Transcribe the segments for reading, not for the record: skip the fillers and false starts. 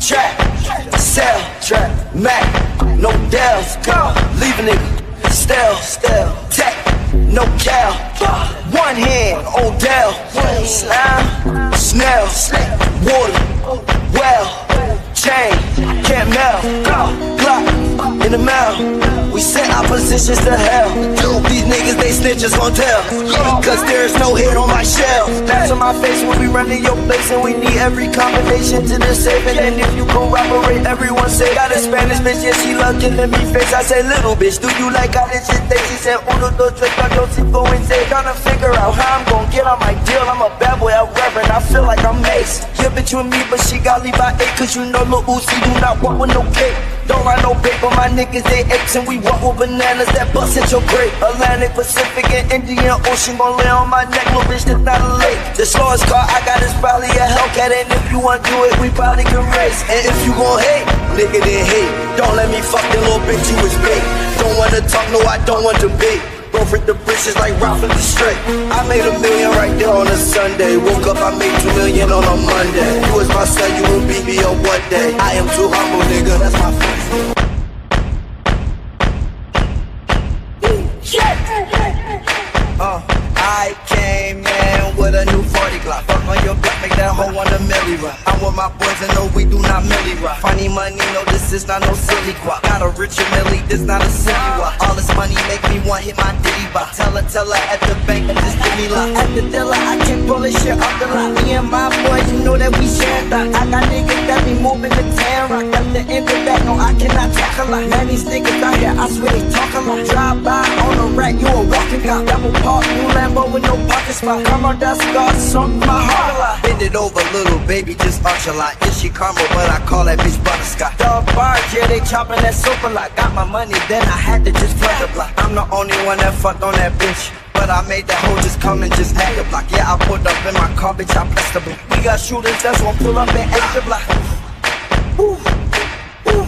Trap, sell, trap, Mac, no dells, leave a nigga, stale, tech, no cow, one hand, Odell, slime, snail, water, well, chain, can't melt, Glock, in the mouth. We sent our positions to hell. These niggas, they snitches gon' tell. Cause there's no hit on my shell. That's on my face when we run to your place. And we need every combination to the safe. And then if you corroborate, everyone say got a Spanish bitch, yeah, she love giving me face. I say, little bitch, do you like how this shit tastes? She said, uno, dos, tres, cuatro, cinco, and say, tryna figure out how I'm gon' get on my deal. I'm a bad boy, I'm reverend, I feel like I'm Mace. Yeah, bitch with me, but she got leave by 8. Cause you know Lil Uzi do not walk with no cake. Don't ride no paper, my niggas, they apes. And we walk with bananas that bust at your grave. Atlantic, Pacific, and Indian Ocean gon' lay on my neck, little bitch, that's not a lake. The slowest car I got is probably a Hellcat. And if you want to do it, we probably can race. And if you gon' hate, nigga, then hate. Don't let me fuck that little bitch, you was bait. Don't wanna talk, no, I don't want to debate. Both with the britches like Ralph and the straight. I made $1 million right there on a Sunday. Woke up, I made $2 million on a Monday. You was my son, you will beat me up one day. I am too humble, nigga, that's my first. I came in with a new 40 Glock. Fuck on your block, make that hoe on the milli rock. I'm with my boys and no, we do not milli rock. Funny money, no, this is not no silly guap. Got a richer milli, this not a silly walk. All this money make me want hit my ditty bop. Tell her at the bank, just give me lock. At the dealer, I can't pull this shit off the lot. Me and my boys, you know that we share that. I got niggas that be moving the tan rock. At the end of that, no, I cannot talk a lot. Man, these niggas out here, I swear they talk a lot. Drive by on a rack, you a walking cop. Double park, new Lambo with no parking spot. Come on, that's God, sunk my heart a lot. Bend it over, little baby, just arch a lot. Yeah, she caramel, but I call that bitch butterscotch. Dog bars, yeah, they chopping that soap a lot. Got my money, then I had to just flood the block. I'm the only one that fucked on that bitch, but I made that hoe just come and just act the block. Yeah, I put up in my car, bitch, I pressed the block. We got shooters that's gon' pull up and act the block. Ooh, ooh,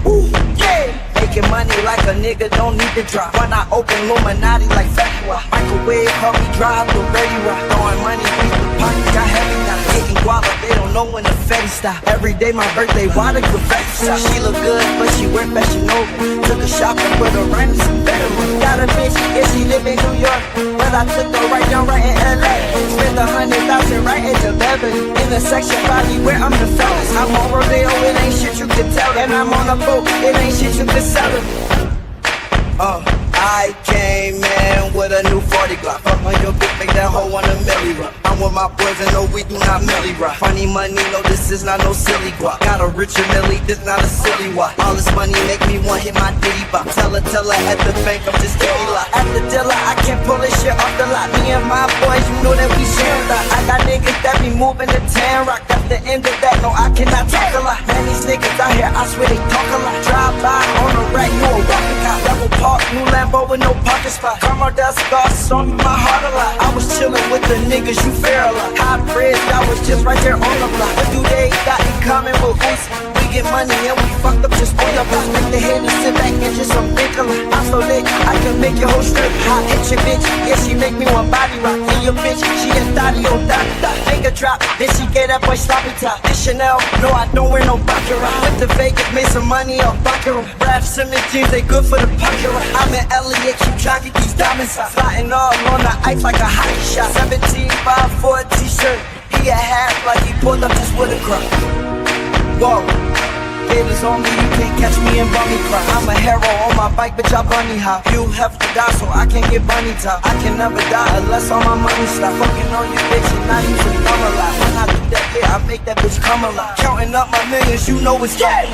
ooh, yeah. Making money like a nigga don't need to drop. When I open Illuminati like Fetwa. Microwave, help me drive the ready rock. Throwing money, people pockets got heavy now. Getting guava, they don't know when the Fetty stop. Every day my birthday, why the confetti stop? She look good, but she wear fashion over. Took a shopping with her right in some better ones. Got a bitch, yeah, she live in New York, but I took her right down right in LA. Spent 100,000 right into Beverly. In the section body where I'm the fellas. I'm on Rodeo, it ain't shit you can tell. And I'm on a boat, it ain't shit you can sell. I came in with a new 40 Glock. Fuck on your bitch, make that hoe on a milli rock. I'm with my boys and no, we do not milli rock. Funny money, no, this is not no silly guap. Got a richer milli, this not a silly walk. All this money make me want hit my ditty bop. Tell her at the bank, I'm just kitty lock. At the dealer, I can't pull this shit off the lot. Me and my boys, you know that we share that. I got niggas that be moving the tan rock. At the end of that, no, I cannot talk a lot. Man, these niggas out here, I swear they talk a lot. Drive by on the rack, you a walking cop. Double park, new Lambo with no parking spot. Come on, that's God, on my heart a lot. I was chillin' with the niggas, you fair a lot. High bridge, I was just right there on the block. What do they got in common with us? We get money and we fucked up just on the block. Make the head and sit back and just some think a lot. I'm so lit, I can make your whole strip hot. Hit your bitch, yeah, she make me want body rock. And your bitch, she a thotty on dot. Make a drop, then she get that boy sloppy top. This Chanel, no, I don't wear no Baccarat. Went to Vegas, made some money off Baccarat. Rap Simmons jeans, they good for the pocket. I'm in Elliott, keep trying to get these diamonds out. Sliding all on the ice like a hockey shot. 17 5 for a t-shirt. He a half like he pulled up just with a crop. Whoa, haters on me, you can't catch me in bunny cry. I'm a hero on my bike, bitch, I bunny hop. You have to die, so I can't get bunny top. I can never die unless all my money stop. Fucking on you, bitch, and now you should come alive. When I do that, yeah, I make that bitch come alive. Counting up my millions, you know it's yeah.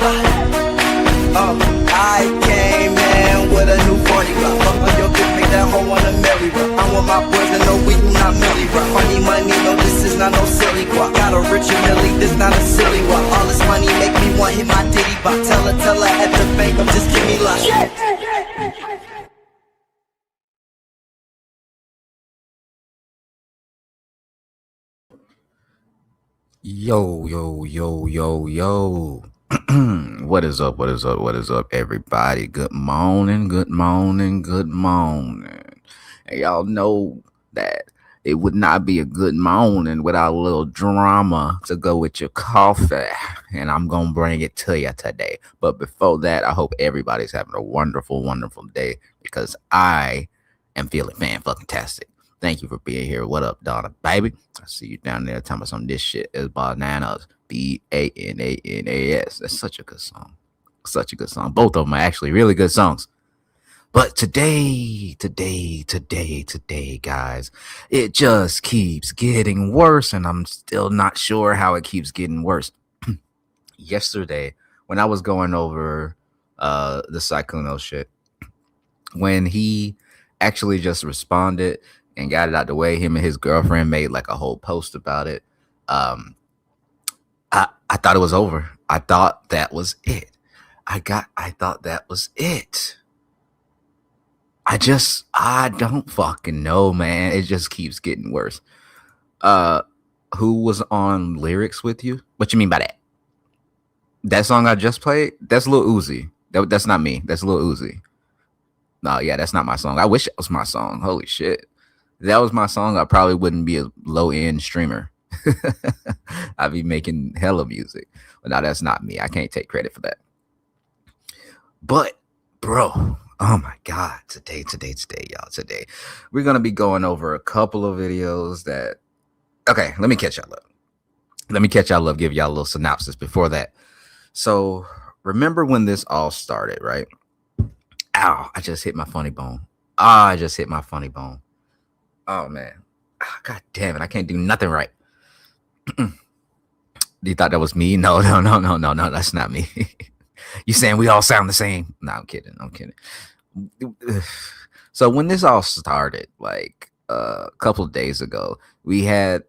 I came in with a new 40 Glock. Fuck on your bitch, make that hoe on a milli rock. I'm with my boys and no, we do not milli rock. Funny money, no, this is not no silly guap. Got a richer milli, this not a silly walk. All this money make me want hit my ditty bop. Tell her at the bank, I'm just give me luck. Yo. What is up, everybody? Good morning. And y'all know that It would not be a good morning without a little drama to go with your coffee. And I'm going to bring it to you today. But before that, I hope everybody's having a wonderful, wonderful day because I am feeling fan-fucking-tastic. Thank you for being here. What up, Donna, baby? I see you down there telling me some this shit is bananas. Bananas. That's such a good song. Such a good song. Both of them are actually really good songs. But today, guys, it just keeps getting worse, and I'm still not sure how it keeps getting worse. Yesterday, when I was going over the Sykkuno shit, when he actually just responded and got it out the way, him and his girlfriend made like a whole post about it. I thought it was over. I thought that was it. I thought that was it. I don't fucking know, man. It just keeps getting worse. Who was on lyrics with you? What you mean by that? That song I just played? That's Lil Uzi. That's not me. That's Lil Uzi. No, yeah, that's not my song. I wish it was my song. Holy shit. If that was my song, I probably wouldn't be a low-end streamer. I'd be making hella music. But no, that's not me. I can't take credit for that. But, bro, oh my God, today, y'all, today, we're going to be going over a couple of videos that, okay, let me catch y'all up. Give y'all a little synopsis before that. So, remember when this all started, right? Ow, I just hit my funny bone. Oh, man. God damn it, I can't do nothing right. You thought that was me? No, that's not me. You saying we all sound the same? No, I'm kidding. So when this all started, like a couple of days ago, we had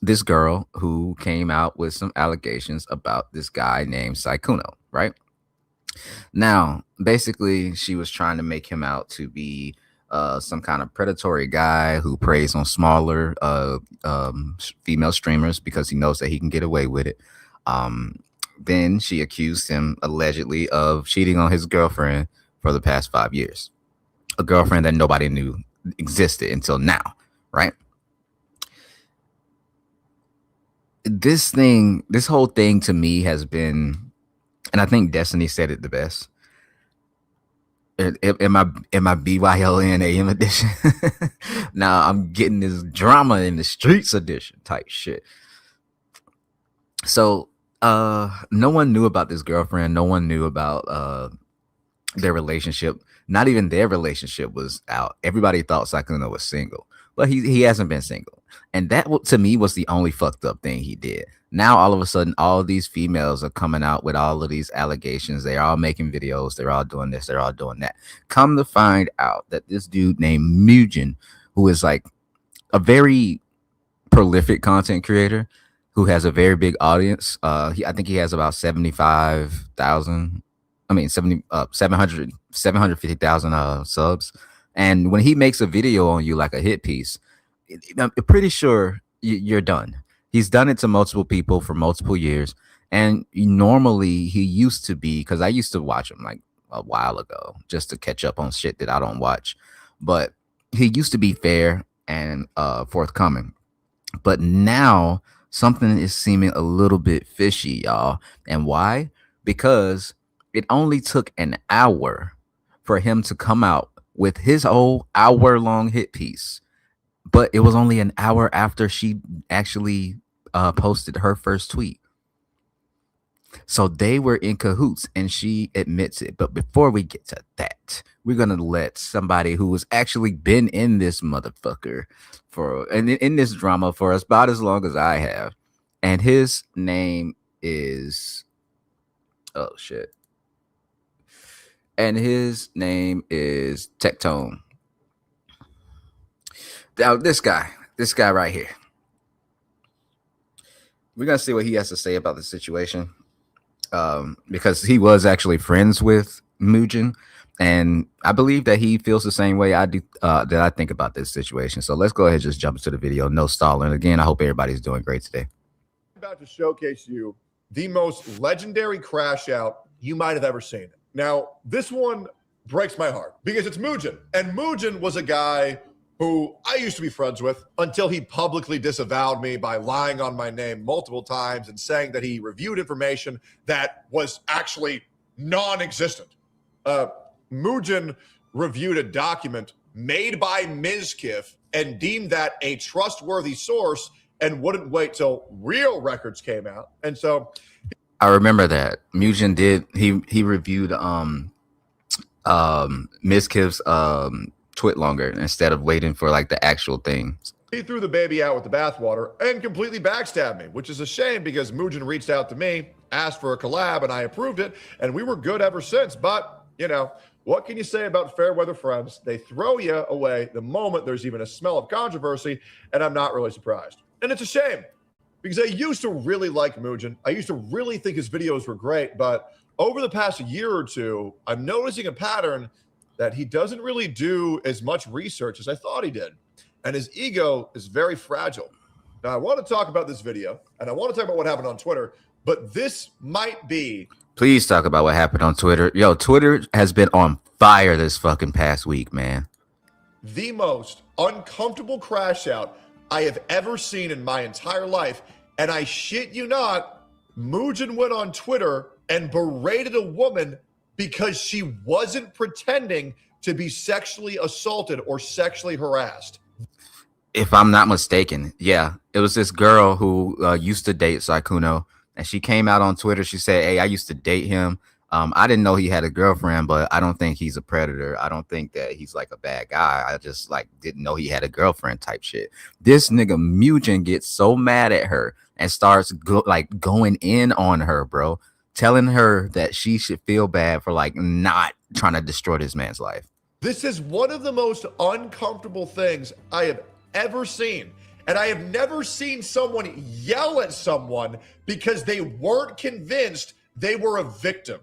this girl who came out with some allegations about this guy named Sykkuno, right? Now, basically, she was trying to make him out to be some kind of predatory guy who preys on smaller female streamers because he knows that he can get away with it. Then she accused him allegedly of cheating on his girlfriend for the past 5 years, a girlfriend that nobody knew existed until now, right? This whole thing to me has been, and I think Destiny said it the best. Am I BYLN AM edition? Now I'm getting this drama in the streets edition type shit. So no one knew about this girlfriend. No one knew about their relationship. Not even their relationship was out. Everybody thought Sykkuno was single, but he hasn't been single. And that to me was the only fucked up thing he did. Now all of a sudden, all these females are coming out with all of these allegations. They're all making videos. They're all doing this. They're all doing that. Come to find out that this dude named Mujin, who is like a very prolific content creator, who has a very big audience. I think he has about 75,000. I mean, 750,000 subs. And when he makes a video on you like a hit piece, I'm pretty sure you're done. He's done it to multiple people for multiple years. And normally he used to be, because I used to watch him like a while ago just to catch up on shit that I don't watch. But he used to be fair and forthcoming. But now something is seeming a little bit fishy, y'all. And why? Because it only took an hour for him to come out with his whole hour-long hit piece. But it was only an hour after she actually posted her first tweet. So they were in cahoots, and she admits it. But before we get to that, we're going to let somebody who has actually been in this motherfucker and in this drama for about as long as I have. And his name is, oh shit. And his name is Tectone. Now this guy right here. We're going to see what he has to say about the situation. Because he was actually friends with Mujin, and I believe that he feels the same way I do, that I think about this situation. So let's go ahead and just jump into the video. No stalling. Again, I hope everybody's doing great today. I'm about to showcase you the most legendary crash out you might have ever seen. Now, this one breaks my heart because it's Mujin, and Mujin was a guy who I used to be friends with until he publicly disavowed me by lying on my name multiple times and saying that he reviewed information that was actually non-existent. Mujin reviewed a document made by Mizkif and deemed that a trustworthy source and wouldn't wait till real records came out. And so I remember that Mujin did. He reviewed Mizkif's twit longer instead of waiting for like the actual thing. he threw the baby out with the bathwater and completely backstabbed me, which is a shame because Mujin reached out to me, asked for a collab, and I approved it, and we were good ever since. But, you know, what can you say about fair weather friends? They throw you away the moment there's even a smell of controversy, and I'm not really surprised. And it's a shame because I used to really like Mujin. I used to really think his videos were great, but over the past year or two, I'm noticing a pattern that he doesn't really do as much research as I thought he did. And his ego is very fragile. Now, I want to talk about this video, and I want to talk about what happened on Twitter, but this might be... Please talk about what happened on Twitter. Yo, Twitter has been on fire this fucking past week, man. the most uncomfortable crash out I have ever seen in my entire life. And I shit you not, Mujin went on Twitter and berated a woman because she wasn't pretending to be sexually assaulted or sexually harassed. If I'm not mistaken, yeah, it was this girl who used to date Sykkuno, and she came out on Twitter. She said, "Hey, I used to date him. I didn't know he had a girlfriend, but I don't think he's a predator. I don't think that he's like a bad guy. I just like didn't know he had a girlfriend," type shit. This nigga Mujin gets so mad at her and starts going in on her, bro, telling her that she should feel bad for like not trying to destroy this man's life. This is one of the most uncomfortable things I have ever seen. And I have never seen someone yell at someone because they weren't convinced they were a victim.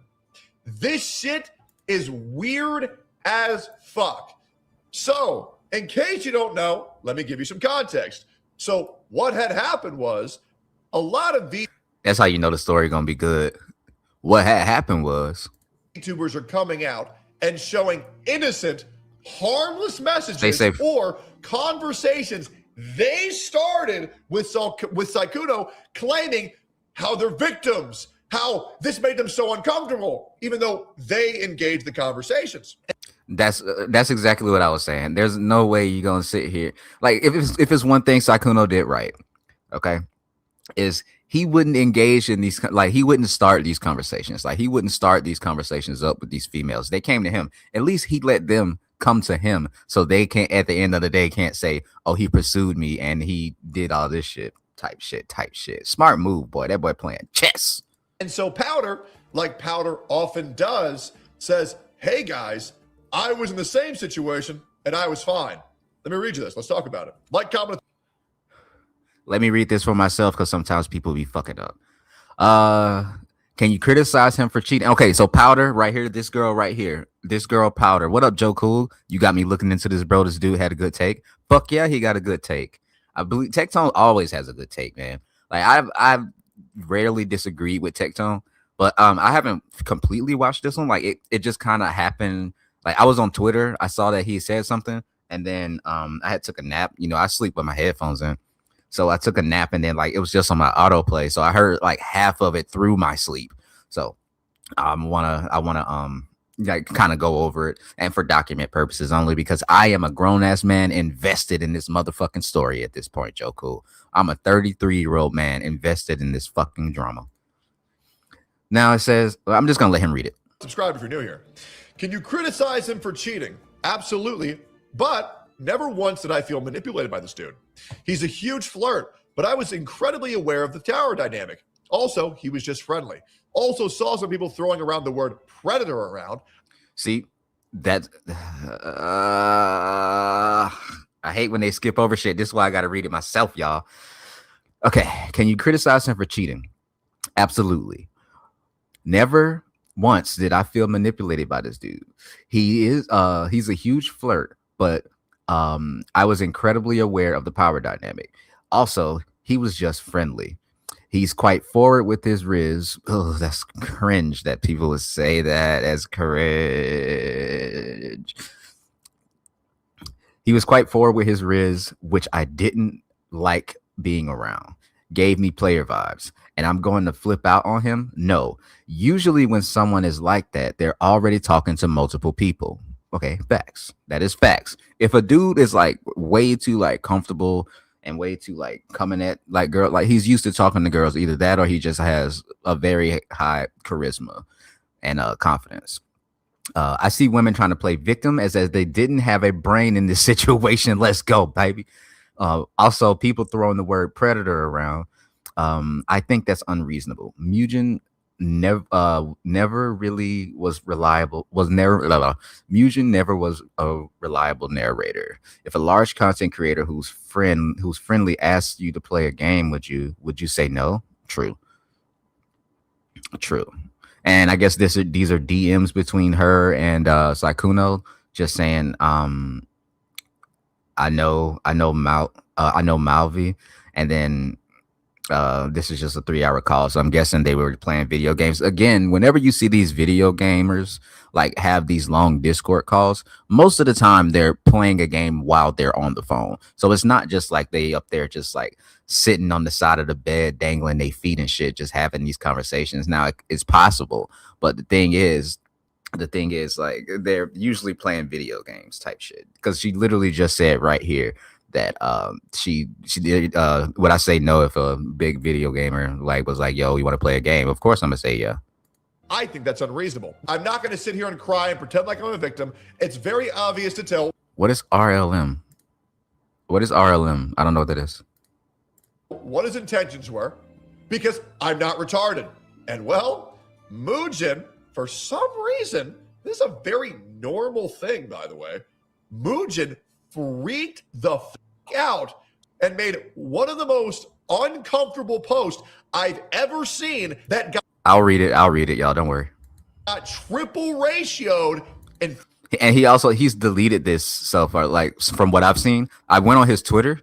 This shit is weird as fuck. So, in case you don't know, let me give you some context. So, what had happened was a lot of these... That's how you know the story gonna be good. What had happened was YouTubers are coming out and showing innocent, harmless messages or conversations they started with Sykkuno, claiming how they're victims, how this made them so uncomfortable, even though they engaged the conversations. That's exactly what I was saying. There's no way you're gonna sit here like if it's one thing Sykkuno did right, okay, is he wouldn't engage in these, like he wouldn't start these conversations, like he wouldn't start these conversations up with these females. They came to him. At least he let them come to him so they can't at the end of the day can't say, "Oh, he pursued me and he did all this shit." Type shit. Smart move, boy. That boy playing chess. And so Powder, like Powder often does, says, "Hey guys, I was in the same situation and I was fine." Let me read you this. Let's talk about it. Like, comment. Let me read this for myself because sometimes people be fucking up. Can you criticize him for cheating? Okay, so Powder right here, this girl right here, this girl Powder. What up, Joe Cool? You got me looking into this, bro. This dude had a good take. Fuck yeah, he got a good take. I believe Tectone always has a good take, man. Like I've rarely disagreed with Tectone, but I haven't completely watched this one. Like it just kind of happened. Like I was on Twitter, I saw that he said something, and then I had took a nap. You know, I sleep with my headphones in. So I took a nap and then like it was just on my autoplay. So I heard like half of it through my sleep. So I wanna like kind of go over it and for document purposes only because I am a grown ass man invested in this motherfucking story at this point, Joe Cool. I'm a 33-year-old man invested in this fucking drama. Now it says, well, I'm just gonna let him read it. Subscribe if you're new here. Can you criticize him for cheating? Absolutely. But never once did I feel manipulated by this dude. He's a huge flirt, but I was incredibly aware of the tower dynamic. Also, he was just friendly. Also saw some people throwing around the word predator around. See, that I hate when they skip over shit. This is why I got to read it myself, y'all. Okay, can you criticize him for cheating? Absolutely. Never once did I feel manipulated by this dude. He's a huge flirt, but I was incredibly aware of the power dynamic. Also, he was just friendly. He's quite forward with his riz. Oh, that's cringe that people would say that as cringe. He was quite forward with his riz, which I didn't like being around. Gave me player vibes. And I'm going to flip out on him? No. Usually when someone is like that, they're already talking to multiple people. Okay, facts. That is facts. If a dude is like way too like comfortable and way too like coming at like girl, like he's used to talking to girls, either that or he just has a very high charisma and confidence. I see women trying to play victim as they didn't have a brain in this situation. Let's go, baby. Also, people throwing the word predator around. I think that's unreasonable. Mujin never really was reliable. Mujin never was a reliable narrator. If a large content creator who's friendly asks you to play a game, would you say no? True. And I guess these are DMs between her and Sykkuno, just saying, I know Malvi, and then this is just a 3-hour call, so I'm guessing they were playing video games. Again, whenever you see these video gamers like have these long Discord calls, most of the time they're playing a game while they're on the phone. So it's not just like they up there just like sitting on the side of the bed dangling their feet and shit, just having these conversations. Now it's possible, but the thing is like they're usually playing video games type shit, because she literally just said right here that she did would I say no if a big video gamer like was like, yo, you want to play a game? Of course I'm gonna say yeah. I think that's unreasonable. I'm not going to sit here and cry and pretend like I'm a victim. It's very obvious to tell. What is RLM? I don't know what that is. What his intentions were, because I'm not retarded. And well, Mujin, for some reason, this is a very normal thing, by the way. Mujin freaked the f out and made one of the most uncomfortable posts I've ever seen that got. I'll read it, y'all. Don't worry. Got triple ratioed and he's deleted this so far. Like from what I've seen, I went on his Twitter,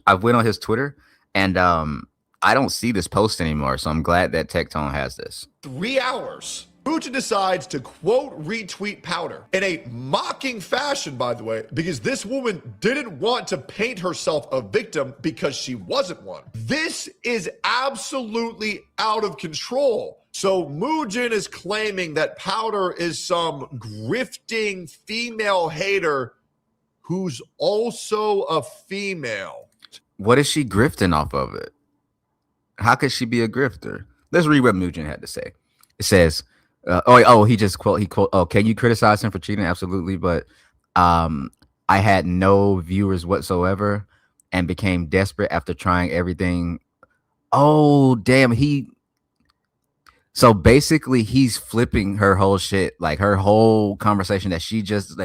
and I don't see this post anymore. So I'm glad that Tectone has this. 3 hours. Mujin decides to quote retweet Powder in a mocking fashion, by the way, because this woman didn't want to paint herself a victim because she wasn't one. This is absolutely out of control. So Mujin is claiming that Powder is some grifting female hater who's also a female. What is she grifting off of it? How could she be a grifter? Let's read what Mujin had to say. It says, can you criticize him for cheating? Absolutely. But I had no viewers whatsoever and became desperate after trying everything. Oh, damn. So basically he's flipping her whole shit, like her whole conversation that she just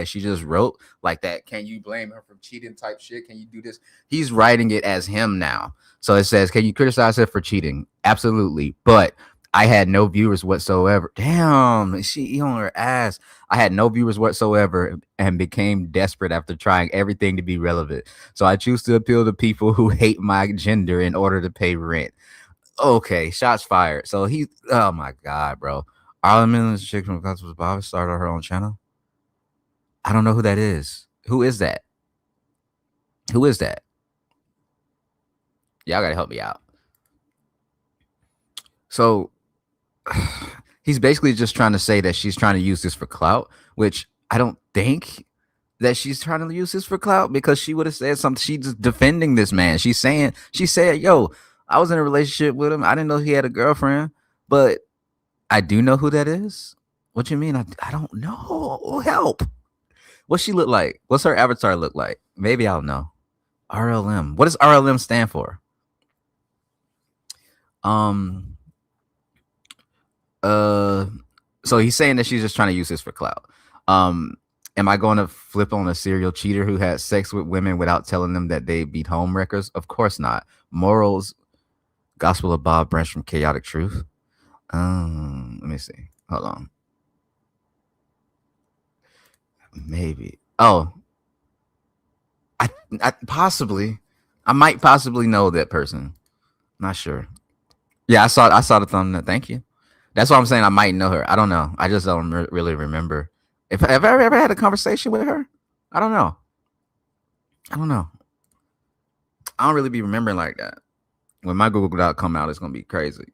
wrote, like that. Can you blame her for cheating type shit? Can you do this? He's writing it as him now. So it says, can you criticize her for cheating? Absolutely. But I had no viewers whatsoever. Damn, she on her ass. I had no viewers whatsoever and became desperate after trying everything to be relevant. So I choose to appeal to people who hate my gender in order to pay rent. Okay, shots fired. So oh my God, bro. Arlen is a chick from Gospel's Bob started her own channel. I don't know who that is. Who is that? Y'all gotta help me out. So he's basically just trying to say that she's trying to use this for clout, which I don't think that she's trying to use this for clout, because she would have said something. She's defending this man. She said, yo, I was in a relationship with him. I didn't know he had a girlfriend, but I do know who that is. What you mean? I don't know. Help. What's she look like? What's her avatar look like? Maybe I'll know. RLM. What does RLM stand for? So he's saying that she's just trying to use this for clout. Am I going to flip on a serial cheater who had sex with women without telling them that they beat home wreckers? Of course not. Morals, Gospel of Bob branch from Chaotic Truth. Let me see. Hold on. Maybe. Oh, I might possibly know that person. Not sure. Yeah, I saw the thumbnail. Thank you. That's why I'm saying I might know her. I don't know. I just don't really remember. Have I ever had a conversation with her? I don't know. I don't know. I don't really be remembering like that. When my Google Doc come out, it's gonna be crazy.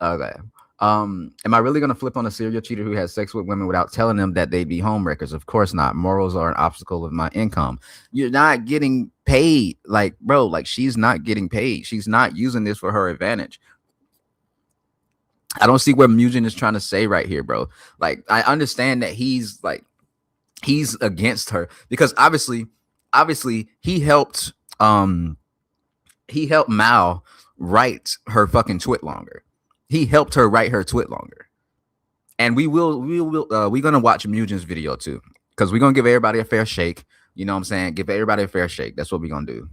Okay. Am I really gonna flip on a serial cheater who has sex with women without telling them that they be homewreckers? Of course not. Morals are an obstacle of my income. You're not getting paid, like, bro. Like, she's not getting paid. She's not using this for her advantage. I don't see what Mujin is trying to say right here, bro. Like, I understand that he's against her because obviously he helped Mal write her fucking twit longer. He helped her write her twit longer. And we're gonna watch Mujin's video too, because we're gonna give everybody a fair shake. You know what I'm saying? Give everybody a fair shake. That's what we're gonna do.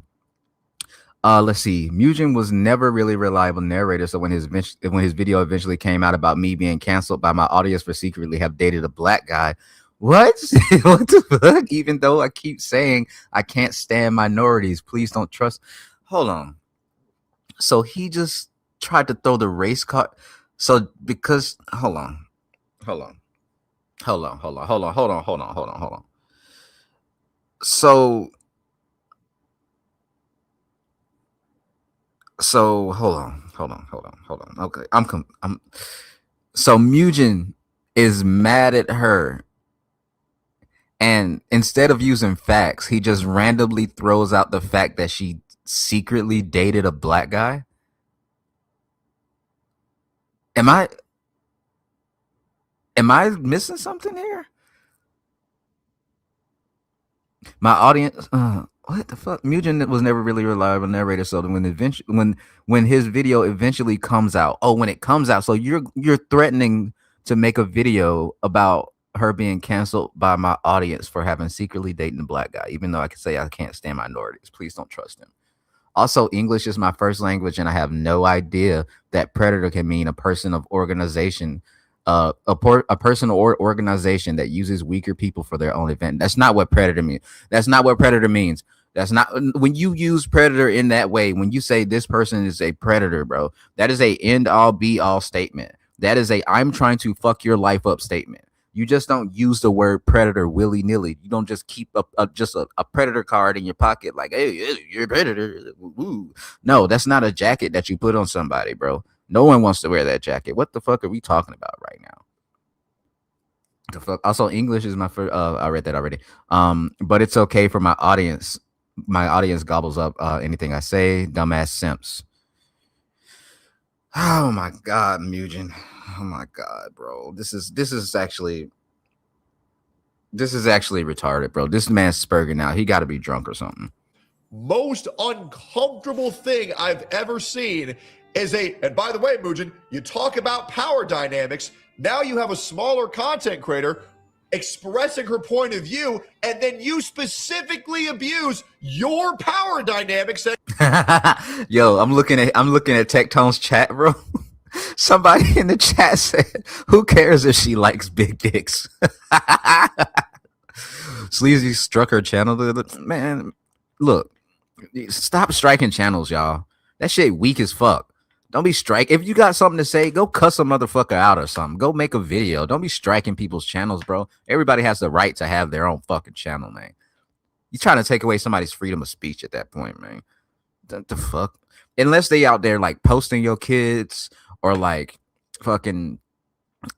Let's see. Mujin was never really reliable narrator. So when his video eventually came out about me being canceled by my audience for secretly have dated a black guy, what? What the fuck? Even though I keep saying I can't stand minorities, please don't trust. Hold on. So he just tried to throw the race card. So because hold on. So hold on. Okay, I'm. So Mujin is mad at her, and instead of using facts, he just randomly throws out the fact that she secretly dated a black guy. Am I missing something here? My audience, what the fuck? Mujin was never really reliable narrator. So when his video eventually comes out, when it comes out, so you're threatening to make a video about her being canceled by my audience for having secretly dating a black guy, even though I can say I can't stand minorities. Please don't trust him. Also, English is my first language, and I have no idea that predator can mean a person of organization, a person or organization that uses weaker people for their own event. That's not what predator means. That's not what predator means. That's not when you use predator in that way. When you say this person is a predator, bro, that is a end all be all statement. That is a I'm trying to fuck your life up statement. You just don't use the word predator willy nilly. You don't just keep a predator card in your pocket like, hey, you're a predator. Ooh. No, that's not a jacket that you put on somebody, bro. No one wants to wear that jacket. What the fuck are we talking about right now? The fuck. Also, English is my first. I read that already. But it's okay for my audience. My audience gobbles up anything I say. Dumbass simps. Oh my god, Mujin. Oh my god, bro. This is actually retarded, bro. This man's spurging out. He got to be drunk or something. Most uncomfortable thing I've ever seen is and by the way, Mujin, you talk about power dynamics. Now you have a smaller content creator expressing her point of view, and then you specifically abuse your power dynamics. Yo, I'm looking at Tectone's chat, bro. Somebody in the chat said, "Who cares if she likes big dicks?" Sleazy struck her channel. Man, look, stop striking channels, y'all. That shit weak as fuck. Don't be strike. If you got something to say, go cuss a motherfucker out or something. Go make a video. Don't be striking people's channels, bro. Everybody has the right to have their own fucking channel, man. You trying to take away somebody's freedom of speech at that point, man. The fuck? Unless they out there like posting your kids or like fucking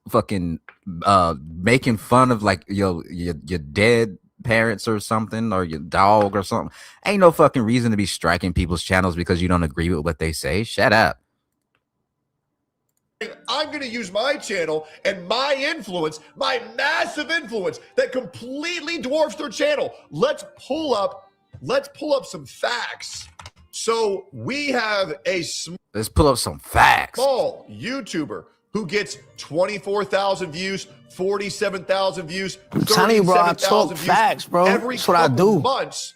making fun of like your dead parents or something, or your dog or something. Ain't no fucking reason to be striking people's channels because you don't agree with what they say. Shut up. I'm going to use my channel and my influence, my massive influence that completely dwarfs their channel. Let's pull up some facts. So we have let's pull up some facts. Small YouTuber who gets 24,000 views, 47,000 views, I'm telling you, bro, I talk facts, bro. That's what I do. Months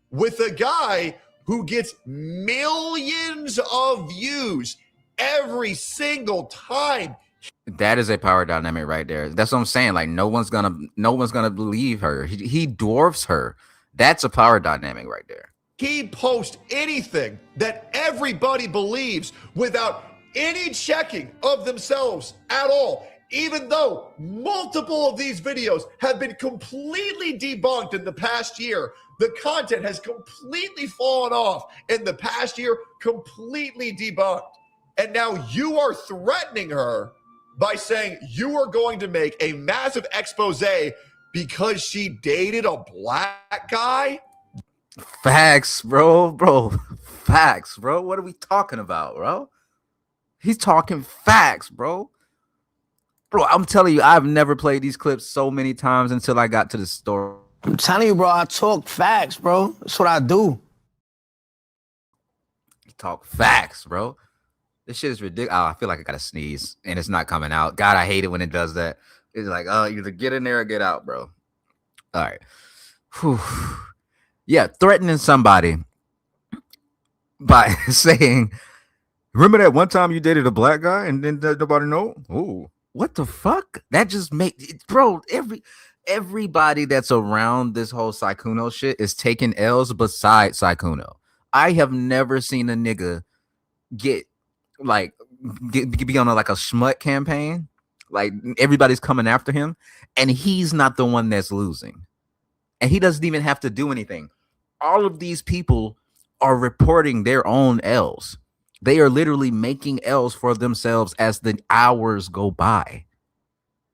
with a guy who gets millions of views every single time. That is a power dynamic right there. That's what I'm saying. Like no one's gonna believe her. He dwarfs her. That's a power dynamic right there. He posts anything that everybody believes without any checking of themselves at all. even though multiple of these videos have been completely debunked in the past year, the content has completely fallen off in the past year, completely debunked. And now you are threatening her by saying you are going to make a massive expose because she dated a black guy? Facts, bro. Facts, bro. What are we talking about, bro? He's talking facts, bro. Bro, I'm telling you, I've never played these clips so many times until I got to the story. I'm telling you, bro, I talk facts, bro. That's what I do. You talk facts, bro. This shit is ridiculous. Oh, I feel like I gotta sneeze and it's not coming out. God, I hate it when it does that. It's like, oh, either get in there or get out, bro. All right. Whew. Yeah, threatening somebody by saying, remember that one time you dated a black guy and then nobody know? Ooh, what the fuck? That just make, bro, everybody that's around this whole Sykkuno shit is taking L's besides Sykkuno. I have never seen a nigga be on a smut campaign. Like everybody's coming after him and he's not the one that's losing. And he doesn't even have to do anything. All of these people are reporting their own L's. They are literally making L's for themselves as the hours go by.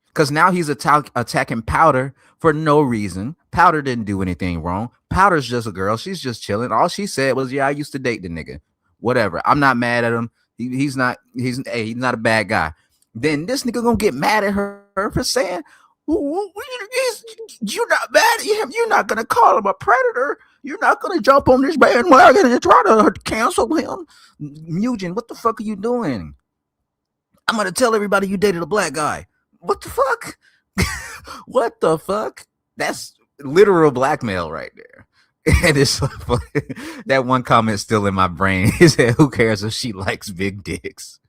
Because now he's attacking Powder for no reason. Powder didn't do anything wrong. Powder's just a girl. She's just chilling. All she said was, yeah, I used to date the nigga. Whatever. I'm not mad at him. He's not a bad guy. Then this nigga gonna get mad at her for saying, you're not mad at him. You're not gonna call him a predator. You're not gonna jump on this bandwagon and try to cancel him. Mujin, what the fuck are you doing? I'm gonna tell everybody you dated a black guy. What the fuck? What the fuck? That's literal blackmail right there. And it's so funny. That one comment still in my brain. He said, who cares if she likes big dicks?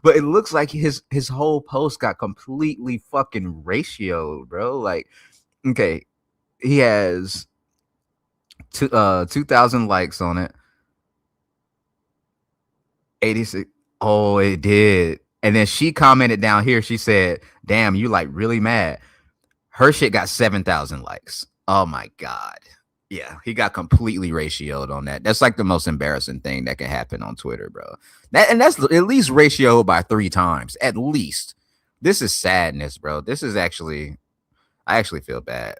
But it looks like his whole post got completely fucking ratioed, bro. Like, okay, he has 2,000 likes on it. 86. Oh, it did. And then she commented down here. She said, damn, you like really mad. Her shit got 7,000 likes. Oh my God. Yeah, he got completely ratioed on that. That's like the most embarrassing thing that can happen on Twitter, bro. That's at least ratioed by 3 times. At least. This is sadness, bro. This is actually, I actually feel bad.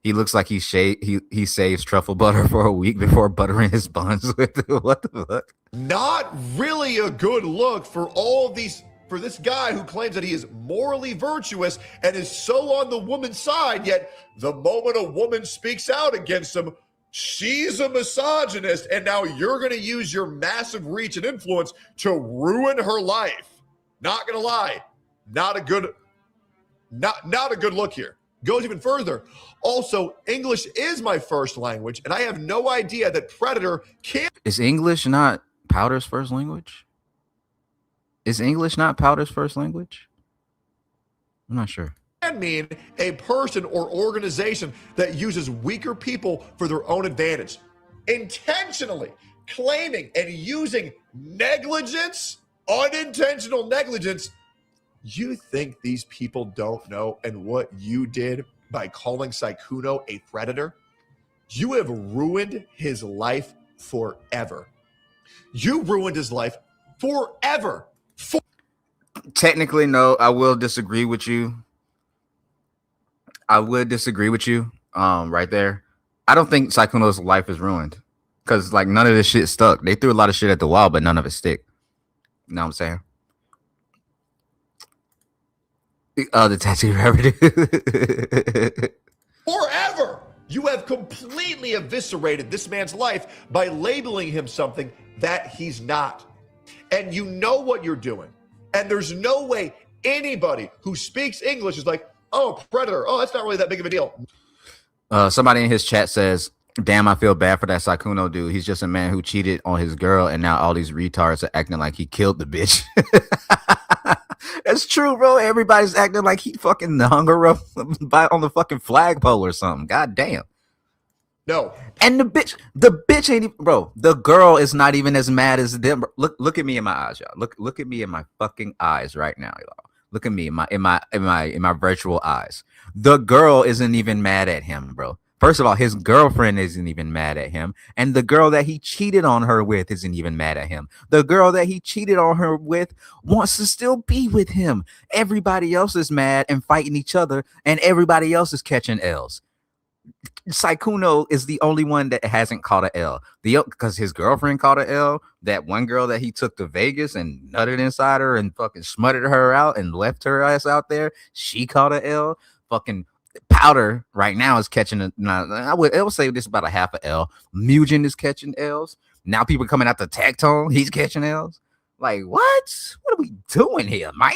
He looks like he saves truffle butter for a week before buttering his buns with it. What the fuck? Not really a good look for all these, for this guy who claims that he is morally virtuous and is so on the woman's side, yet the moment a woman speaks out against him, she's a misogynist, and now you're going to use your massive reach and influence to ruin her life. Not going to lie, not a good look here. Goes even further. Also, English is my first language, and I have no idea that Predator can't. Is English not Powder's first language? Is English not Powder's first language? I'm not sure. Can mean a person or organization that uses weaker people for their own advantage. Intentionally claiming and using negligence, unintentional negligence. You think these people don't know and what you did by calling Sykkuno a predator? You have ruined his life forever. You ruined his life forever. Technically, no, I will disagree with you. Right there. I don't think Sykkuno's life is ruined because like none of this shit stuck. They threw a lot of shit at the wall, but none of it stick. You know what I'm saying? The tattoo rapper. Forever. You have completely eviscerated this man's life by labeling him something that he's not. And you know what you're doing. And there's no way anybody who speaks English is like, oh, predator. Oh, that's not really that big of a deal. Somebody in his chat says, damn, I feel bad for that Sykkuno dude. He's just a man who cheated on his girl, and now all these retards are acting like he killed the bitch. That's true, bro. Everybody's acting like he fucking hung her up on the fucking flagpole or something. God damn. No. And the bitch ain't even, bro. The girl is not even as mad as them. Look at me in my eyes, y'all. Look at me in my fucking eyes right now, y'all. Look at me in my virtual eyes. The girl isn't even mad at him, bro. First of all, his girlfriend isn't even mad at him, and the girl that he cheated on her with isn't even mad at him. The girl that he cheated on her with wants to still be with him. Everybody else is mad and fighting each other, and everybody else is catching L's. Sykkuno is the only one that hasn't caught a L. Because his girlfriend caught a L. That one girl that he took to Vegas and nutted inside her and fucking smutted her out and left her ass out there, she caught a L. Fucking Powder right now is catching a. I would say this about a half a L. Mujin is catching L's. Now people coming out the Tectone, he's catching L's. Like what? What are we doing here, man?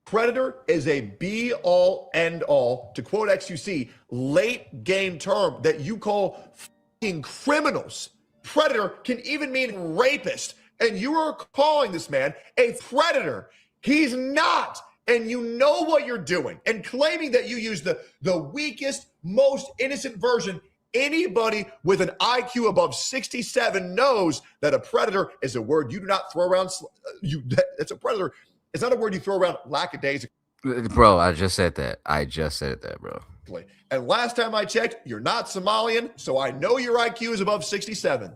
Predator is a be-all, end-all, to quote XUC, late game term that you call fucking criminals. Predator can even mean rapist, and you are calling this man a predator. He's not, and you know what you're doing. And claiming that you use the weakest, most innocent version, anybody with an IQ above 67 knows that a predator is a word you do not throw around. It's a predator. It's not a word you throw around lackadaisically. Bro, I just said that. Bro. And last time I checked, you're not Somalian, so I know your IQ is above 67.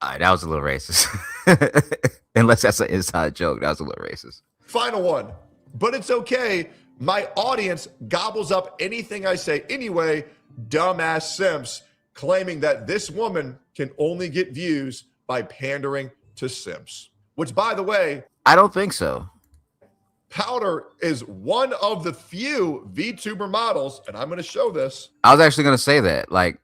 All right, that was a little racist. Unless that's an inside joke. That was a little racist. Final one. But it's okay. My audience gobbles up anything I say anyway. Dumbass simps claiming that this woman can only get views by pandering to simps. Which, by the way, I don't think so. Powder is one of the few VTuber models, and I'm going to show this. I was actually going to say that. Like,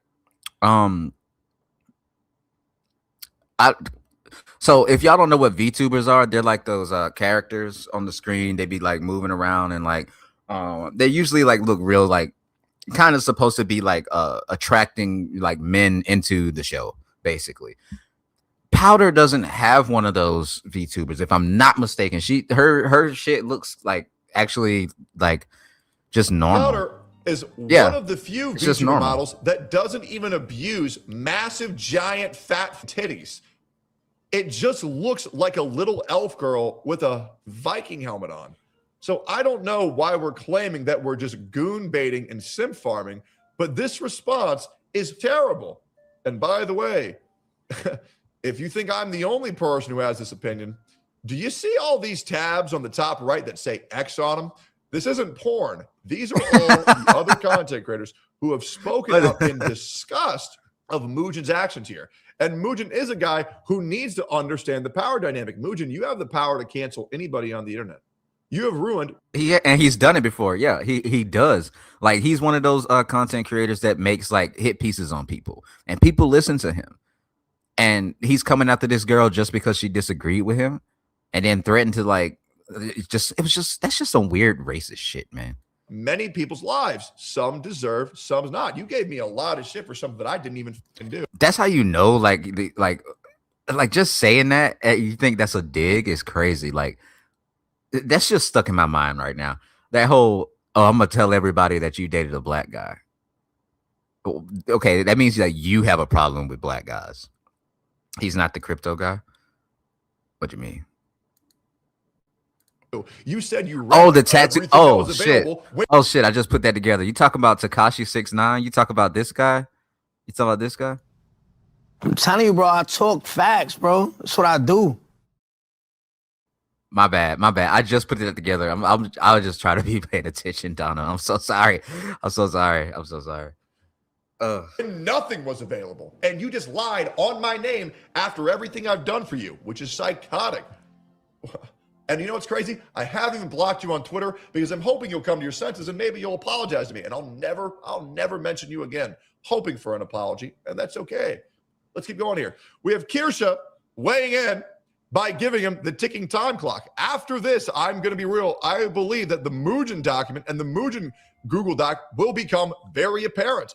so if y'all don't know what VTubers are, they're like those characters on the screen. They be like moving around and like, they usually like look real, like kind of supposed to be like attracting like men into the show, basically. Powder doesn't have one of those VTubers, if I'm not mistaken. Her shit looks like actually like just normal. Powder is one of the few VTuber models that doesn't even abuse massive, giant, fat titties. It just looks like a little elf girl with a Viking helmet on. So I don't know why we're claiming that we're just goon baiting and simp farming, but this response is terrible. And by the way, if you think I'm the only person who has this opinion, do you see all these tabs on the top right that say X on them? This isn't porn. These are all the other content creators who have spoken up in disgust of Mujin's actions here. And Mujin is a guy who needs to understand the power dynamic. Mujin, you have the power to cancel anybody on the internet. You have ruined. And he's done it before. Yeah, he does. Like, he's one of those content creators that makes like hit pieces on people, and people listen to him. And he's coming after this girl just because she disagreed with him, and then threatened to like, that's just some weird racist shit, man. Many people's lives. Some deserve, some's not. You gave me a lot of shit for something that I didn't even do. That's how you know, like just saying that you think that's a dig is crazy. Like, that's just stuck in my mind right now. That whole, I'm gonna tell everybody that you dated a black guy. Okay, that means that you have a problem with black guys. He's not the crypto guy. What do you mean? You said you read the tattoo. Oh shit! Oh shit! I just put that together. You talk about Tekashi 6ix9ine. You talk about this guy. You talk about this guy. I'm telling you, bro. I talk facts, bro. That's what I do. My bad. I just put it together. I was just trying to be paying attention, Donna. I'm so sorry. Nothing was available, and you just lied on my name after everything I've done for you, which is psychotic. And you know what's crazy? I haven't even blocked you on Twitter because I'm hoping you'll come to your senses and maybe you'll apologize to me, and I'll never mention you again, hoping for an apology, and that's okay. Let's keep going here. We have Kirsha weighing in by giving him the ticking time clock. After this, I'm going to be real. I believe that the Mujin document and the Mujin Google Doc will become very apparent.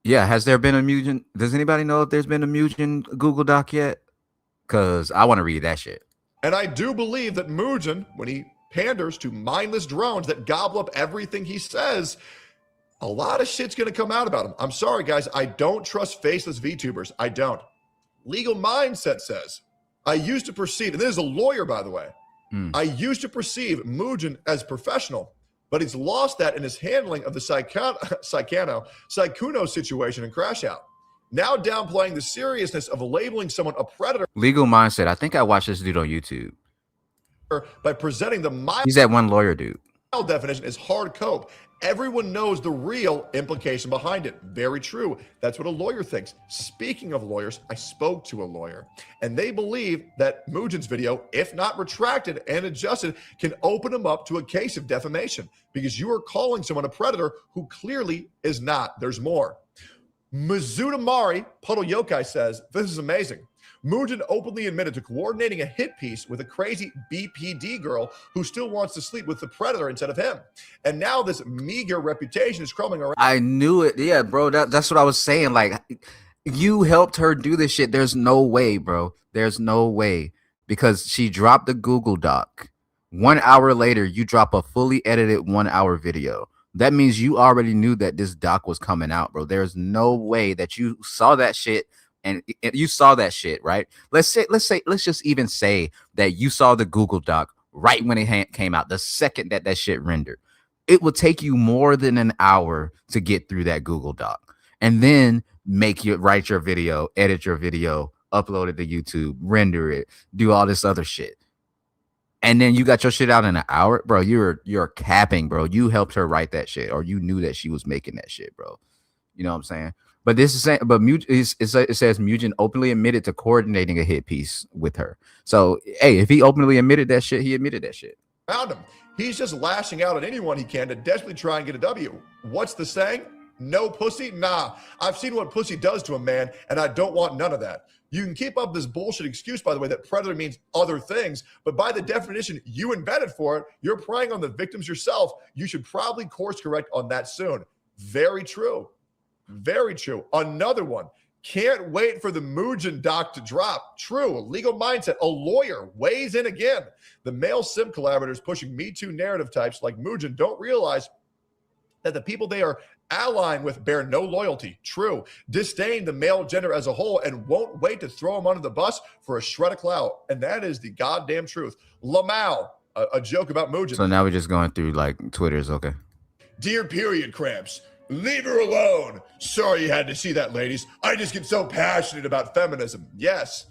Yeah, has there been a Mujin? Does anybody know if there's been a Mujin Google Doc yet? Because I want to read that shit. And I do believe that Mujin, when he panders to mindless drones that gobble up everything he says, a lot of shit's going to come out about him. I'm sorry, guys. I don't trust faceless VTubers. I don't. Legal Mindset says, I used to perceive, and this is a lawyer, by the way, I used to perceive Mujin as professional, but he's lost that in his handling of the Sykkuno situation and Crash Out. Now downplaying the seriousness of labeling someone a predator. Legal Mindset. I think I watched this dude on YouTube. By presenting the mild, he's that one lawyer dude. Definition is hard cope. Everyone knows the real implication behind it. Very true. That's what a lawyer thinks. Speaking of lawyers, I spoke to a lawyer, and they believe that Mujin's video, if not retracted and adjusted, can open him up to a case of defamation because you are calling someone a predator who clearly is not. There's more. Mizudamari Puddle Yokai says, this is amazing. Mujin openly admitted to coordinating a hit piece with a crazy BPD girl who still wants to sleep with the predator instead of him. And now this meager reputation is crumbling around. I knew it. Yeah, bro. That's what I was saying. Like, you helped her do this shit. There's no way, bro. There's no way. Because she dropped the Google Doc. 1 hour later, you drop a fully edited 1 hour video. That means you already knew that this doc was coming out, bro. There's no way that you saw that shit. And you saw that shit, right? Let's just even say that you saw the Google Doc right when it came out, the second that that shit rendered. It would take you more than an hour to get through that Google Doc and then write your video, edit your video, upload it to YouTube, render it, do all this other shit. And then you got your shit out in an hour, bro. You're capping, bro. You helped her write that shit, or you knew that she was making that shit, bro. You know what I'm saying? But this is saying, but it says Mujin openly admitted to coordinating a hit piece with her. So, hey, if he openly admitted that shit, he admitted that shit. Found him. He's just lashing out at anyone he can to desperately try and get a W. What's the saying? No pussy? Nah. I've seen what pussy does to a man, and I don't want none of that. You can keep up this bullshit excuse, by the way, that predator means other things, but by the definition you invented for it, you're preying on the victims yourself. You should probably course correct on that soon. Very true. Very true. Another one. Can't wait for the Mujin doc to drop. True. Legal Mindset. A lawyer weighs in again. The male sim collaborators pushing Me Too narrative types like Mujin don't realize that the people they are allying with bear no loyalty. True. Disdain the male gender as a whole and won't wait to throw them under the bus for a shred of clout. And that is the goddamn truth. Lamau, a joke about Mujin. So now we're just going through like Twitter's, okay. Dear period cramps. Leave her alone. Sorry you had to see that, ladies. I just get so passionate about feminism. Yes,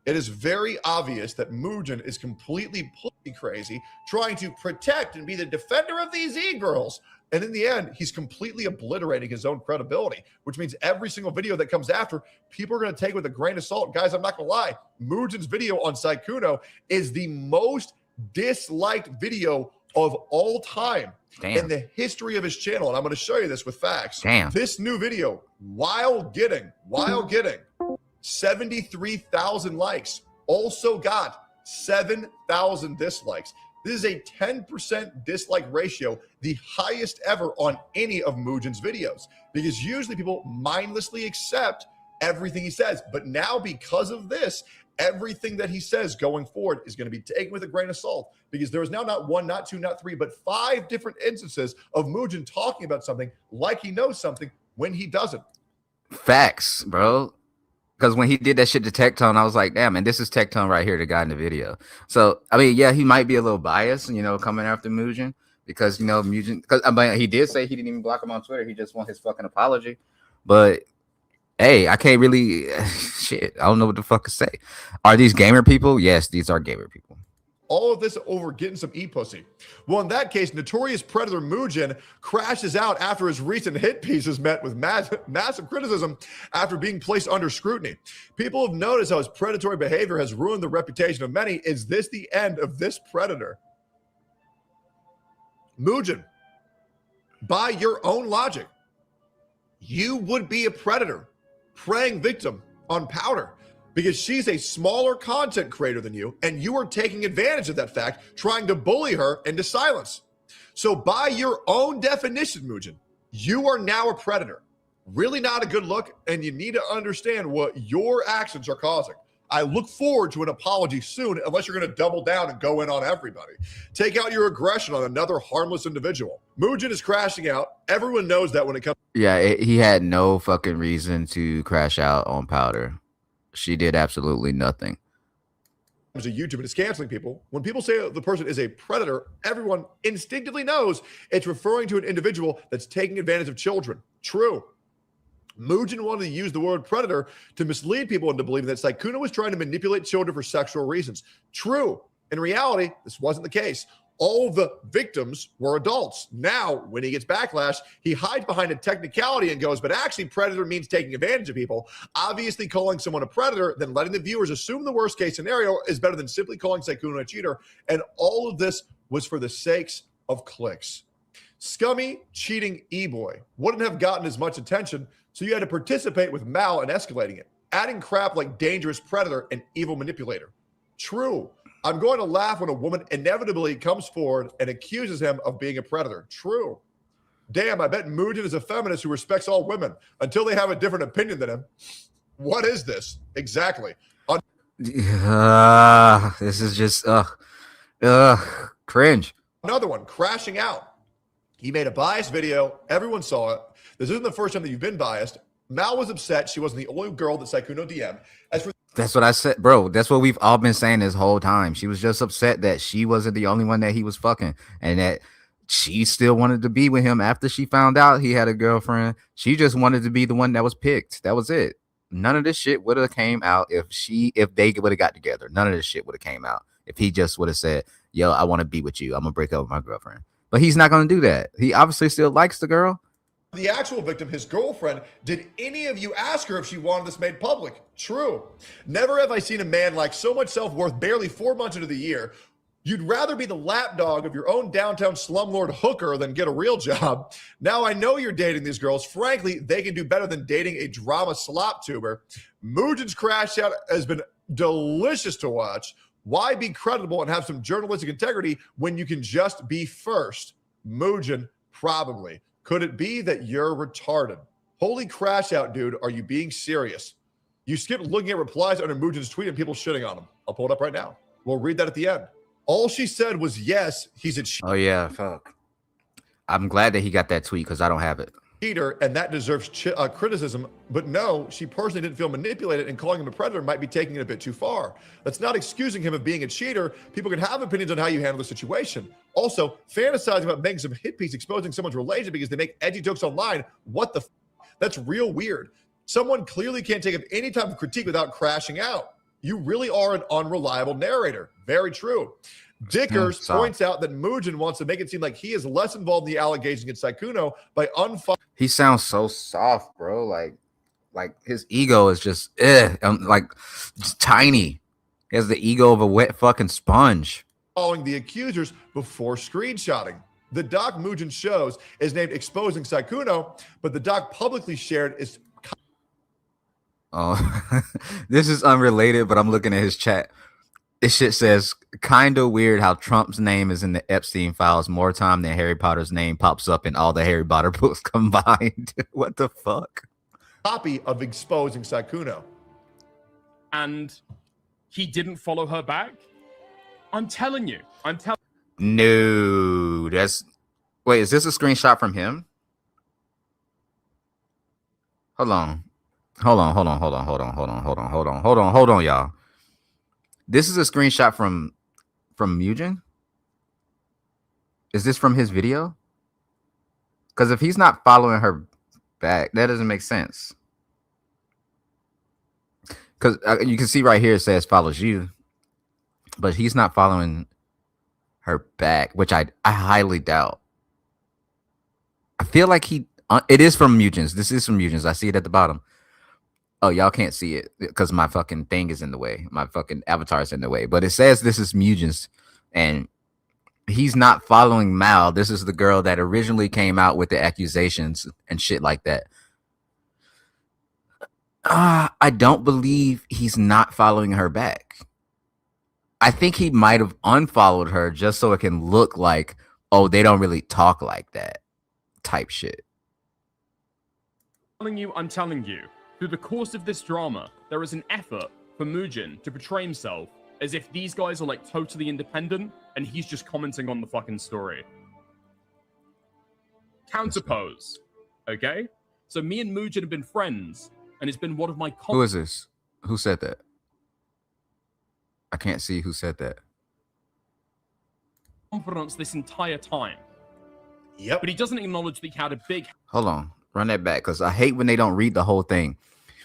it is very obvious that Mujin is completely crazy, trying to protect and be the defender of these e-girls. And in the end, he's completely obliterating his own credibility, which means every single video that comes after, people are going to take with a grain of salt. Guys, I'm not going to lie. Mujin's video on Sykkuno is the most disliked video of all time. Damn. In the history of his channel. And I'm going to show you this with facts. Damn. This new video, while getting 73,000 likes, also got 7,000 dislikes. This is a 10% dislike ratio, the highest ever on any of Mujin's videos, because usually people mindlessly accept everything he says. But now, because of this, everything that he says going forward is going to be taken with a grain of salt, because there is now not one, not two, not three, but 5 different instances of Mujin talking about something like he knows something when he doesn't. Facts, bro. Because when he did that shit to Tectone, I was like, damn, man, this is Tectone right here, the guy in the video. So, I mean, yeah, he might be a little biased, you know, coming after Mujin, because, you know, Mujin, because I mean, he did say he didn't even block him on Twitter. He just want his fucking apology. But hey, I can't really shit. I don't know what the fuck to say. Are these gamer people? Yes, these are gamer people. All of this over getting some e-pussy. Well, in that case, notorious predator Mujin crashes out after his recent hit piece is met with massive criticism after being placed under scrutiny. People have noticed how his predatory behavior has ruined the reputation of many. Is this the end of this predator? Mujin, by your own logic, you would be a predator, preying victim on Powder, because she's a smaller content creator than you, and you are taking advantage of that fact, trying to bully her into silence. So by your own definition, Mujin, you are now a predator. Really not a good look, and you need to understand what your actions are causing. I look forward to an apology soon, unless you're going to double down and go in on everybody. Take out your aggression on another harmless individual. Mujin is crashing out. Everyone knows that when it comes. Yeah, he had no fucking reason to crash out on Powder. She did absolutely nothing. A YouTube and it's canceling people. When people say the person is a predator, everyone instinctively knows it's referring to an individual that's taking advantage of children. True. Mujin wanted to use the word predator to mislead people into believing that Sykkuno was trying to manipulate children for sexual reasons. True. In reality, this wasn't the case. All of the victims were adults. Now, when he gets backlash, he hides behind a technicality and goes, but actually predator means taking advantage of people. Obviously, calling someone a predator, then letting the viewers assume the worst case scenario is better than simply calling Sykkuno a cheater. And all of this was for the sakes of clicks. Scummy, cheating e-boy wouldn't have gotten as much attention, so you had to participate with Mal in escalating it, adding crap like dangerous predator and evil manipulator. True. I'm going to laugh when a woman inevitably comes forward and accuses him of being a predator. True. Damn, I bet Mujin is a feminist who respects all women until they have a different opinion than him. What is this? Exactly. This is just, cringe. Another one, crashing out. He made a biased video. Everyone saw it. This isn't the first time that you've been biased. Mal was upset. She wasn't the only girl that Sykkuno DM'd. That's what I said, bro. That's what we've all been saying this whole time. She was just upset that she wasn't the only one that he was fucking, and that she still wanted to be with him after she found out he had a girlfriend. She just wanted to be the one that was picked. That was it. None of this shit would have came out if they would have got together. None of this shit would have came out if he just would have said, yo, I want to be with you. I'm gonna break up with my girlfriend. But he's not gonna do that. He obviously still likes the girl. The actual victim, his girlfriend, did any of you ask her if she wanted this made public? True. Never have I seen a man like so much self-worth barely 4 months into the year. You'd rather be the lapdog of your own downtown slumlord hooker than get a real job. Now I know you're dating these girls. Frankly, they can do better than dating a drama slop tuber. Mujin's crash out has been delicious to watch. Why be credible and have some journalistic integrity when you can just be first? Mujin, probably. Could it be that you're retarded? Holy crash out, dude. Are you being serious? You skipped looking at replies under Mujin's tweet and people shitting on him. I'll pull it up right now. We'll read that at the end. All she said was, yes, he's a cheater. Oh, yeah. Fuck. I'm glad that he got that tweet because I don't have it. And that deserves criticism. But no, she personally didn't feel manipulated, and calling him a predator might be taking it a bit too far. That's not excusing him of being a cheater. People can have opinions on how you handle the situation. Also, fantasizing about making some hit piece exposing someone's relationship because they make edgy jokes online. What the That's real weird. Someone clearly can't take up any type of critique without crashing out. You really are an unreliable narrator. Very true. Dickers points out that Mujin wants to make it seem like he is less involved in the allegations against Sykkuno by unfollowing. He sounds so soft, bro. Like his ego is just just tiny. He has the ego of a wet fucking sponge. Following the accusers before screenshotting. The doc Mujin shows is named Exposing Sykkuno, but the doc publicly shared is. Oh, this is unrelated, but I'm looking at his chat. This shit says, kinda weird how Trump's name is in the Epstein files more time than Harry Potter's name pops up in all the Harry Potter books combined. What the fuck? Copy of Exposing Sykkuno. And he didn't follow her back? I'm telling you. No, wait, is this a screenshot from him? Hold on, y'all. This is a screenshot from Mujin. Is this from his video? Because if he's not following her back, that doesn't make sense. Because you can see right here it says follows you, but he's not following her back, which I highly doubt. I feel like it is from Mujin's. This is from Mujin's. I see it at the bottom. Oh, y'all can't see it because my fucking thing is in the way. My fucking avatar is in the way. But it says this is Mujin's, and he's not following Mal. This is the girl that originally came out with the accusations and shit like that. I don't believe he's not following her back. I think he might have unfollowed her just so it can look like, oh, they don't really talk like that type shit. I'm telling you. Through the course of this drama, there is an effort for Mujin to portray himself as if these guys are like totally independent and he's just commenting on the fucking story. Counterpose. Okay? So me and Mujin have been friends, and it's been one of my... Who is this? Who said that? I can't see who said that. ...confidence this entire time. Yep. But he doesn't acknowledge that he had a big... Hold on. Run that back, because I hate when they don't read the whole thing.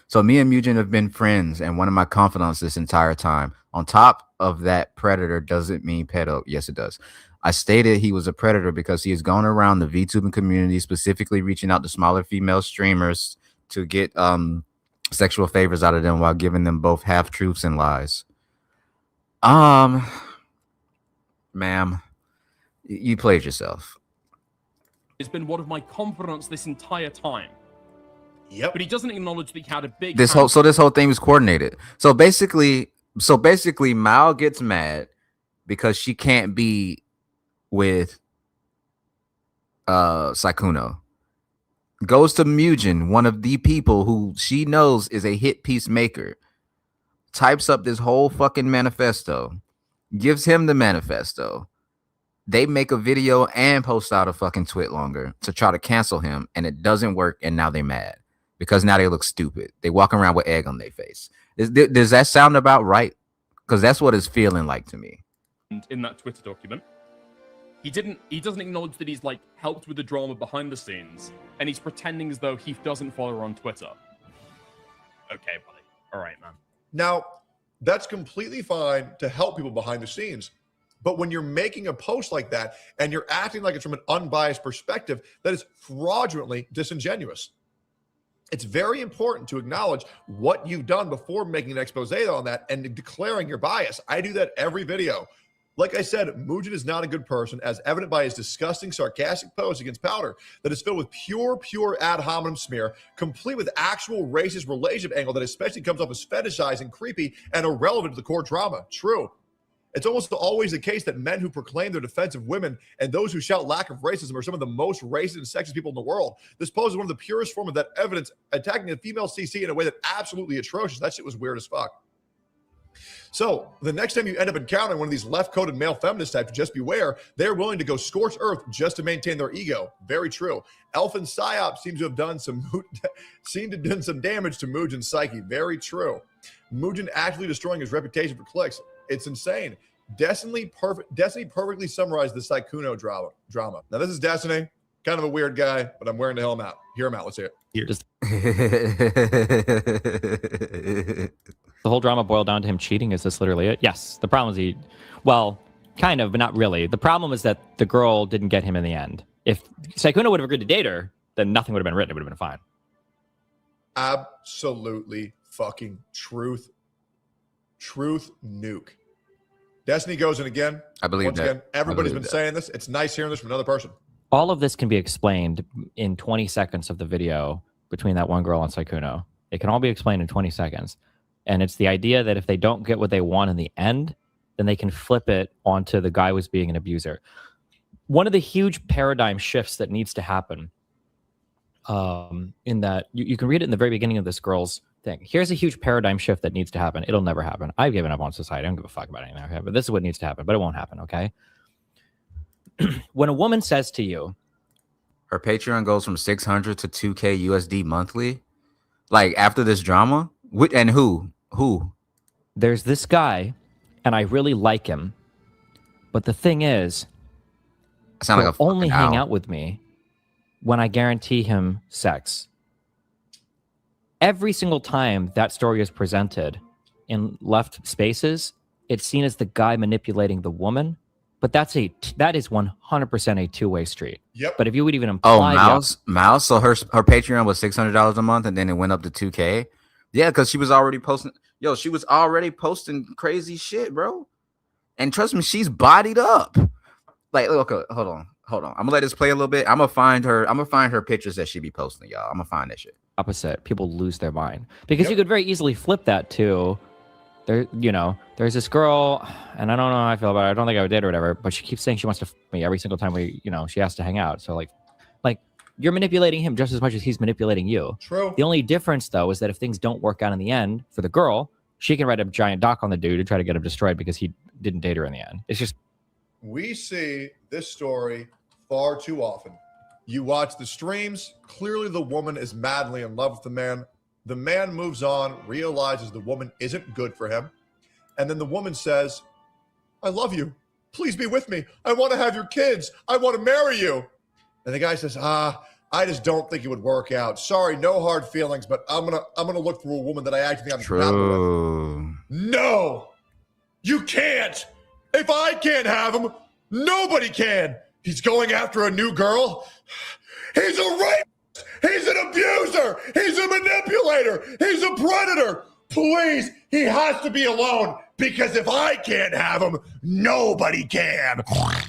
So me and Mujin have been friends, and one of my confidants this entire time. On top of that, predator doesn't mean pedo. Yes, it does. I stated he was a predator because he has gone around the VTubing community, specifically reaching out to smaller female streamers to get sexual favors out of them while giving them both half-truths and lies. Ma'am, you played yourself. It's been one of my confidants this entire time. Yep. But he doesn't acknowledge that he had a big... This whole thing was coordinated. So basically Mao gets mad because she can't be with Sykkuno. Goes to Mujin, one of the people who she knows is a hit piece maker. Types up this whole fucking manifesto. Gives him the manifesto. They make a video and post out a fucking tweet longer to try to cancel him, and it doesn't work, and now they're mad because now they look stupid. They walk around with egg on their face. Does that sound about right? Because that's what it's feeling like to me. In that Twitter document, he doesn't acknowledge that he's like helped with the drama behind the scenes, and he's pretending as though he doesn't follow her on Twitter. Okay, buddy. All right, man. Now, that's completely fine to help people behind the scenes. But when you're making a post like that and you're acting like it's from an unbiased perspective, that is fraudulently disingenuous. It's very important to acknowledge what you've done before making an expose on that and declaring your bias. I do that every video. Like I said, Mujin is not a good person, as evident by his disgusting, sarcastic post against Powder that is filled with pure ad hominem smear, complete with actual racist relationship angle that especially comes off as fetishizing, creepy, and irrelevant to the core drama. True. It's almost always the case that men who proclaim their defense of women and those who shout lack of racism are some of the most racist and sexist people in the world. This poses one of the purest form of that evidence, attacking a female CC in a way that absolutely atrocious. That shit was weird as fuck. So the next time you end up encountering one of these left-coded male feminist types, just beware, they're willing to go scorched earth just to maintain their ego. Very true. Elf and Psyop seem to have done some damage to Mujin's psyche. Very true. Mujin actively destroying his reputation for clicks. It's insane. Destiny perfectly summarized the Sykkuno drama. Now this is Destiny, kind of a weird guy, but I'm wearing the helm out. Hear him out. Let's hear it. You're just the whole drama boiled down to him cheating. Is this literally it? Yes. The problem is well, kind of, but not really. The problem is that the girl didn't get him in the end. If Sykkuno would have agreed to date her, then nothing would have been written. It would have been fine. Absolutely fucking truth nuke. Destiny goes in again. I believe Once that. again, everybody's been saying this. It's nice hearing this from another person. All of this can be explained in 20 seconds of the video between that one girl and Sykkuno. It can all be explained in 20 seconds. And it's the idea that if they don't get what they want in the end, then they can flip it onto the guy who's being an abuser. One of the huge paradigm shifts that needs to happen in that, you can read it in the very beginning of this girl's thing. Here's a huge paradigm shift that needs to happen. It'll never happen. I've given up on society. I don't give a fuck about anything. Okay? But this is what needs to happen. But it won't happen, okay? When a woman says to you, her Patreon goes from 600 to 2K USD monthly, like after this drama, and who? There's this guy, and I really like him, but the thing is, he'll only hang out with me when I guarantee him sex. Every single time that story is presented in left spaces, it's seen as the guy manipulating the woman. But that is 100% a two-way street. Yep. But if you would even imply Mouse. So her Patreon was $600 a month, and then it went up to 2K. Yeah, because she was already posting. Yo, she was already posting crazy shit, bro. And trust me, she's bodied up. Like, look, hold on. I'm gonna let this play a little bit. I'm gonna find her pictures that she be posting, y'all. I'm gonna find that shit. Opposite, people lose their mind because you could very easily flip that to. There's this girl, and I don't know how I feel about her. I don't think I would date her or whatever, but she keeps saying she wants to f me every single time she has to hang out. So like you're manipulating him just as much as he's manipulating you. True. The only difference though is that if things don't work out in the end for the girl, she can write a giant doc on the dude to try to get him destroyed because he didn't date her in the end. It's just. We see this story far too often. You watch the streams. Clearly, the woman is madly in love with the man. The man moves on, realizes the woman isn't good for him. And then the woman says, I love you. Please be with me. I want to have your kids. I want to marry you. And the guy says, I just don't think it would work out. Sorry, no hard feelings, but I'm gonna look for a woman that I actually think I'm compatible with. No, you can't. If I can't have him, nobody can. He's going after a new girl. He's a rapist. He's an abuser. He's a manipulator. He's a predator. Please, he has to be alone because if I can't have him, nobody can.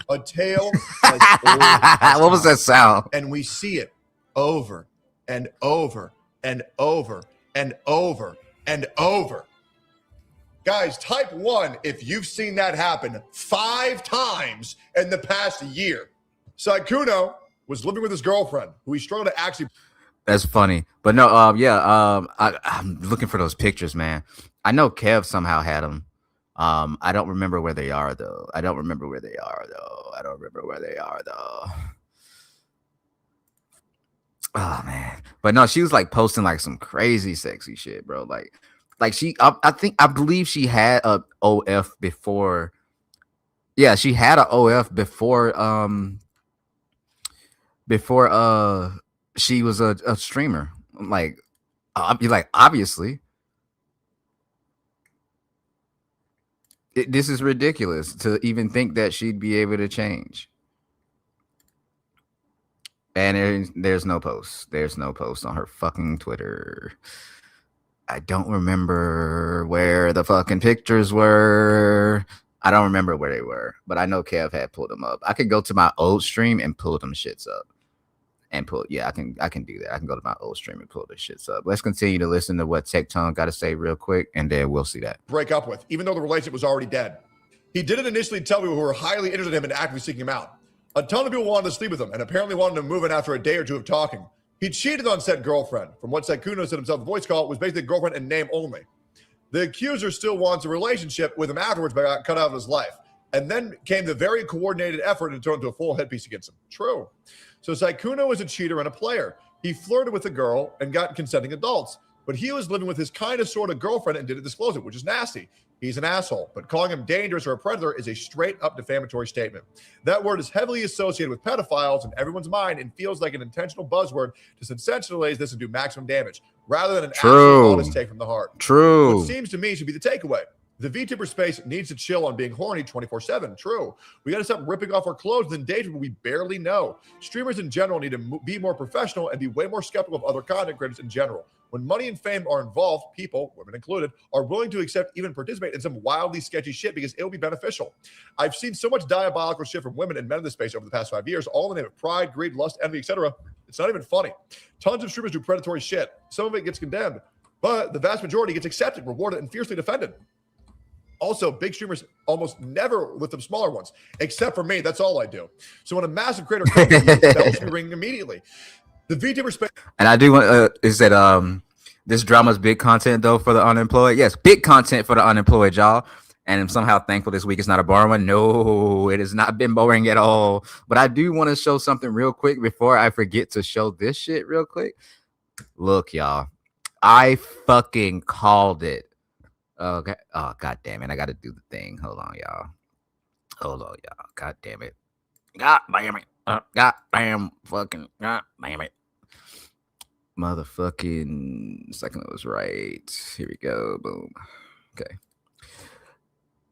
A tale as old as what was that sound? And we see it over and over and over and over and over. Guys, type 1 if you've seen that happen 5 times in the past year. Sykkuno was living with his girlfriend, who he struggled to actually. That's funny. But no, I'm looking for those pictures, man. I know Kev somehow had them. I don't remember where they are, though. Oh, man. But no, she was like posting like some crazy sexy shit, bro. Like she, I believe she had a OF before. Yeah, she had a OF before she was a streamer. Like, obviously. This is ridiculous to even think that she'd be able to change. And there's no post. There's no post on her fucking Twitter. I don't remember where the fucking pictures were. I don't remember where they were, but I know Kev had pulled them up. I could go to my old stream and pull them shits up. I can do that. I can go to my old stream and pull the shits up. Let's continue to listen to what Tectone got to say real quick, and then we'll see that. Break up with, even though the relationship was already dead. He didn't initially tell people who were highly interested in him and actively seeking him out. A ton of people wanted to sleep with him and apparently wanted to move in after a day or two of talking. He cheated on said girlfriend. From what Sykkuno said himself, the voice call was basically girlfriend in name only. The accuser still wants a relationship with him afterwards, but got cut out of his life. And then came the very coordinated effort to turn into a full headpiece against him. True. So Sykkuno is a cheater and a player. He flirted with a girl and got consenting adults, but he was living with his kind of sort of girlfriend and didn't disclose it, which is nasty. He's an asshole, but calling him dangerous or a predator is a straight up defamatory statement. That word is heavily associated with pedophiles in everyone's mind and feels like an intentional buzzword to sensationalize this and do maximum damage, rather than an actual honest take from the heart. True. What seems to me should be the takeaway. The VTuber space needs to chill on being horny 24/7. True. We got to stop ripping off our clothes and engage people we barely know. Streamers in general need to be more professional and be way more skeptical of other content creators in general. When money and fame are involved, people, women included, are willing to accept, even participate in some wildly sketchy shit because it will be beneficial. I've seen so much diabolical shit from women and men in this space over the past 5 years, all in the name of pride, greed, lust, envy, etc. It's not even funny. Tons of streamers do predatory shit. Some of it gets condemned, but the vast majority gets accepted, rewarded, and fiercely defended. Also, big streamers almost never lift up smaller ones, except for me. That's all I do. So when a massive creator comes to me, the bell should be ringing immediately. The VTuber space. And I do want is that this drama's big content though for the unemployed. Yes, big content for the unemployed, y'all. And I'm somehow thankful this week is not a boring one. No, it has not been boring at all. But I do want to show something real quick before I forget to show this shit real quick. Look, y'all, I fucking called it. Okay. Oh, god damn it. I gotta do the thing. Hold on, y'all. God damn it. God damn it. God damn fucking god damn it. Motherfucking Sykkuno was right. Here we go. Boom. Okay.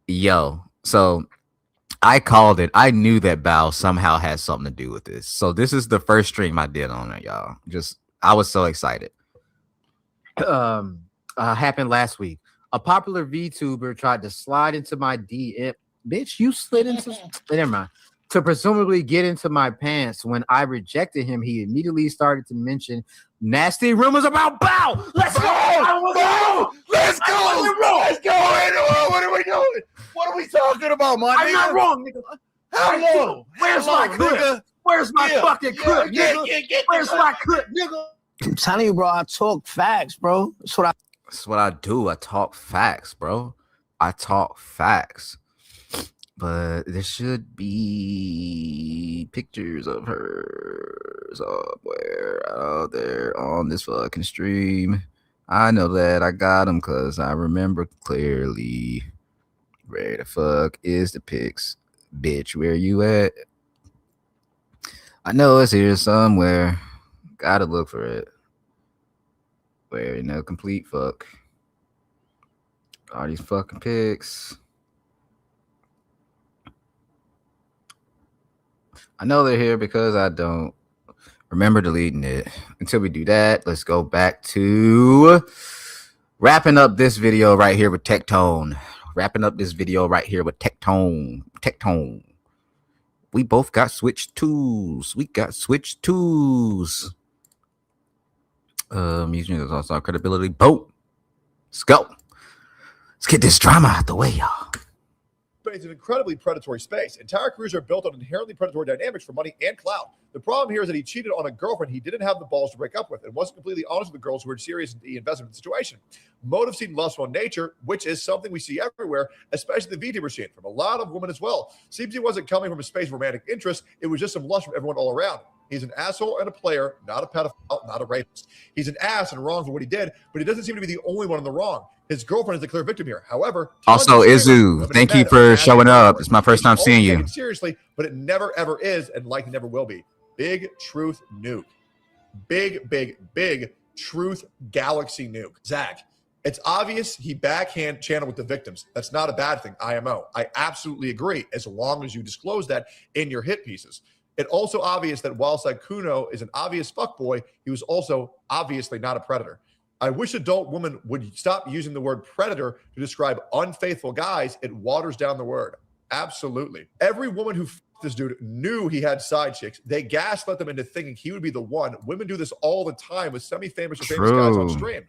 Yo, so I called it. I knew that Bao somehow had something to do with this. So this is the first stream I did on it, y'all. I was so excited. Happened last week. A popular VTuber tried to slide into my DM. Bitch, you slid into... Never mind. To presumably get into my pants. When I rejected him, he immediately started to mention nasty rumors about Bao. Let's go! Bao! Let's go! Let's go! What are we doing? What are we talking about, man? I'm not wrong, nigga. Hello! Where's my clip? Where's my fucking clip, nigga? Where's my clip, nigga? I'm telling you, bro, I talk facts, bro. That's what I... That's what I do. I talk facts, bro. I talk facts. But there should be pictures of her somewhere out there on this fucking stream. I know that I got them because I remember clearly. Where the fuck is the pics? Bitch, where you at? I know it's here somewhere. Gotta look for it. Where in a complete fuck? All these fucking pics. I know they're here because I don't remember deleting it. Until we do that, let's go back to wrapping up this video right here with Tectone. Tectone. We both got Switch 2s. Using this also credibility. Boom. Let's go. Let's get this drama out the way, y'all. But it's an incredibly predatory space. Entire careers are built on inherently predatory dynamics for money and clout. The problem here is that he cheated on a girlfriend he didn't have the balls to break up with and wasn't completely honest with the girls who were serious in the investment in the situation. Motive seemed lustful in nature, which is something we see everywhere, especially the VTubers scene, from a lot of women as well. Seems he wasn't coming from a space of romantic interest. It was just some lust from everyone all around. He's an asshole and a player, not a pedophile, not a rapist. He's an ass and wrong for what he did, but he doesn't seem to be the only one in the wrong. His girlfriend is the clear victim here. However, also Izu, thank you for showing up. It's my first time seeing you. Seriously, but it never ever is, and likely never will be. Big truth nuke. Big truth galaxy nuke. Zach, it's obvious he backhand channeled with the victims. That's not a bad thing, IMO. I absolutely agree, as long as you disclose that in your hit pieces. It's also obvious that while Sykkuno is an obvious fuckboy, he was also obviously not a predator. I wish adult women would stop using the word predator to describe unfaithful guys. It waters down the word. Absolutely. Every woman who this dude knew he had side chicks. They gaslit them into thinking he would be the one. Women do this all the time with semi-famous or famous guys on stream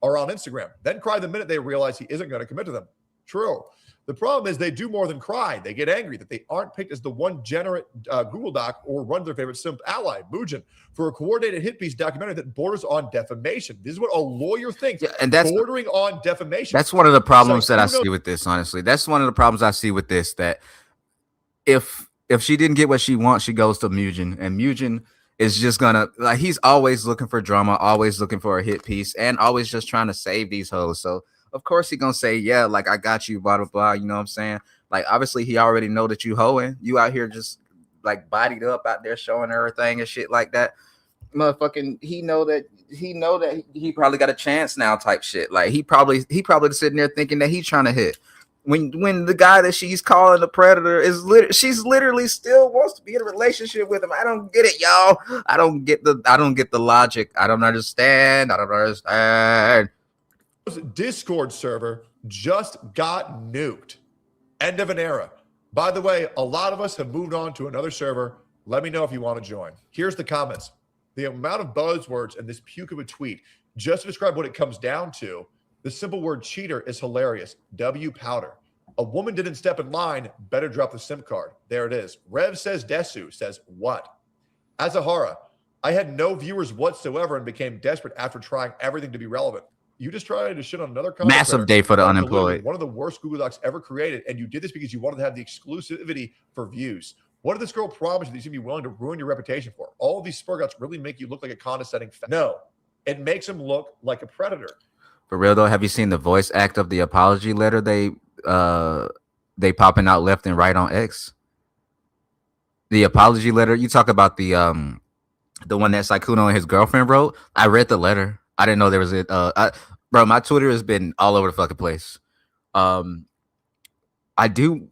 or on Instagram. Then cry the minute they realize he isn't going to commit to them. True. The problem is they do more than cry. They get angry that they aren't picked as the one generate Google Doc or run their favorite simp ally, Mujin, for a coordinated hit piece documentary that borders on defamation. This is what a lawyer thinks, and that's bordering on defamation. That's one of the problems that I see with this, honestly. That's one of the problems I see with this, that if she didn't get what she wants, she goes to Mujin, and Mujin is just gonna, like, he's always looking for drama, always looking for a hit piece, and always just trying to save these hoes. So of course he gonna say, yeah, like, I got you, blah blah blah. You know what I'm saying? Like, obviously he already know that you hoeing. You out here just like bodied up out there showing everything and shit like that. Motherfucking, he know that he probably got a chance now type shit. Like, he probably sitting there thinking that he's trying to hit. When the guy that she's calling a predator is she's literally still wants to be in a relationship with him. I don't get it, y'all. I don't get the logic. I don't understand. Discord server just got nuked. End of an era. By the way, a lot of us have moved on to another server. Let me know if you want to join. Here's the comments. The amount of buzzwords and this puke of a tweet just to describe what it comes down to. The simple word cheater is hilarious. W powder. A woman didn't step in line. Better drop the SIM card. There it is. Rev says Desu says what? Azahara. I had no viewers whatsoever and became desperate after trying everything to be relevant. You just tried to shit on another massive day for the unemployed. One of the worst Google Docs ever created, and you did this because you wanted to have the exclusivity for views. What did this girl promise you that you should be willing to ruin your reputation for? All of these spurgots really make you look like a condescending No, it makes him look like a predator. For real though, have you seen the voice act of the apology letter they popping out left and right on X? The apology letter, you talk about the one that Sykkuno and his girlfriend wrote. I read the letter. I didn't know there was it. Bro, my Twitter has been all over the fucking place. I do.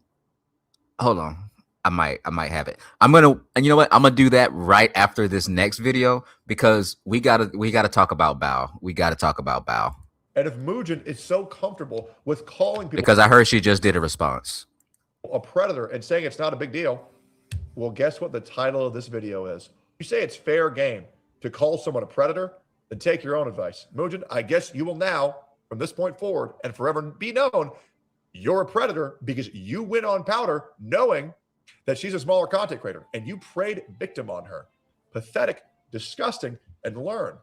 Hold on. I might have it. And you know what? I'm gonna do that right after this next video because we gotta talk about Bao. We gotta talk about Bao. And if Mujin is so comfortable with calling people, because I heard she just did a response, a predator, and saying it's not a big deal, well, guess what the title of this video is? You say it's fair game to call someone a predator, then take your own advice. Mujin, I guess you will now, from this point forward and forever be known, you're a predator because you went on Powder knowing that she's a smaller content creator and you preyed victim on her. Pathetic, disgusting, and learn.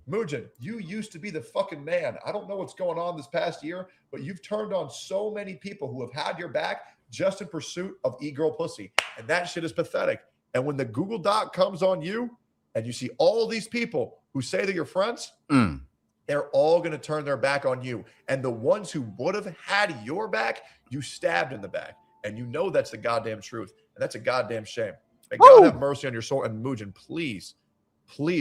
Mujin, you used to be the fucking man. I don't know what's going on this past year, but you've turned on so many people who have had your back just in pursuit of e-girl pussy. And that shit is pathetic. And when the Google Doc comes on you and you see all these people who say they're your friends, they're all going to turn their back on you. And the ones who would have had your back, you stabbed in the back. And you know that's the goddamn truth. And that's a goddamn shame. May God have mercy on your soul. And Mujin, please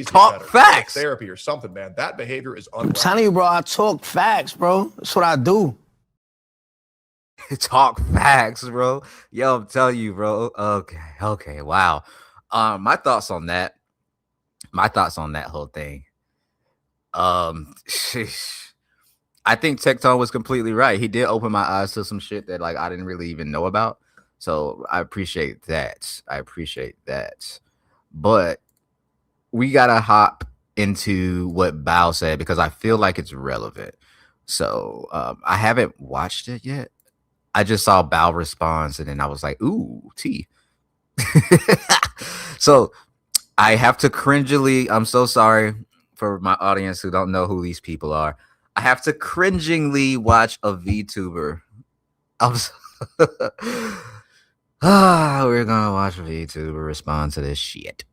talk facts. Therapy or something, man. That behavior is unright. I'm telling you, bro, I talk facts, bro. That's what I do. Talk facts, bro. Yo, I'm telling you, bro. Okay, wow. My thoughts on that whole thing. I think Tectone was completely right. He did open my eyes to some shit that like I didn't really even know about. So I appreciate that. But we gotta hop into what Bao said because I feel like it's relevant. So I haven't watched it yet. I just saw Bao response and then I was like, ooh, tea. So I have to cringily, I'm so sorry for my audience who don't know who these people are. I have to cringingly watch a VTuber. We're gonna watch a VTuber respond to this shit.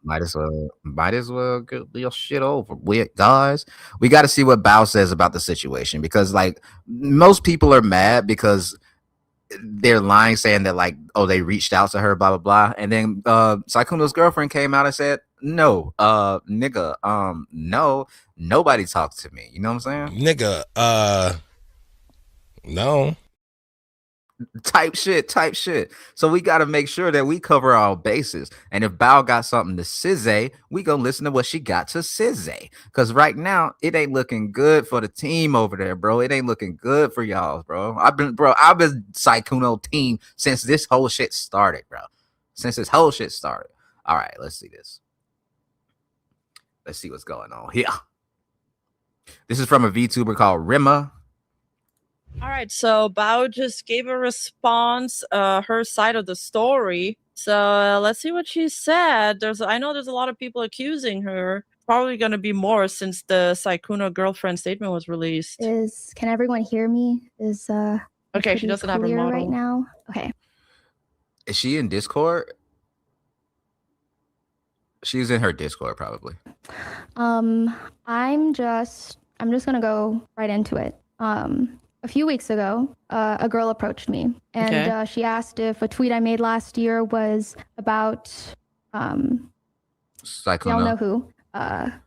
Might as well get your shit over with, guys. We got to see what Bao says about the situation because, like, most people are mad because they're lying, saying that, like, oh, they reached out to her, blah blah blah, and then Sykkuno's girlfriend came out and said, "No, nigga, no, nobody talked to me." You know what I'm saying? Nigga, no. Type shit. So we got to make sure that we cover our bases. And if Bao got something to say, we gonna listen to what she got to say. Because right now, it ain't looking good for the team over there, bro. It ain't looking good for y'all, bro. I've been Sykkuno team since this whole shit started, bro. All right, let's see this. Let's see what's going on here. This is from a VTuber called Rima. All right, so Bao just gave a response, her side of the story. So let's see what she said. I know there's a lot of people accusing her. Probably going to be more since the Sykkuno girlfriend statement was released. Can everyone hear me? Okay, she doesn't have her model right now. Okay. Is she in Discord? She's in her Discord probably. I'm just gonna go right into it. A few weeks ago, a girl approached me and she asked if a tweet I made last year was about Sykkuno. Y'all know who?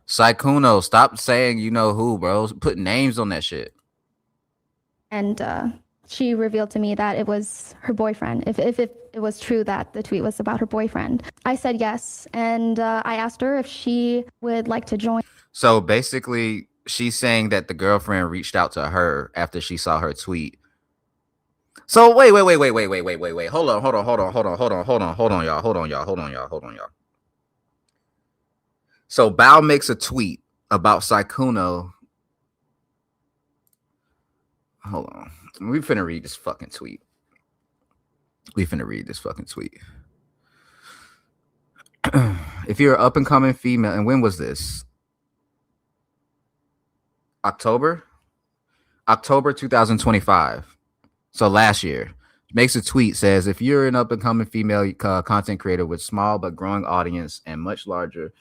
Sykkuno, stop saying you know who, bro. Put names on that shit. And she revealed to me that it was her boyfriend. If it was true that the tweet was about her boyfriend. I said yes, and I asked her if she would like to join. So basically, she's saying that the girlfriend reached out to her after she saw her tweet. So wait. Hold on, y'all. So Bao makes a tweet about Sykkuno. Hold on. We finna read this fucking tweet. If you're an up and coming female, and when was this? October 2025. So last year, makes a tweet, says, if you're an up and coming female content creator with small but growing audience and much larger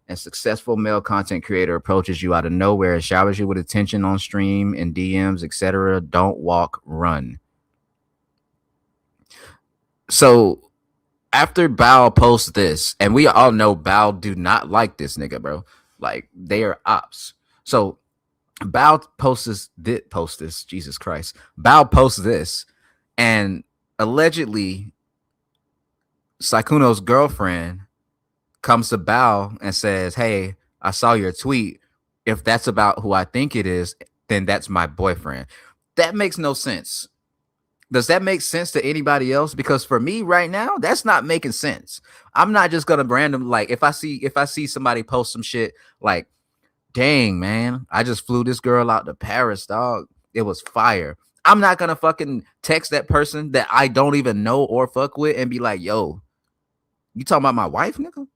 and successful male content creator approaches you out of nowhere and showers you with attention on stream and DMs, etc., don't walk, run. So after Bao posts this, and we all know Bao do not like this nigga, bro. Like, they are ops. So Bao posts this. Jesus Christ. Bao posts this, and allegedly Sykkuno's girlfriend comes to Bao and says, hey, I saw your tweet. If that's about who I think it is, then that's my boyfriend. That makes no sense. Does that make sense to anybody else? Because for me right now, that's not making sense. I'm not just gonna random, like, if I see somebody post some shit like, dang, man, I just flew this girl out to Paris, dog. It was fire. I'm not gonna fucking text that person that I don't even know or fuck with and be like, yo, you talking about my wife, nigga?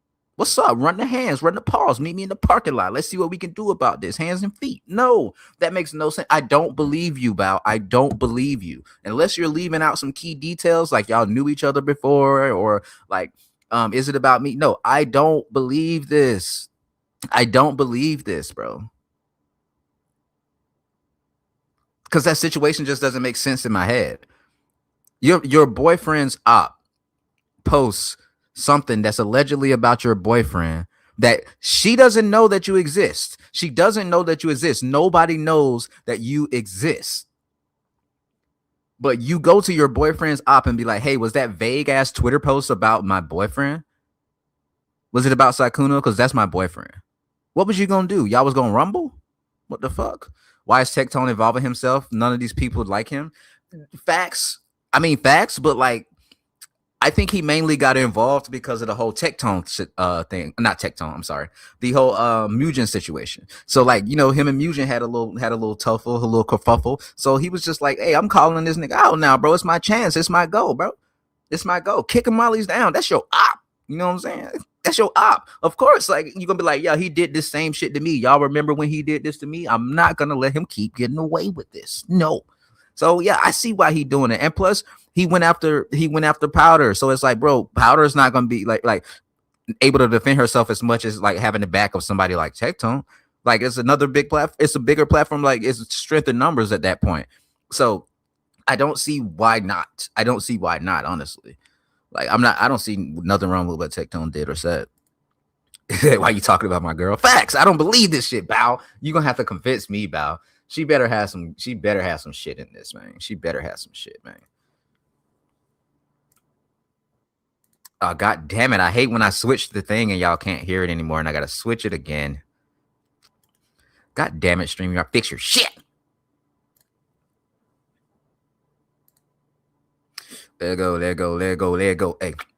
What's up? Run the hands, run the paws, meet me in the parking lot. Let's see what we can do about this. Hands and feet. No, that makes no sense. I don't believe you, Bao. I don't believe you. Unless you're leaving out some key details, like y'all knew each other before, or like, is it about me? No, I don't believe this. I don't believe this, bro. Because that situation just doesn't make sense in my head. Your boyfriend's op posts something that's allegedly about your boyfriend that she doesn't know that you exist. She doesn't know that you exist. Nobody knows that you exist. But you go to your boyfriend's op and be like, hey, was that vague ass Twitter post about my boyfriend? Was it about Sykkuno? Because that's my boyfriend. What was you going to do? Y'all was going to rumble? What the fuck? Why is Tectone involving himself? None of these people like him. Facts. I mean, facts, but like, I think he mainly got involved because of the whole Tectone thing. Not Tectone, I'm sorry. The whole Mujin situation. So like, you know, him and Mujin had a little tuffle, a little kerfuffle. So he was just like, hey, I'm calling this nigga out now, bro. It's my chance. It's my go, bro. It's my go. Kicking Molly's down. That's your op. You know what I'm saying? That's your op. Of course, like, you're gonna be like, yeah, he did this same shit to me. Y'all remember when he did this to me? I'm not gonna let him keep getting away with this. No. So yeah, I see why he doing it. And plus, he went after Powder. So it's like, bro, Powder is not gonna be like able to defend herself as much as like having the back of somebody like Tectone. Like, it's another big platform. It's a bigger platform. Like, it's strength in numbers at that point. So I don't see why not. I don't see why not, honestly. Like, I don't see nothing wrong with what Tectone did or said. Why you talking about my girl? Facts. I don't believe this shit, Bao. You're gonna have to convince me, Bao. She better have some shit in this, man. She better have some shit, man. God damn it. I hate when I switch the thing and y'all can't hear it anymore and I gotta switch it again. God damn it, StreamYard. Fix your shit. Let go. Hey,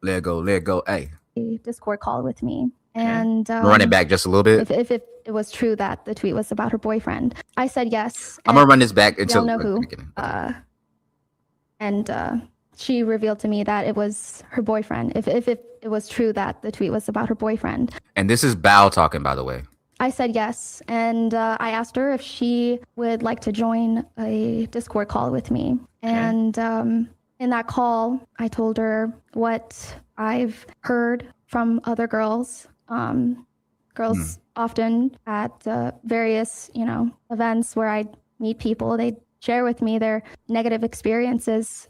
let go. Hey. A Discord call with me. And run it back just a little bit. If it was true that the tweet was about her boyfriend, I said yes. I'm gonna run this back until know who. She revealed to me that it was her boyfriend. If it was true that the tweet was about her boyfriend. And this is Bao talking, by the way. I said yes, and I asked her if she would like to join a Discord call with me. And in that call, I told her what I've heard from other girls. Girls often at various, events where I meet people, they share with me their negative experiences.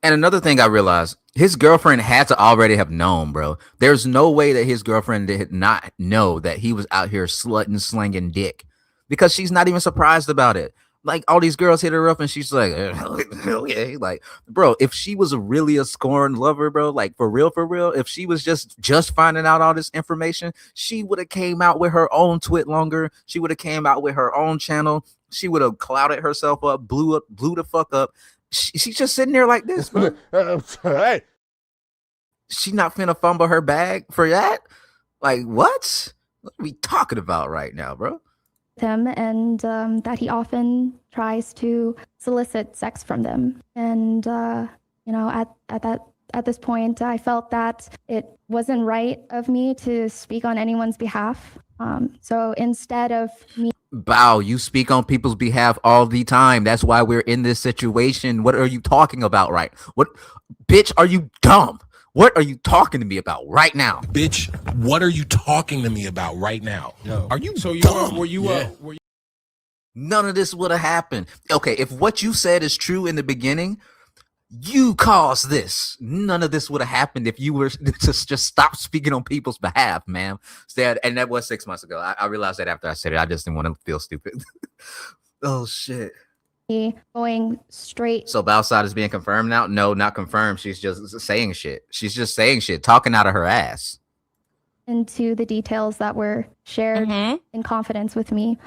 And another thing I realized, his girlfriend had to already have known, bro. There's no way that his girlfriend did not know that he was out here slutting, slanging dick, because she's not even surprised about it. Like, all these girls hit her up and she's like, okay, like, bro, if she was really a scorned lover, bro, like, for real, if she was just finding out all this information, she would have came out with her own twit longer. She would have came out with her own channel. She would have clouded herself up, blew the fuck up. She's just sitting there like this, bro. Hey, she not finna fumble her bag for that? Like, what? What are we talking about right now, bro? Him, and that he often tries to solicit sex from them. And at this point, I felt that it wasn't right of me to speak on anyone's behalf. So instead of me, Bao, you speak on people's behalf all the time. That's why we're in this situation. What are you talking about, right? What, bitch, are you dumb? What are you talking to me about right now? Bitch, what are you talking to me about right now? Yo. Are you so you dumb? were you None of this would have happened. Okay, if what you said is true in the beginning, you caused this. None of this would have happened if you were to just stop speaking on people's behalf, man. And that was 6 months ago. I realized that after I said it. I just didn't want to feel stupid. Oh, shit. Going straight. So Balside is being confirmed now? No, not confirmed. She's just saying shit. She's just saying shit, talking out of her ass. Into the details that were shared in confidence with me.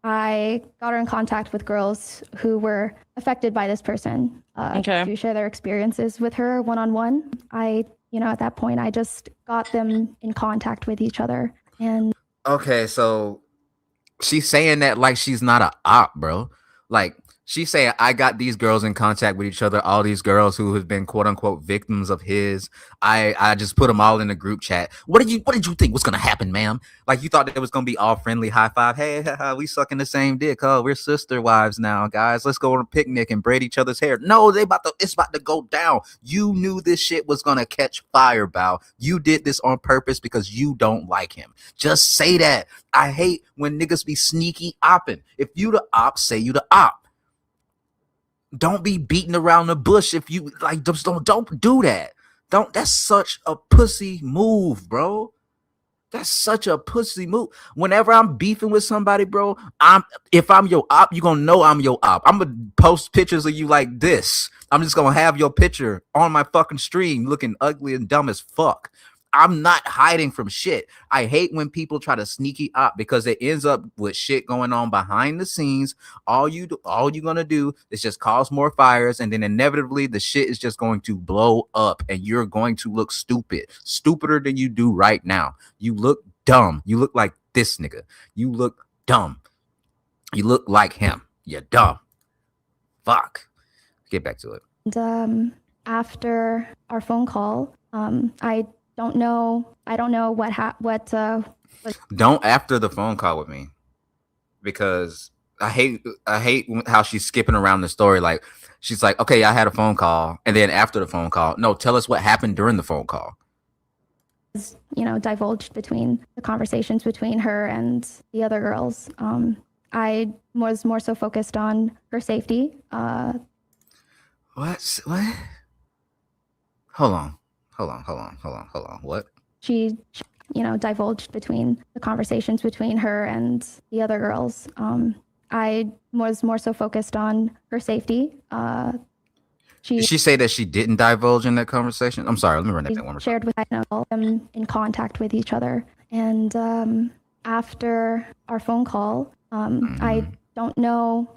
I got her in contact with girls who were affected by this person to share their experiences with her one-on-one. At that point, I just got them in contact with each other. And okay, so she's saying that like she's not a op, bro. Like, She's saying, I got these girls in contact with each other, all these girls who have been quote unquote victims of his. I just put them all in the group chat. What did you think was gonna happen, ma'am? Like you thought it was gonna be all friendly, high five. Hey, we sucking the same dick. Oh, we're sister wives now, guys. Let's go on a picnic and braid each other's hair. No, it's about to go down. You knew this shit was gonna catch fire, Bao. You did this on purpose because you don't like him. Just say that. I hate when niggas be sneaky opping. If you the op, say you the op. Don't be beating around the bush. If you like, just don't do that. That's such a pussy move, bro. That's such a pussy move. Whenever I'm beefing with somebody, bro, if I'm your op, you gonna know I'm your op. I'm gonna post pictures of you like this. I'm just gonna have your picture on my fucking stream looking ugly and dumb as fuck. I'm not hiding from shit. I hate when people try to sneaky up because it ends up with shit going on behind the scenes. All you're gonna do is just cause more fires, and then inevitably the shit is just going to blow up, and you're going to look stupider than you do right now. You look dumb. You look like this nigga. You look dumb. You look like him. You're dumb. Fuck. Get back to it. And after our phone call, I don't know what Don't after the phone call with me, because I hate how she's skipping around the story. Like she's like, okay, I had a phone call, and then after the phone call, no, tell us what happened during the phone call. Divulged between the conversations between her and the other girls. I was more so focused on her safety. What? Hold on. What? She, divulged between the conversations between her and the other girls. I was more so focused on her safety. Did she say that she didn't divulge in that conversation? I'm sorry. Let me run that one more time. Shared with all them in contact with each other. And after our phone call, I don't know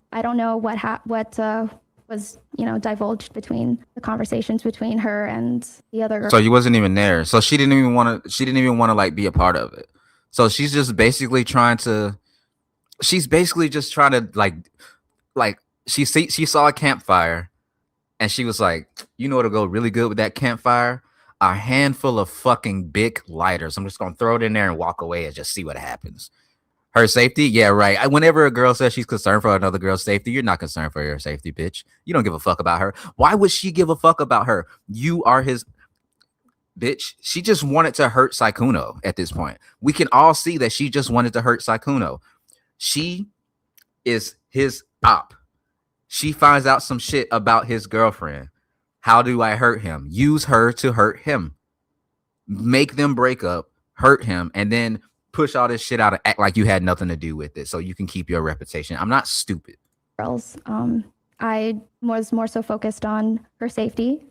what was divulged between the conversations between her and the other girl. So you wasn't even there. So she didn't even want to like be a part of it. So she's basically just trying to like she saw a campfire and she was like, you know what'll go really good with that campfire? A handful of fucking big lighters. I'm just gonna throw it in there and walk away and just see what happens. Her safety? Yeah, right. Whenever a girl says she's concerned for another girl's safety, you're not concerned for your safety, bitch. You don't give a fuck about her. Why would she give a fuck about her? You are his bitch. She just wanted to hurt Sykkuno at this point. We can all see that she just wanted to hurt Sykkuno. She is his op. She finds out some shit about his girlfriend. How do I hurt him? Use her to hurt him. Make them break up, hurt him, and then push all this shit out and act like you had nothing to do with it so you can keep your reputation. I'm not stupid. Girls, I was more so focused on her safety.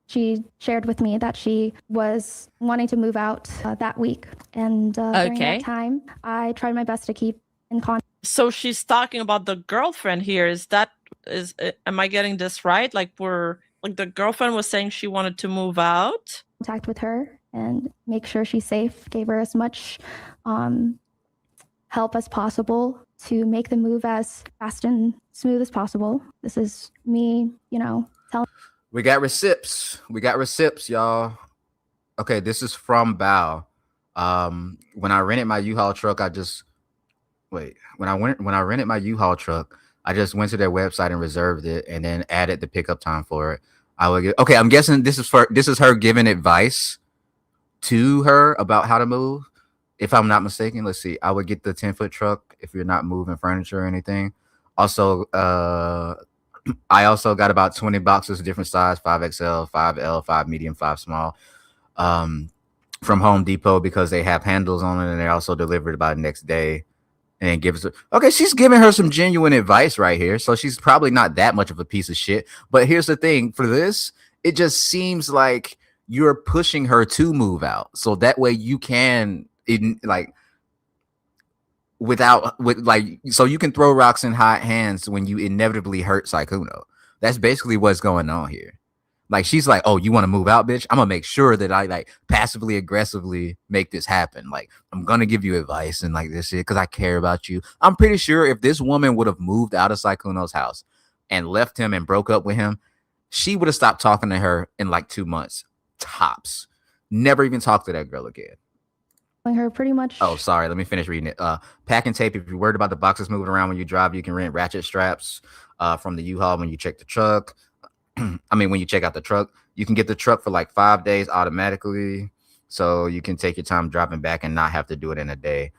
She shared with me that she was wanting to move out that week. And during that time, I tried my best to keep in contact. So she's talking about the girlfriend here. Am I getting this right? Like the girlfriend was saying she wanted to move out? Contact with her and make sure she's safe. Gave her as much help as possible to make the move as fast and smooth as possible. This is me, telling. We got receipts, y'all. Okay, this is from Bao. When I rented my U-Haul truck, when I rented my U-Haul truck, I just went to their website and reserved it and then added the pickup time for it. I'm guessing this is her giving advice to her about how to move. If I'm not mistaken, let's see. I would get the 10-foot truck if you're not moving furniture or anything. Also, I also got about 20 boxes, different size, 5XL, 5L, 5 medium, 5 small, from Home Depot because they have handles on it and they're also delivered by the next day. And gives her, okay, she's giving her some genuine advice right here. So she's probably not that much of a piece of shit. But here's the thing, for this, it just seems like you're pushing her to move out. So that way you can so you can throw rocks in hot hands when you inevitably hurt Sykkuno. That's basically what's going on here. Like she's like, oh, you want to move out, bitch? I'm gonna make sure that I like passively aggressively make this happen. Like I'm gonna give you advice and like this shit because I care about you. I'm pretty sure if this woman would have moved out of Sykkuno's house and left him and broke up with him, she would have stopped talking to her in like 2 months tops. Never even talked to that girl again. Her pretty much. Oh, sorry. Let me finish reading it. Pack and tape. If you're worried about the boxes moving around when you drive, you can rent ratchet straps from the U-Haul when you check the truck. I mean, when you check out the truck, you can get the truck for like 5 days automatically. So you can take your time driving back and not have to do it in a day.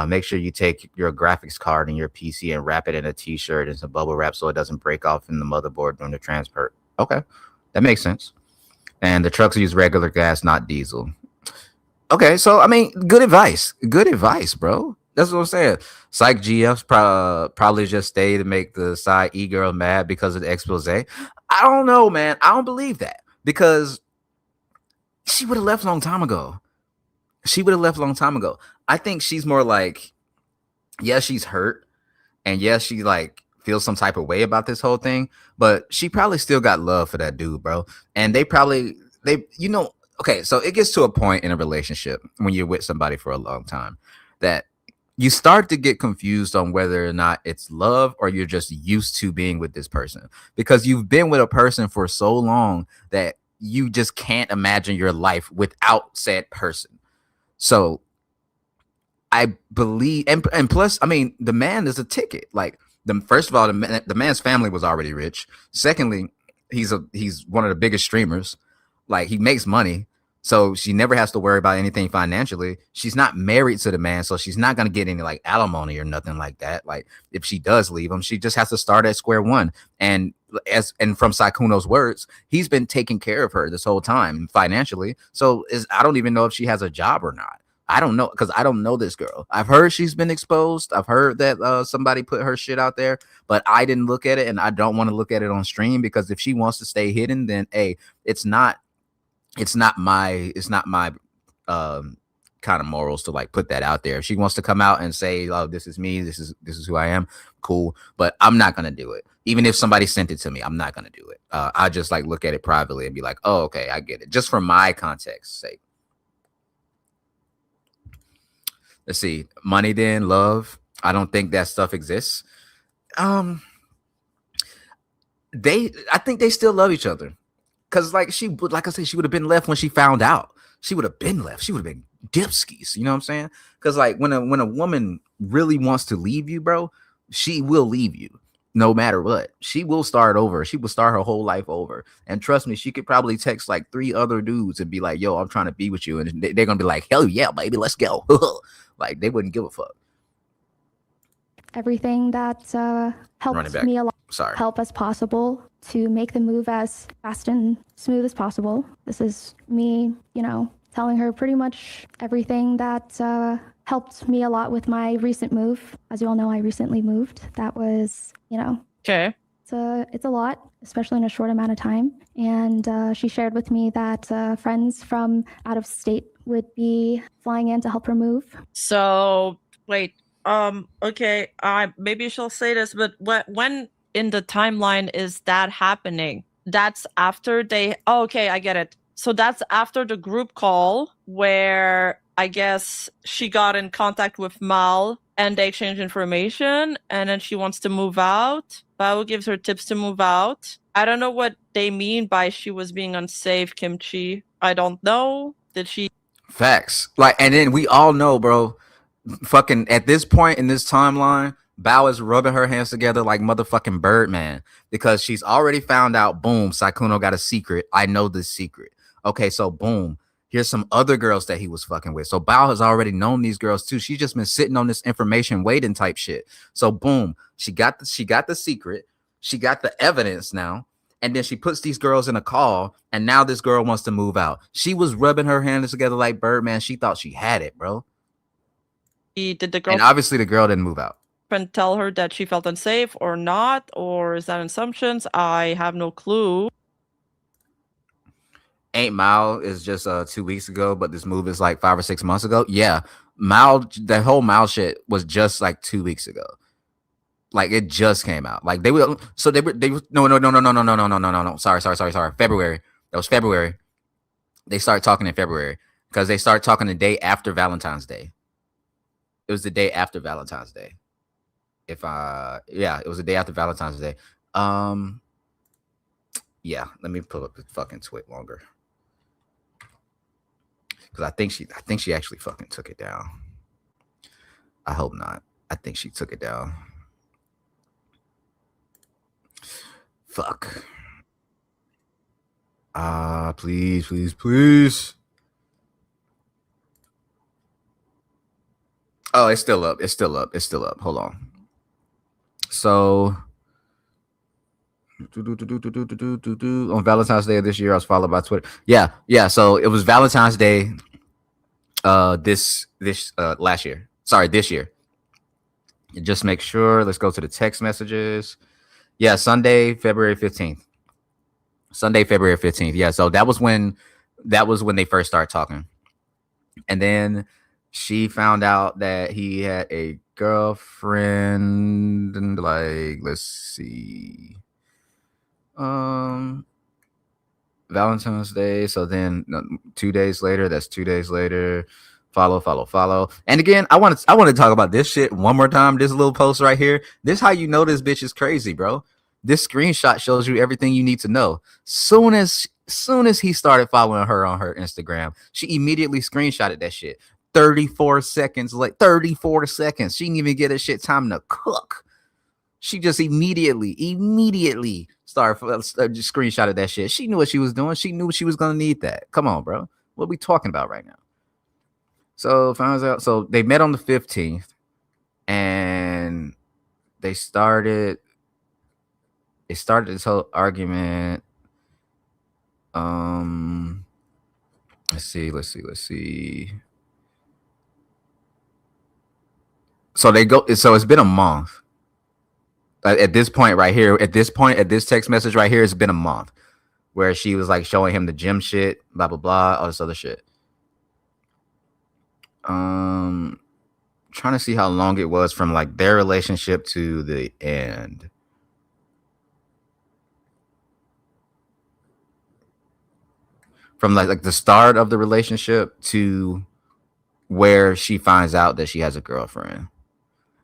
Make sure you take your graphics card and your PC and wrap it in a t-shirt and some bubble wrap so it doesn't break off in the motherboard during the transport. Okay, that makes sense. And the trucks use regular gas, not diesel. Okay, so I mean, good advice. Good advice, bro. That's what I'm saying. Psych GFs probably just stay to make the side e-girl mad because of the expose. I don't know, man. I don't believe that because she would have left a long time ago. She would have left a long time ago. I think she's more like, yeah, she's hurt. And yes, she like feels some type of way about this whole thing, but she probably still got love for that dude, bro. And they, you know, okay, so it gets to a point in a relationship when you're with somebody for a long time that you start to get confused on whether or not it's love or you're just used to being with this person because you've been with a person for so long that you just can't imagine your life without said person. So I believe, and plus, I mean, the man is a ticket. Like, first of all, the man's family was already rich. Secondly, he's one of the biggest streamers. Like, he makes money, so she never has to worry about anything financially. She's not married to the man, so she's not gonna get any like alimony or nothing like that. Like, if she does leave him, she just has to start at square one. And from Sykkuno's words, he's been taking care of her this whole time financially. So I don't even know if she has a job or not. I don't know because I don't know this girl. I've heard she's been exposed. I've heard that somebody put her shit out there, but I didn't look at it, and I don't want to look at it on stream because if she wants to stay hidden, then it's not my kind of morals to like put that out there. If she wants to come out and say, "Oh, this is me. This is who I am," cool. But I'm not gonna do it. Even if somebody sent it to me, I'm not gonna do it. I just like look at it privately and be like, "Oh, okay, I get it." Just for my context's sake. Let's see. Money, then love. I don't think that stuff exists. I think they still love each other. Cause like I said, she would have been left when she found out. She would have been left. She would have been dipskis. You know what I'm saying? Cause like when a woman really wants to leave you, bro, she will leave you no matter what. She will start over. She will start her whole life over. And trust me, she could probably text like 3 other dudes and be like, "Yo, I'm trying to be with you," and they're gonna be like, "Hell yeah, baby, let's go." Like they wouldn't give a fuck. Everything that helped me a lot. Help as possible to make the move as fast and smooth as possible. This is me, telling her pretty much everything that helped me a lot with my recent move. As you all know, I recently moved. That was, Okay. It's a lot, especially in a short amount of time. And she shared with me that friends from out of state would be flying in to help her move. So wait, okay, maybe she'll say this, but when in the timeline is that happening? That's after okay, I get it. So that's after the group call where I guess she got in contact with Mal and they exchange information, and then she wants to move out. Bao gives her tips to move out. I don't know what they mean by she was being unsafe, Kimchi. I don't know. Did she? Facts. Like, and then we all know, bro, fucking at this point in this timeline, Bao is rubbing her hands together like motherfucking Birdman because she's already found out, boom, Sykkuno got a secret. I know this secret. Okay, so boom, here's some other girls that he was fucking with. So Bao has already known these girls too. She's just been sitting on this information waiting type shit. So boom, she got the secret. She got the evidence now. And then she puts these girls in a call, and now this girl wants to move out. She was rubbing her hands together like Birdman. She thought she had it, bro. Did the girl? And obviously the girl didn't move out. And tell her that she felt unsafe or not, or is that assumptions? I have no clue. Ain't Mao is just 2 weeks ago, but this move is like 5 or 6 months ago. Yeah, Mao, the whole Mao shit was just like 2 weeks ago. Like it just came out. Like they were no. Sorry. February. That was February. They started talking in February because they started talking the day after Valentine's Day. It was the day after Valentine's Day. It was the day after Valentine's Day. Yeah, let me pull up the fucking tweet longer. Because I think she actually fucking took it down. I hope not. I think she took it down. Fuck. Please, please, please. Oh, it's still up. It's still up. It's still up. Hold on. So on Valentine's Day of this year, I was followed by Twitter. Yeah. So it was Valentine's Day. This last year. Sorry, this year. Just make sure. Let's go to the text messages. Yeah, Sunday, February 15th. Sunday, February 15th. Yeah, so that was when they first started talking. And then she found out that he had a girlfriend, and like, let's see. Valentine's Day. So then 2 days later, that's 2 days later. Follow. And again, I want to talk about this shit one more time. This little post right here. This is how you know this bitch is crazy, bro. This screenshot shows you everything you need to know. Soon as he started following her on her Instagram, she immediately screenshotted that shit. 34 seconds late. 34 seconds. She didn't even get a shit time to cook. She just immediately started screenshotted that shit. She knew what she was doing. She knew she was gonna need that. Come on, bro. What are we talking about right now? So finds out. So they met on the 15th, and they started this whole argument. Let's see. So they go. So it's been a month. At this point right here, at this text message right here, it's been a month where she was like showing him the gym shit, blah blah blah, all this other shit. Trying to see how long it was from like their relationship to the end. From like the start of the relationship to where she finds out that she has a girlfriend,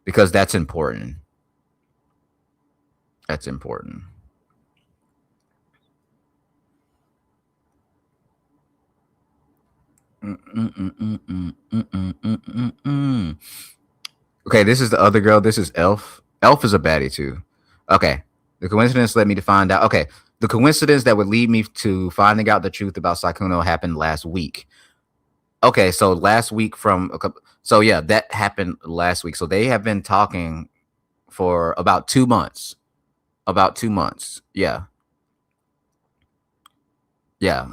because that's important. That's important. Okay, this is the other girl. This is Elf. Elf is a baddie too. Okay, the coincidence led me to find out. Okay, the coincidence that would lead me to finding out the truth about Sykkuno happened last week. Okay, so last week so yeah, that happened last week. So they have been talking for about 2 months. Yeah.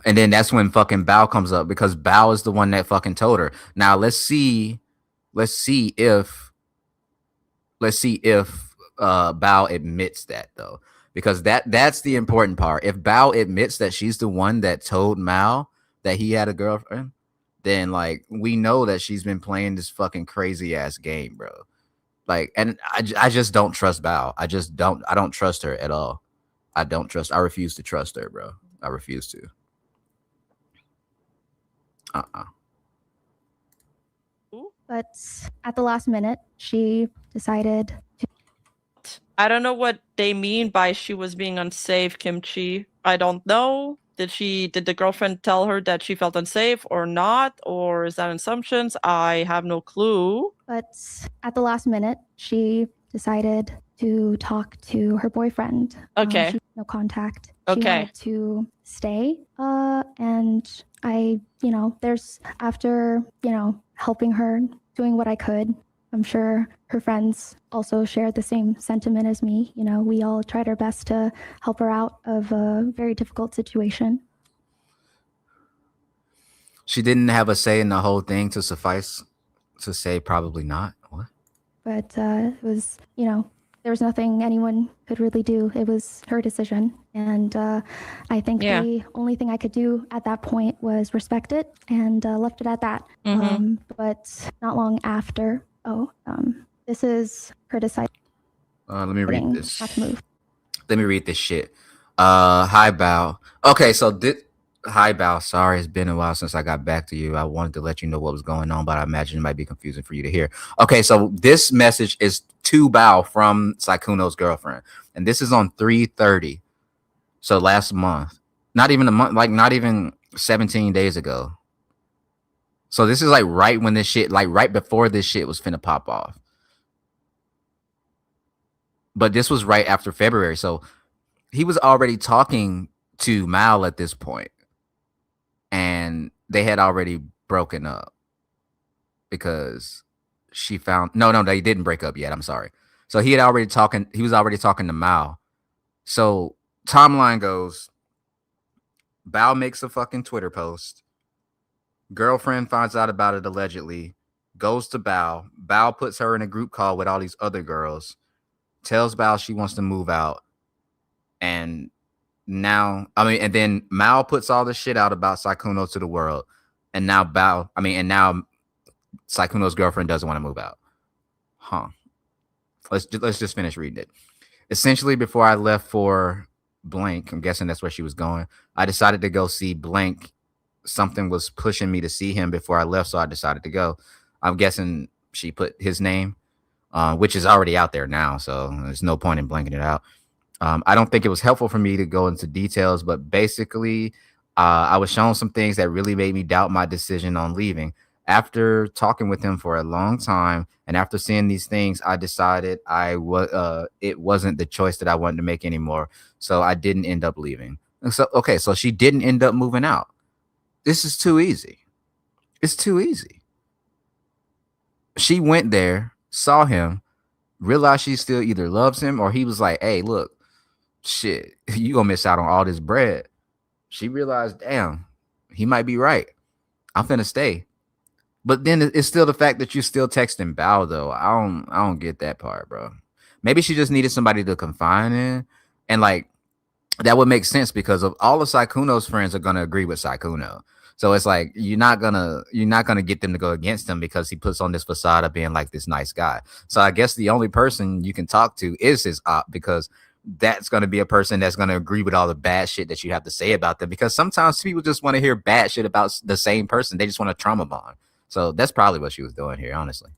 And then that's when fucking Bao comes up, because Bao is the one that fucking told her. Now let's see if Bao admits that, though, because that's the important part. If Bao admits that she's the one that told Mao that he had a girlfriend, then like we know that she's been playing this fucking crazy ass game, bro. Like, and I just don't trust Bao. I don't trust her at all. I refuse to trust her, bro. I refuse to. But at the last minute, she decided to. I don't know what they mean by she was being unsafe, Kimchi. I don't know. Did the girlfriend tell her that she felt unsafe or not? Or is that assumptions? I have no clue. But at the last minute, she decided to talk to her boyfriend. Okay. She had no contact. Okay. She wanted to stay. And I, there's after, helping her, doing what I could. I'm sure her friends also shared the same sentiment as me. We all tried our best to help her out of a very difficult situation. She didn't have a say in the whole thing to suffice to say probably not. What? But it was, there was nothing anyone could really do. It was her decision. And I think the only thing I could do at that point was respect it and left it at that. Mm-hmm. But not long after, this is her deciding. Let me read this. Not to move. Let me read this shit. Hi, Bao. Okay, so Hi, Bao. Sorry, it's been a while since I got back to you. I wanted to let you know what was going on, but I imagine it might be confusing for you to hear. Okay, so this message is to Bao from Sykkuno's girlfriend, and this is on 3/30. So last month, not even a month, like not even 17 days ago. So this is like right when this shit, like right before this shit was finna pop off. But this was right after February, so he was already talking to Mal at this point, and they had already broken up because she found no, they didn't break up yet. I'm sorry. So he was already talking to Mal. So timeline goes, Bao makes a fucking Twitter post. Girlfriend finds out about it allegedly, goes to Bao. Bao puts her in a group call with all these other girls, tells Bao she wants to move out. And now, and then Mal puts all this shit out about Sykkuno to the world. And now now Sykkuno's girlfriend doesn't want to move out. Huh. Let's just finish reading it. Essentially, before I left for blank, I'm guessing that's where she was going, I decided to go see blank. Something was pushing me to see him before I left, so I decided to go. I'm guessing she put his name, which is already out there now, so there's no point in blanking it out. I don't think it was helpful for me to go into details, but basically, I was shown some things that really made me doubt my decision on leaving. After talking with him for a long time, and after seeing these things, I decided it wasn't the choice that I wanted to make anymore. So I didn't end up leaving. So she didn't end up moving out. This is too easy. It's too easy. She went there, saw him, realized she still either loves him, or he was like, hey, look, shit, you gonna miss out on all this bread. She realized, damn, he might be right. I'm finna stay. But then it's still the fact that you still texting Bao, though. I don't get that part, bro. Maybe she just needed somebody to confide in, and like that would make sense because of all of Sykkuno's friends are gonna agree with Sykkuno. So it's like you're not gonna get them to go against him because he puts on this facade of being like this nice guy. So I guess the only person you can talk to is his op, because that's going to be a person that's going to agree with all the bad shit that you have to say about them, because sometimes people just want to hear bad shit about the same person. They just want to trauma bond. So that's probably what she was doing here, honestly.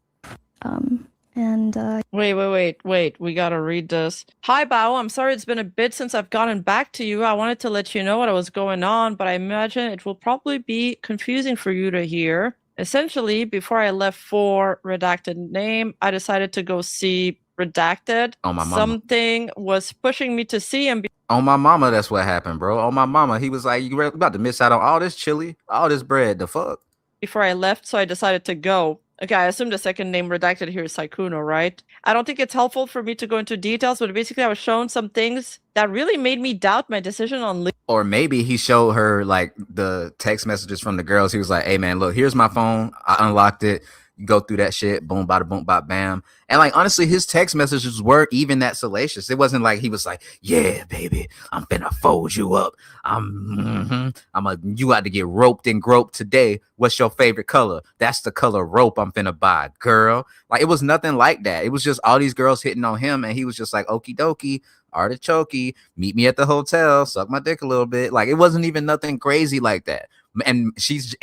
Wait. We gotta read this. Hi, Bao. I'm sorry it's been a bit since I've gotten back to you. I wanted to let you know what was going on, but I imagine it will probably be confusing for you to hear. Essentially, before I left for redacted name, I decided to go see redacted. Oh, my mama. Something was pushing me to see him. On my mama, that's what happened, bro. On my mama, he was like, "You about to miss out on all this chili, all this bread. The fuck." Before I left, so I decided to go. Okay, I assume the second name redacted here is Sykkuno, right? I don't think it's helpful for me to go into details, but basically I was shown some things that really made me doubt my decision on leaving. Or maybe he showed her like the text messages from the girls. He was like, hey man, look, here's my phone. I unlocked it. You go through that shit, boom, bada, boom, bada, bam. And like, honestly, his text messages weren't even that salacious. It wasn't like he was like, yeah, baby, I'm finna fold you up. You got to get roped and groped today. What's your favorite color? That's the color rope I'm finna buy, girl. Like, it was nothing like that. It was just all these girls hitting on him, and he was just like, okie dokie, artichokey, meet me at the hotel, suck my dick a little bit. Like, it wasn't even nothing crazy like that. And she's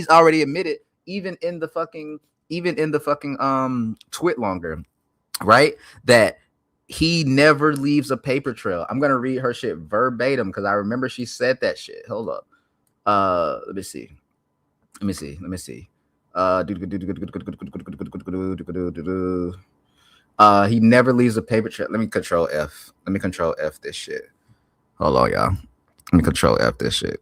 already admitted, even in the fucking twit longer, right, that he never leaves a paper trail. I'm gonna read her shit verbatim because I remember she said that shit. Hold up. Let me see. He never leaves a paper trail. Let me control F this shit. Hold on, y'all. Let me control F this shit.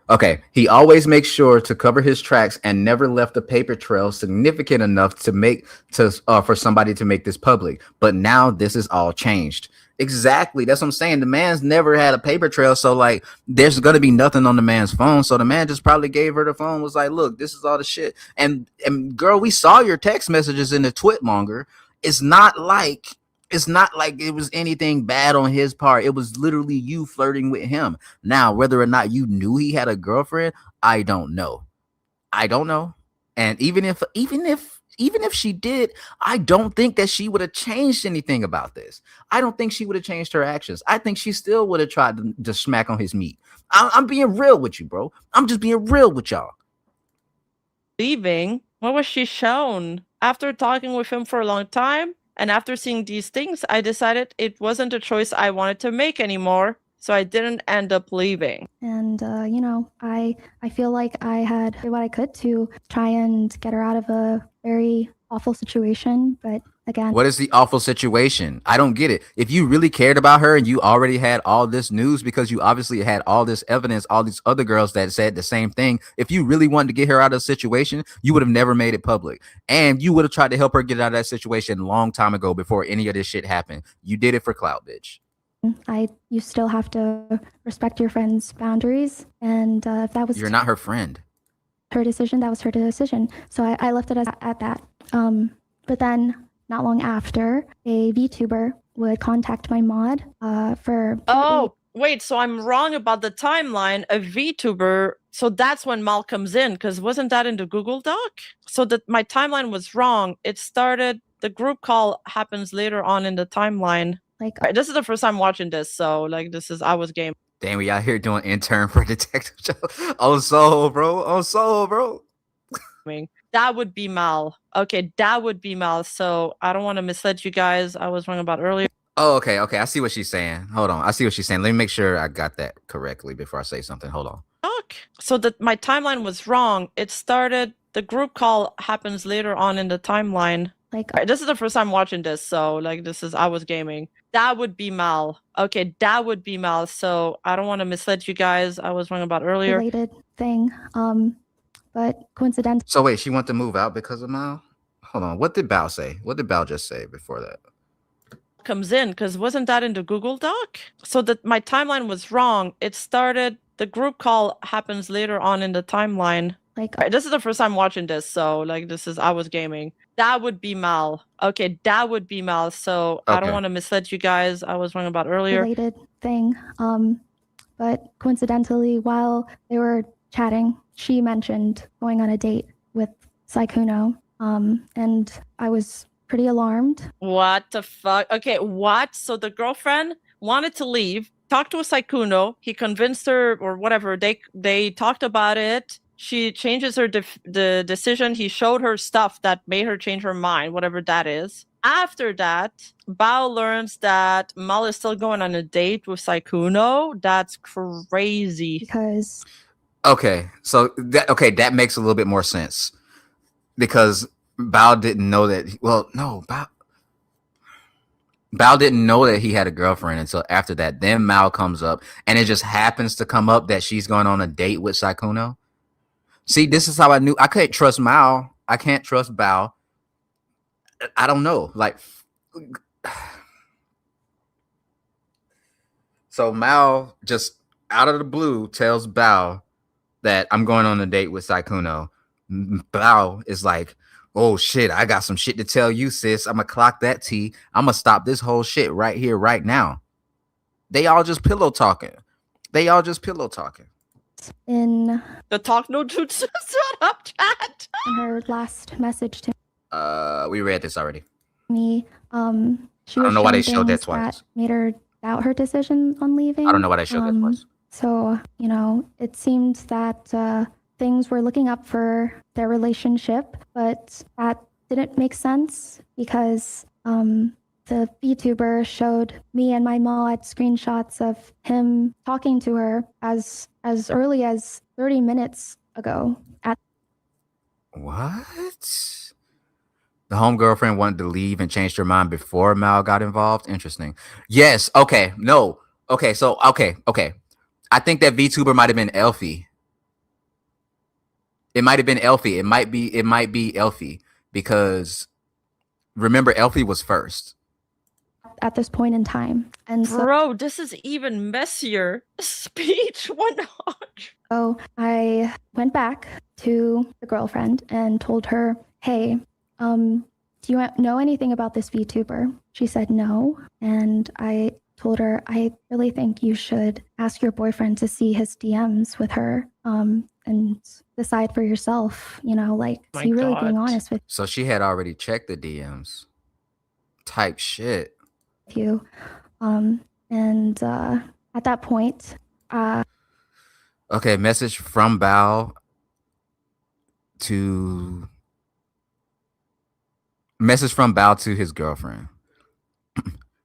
Okay, he always makes sure to cover his tracks and never left a paper trail significant enough for somebody to make this public. But now this is all changed. Exactly, that's what I'm saying. The man's never had a paper trail, so like there's gonna be nothing on the man's phone. So the man just probably gave her the phone, was like, look, this is all the shit. And girl, we saw your text messages in the twit longer. It's not like it was anything bad on his part. It was literally you flirting with him. Now, whether or not you knew he had a girlfriend, I don't know. And even if even if she did, I don't think that she would have changed anything about this. I don't think she would have changed her actions. I think she still would have tried to smack on his meat. I'm being real with you, bro. I'm just being real with y'all. Leaving? What was she shown? After talking with him for a long time, and after seeing these things, I decided it wasn't a choice I wanted to make anymore. So I didn't end up leaving. And, you know, I feel like I had did what I could to try and get her out of a very awful situation. But again, what is the awful situation? I don't get it. If you really cared about her and you already had all this news, because you obviously had all this evidence, all these other girls that said the same thing. If you really wanted to get her out of the situation, you would have never made it public. And you would have tried to help her get out of that situation a long time ago before any of this shit happened. You did it for clout, bitch. You still have to respect your friend's boundaries, and if that was you're not her friend, her decision, that was her decision. So I left it at that. But then not long after, a VTuber would contact my mod for. Oh, wait, so I'm wrong about the timeline. A VTuber, so that's when Mal comes in, because wasn't that in the Google Doc? So that my timeline was wrong. It started, the group call happens later on in the timeline. Like, right, this is the first time watching this, so like I was game. Damn, we out here doing intern for detective show. Oh, so bro. That would be Mal. Okay, that would be Mal. So I don't want to mislead you guys. I was wrong about earlier. Oh, okay. I see what she's saying. Hold on, I see what she's saying. Let me make sure I got that correctly before I say something. Hold on. So that my timeline was wrong. It started, the group call happens later on in the timeline. Like, right, this is the first time watching this, so like I was gaming. That would be Mal. Okay, that would be Mal. So I don't want to mislead you guys. I was wrong about earlier. Related thing. But coincidentally. So wait, she wanted to move out because of Mal? Hold on. What did Bao say? What did Bao just say before that? Comes in, because wasn't that in the Google Doc? So that my timeline was wrong. It started, the group call happens later on in the timeline. Like, right, this is the first time watching this, so like I was gaming. That would be Mal. Okay, that would be Mal. So I don't want to mislead you guys. I was wrong about earlier. Related thing. But coincidentally, while they were chatting, she mentioned going on a date with Sykkuno. And I was pretty alarmed. What the fuck? Okay, what? So the girlfriend wanted to leave, talked to a Sykkuno. He convinced her, or whatever. They talked about it. She changes her the decision. He showed her stuff that made her change her mind, whatever that is. After that, Bao learns that Mal is still going on a date with Sykkuno. That's crazy. Because okay, so that makes a little bit more sense, because Bao didn't know that. Well, no, Bao didn't know that he had a girlfriend until after that. Then Mal comes up, and it just happens to come up that she's going on a date with Sykkuno. See, this is how I knew I couldn't trust Mal. I can't trust Bao. I don't know. Like, so Mal just out of the blue tells Bao that I'm going on a date with Sykkuno. Bao is like, oh shit, I got some shit to tell you, sis. I'm gonna clock that T. I'm gonna stop this whole shit right here, right now. They all just pillow talking. In the talk no jutsu, shut up, chat. In her last message to we read this already. me, she was I don't know why they showed that twice. That made her doubt her decision on leaving. I don't know why they showed that twice. So, you know, it seemed that things were looking up for their relationship, but that didn't make sense because the VTuber showed me and my mod screenshots of him talking to her as early as 30 minutes ago. What? The home girlfriend wanted to leave and changed her mind before Mal got involved? Interesting. Yes. Okay. No. Okay. So, okay. I think that VTuber might have been Elfie. It might have been Elfie. It might be Elfie, because remember, Elfie was first at this point in time. And bro, this is even messier. Speech 100. So I went back to the girlfriend and told her, hey, do you know anything about this VTuber? She said no. And I told her, I really think you should ask your boyfriend to see his DMs with her. and decide for yourself, you know, like, My so you really being God. honest with So she had already checked the DMs. Type shit. you. And at that point, Okay, message from Bao to his girlfriend.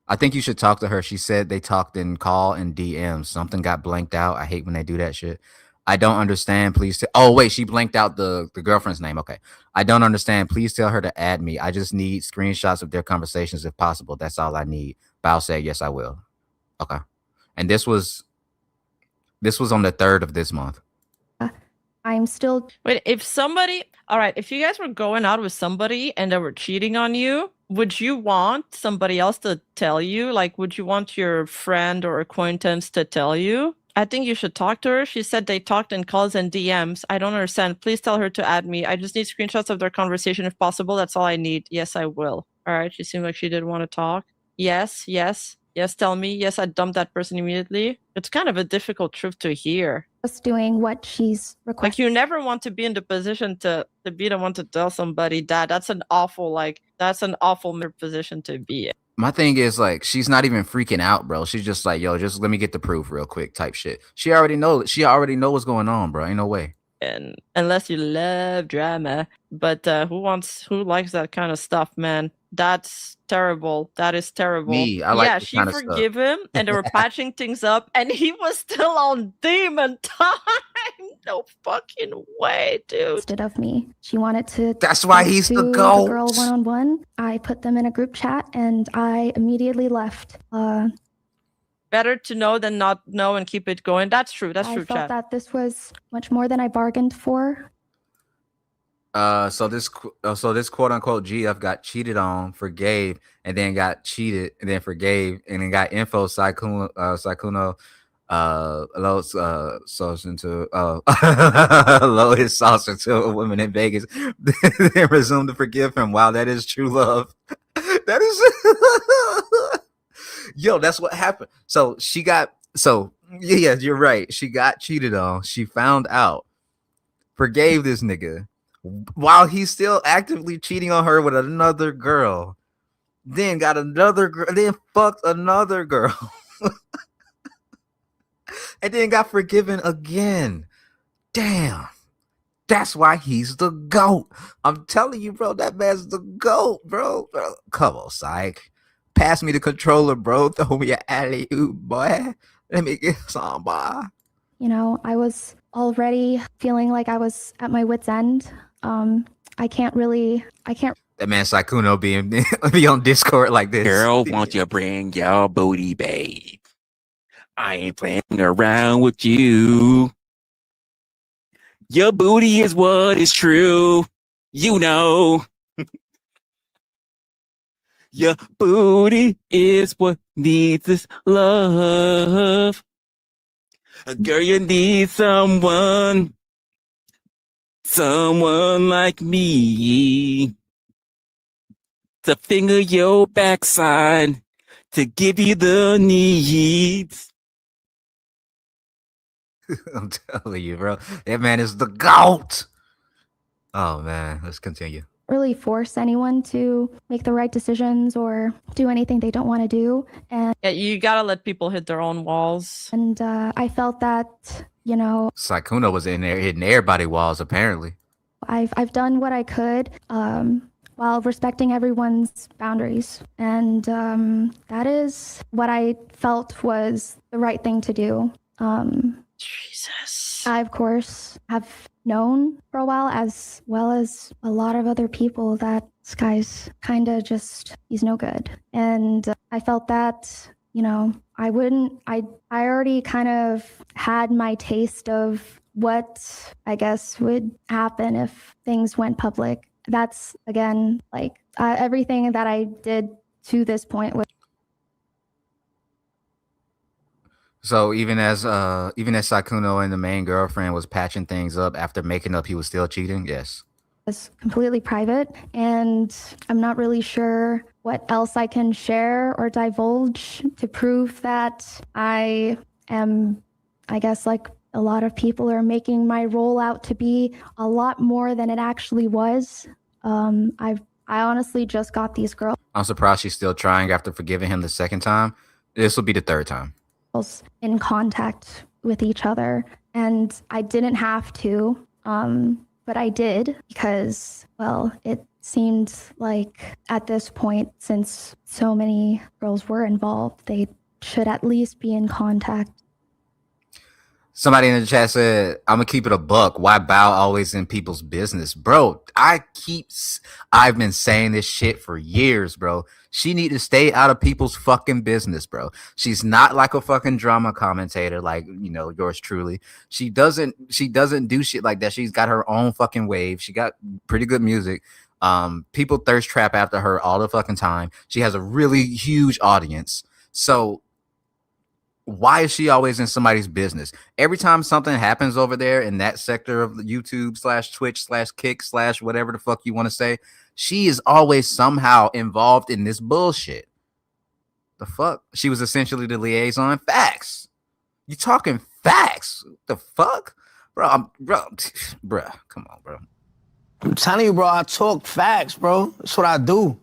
I think you should talk to her. She said they talked in call and DMs. Something got blanked out. I hate when they do that shit. I don't understand. Please. Oh, wait. She blanked out the girlfriend's name. Okay. I don't understand. Please tell her to add me. I just need screenshots of their conversations if possible. That's all I need. Bao said, yes, I will. Okay. And this was on the 3rd of this month. I'm still. Wait, if somebody, all right, if you guys were going out with somebody and they were cheating on you, would you want somebody else to tell you? Like, would you want your friend or acquaintance to tell you? I think you should talk to her. She said they talked in calls and DMs. I don't understand. Please tell her to add me. I just need screenshots of their conversation if possible. That's all I need. Yes, I will. All right. She seemed like she did want to talk. Yes, yes. Yes, tell me. Yes, I dumped that person immediately. It's kind of a difficult truth to hear. Just doing what she's requesting. Like, you never want to be in the position to be the one to tell somebody that. That's an awful position to be in. My thing is, like, she's not even freaking out, bro. She's just like, yo, just let me get the proof real quick type shit. She already know what's going on, bro. Ain't no way. And unless you love drama, but who likes that kind of stuff, man? That's terrible. That is terrible. Me, I like yeah, this she kind of forgive stuff. him, and they were patching things up, and he was still on demon time. No fucking way, dude. Instead of me, she wanted to. That's why talk he's to the GOAT. girl one-on-one. I put them in a group chat, and I immediately left. Better to know than not know and keep it going. That's true. That's true, I felt chat. that this was much more than I bargained for. So this quote unquote GF got cheated on, forgave, and then got cheated, and then forgave, and then got info Sykkuno sauce into low his sauce into a woman in Vegas, then resumed to forgive him. Wow, that is true love. That is yo, that's what happened. So yeah, you're right. She got cheated on. She found out, forgave this nigga while he's still actively cheating on her with another girl. Then got another girl, then fucked another girl. And then got forgiven again. Damn. That's why he's the GOAT. I'm telling you, bro, that man's the GOAT, bro. Come on, Syke. Pass me the controller, bro. Throw me an alley-oop, boy. Let me get some, boy. You know, I was already feeling like I was at my wit's end. I can't. That man Sykkuno be on Discord like this. Girl, won't you bring your booty, babe? I ain't playing around with you. Your booty is what is true. You know. Your booty is what needs this love. Girl, you need someone like me to finger your backside, to give you the needs. I'm telling you, bro. That man is the GOAT. Oh, man. Let's continue. Really force anyone to make the right decisions or do anything they don't want to do. And yeah, you gotta let people hit their own walls. And I felt that, you know, Sykkuno was in there hitting everybody's walls, apparently. I've done what I could while respecting everyone's boundaries. And that is what I felt was the right thing to do. Jesus. I, of course, have known for a while, as well as a lot of other people, that this guy's kind of just, he's no good. And I felt that, you know, I already kind of had my taste of what I guess would happen if things went public. That's, again, like everything that I did to this point was. So even as Sykkuno and the main girlfriend was patching things up after making up, he was still cheating. Yes. It's completely private, and I'm not really sure what else I can share or divulge to prove that I am, I guess, like A lot of people are making my role out to be a lot more than it actually was. I honestly just got these girls. I'm surprised she's still trying after forgiving him the second time. This will be the third time. In contact with each other, and I didn't have to, but I did because, well, it seemed like at this point, since so many girls were involved, they should at least be in contact. Somebody in the chat said, I'm gonna keep it a buck. Why Bao always in people's business? Bro, I've been saying this shit for years, bro. She need to stay out of people's fucking business, bro. She's not like a fucking drama commentator like, yours truly. She doesn't do shit like that. She's got her own fucking wave. She got pretty good music. People thirst trap after her all the fucking time. She has a really huge audience. So why is she always in somebody's business? Every time something happens over there in that sector of YouTube / Twitch / Kick / whatever the fuck you want to say, she is always somehow involved in this bullshit. The fuck? She was essentially the liaison. Facts. You talking facts? The fuck? Bro, come on, bro. I'm telling you, bro, I talk facts, bro. That's what I do.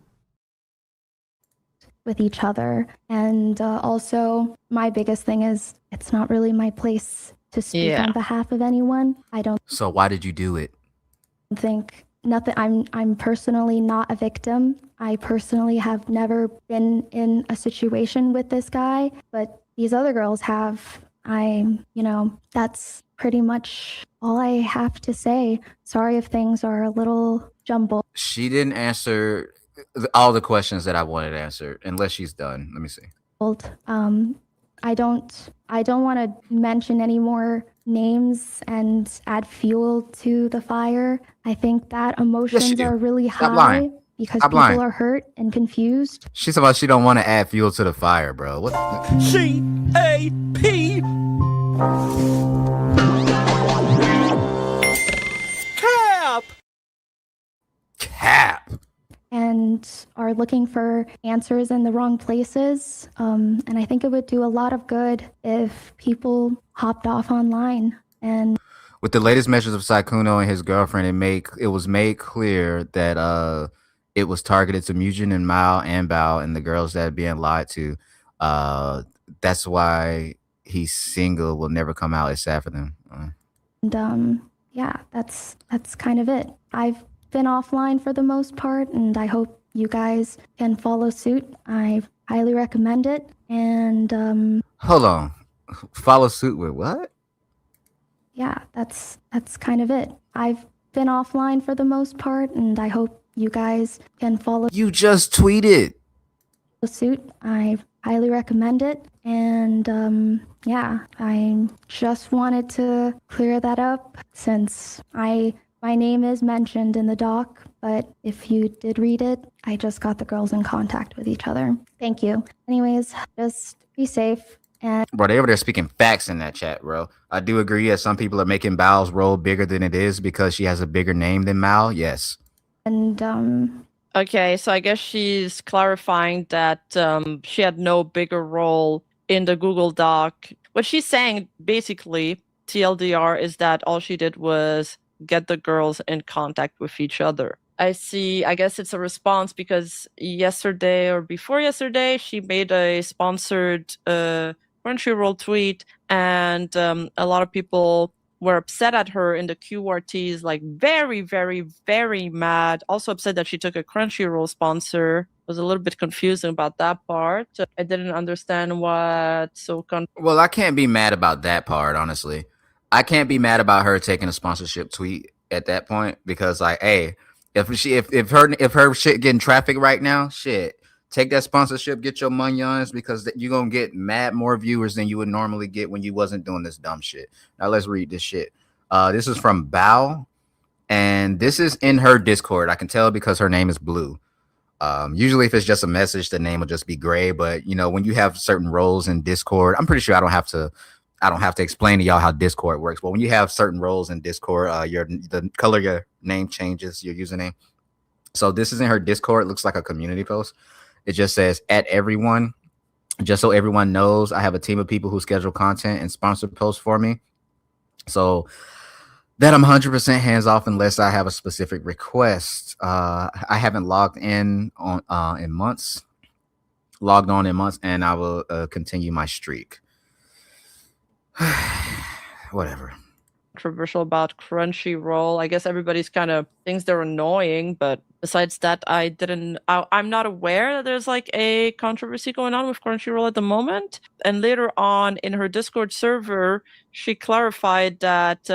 With each other. And also, my biggest thing is it's not really my place to speak on behalf of anyone. I don't. So why did you do it? Think nothing. I'm personally not a victim. I personally have never been in a situation with this guy, but these other girls have. That's pretty much all I have to say. Sorry if things are a little jumbled. She didn't answer all the questions that I wanted answered, unless she's done. Let me see. I don't want to mention any more names and add fuel to the fire. I think that emotions are really high because people are hurt and confused. She's about she don't want to add fuel to the fire, bro. What? CAP. Cap. And are looking for answers in the wrong places. And I think it would do a lot of good if people hopped off online. And with the latest measures of Sykkuno and his girlfriend, it was made clear that it was targeted to Mujin and Mao and Bao and the girls that are being lied to. That's why he's single, will never come out. It's sad for them. Yeah, that's kind of it. I've been offline for the most part, and I hope you guys can follow suit. I highly recommend it. And hold on, follow suit with what? Yeah, that's kind of it. I've been offline for the most part, and I hope you guys can follow. You just tweeted suit. I highly recommend it. And yeah, I just wanted to clear that up since my name is mentioned in the doc, but if you did read it, I just got the girls in contact with each other. Thank you. Anyways, just be safe. And bro, they over there speaking facts in that chat, bro. I do agree that some people are making Bao's role bigger than it is because she has a bigger name than Mao. Yes. And okay, so I guess she's clarifying that she had no bigger role in the Google Doc. What she's saying, basically, TLDR, is that all she did was get the girls in contact with each other. I guess it's a response because yesterday or before yesterday, she made a sponsored Crunchyroll tweet, and a lot of people were upset at her in the QRTs, like very, very, very mad. Also upset that she took a Crunchyroll sponsor. Was a little bit confusing about that part. I didn't understand what well, I can't be mad about that part, honestly. I can't be mad about her taking a sponsorship tweet at that point because, like, hey, if her shit getting traffic right now, shit, take that sponsorship, get your money on us because you're gonna get mad more viewers than you would normally get when you wasn't doing this dumb shit. Now let's read this shit. This is from Bao, and this is in her Discord. I can tell because her name is blue. Usually if it's just a message, the name will just be gray. But when you have certain roles in Discord, I'm pretty sure I don't have to explain to y'all how Discord works. But when you have certain roles in Discord, the color of your name changes, your username. So this is in her Discord. It looks like a community post. It just says, "At everyone, just so everyone knows, I have a team of people who schedule content and sponsor posts for me. So that I'm 100% hands off unless I have a specific request. I haven't logged in on in months. Logged on in months, and I will continue my streak. Whatever. Controversial about Crunchyroll. I guess everybody's kind of thinks they're annoying, but besides that, I'm not aware that there's like a controversy going on with Crunchyroll at the moment. And later on in her Discord server, she clarified that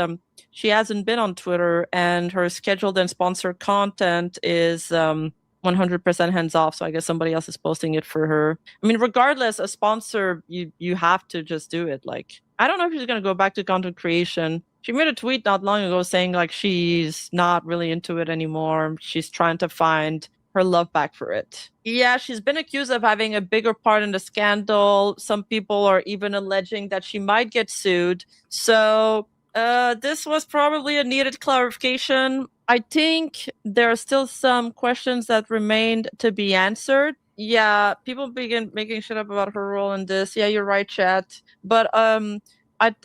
she hasn't been on Twitter and her scheduled and sponsored content is 100% hands off. So I guess somebody else is posting it for her. I mean, regardless, a sponsor, you have to just do it. Like, I don't know if she's going to go back to content creation. She made a tweet not long ago saying like she's not really into it anymore. She's trying to find her love back for it. Yeah, she's been accused of having a bigger part in the scandal. Some people are even alleging that she might get sued. So this was probably a needed clarification. I think there are still some questions that remained to be answered. Yeah, people begin making shit up about her role in this. Yeah, you're right, chat. But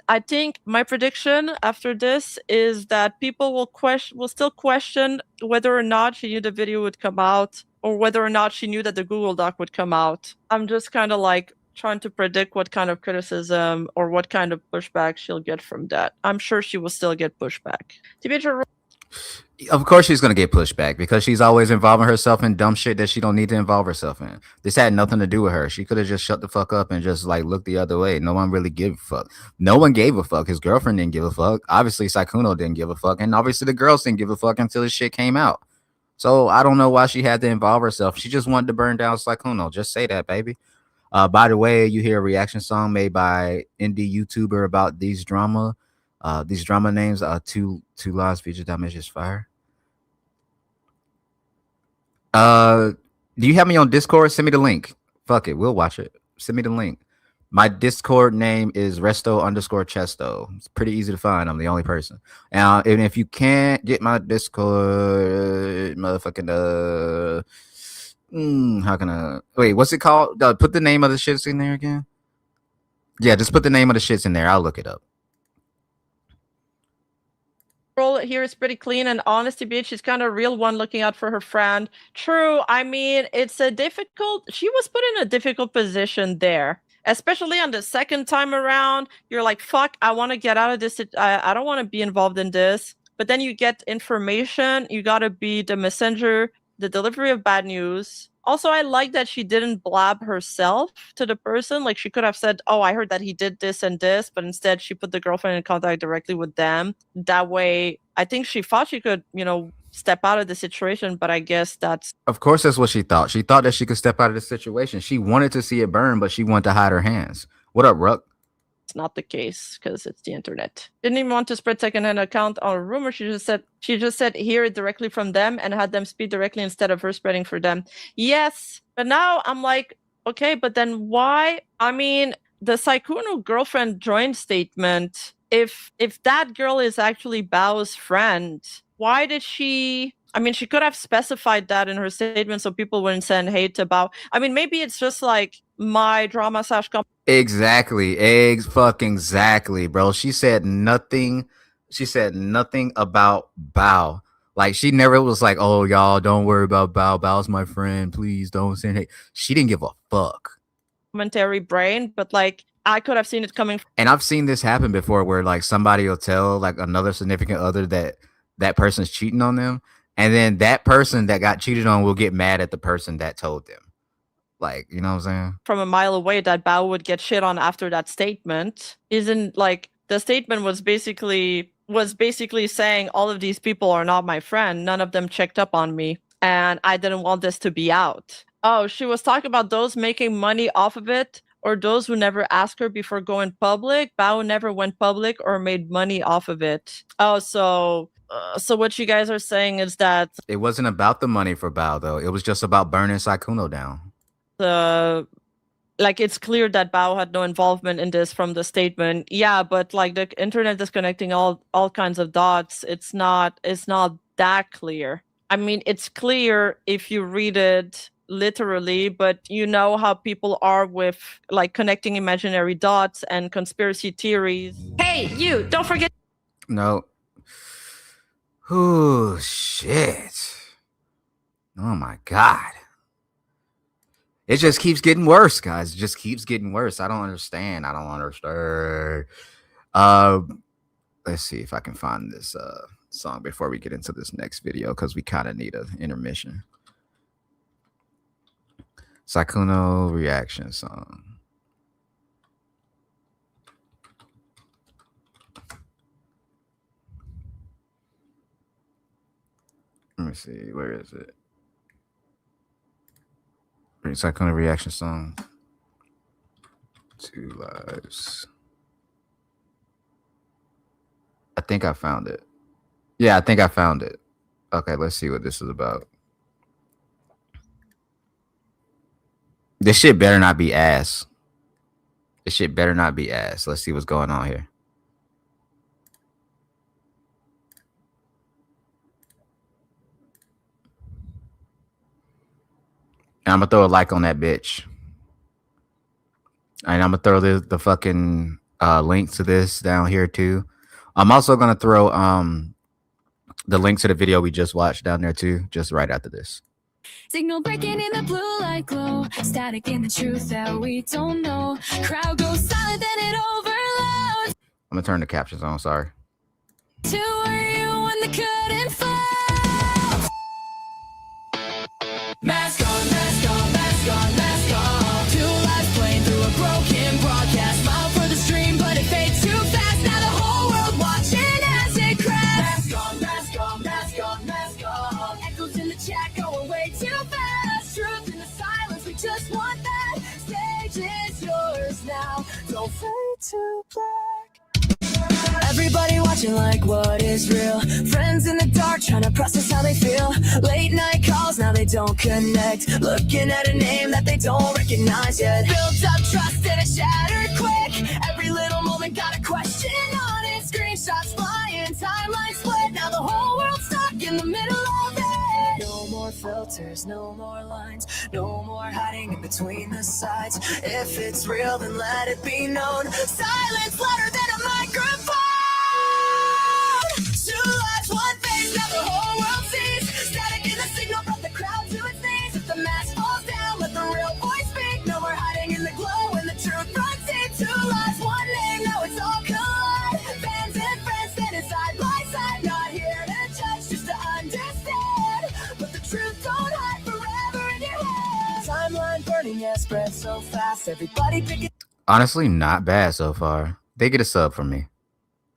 I think my prediction after this is that people will still question whether or not she knew the video would come out or whether or not she knew that the Google Doc would come out. I'm just kind of like trying to predict what kind of criticism or what kind of pushback she'll get from that. I'm sure she will still get pushback. Of course she's going to get pushed back because she's always involving herself in dumb shit that she don't need to involve herself in. This had nothing to do with her. She could have just shut the fuck up and just like looked the other way. No one really gave a fuck. No one gave a fuck. His girlfriend didn't give a fuck. Obviously Sykkuno didn't give a fuck. And obviously the girls didn't give a fuck until this shit came out. So I don't know why she had to involve herself. She just wanted to burn down Sykkuno. Just say that, baby. By the way, you hear a reaction song made by indie YouTuber about these drama names. Two lives featured damage is fire. Do you have me on Discord? Send me the link. Fuck it, we'll watch it. Send me the link. My Discord name is resto_chesto. It's pretty easy to find. I'm the only person. And if you can't get my Discord, motherfucking how can I wait? What's it called? Put the name of the shits in there again. Yeah, just put the name of the shits in there. I'll look it up. Here is pretty clean and honest to be. She's kind of a real one looking out for her friend. True. I mean, it's a difficult. She was put in a difficult position there, especially on the second time around. You're like, fuck, I want to get out of this. I don't want to be involved in this. But then you get information. You got to be the messenger, the delivery of bad news. Also, I like that she didn't blab herself to the person. Like, she could have said, oh, I heard that he did this and this, but instead she put the girlfriend in contact directly with them. That way, I think she thought she could, step out of the situation, but I guess that's... Of course, that's what she thought. She thought that she could step out of the situation. She wanted to see it burn, but she wanted to hide her hands. What up, Ruck? It's not the case because it's the internet. Didn't even want to spread secondhand account on a rumor. She just said hear it directly from them and had them speak directly instead of her spreading for them. Yes, but now I'm like, okay, but then why? I mean, the Sykkuno girlfriend joined statement. If that girl is actually Bao's friend, why did she? I mean, she could have specified that in her statement so people wouldn't send hate to Bao. I mean, maybe it's just like my drama / Exactly, bro. She said nothing. She said nothing about Bao. Like, she never was like, oh, y'all, don't worry about Bao. Bao's my friend. Please don't send hate. She didn't give a fuck. Commentary brain, but like, I could have seen it coming. And I've seen this happen before where like somebody will tell like another significant other that person's cheating on them. And then that person that got cheated on will get mad at the person that told them. Like, you know what I'm saying? From a mile away that Bao would get shit on after that statement. Isn't like the statement was basically saying all of these people are not my friend. None of them checked up on me. And I didn't want this to be out. Oh, she was talking about those making money off of it or those who never asked her before going public. Bao never went public or made money off of it. Oh, so what you guys are saying is that it wasn't about the money for Bao, though. It was just about burning Sykkuno down. Like, it's clear that Bao had no involvement in this from the statement. Yeah, but like the internet is connecting all kinds of dots. It's not that clear. I mean, it's clear if you read it literally, but you know how people are with like connecting imaginary dots and conspiracy theories. Hey, you, don't forget. No. Oh, shit. Oh, my God. It just keeps getting worse, guys. It just keeps getting worse. I don't understand. Let's see if I can find this song before we get into this next video, because we kind of need an intermission. Sykkuno reaction song. Let me see. Where is it? Sykkuno reaction song. 2 lives. I think I found it. Yeah, I think I found it. Okay, let's see what this is about. This shit better not be ass. This shit better not be ass. Let's see what's going on here. And I'm gonna throw a like on that bitch. And I'm gonna throw the fucking link to this down here too. I'm also gonna throw the link to the video we just watched down there too, just right after this. Signal breaking in the blue light glow, static in the truth that we don't know. Crowd goes silent, then it overloads. I'm gonna turn the captions on. Sorry. To where you when the curtain falls. Mask on, mask on, mask on, mask on. 2 lives playing through a broken broadcast. Smile for the stream, but it fades too fast. Now the whole world watching as it crashes. Mask on, mask on, mask on, mask on. Echoes in the chat going way too fast. Truth in the silence, we just want that. Stage is yours now. Don't fade to black. Everybody watching like what is real. Friends in the dark trying to process how they feel. Late night calls, now they don't connect. Looking at a name that they don't recognize yet. Built up trust and it shattered quick. Every little moment got a question on it. Screenshots flying, timeline split. Now the whole world's stuck in the middle of it. No more filters, no more lines. No more hiding in between the sides. If it's real, then let it be known. Silence louder than a microphone. 2 lives, 1 face, now the whole world sees. Static in the signal from the crowd to its knees. If the mask falls down, let the real voice speak. No more hiding in the glow when the truth runs deep. 2 lives, 1 name, now it's all collide. Fans and friends standing side by side. Not here to judge, just to understand. But the truth don't hide forever in your head. Timeline burning, yeah, spread so fast. Everybody picking. Honestly, not bad so far. They get a sub from me.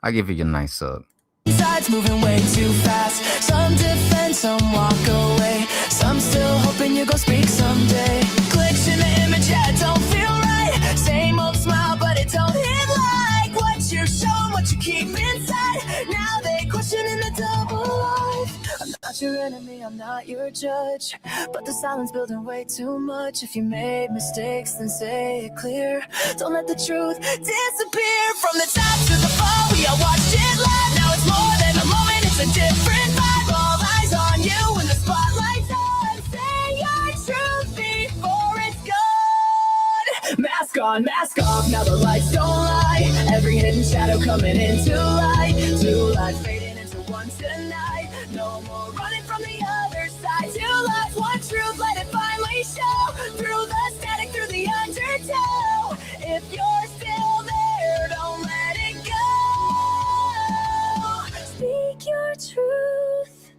I give you a nice sub. Sides moving way too fast. Some defend, some walk away. Some still hoping you go speak someday. Clicks in the image, yeah, it don't feel right. Same old smile, but it don't hit like what you're showing, what you keep inside. Now they questioning the double life. I'm not your enemy, I'm not your judge. But the silence building way too much. If you made mistakes, then say it clear. Don't let the truth disappear. From the top to the fall, we all watched it live. Now it's more than a moment, it's a different vibe. All eyes on you when the spotlight's on. Say your truth before it's gone. Mask on, mask off, now the lights don't lie. Every hidden shadow coming into light. 2 lives fading into 1 tonight. No more running from the other side. 2 lives, 1 truth, let it finally show. Through the static, through the undertow. If you're still there, don't let it go. Speak your truth.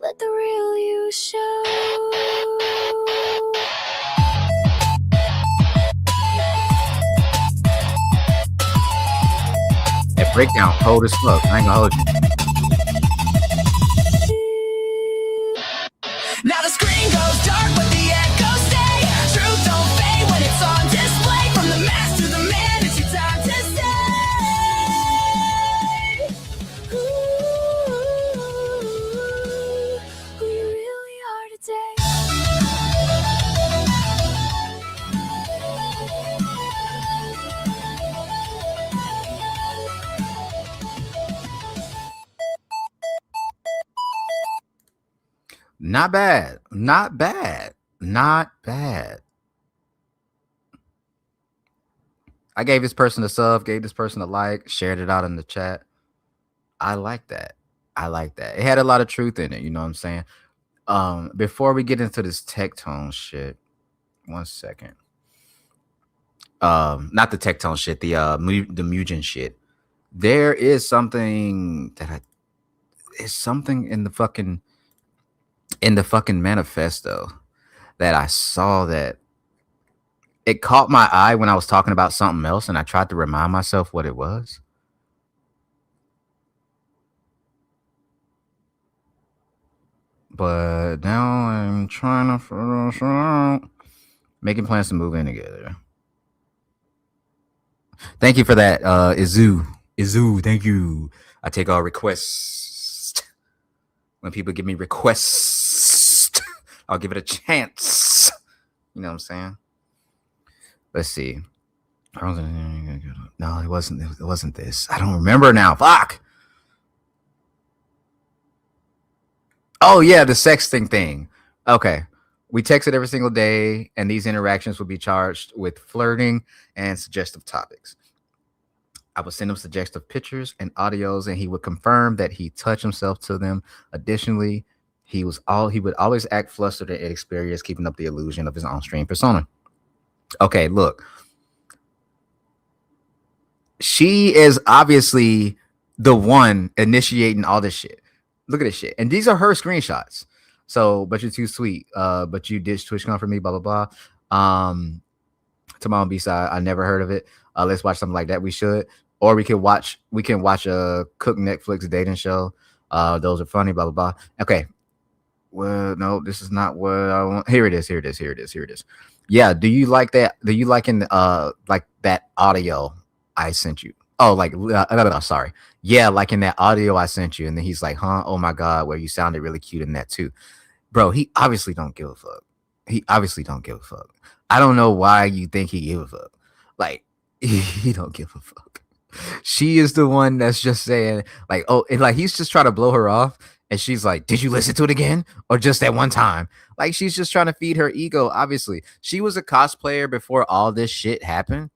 Let the real you show. That breakdown cold as fuck. I ain't gonna hold you. Now the screen goes dark, but the echoes stay. Truth don't fade when it's on display. From the mask to the man, it's your time to stay. Who you really are today. Not bad. Not bad. Not bad. I gave this person a sub, gave this person a like, shared it out in the chat. I like that. I like that. It had a lot of truth in it. You know what I'm saying? Before we get into this Tectone shit, 1 second. Not the Tectone shit, the Mujin shit. There is something it's something in the fucking manifesto that I saw that it caught my eye when I was talking about something else, and I tried to remind myself what it was. But now I'm trying to figure this out. Making plans to move in together. Thank you for that, Izu. Thank you. I take all requests. When people give me requests, I'll give it a chance. You know what I'm saying? Let's see. No, it wasn't this. I don't remember now. Fuck. Oh yeah, the sexting thing. Okay. We texted every single day, and these interactions would be charged with flirting and suggestive topics. I would send him suggestive pictures and audios, and he would confirm that he touched himself to them. Additionally, he would always act flustered and inexperienced, keeping up the illusion of his on-stream persona. Okay, look. She is obviously the one initiating all this shit. Look at this shit. And these are her screenshots. So, but you're too sweet. But you ditched TwitchCon for me, blah, blah, blah. Tomorrow B-side, I never heard of it. Let's watch something like that. We should. Or we can watch a Cook Netflix dating show. Those are funny, blah, blah, blah. Okay. Well, no, this is not what I want. Here it is. Yeah, do you like that? Do you like like that audio I sent you? Oh, like sorry. Yeah, like in that audio I sent you. And then he's like, huh? Oh my God, well, you sounded really cute in that too. Bro, he obviously don't give a fuck. I don't know why you think he give a fuck. Like, he don't give a fuck. She is the one that's just saying, like, oh, and like he's just trying to blow her off. And she's like, did you listen to it again? Or just that one time? Like, she's just trying to feed her ego, obviously. She was a cosplayer before all this shit happened.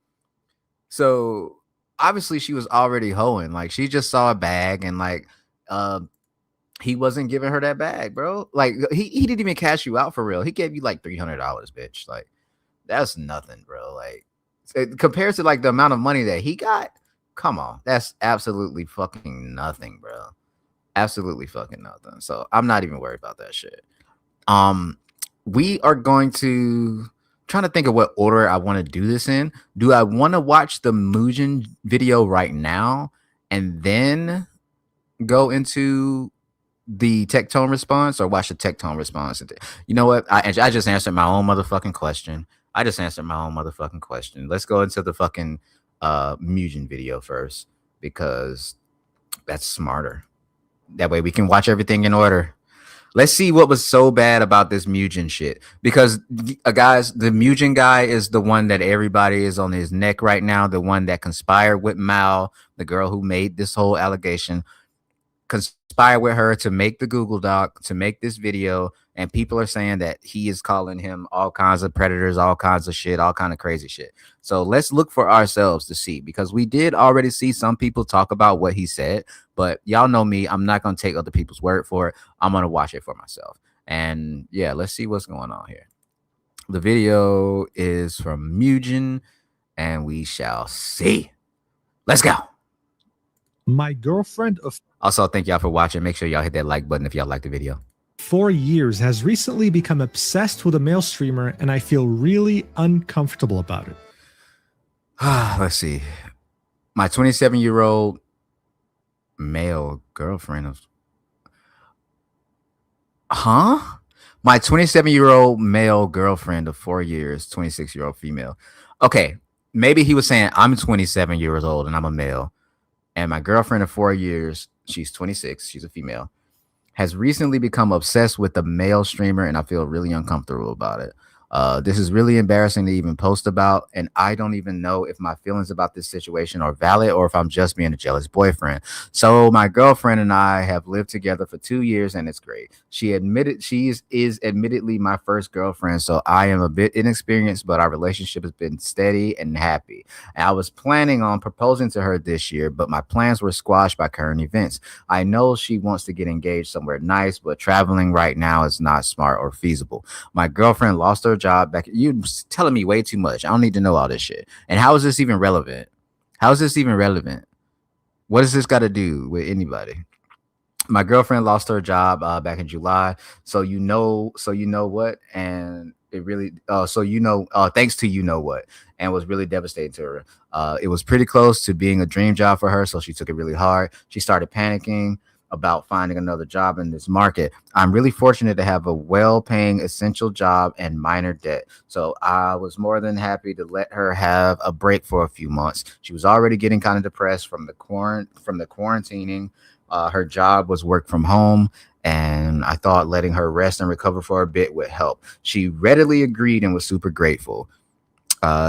So obviously she was already hoeing. Like, she just saw a bag and like he wasn't giving her that bag, bro. Like, he didn't even cash you out for real. He gave you like $300, bitch. Like, that's nothing, bro. Like, compared to like the amount of money that he got, come on, that's absolutely fucking nothing, bro. Absolutely fucking nothing. So I'm not even worried about that shit. We are going to trying to think of what order I want to do this in. Do I want to watch the Mujin video right now and then go into the Tectone response, or watch the Tectone response? You know what? I just answered my own motherfucking question. Let's go into the fucking Mujin video first, because that's smarter. That way we can watch everything in order. Let's see what was so bad about this Mujin shit. Because, guys, the Mujin guy is the one that everybody is on his neck right now. The one that conspired with Mao, the girl who made this whole allegation. Conspired with her to make the Google Doc, to make this video. And people are saying that he is calling him all kinds of predators, all kinds of shit, all kind of crazy shit. So let's look for ourselves to see, because we did already see some people talk about what he said. But y'all know me, I'm not going to take other people's word for it. I'm going to watch it for myself. And yeah, let's see what's going on here. The video is from Mujin, and we shall see. Let's go. My girlfriend of... Also, thank y'all for watching. Make sure y'all hit that like button if y'all like the video. 4 years has recently become obsessed with a male streamer, and I feel really uncomfortable about it. Let's see. My 27-year-old male girlfriend of... Huh? My 27-year-old male girlfriend of 4 years, 26-year-old female. Okay, maybe he was saying I'm 27 years old and I'm a male, and my girlfriend of 4 years, she's 26, she's a female, has recently become obsessed with the male streamer, and I feel really uncomfortable about it. This is really embarrassing to even post about, and I don't even know if my feelings about this situation are valid or if I'm just being a jealous boyfriend. So my girlfriend and I have lived together for 2 years, and it's great. She is admittedly my first girlfriend, so I am a bit inexperienced, but our relationship has been steady and happy. And I was planning on proposing to her this year, but my plans were squashed by current events. I know she wants to get engaged somewhere nice, but traveling right now is not smart or feasible. My girlfriend lost her job back. You telling me way too much. I don't need to know all this shit. And how is this even relevant? How is this even relevant? What does this got to do with anybody? My girlfriend lost her job back in July. So you know what, and it really thanks to you know what, and was really devastating to her. It was pretty close to being a dream job for her, so she took it really hard. She started panicking about finding another job in this market. I'm really fortunate to have a well-paying essential job and minor debt, so I was more than happy to let her have a break for a few months. She was already getting kind of depressed from the quarantining. Her job was work from home, and I thought letting her rest and recover for a bit would help. She readily agreed and was super grateful.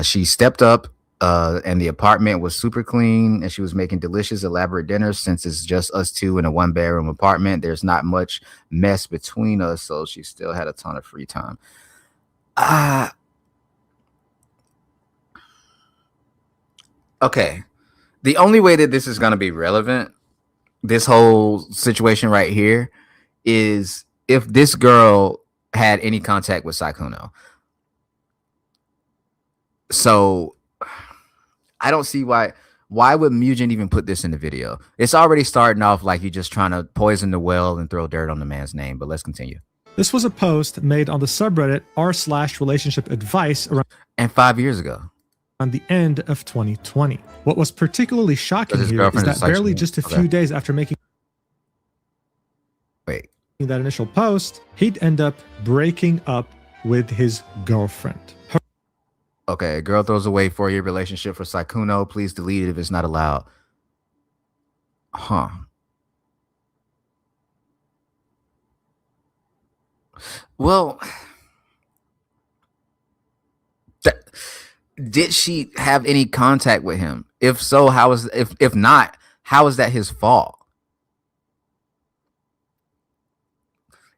She stepped up, and the apartment was super clean, and she was making delicious, elaborate dinners. Since it's just us two in a 1-bedroom apartment, there's not much mess between us, so she still had a ton of free time. Okay. The only way that this is going to be relevant, this whole situation right here, is if this girl had any contact with Sykkuno. So I don't see why would Mujin even put this in the video? It's already starting off like you're just trying to poison the well and throw dirt on the man's name, but let's continue. This was a post made on the subreddit r/relationship advice around 5 years ago. On the end of 2020. What was particularly shocking here is that barely just a few days after making that initial post, he'd end up breaking up with his girlfriend. Okay, girl throws away 4-year relationship for Sykkuno. Please delete it if it's not allowed. Huh. Well, did she have any contact with him? If so, if not, how is that his fault?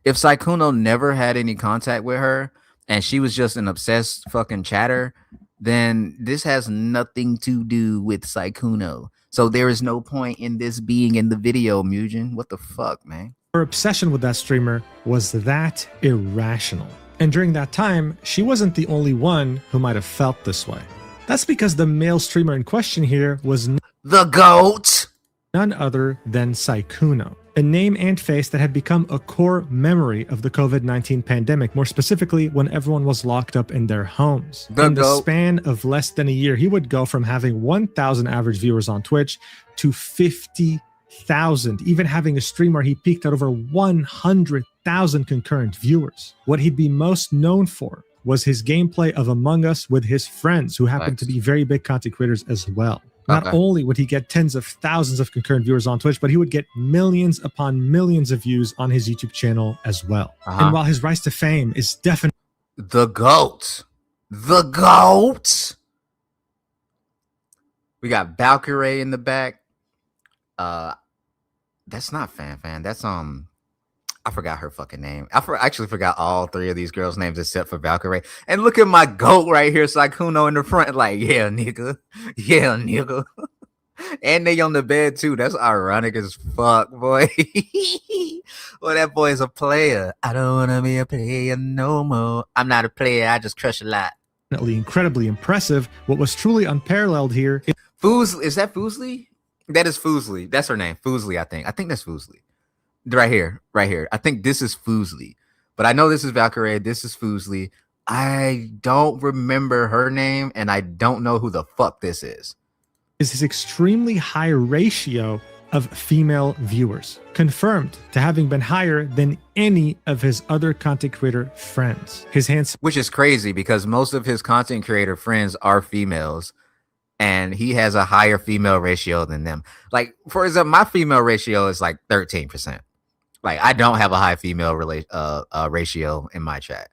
If Sykkuno never had any contact with her and she was just an obsessed fucking chatter, then this has nothing to do with Sykkuno. So there is no point in this being in the video, Mujin. What the fuck, man? Her obsession with that streamer was that irrational. And during that time, she wasn't the only one who might have felt this way. That's because the male streamer in question here was the GOAT, none other than Sykkuno, a name and face that had become a core memory of the COVID-19 pandemic, more specifically when everyone was locked up in their homes. In the span of less than a year, he would go from having 1,000 average viewers on Twitch to 50,000, even having a stream where he peaked at over 100,000 concurrent viewers. What he'd be most known for was his gameplay of Among Us with his friends, who happened to be very big content creators as well. Not only would he get tens of thousands of concurrent viewers on Twitch, but he would get millions upon millions of views on his YouTube channel as well. And while his rise to fame is definitely the GOAT, we got Valkyrie in the back. That's not Fan. That's I forgot her fucking name. I actually forgot all 3 of these girls' names except for Valkyrie. And look at my GOAT right here, Sykkuno in the front. Like, yeah, nigga. And they on the bed too. That's ironic as fuck, boy. Well, that boy is a player. I don't want to be a player no more. I'm not a player. I just crush a lot. Incredibly impressive. What was truly unparalleled here. Is that Foosley? That is Foosley. That's her name. Foosley, I think. I think that's Foosley. Right here. I think this is Foosley, but I know this is Valkyrie. This is Foosley. I don't remember her name, and I don't know who the fuck this is. Is his extremely high ratio of female viewers, confirmed to having been higher than any of his other content creator friends. Which is crazy because most of his content creator friends are females, and he has a higher female ratio than them. Like, for example, my female ratio is like 13%. Like, I don't have a high female ratio in my chat.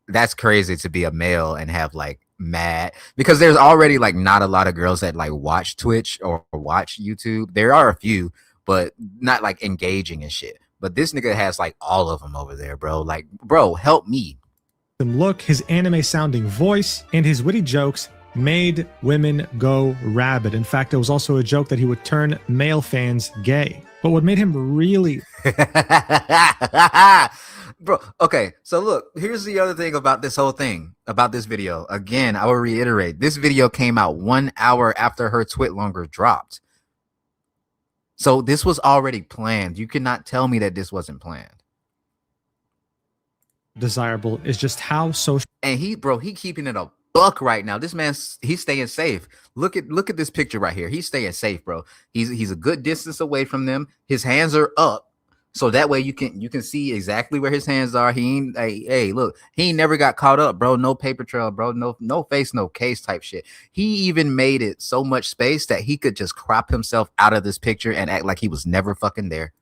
that's crazy to be a male and have like mad, because there's already like not a lot of girls that like watch Twitch or watch YouTube. There are a few, but not like engaging and shit. But this nigga has like all of them over there, bro. Like, bro, help me. Look, his anime sounding voice and his witty jokes made women go rabid. In fact, it was also a joke that he would turn male fans gay. But what made him really bro, okay, so look, here's the other thing about this whole thing, about this video. Again, I will reiterate, this video came out 1 hour after her twit longer dropped. So this was already planned. You cannot tell me that this wasn't planned. desirable is just how social. And he keeping it a buck right now. This man, he's staying safe. Look at this picture right here. He's staying safe, bro. He's a good distance away from them. His hands are up, so that way you can see exactly where his hands are. He ain't, hey, look, he ain't never got caught up, bro. No paper trail, bro. No face, no case type shit. He even made it so much space that he could just crop himself out of this picture and act like he was never fucking there.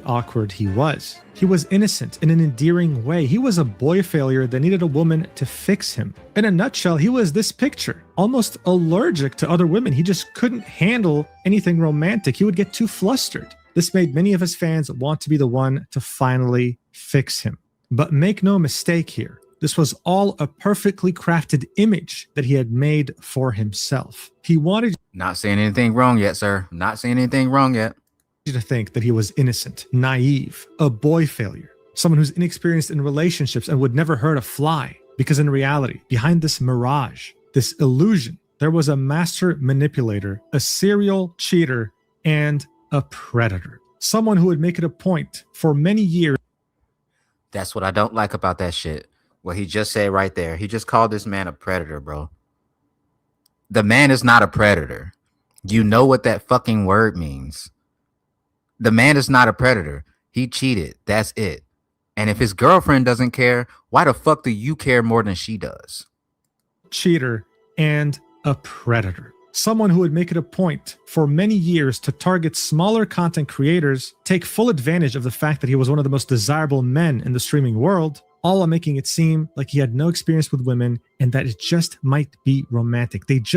Awkward he was. He was innocent in an endearing way. He was a boy failure that needed a woman to fix him. In a nutshell, he was this picture, almost allergic to other women. He just couldn't handle anything romantic. He would get too flustered. This made many of his fans want to be the one to finally fix him. But make no mistake here, this was all a perfectly crafted image that he had made for himself. He wanted— Not saying anything wrong yet, sir. Not saying anything wrong yet. To think that he was innocent, naive, a boy failure, someone who's inexperienced in relationships and would never hurt a fly. Because in reality, behind this mirage, this illusion, there was a master manipulator, a serial cheater, and a predator. Someone who would make it a point for many years. That's what I don't like about that shit. What he just said right there. He just called this man a predator, bro. The man is not a predator. You know what that fucking word means. The man is not a predator. He cheated. That's it. And if his girlfriend doesn't care, why the fuck do you care more than she does? Cheater and a predator. Someone who would make it a point for many years to target smaller content creators, take full advantage of the fact that he was one of the most desirable men in the streaming world, all while making it seem like he had no experience with women and that it just might be romantic. It's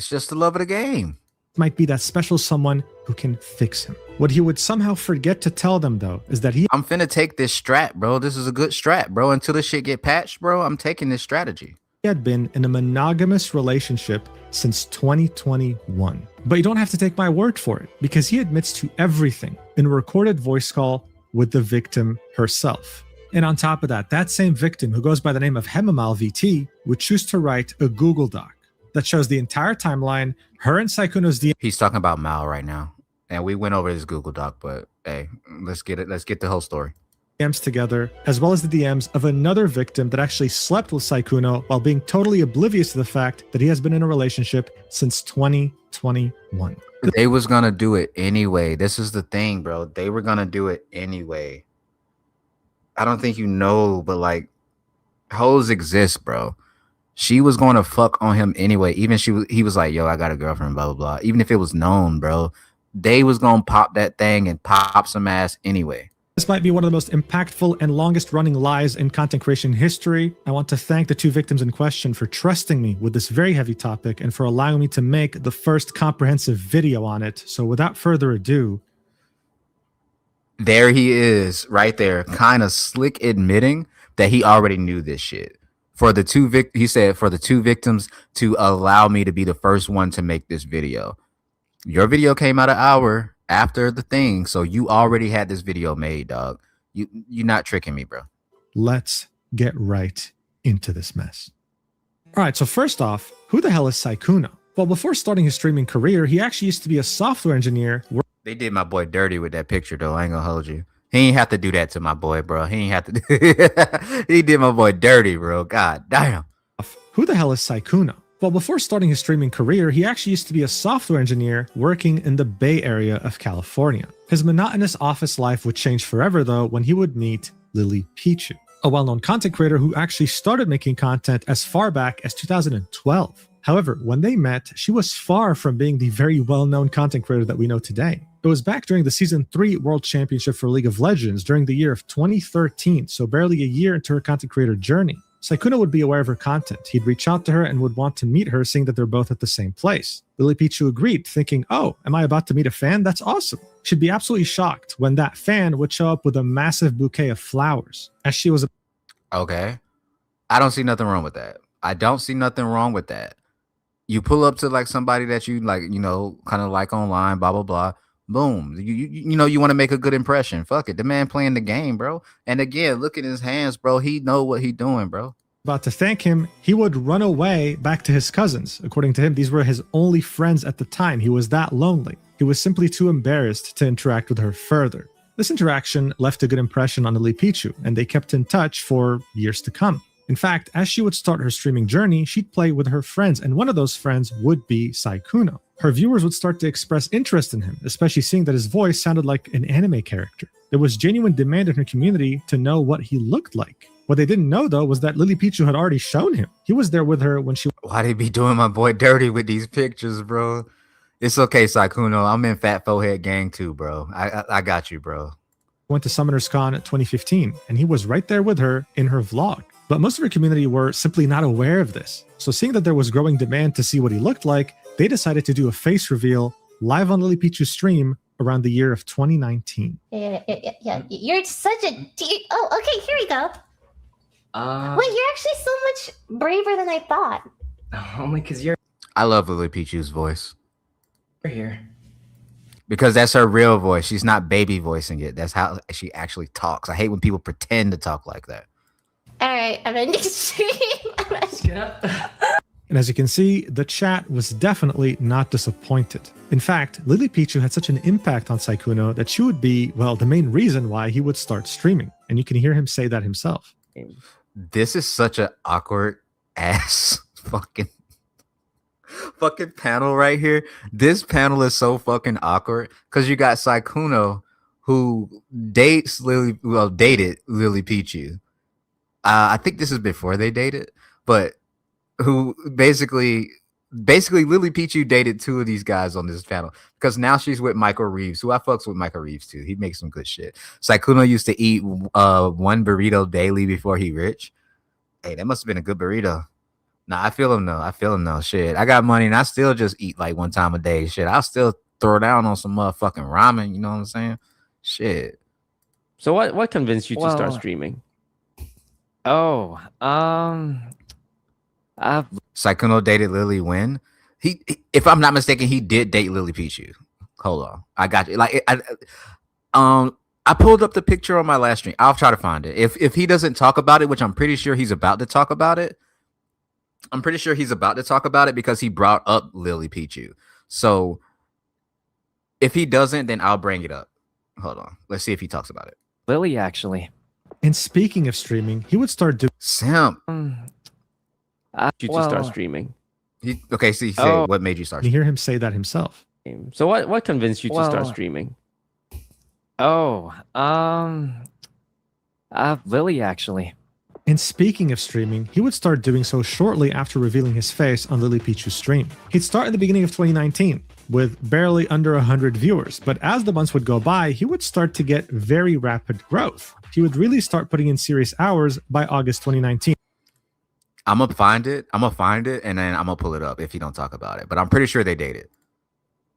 just the love of the game. Might be that special someone who can fix him. What he would somehow forget to tell them, though, is that I'm finna take this strat, bro. This is a good strat, bro. Until this shit get patched, bro, I'm taking this strategy. He had been in a monogamous relationship since 2021. But you don't have to take my word for it, because he admits to everything in a recorded voice call with the victim herself. And on top of that, that same victim, who goes by the name of Hemamal VT, would choose to write a Google Doc that shows the entire timeline, her and Sykkuno's DM. He's talking about Mal right now. And we went over his Google Doc, but hey, let's get it. Let's get the whole story. DMs together, as well as the DMs of another victim that actually slept with Sykkuno while being totally oblivious to the fact that he has been in a relationship since 2021. They was gonna do it anyway. This is the thing, bro. They were gonna do it anyway. I don't think you know, but like, hoes exist, bro. She was going to fuck on him anyway. Even he was like, yo, I got a girlfriend, blah, blah, blah. Even if it was known, bro, they was going to pop that thing and pop some ass anyway. This might be one of the most impactful and longest running lies in content creation history. I want to thank the two victims in question for trusting me with this very heavy topic and for allowing me to make the first comprehensive video on it. So without further ado. There he is right there, kind of slick admitting that he already knew this shit. For the two he said for the two victims to allow me to be the first one to make this video. Your video came out an hour after the thing, so you already had this video made, dog. You're not tricking me, bro. Let's get right into this mess. All right, so first off, who the hell is Sykkuno? Well, before starting his streaming career, he actually used to be a software engineer. They did my boy dirty with that picture, though. I ain't gonna hold you. He ain't have to do that to my boy, bro. He ain't have to. He did my boy dirty, bro. God damn. Who the hell is Sykkuno? Well, before starting his streaming career, he actually used to be a software engineer working in the Bay Area of California. His monotonous office life would change forever, though, when he would meet Lily Pichu, a well-known content creator who actually started making content as far back as 2012. However, when they met, she was far from being the very well-known content creator that we know today. It was back during the Season 3 World Championship for League of Legends during the year of 2013, so barely a year into her content creator journey. Sykkuno would be aware of her content. He'd reach out to her and would want to meet her, seeing that they're both at the same place. Lily Pichu agreed, thinking, oh, am I about to meet a fan? That's awesome. She'd be absolutely shocked when that fan would show up with a massive bouquet of flowers. As she was... Okay. I don't see nothing wrong with that. I don't see nothing wrong with that. You pull up to like somebody that you like, you know, kind of like online, blah, blah, blah. Boom. You know, you want to make a good impression. Fuck it. The man playing the game, bro. And again, look at his hands, bro. He know what he doing, bro. About to thank him, he would run away back to his cousins. According to him, these were his only friends at the time. He was that lonely. He was simply too embarrassed to interact with her further. This interaction left a good impression on Lily Pichu, and they kept in touch for years to come. In fact, as she would start her streaming journey, she'd play with her friends, and one of those friends would be Sykkuno. Her viewers would start to express interest in him, especially seeing that his voice sounded like an anime character. There was genuine demand in her community to know what he looked like. What they didn't know, though, was that Lily Pichu had already shown him. He was there with her when she... Why they be doing my boy dirty with these pictures, bro? It's okay, Sykkuno. I'm in Fat Forehead Gang too, bro. I got you, bro. Went to Summoners Con 2015, and he was right there with her in her vlog. But most of her community were simply not aware of this. So seeing that there was growing demand to see what he looked like, they decided to do a face reveal live on Lily Pichu's stream around the year of 2019. Yeah. You're such a... Oh, okay, here we go. Wait, you're actually so much braver than I thought. Only because you're... I love Lily Pichu's voice. You're here. Because that's her real voice. She's not baby voicing it. That's how she actually talks. I hate when people pretend to talk like that. All right, I'm ending stream. And as you can see, the chat was definitely not disappointed. In fact, Lily Pichu had such an impact on Sykkuno that she would be, well, the main reason why he would start streaming. And you can hear him say that himself. This is such an awkward ass fucking panel right here. This panel is so fucking awkward because you got Sykkuno who dated Lily Pichu. I think this is before they dated, but who basically Lily Pichu dated two of these guys on this panel because now she's with Michael Reeves, who I fucks with Michael Reeves too. He makes some good shit. Sykkuno used to eat one burrito daily before he rich. Hey, that must have been a good burrito. Nah, I feel him though. Shit, I got money and I still just eat like one time a day. Shit, I'll still throw down on some motherfucking ramen. You know what I'm saying? Shit. So what convinced you to start streaming? Sykkuno dated Lily when? He, if I'm not mistaken, he did date Lily Pichu. Hold on, I got you. Like I pulled up the picture on my last stream. I'll try to find it. If he doesn't talk about it, which I'm pretty sure he's about to talk about it. I'm pretty sure he's about to talk about it because he brought up Lily Pichu. So if he doesn't, then I'll bring it up. Hold on. Let's see if he talks about it. Lily, actually. And speaking of streaming, he would start doing... Simp. You to start streaming. Okay, so say what made you start streaming? You hear him say that himself. So what convinced you to start streaming? Lily, actually. And speaking of streaming, he would start doing so shortly after revealing his face on Lily Pichu's stream. He'd start in the beginning of 2019 with barely under 100 viewers, but as the months would go by, he would start to get very rapid growth. He would really start putting in serious hours by August 2019. I'm gonna find it, and then I'm gonna pull it up if you don't talk about it. But I'm pretty sure they dated.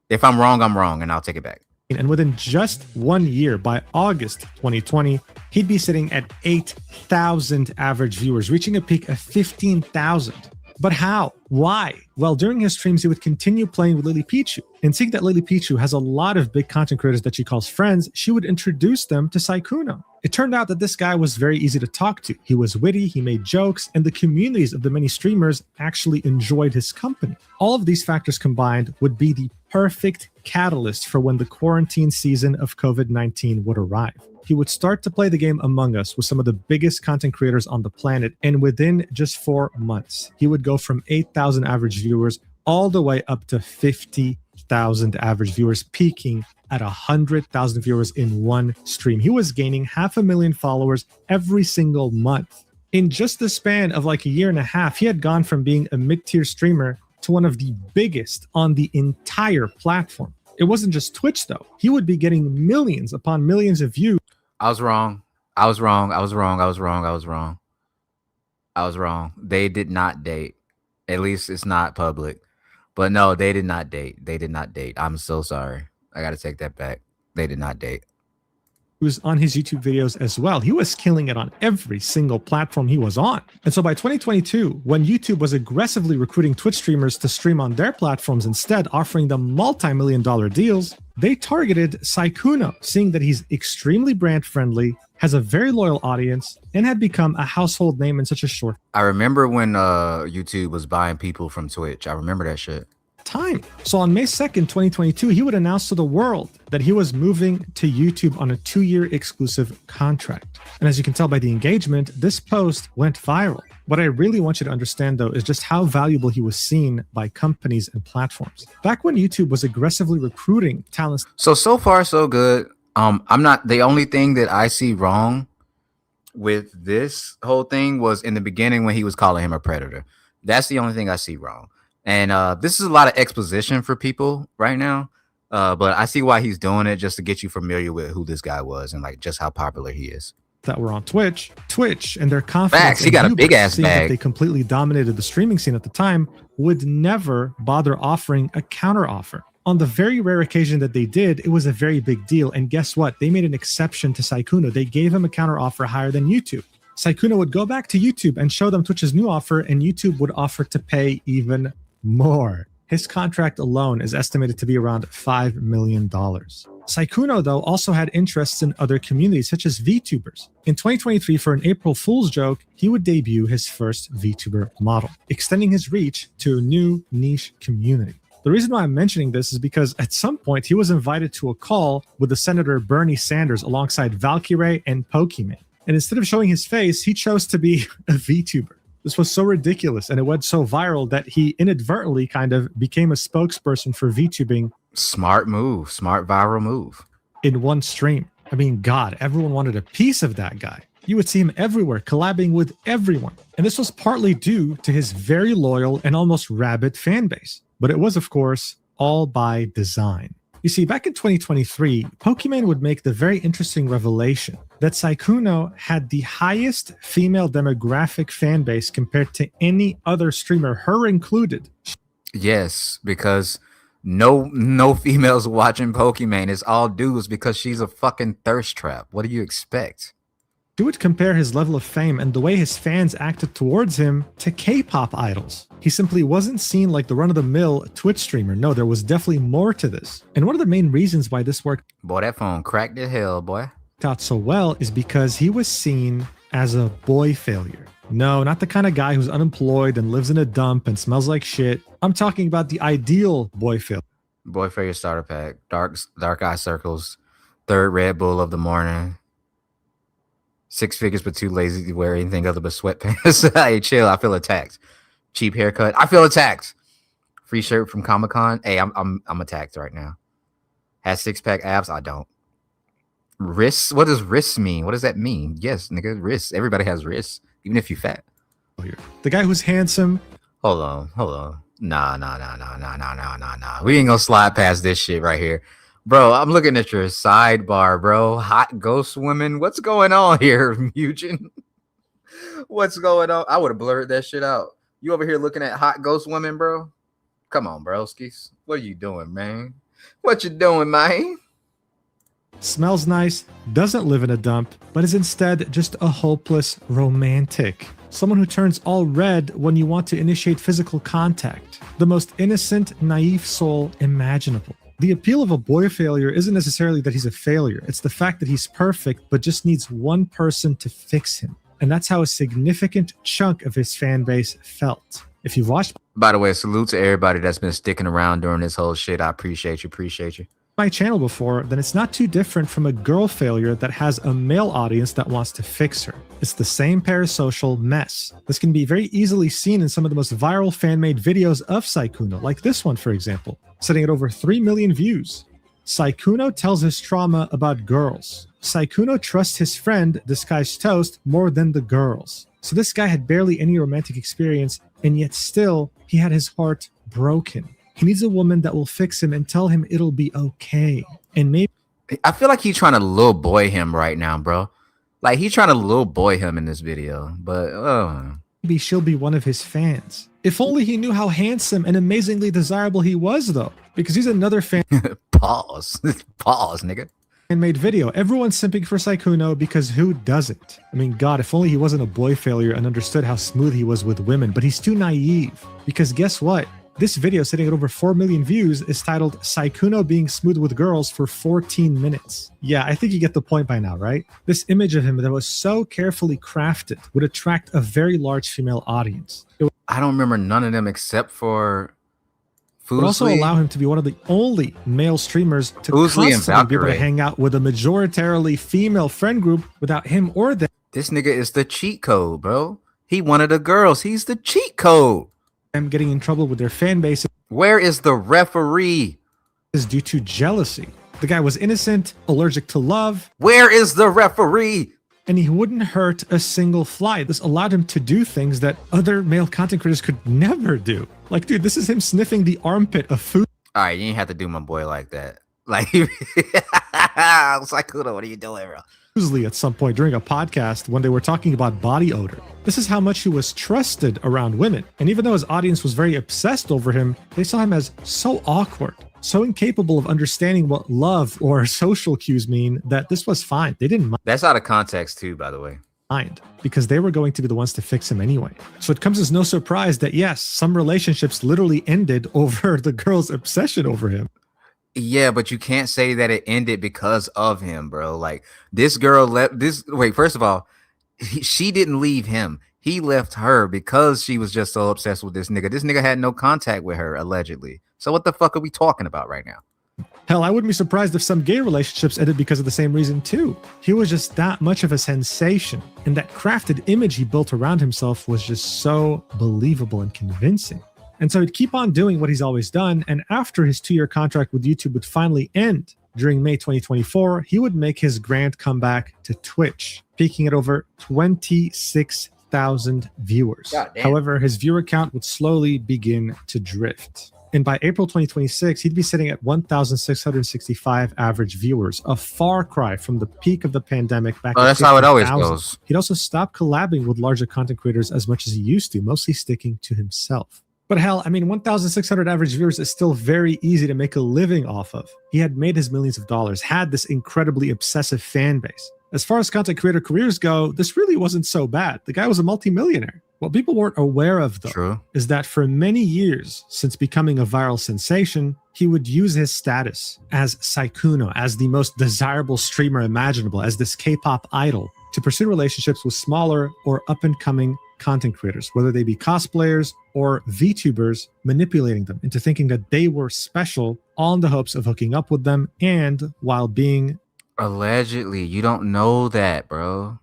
If I'm wrong, I'm wrong, and I'll take it back. And within just 1 year, by August 2020, he'd be sitting at 8,000 average viewers, reaching a peak of 15,000. But how? Why? Well, during his streams, he would continue playing with Lily Pichu. And seeing that Lily Pichu has a lot of big content creators that she calls friends, she would introduce them to Sykkuno. It turned out that this guy was very easy to talk to. He was witty, he made jokes, and the communities of the many streamers actually enjoyed his company. All of these factors combined would be the perfect catalyst for when the quarantine season of COVID-19 would arrive. He would start to play the game Among Us with some of the biggest content creators on the planet, and within just 4 months, he would go from 8,000 average viewers all the way up to 50,000 average viewers, peaking at 100,000 viewers in one stream. He was gaining 500,000 followers every single month. In just the span of like a year and a half, he had gone from being a mid-tier streamer to one of the biggest on the entire platform. It wasn't just Twitch, though. He would be getting millions upon millions of views. I was wrong. I was wrong. They did not date. At least it's not public. But no, they did not date. They did not date. I'm so sorry. I got to take that back. They did not date. He was on his YouTube videos as well. He was killing it on every single platform he was on. And so by 2022, when YouTube was aggressively recruiting Twitch streamers to stream on their platforms instead, offering them multi-million-dollar deals, they targeted Sykkuno, seeing that he's extremely brand friendly, has a very loyal audience, and had become a household name in such a short I remember when YouTube was buying people from Twitch. I remember that shit. time. So on May 2nd, 2022, he would announce to the world that he was moving to YouTube on a 2-year exclusive contract. And as you can tell by the engagement, this post went viral. What I really want you to understand, though, is just how valuable he was seen by companies and platforms. Back when YouTube was aggressively recruiting talents. So far, so good. I'm not, the only thing that I see wrong with this whole thing was in the beginning when he was calling him a predator. That's the only thing I see wrong. And this is a lot of exposition for people right now. But I see why he's doing it, just to get you familiar with who this guy was and like just how popular he is. That were on Twitch and their confidence. Facts. He got a big ass bag. That they completely dominated the streaming scene at the time, would never bother offering a counter offer. On the very rare occasion that they did, it was a very big deal. And guess what? They made an exception to Sykkuno. They gave him a counter offer higher than YouTube. Sykkuno would go back to YouTube and show them Twitch's new offer, and YouTube would offer to pay even more. His contract alone is estimated to be around $5 million. Sykkuno, though, also had interests in other communities, such as VTubers. In 2023, for an April Fool's joke, he would debut his first VTuber model, extending his reach to a new niche community. The reason why I'm mentioning this is because at some point he was invited to a call with the Senator Bernie Sanders alongside Valkyrae and Pokimane. And instead of showing his face, he chose to be a VTuber. This was so ridiculous and it went so viral that he inadvertently kind of became a spokesperson for VTubing. Smart move, smart viral move. In one stream. I mean, God, everyone wanted a piece of that guy. You would see him everywhere, collabing with everyone. And this was partly due to his very loyal and almost rabid fan base. But it was, of course, all by design. You see, back in 2023, Pokimane would make the very interesting revelation that Sykkuno had the highest female demographic fan base compared to any other streamer, her included. Yes, because no females watching Pokimane. It's all dudes because she's a fucking thirst trap. What do you expect? She would compare his level of fame and the way his fans acted towards him to K-pop idols. He simply wasn't seen like the run-of-the-mill Twitch streamer. No, there was definitely more to this. And one of the main reasons why this worked that phone cracked the hell, boy. Out so well is because he was seen as a boy failure. No, not the kind of guy who's unemployed and lives in a dump and smells like shit. I'm talking about the ideal boy failure. Boy failure starter pack, dark eye circles, third Red Bull of the morning. 6 figures, but too lazy to wear anything other but sweatpants. Hey, chill. I feel attacked. Cheap haircut. I feel attacked. Free shirt from Comic-Con. Hey, I'm attacked right now. Has 6-pack abs. I don't. Wrists. What does wrists mean? What does that mean? Yes, nigga, wrists. Everybody has wrists, even if you fat. The guy who's handsome. Hold on. Nah. We ain't gonna slide past this shit right here. Bro, I'm looking at your sidebar, bro. Hot ghost women. What's going on here, Mujin? What's going on? I would have blurred that shit out. You over here looking at hot ghost women, bro? Come on, broskis. What are you doing, man? What you doing, man? Smells nice, doesn't live in a dump, but is instead just a hopeless romantic. Someone who turns all red when you want to initiate physical contact. The most innocent, naive soul imaginable. The appeal of a boy failure isn't necessarily that he's a failure. It's the fact that he's perfect, but just needs one person to fix him. And that's how a significant chunk of his fan base felt. If you've watched... By the way, salute to everybody that's been sticking around during this whole shit. I appreciate you. My channel before, then it's not too different from a girl failure that has a male audience that wants to fix her. It's the same parasocial mess. This can be very easily seen in some of the most viral fan-made videos of Sykkuno, like this one, for example, sitting at over 3 million views. Sykkuno tells his trauma about girls. Sykkuno trusts his friend, Disguised Toast, more than the girls. So this guy had barely any romantic experience, and yet still, he had his heart broken. He needs a woman that will fix him and tell him it'll be okay. And maybe... I feel like he's trying to little boy him right now, bro. Like, he's trying to little boy him in this video. But, maybe she'll be one of his fans. If only he knew how handsome and amazingly desirable he was, though, because he's another fan. Pause. Pause, nigga. Made video. Everyone's simping for Sykkuno because who doesn't? I mean, God, if only he wasn't a boy failure and understood how smooth he was with women, but he's too naive. Because guess what? This video, sitting at over 4 million views, is titled Sykkuno being smooth with girls for 14 minutes. Yeah, I think you get the point by now, right? This image of him that was so carefully crafted would attract a very large female audience. I don't remember none of them except for would also allow him to be one of the only male streamers to constantly be able to hang out with a majoritarily female friend group without him or them. This nigga is the cheat code, bro. He one of the girls. He's the cheat code. Them getting in trouble with their fan base. Where is the referee? Is due to jealousy. The guy was innocent, allergic to love. Where is the referee? And he wouldn't hurt a single fly. This allowed him to do things that other male content creators could never do. Like, dude, this is him sniffing the armpit of food. All right, you didn't have to do my boy like that. Like, I was like, what are you doing, bro? Usually at some point during a podcast when they were talking about body odor. This is how much he was trusted around women. And even though his audience was very obsessed over him, they saw him as so awkward, so incapable of understanding what love or social cues mean that this was fine. They didn't mind. That's out of context too, by the way. Because they were going to be the ones to fix him anyway. So it comes as no surprise that yes, some relationships literally ended over the girl's obsession over him. Yeah, but you can't say that it ended because of him, bro. Like, this girl left this. Wait, first of all, she didn't leave him. He left her because she was just so obsessed with this nigga. This nigga had no contact with her, allegedly. So what the fuck are we talking about right now? Hell, I wouldn't be surprised if some gay relationships ended because of the same reason too. He was just that much of a sensation, and that crafted image he built around himself was just so believable and convincing. And so he'd keep on doing what he's always done, and after his 2-year contract with YouTube would finally end during May 2024, he would make his grand comeback to Twitch, peaking at over 26,000 viewers. However, his viewer count would slowly begin to drift. And by April 2026, he'd be sitting at 1,665 average viewers, a far cry from the peak of the pandemic back in 2000. That's how it always goes. He'd also stopped collabing with larger content creators as much as he used to, mostly sticking to himself. But hell, I mean, 1,600 average viewers is still very easy to make a living off of. He had made his millions of dollars, had this incredibly obsessive fan base. As far as content creator careers go, this really wasn't so bad. The guy was a multimillionaire. What people weren't aware of, though, is that for many years since becoming a viral sensation, he would use his status as Sykkuno, as the most desirable streamer imaginable, as this K-pop idol, to pursue relationships with smaller or up-and-coming content creators, whether they be cosplayers or VTubers, manipulating them into thinking that they were special, all in the hopes of hooking up with them, and while being allegedly, you don't know that, bro,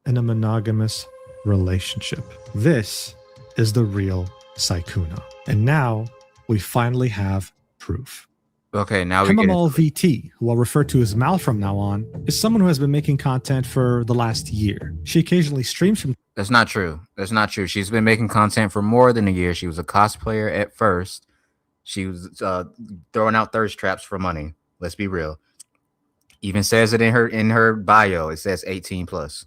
in a monogamous relationship. This is the real Sykkuno. And now we finally have proof. Okay, now we get Hemamal VT, who I'll refer to as Mal from now on, is someone who has been making content for the last year. She occasionally streams from... That's not true. That's not true. She's been making content for more than a year. She was a cosplayer at first. She was throwing out thirst traps for money. Let's be real. Even says it in her bio. It says 18 plus.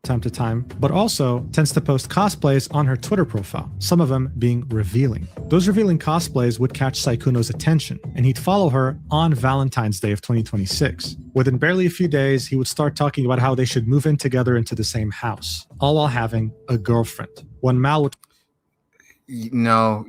Time to time, but also tends to post cosplays on her Twitter profile, some of them being revealing. Those revealing cosplays would catch Sykkuno's attention, and he'd follow her on Valentine's Day of 2026. Within barely a few days, he would start talking about how they should move in together into the same house, all while having a girlfriend. When Mal would... No,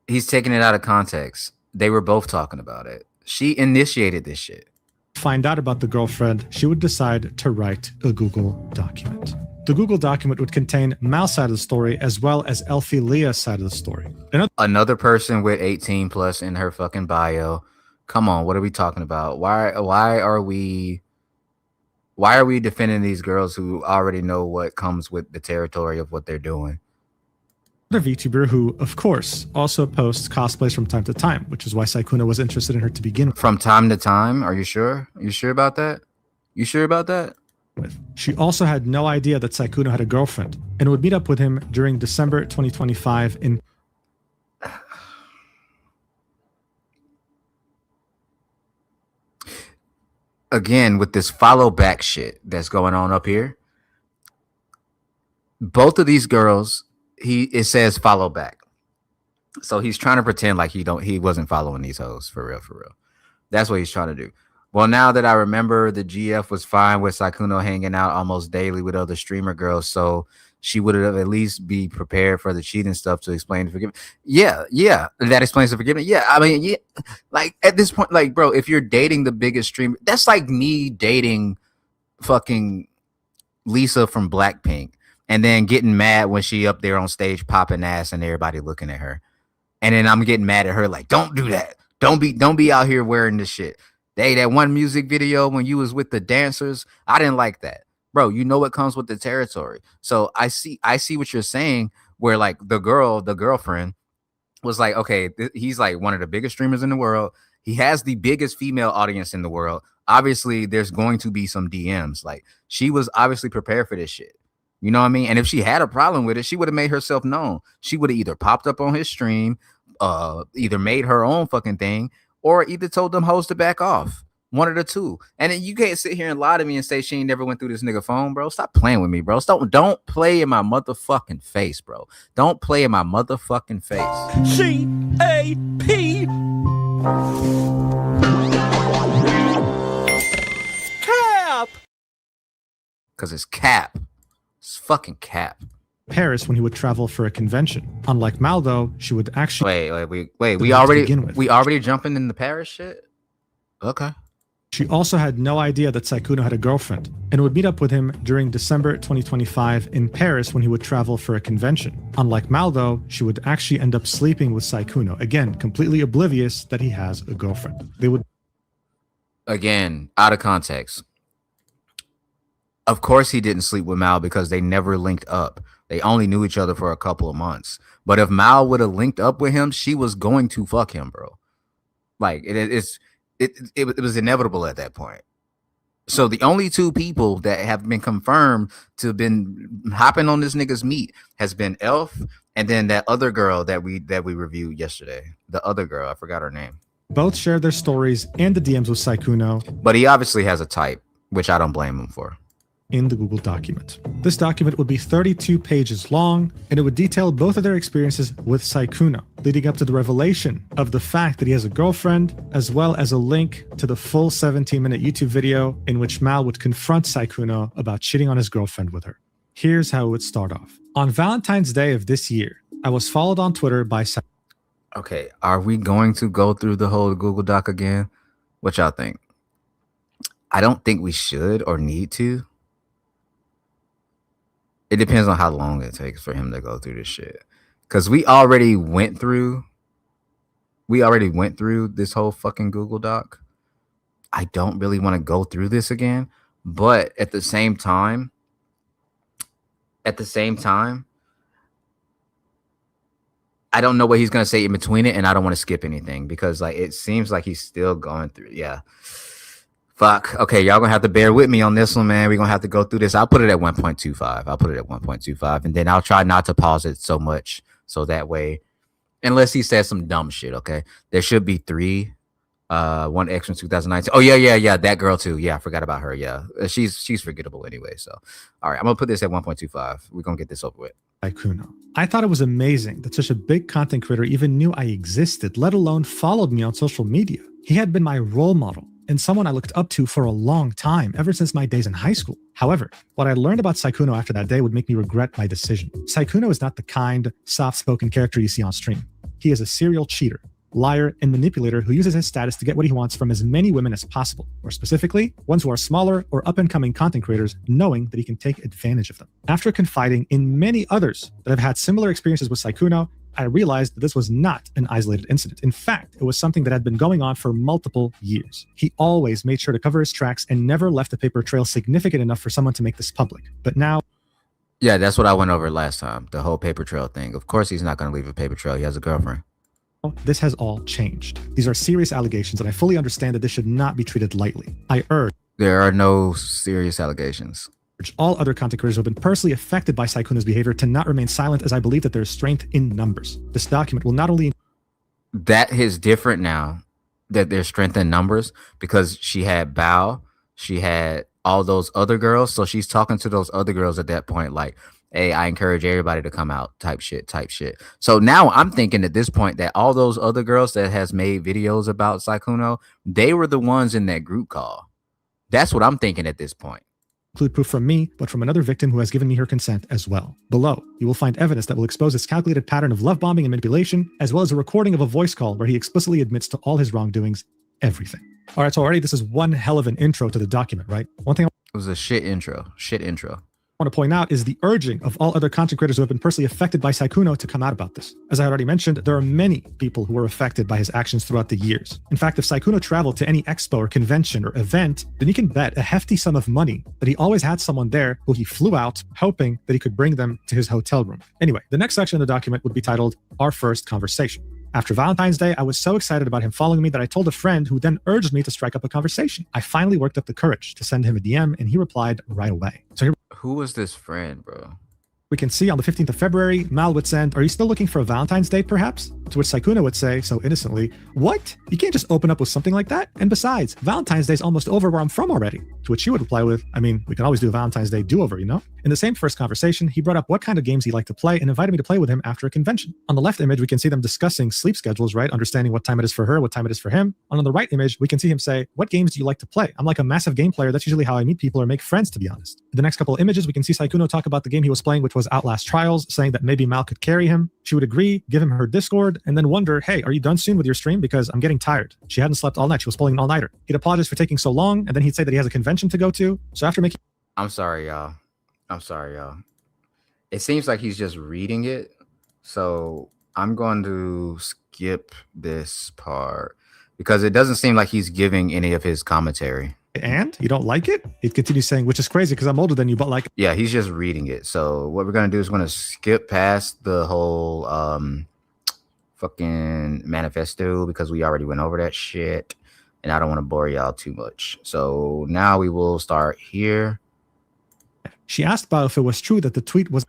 he's taking it out of context. They were both talking about it. She initiated this shit. Find out about the girlfriend, she would decide to write a Google document. The Google document would contain Mal's side of the story as well as Elfie Leah's side of the story. Another person with 18 plus in her fucking bio. Come on, what are we talking about? Why are we defending these girls who already know what comes with the territory of what they're doing? Another VTuber who, of course, also posts cosplays from time to time, which is why Sykkuno was interested in her to begin with. From time to time? Are you sure? Are you sure about that? You sure about that? She also had no idea that Sykkuno had a girlfriend and would meet up with him during December 2025 in... Again, with this follow back shit that's going on up here, both of these girls, it says follow back. So he's trying to pretend like he wasn't following these hoes for real, for real. That's what he's trying to do. Well, now that I remember, the GF was fine with Sykkuno hanging out almost daily with other streamer girls, so she would have at least be prepared for the cheating stuff to explain the forgiveness. Yeah, that explains the forgiveness. Yeah, I mean, yeah, like at this point, like, bro, if you're dating the biggest streamer, that's like me dating fucking Lisa from Blackpink and then getting mad when she up there on stage popping ass and everybody looking at her. And then I'm getting mad at her like, don't do that. Don't be out here wearing this shit. That one music video when you was with the dancers, I didn't like that. Bro, you know what comes with the territory. So I see what you're saying, where like the girlfriend was like, okay, he's like one of the biggest streamers in the world. He has the biggest female audience in the world. Obviously, there's going to be some DMs. Like, she was obviously prepared for this shit. You know what I mean? And if she had a problem with it, she would have made herself known. She would have either popped up on his stream, either made her own fucking thing, or either told them hoes to back off. One of the two. And then you can't sit here and lie to me and say she ain't never went through this nigga phone, bro. Stop playing with me, bro. Don't play in my motherfucking face, bro. Don't play in my motherfucking face. C-A-P. Cap. Because it's cap. It's fucking cap. Paris when he would travel for a convention. Unlike Maldo, she would actually wait. We already jumping in the Paris shit? Okay. She also had no idea that Sykkuno had a girlfriend and would meet up with him during December 2025 in Paris when he would travel for a convention. Unlike Maldo, she would actually end up sleeping with Sykkuno, again, completely oblivious that he has a girlfriend. They would... Again, out of context. Of course he didn't sleep with Mal because they never linked up. They only knew each other for a couple of months. But if Mal would have linked up with him, she was going to fuck him, bro. Like, it was inevitable at that point. So the only two people that have been confirmed to have been hopping on this nigga's meat has been Elf and then that other girl that we reviewed yesterday. The other girl, I forgot her name. Both shared their stories and the DMs with Sykkuno. But he obviously has a type, which I don't blame him for. In the Google document. This document would be 32 pages long, and it would detail both of their experiences with Sykkuno, leading up to the revelation of the fact that he has a girlfriend, as well as a link to the full 17-minute YouTube video in which Mal would confront Sykkuno about cheating on his girlfriend with her. Here's how it would start off. On Valentine's Day of this year, I was followed on Twitter by Okay, are we going to go through the whole Google Doc again? What y'all think? I don't think we should or need to. It depends on how long it takes for him to go through this shit. Because we already went through this whole fucking Google Doc. I don't really want to go through this again. But at the same time, I don't know what he's going to say in between it. And I don't want to skip anything. Because like it seems like he's still going through. Yeah. Fuck. Okay, y'all gonna have to bear with me on this one, man. We're gonna have to go through this. I'll put it at 1.25. And then I'll try not to pause it so much. So that way, unless he says some dumb shit, okay? There should be 3. One extra in 2019. Oh, yeah. That girl too. Yeah, I forgot about her. Yeah. She's forgettable anyway. So all right, I'm gonna put this at 1.25. We're gonna get this over with. Sykkuno. I thought it was amazing that such a big content creator even knew I existed, let alone followed me on social media. He had been my role model and someone I looked up to for a long time, ever since my days in high school. However, what I learned about Sykkuno after that day would make me regret my decision. Sykkuno is not the kind, soft-spoken character you see on stream. He is a serial cheater, liar, and manipulator who uses his status to get what he wants from as many women as possible, or specifically, ones who are smaller or up-and-coming content creators, knowing that he can take advantage of them. After confiding in many others that have had similar experiences with Sykkuno, I realized that this was not an isolated incident. In fact, it was something that had been going on for multiple years. He always made sure to cover his tracks and never left a paper trail significant enough for someone to make this public. But now... Yeah, that's what I went over last time, the whole paper trail thing. Of course he's not going to leave a paper trail. He has a girlfriend. This has all changed. These are serious allegations, and I fully understand that this should not be treated lightly. I urge... There are no serious allegations. All other content creators who have been personally affected by Sykkuno's behavior to not remain silent, as I believe that there is strength in numbers. This document will not only... That is different now, that there's strength in numbers, because she had Bao, she had all those other girls, so she's talking to those other girls at that point like, hey, I encourage everybody to come out type shit. So now I'm thinking at this point that all those other girls that has made videos about Sykkuno, they were the ones in that group call. That's what I'm thinking at this point. Include proof from me, but from another victim who has given me her consent as well. Below, you will find evidence that will expose his calculated pattern of love bombing and manipulation, as well as a recording of a voice call where he explicitly admits to all his wrongdoings, everything. All right, so already this is one hell of an intro to the document, right? One thing it was a shit intro. I want to point out is the urging of all other content creators who have been personally affected by Sykkuno to come out about this. As I already mentioned, there are many people who were affected by his actions throughout the years. In fact, if Sykkuno traveled to any expo or convention or event, then you can bet a hefty sum of money that he always had someone there who he flew out hoping that he could bring them to his hotel room. Anyway, the next section of the document would be titled Our First Conversation. After Valentine's Day, I was so excited about him following me that I told a friend who then urged me to strike up a conversation. I finally worked up the courage to send him a DM and he replied right away. So here who was this friend, bro? We can see on the 15th of February, Mal would send, are you still looking for a Valentine's Day, perhaps? To which Sykkuno would say, so innocently, what? You can't just open up with something like that? And besides, Valentine's Day's almost over where I'm from already. To which she would reply with, I mean, we can always do a Valentine's Day do-over, you know? In the same first conversation, he brought up what kind of games he liked to play and invited me to play with him after a convention. On the left image, we can see them discussing sleep schedules, right? Understanding what time it is for her, what time it is for him. And on the right image, we can see him say, what games do you like to play? I'm like a massive game player. That's usually how I meet people or make friends, to be honest. In the next couple of images, we can see Sykkuno talk about the game he was playing, which was Outlast Trials, saying that maybe Mal could carry him. She would agree, give him her Discord, and then wonder, hey, are you done soon with your stream? Because I'm getting tired. She hadn't slept all night. She was pulling an all-nighter. He'd apologize for taking so long, and then he'd say that he has a convention to go to. So after making... I'm sorry, y'all. It seems like he's just reading it. So I'm going to skip this part because it doesn't seem like he's giving any of his commentary. And you don't like it? He continues saying, which is crazy because I'm older than you, but like... Yeah, he's just reading it. So what we're going to do is we're going to skip past the whole fucking manifesto because we already went over that shit. And I don't want to bore y'all too much. So now we will start here. She asked Bao if it was true that the tweet was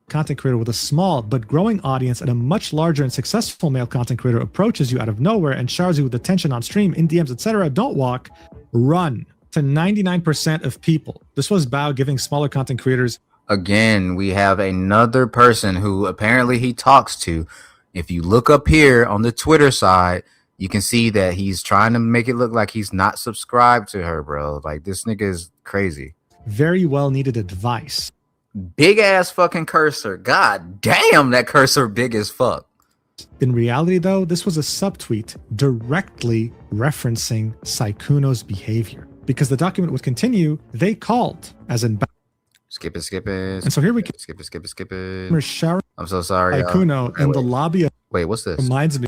content creator with a small but growing audience and a much larger and successful male content creator approaches you out of nowhere and showers you with attention on stream, in DMs, etc. Don't walk, run. To 99% of people. This was Bao giving smaller content creators. Again, we have another person who apparently he talks to. If you look up here on the Twitter side, you can see that he's trying to make it look like he's not subscribed to her, bro. Like, this nigga is crazy. Very well needed advice. Big ass fucking cursor. God damn, that cursor big as fuck. In reality, though, this was a subtweet directly referencing Sykkuno's behavior. Because the document would continue, they called, as in... Skip it. And so here we can... Skip it. I'm so sorry. Sykkuno in the lobby of... Wait, what's this? Reminds me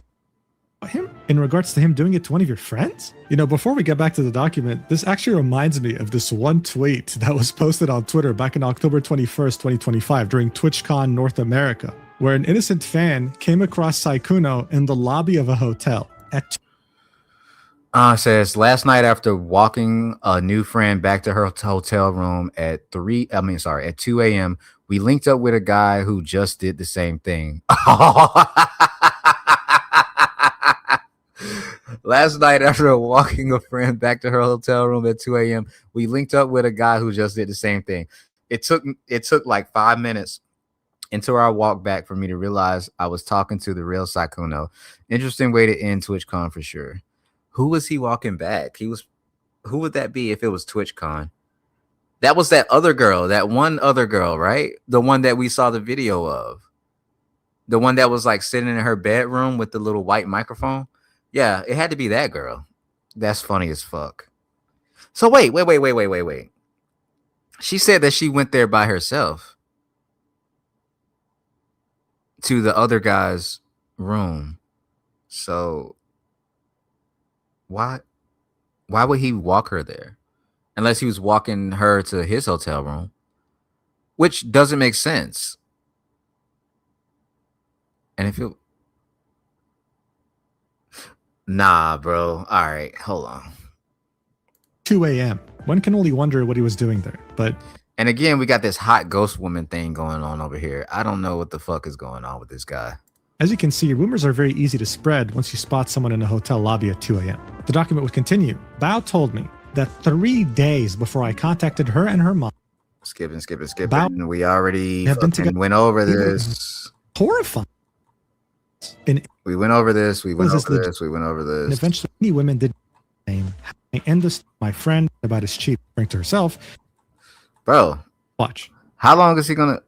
of him in regards to him doing it to one of your friends. You know, before we get back to the document, this actually reminds me of this one tweet that was posted on Twitter back in October 21st, 2025 during TwitchCon North America, where an innocent fan came across Sykkuno in the lobby of a hotel at... Says last night after walking a new friend back to her hotel room at 2 a.m., we linked up with a guy who just did the same thing. Last night after walking a friend back to her hotel room at 2 a.m., we linked up with a guy who just did the same thing. It took like 5 minutes into our walk back for me to realize I was talking to the real Sykkuno. Interesting way to end TwitchCon for sure. Who was he walking back? Who would that be if it was TwitchCon? That was that one other girl, right? The one that we saw the video of. The one that was like sitting in her bedroom with the little white microphone. Yeah, it had to be that girl. That's funny as fuck. So wait. She said that she went there by herself to the other guy's room. So why would he walk her there? Unless he was walking her to his hotel room, which doesn't make sense. And if it... Nah, bro. All right, hold on. 2 a.m. One can only wonder what he was doing there, but... And again, we got this hot ghost woman thing going on over here. I don't know what the fuck is going on with this guy. As you can see, rumors are very easy to spread once you spot someone in a hotel lobby at 2 a.m. The document would continue. Bao told me that 3 days before I contacted her and her mom... Skipping. About- We already have been together. went over this. Horrifying. And We went over this. We went Was this over legit? this. We went over And this. eventually, many women did the same. I end this my friend about his cheap drink to herself. Bro, watch. How long is he gonna?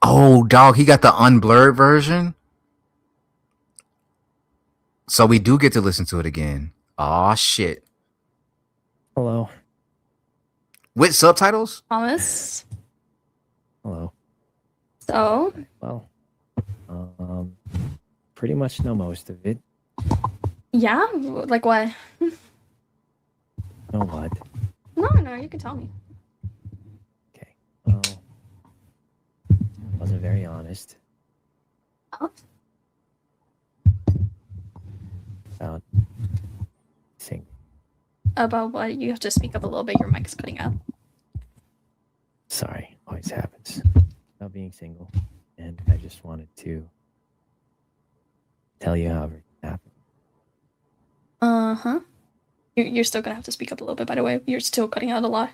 Oh, dog, he got the unblurred version. So we do get to listen to it again. Aw, shit. Hello. With subtitles? Thomas. Hello. So, Well, pretty much know most of it. yeah, like what? Know what? No, you can tell me. Well, wasn't very honest. Oh. About sing. About what? You have to speak up a little bit. Your mic is cutting out. Sorry, always happens. About being single, and I just wanted to tell you how everything happened. Uh-huh. You're still gonna have to speak up a little bit, by the way. You're still cutting out a lot.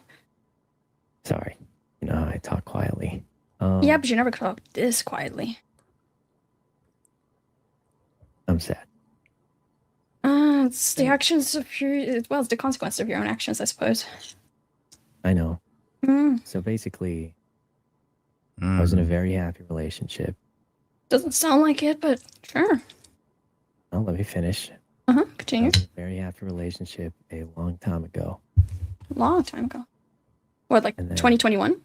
Sorry, you know how I talk quietly. Yeah, but you never talk this quietly. I'm sad. It's the actions of your... Well, it's the consequence of your own actions, I suppose. I know. Mm. So basically, I was in a very happy relationship. Doesn't sound like it, but sure. Well, let me finish. Uh-huh, I continue. was in a very happy relationship a long time ago. Long time ago. What, like And then- 2021?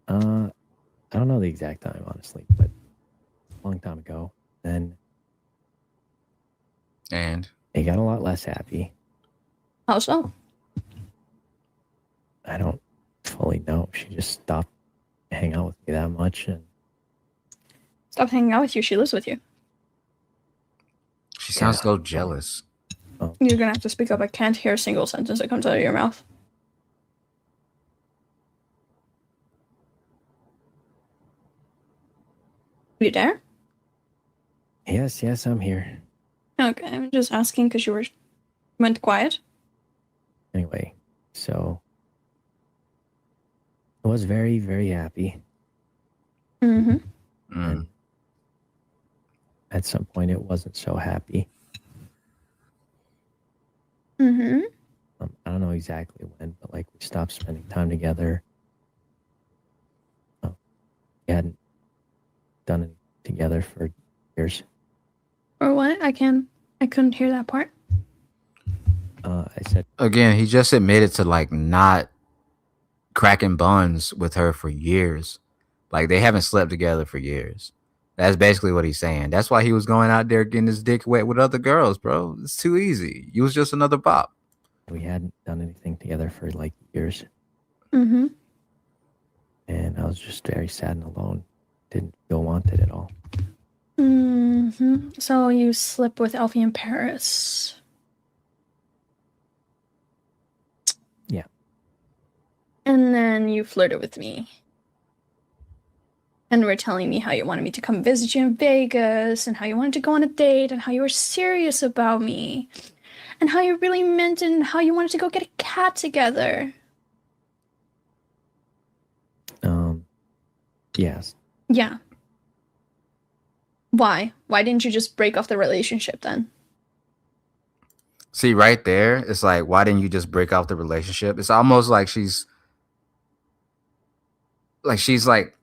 I don't know the exact time, honestly, but a long time ago. Then And it got a lot less happy. How so? I don't fully know. She just stopped hanging out with me that much, and Stop hanging out with you. She lives with you. she sounds so jealous. You're gonna have to speak up. I can't hear a single sentence that comes out of your mouth. You there? yes, I'm here. Okay, I'm just asking because you went quiet. Anyway, so I was very, very happy. Mm-hmm. And at some point, it wasn't so happy. Mm-hmm. I don't know exactly when, but like we stopped spending time together. We hadn't done it together for years. Or what? I couldn't hear that part. I said Again, he just admitted to like not cracking buns with her for years. Like they haven't slept together for years. That's basically what he's saying. That's why he was going out there getting his dick wet with other girls, bro. It's too easy. You was just another bop. we hadn't done anything together for like years, Mm-hmm. and I was just very sad and alone. Didn't feel wanted at all. Mm-hmm. So you slept with Elfie in Paris. Yeah. And then you flirted with me. And were telling me how you wanted me to come visit you in Vegas, and how you wanted to go on a date, and how you were serious about me, and how you really meant it, and how you wanted to go get a cat together. Yes. Yeah. Why? Why didn't you just break off the relationship then? See, right there, it's like, why didn't you just break off the relationship? It's almost like she's like,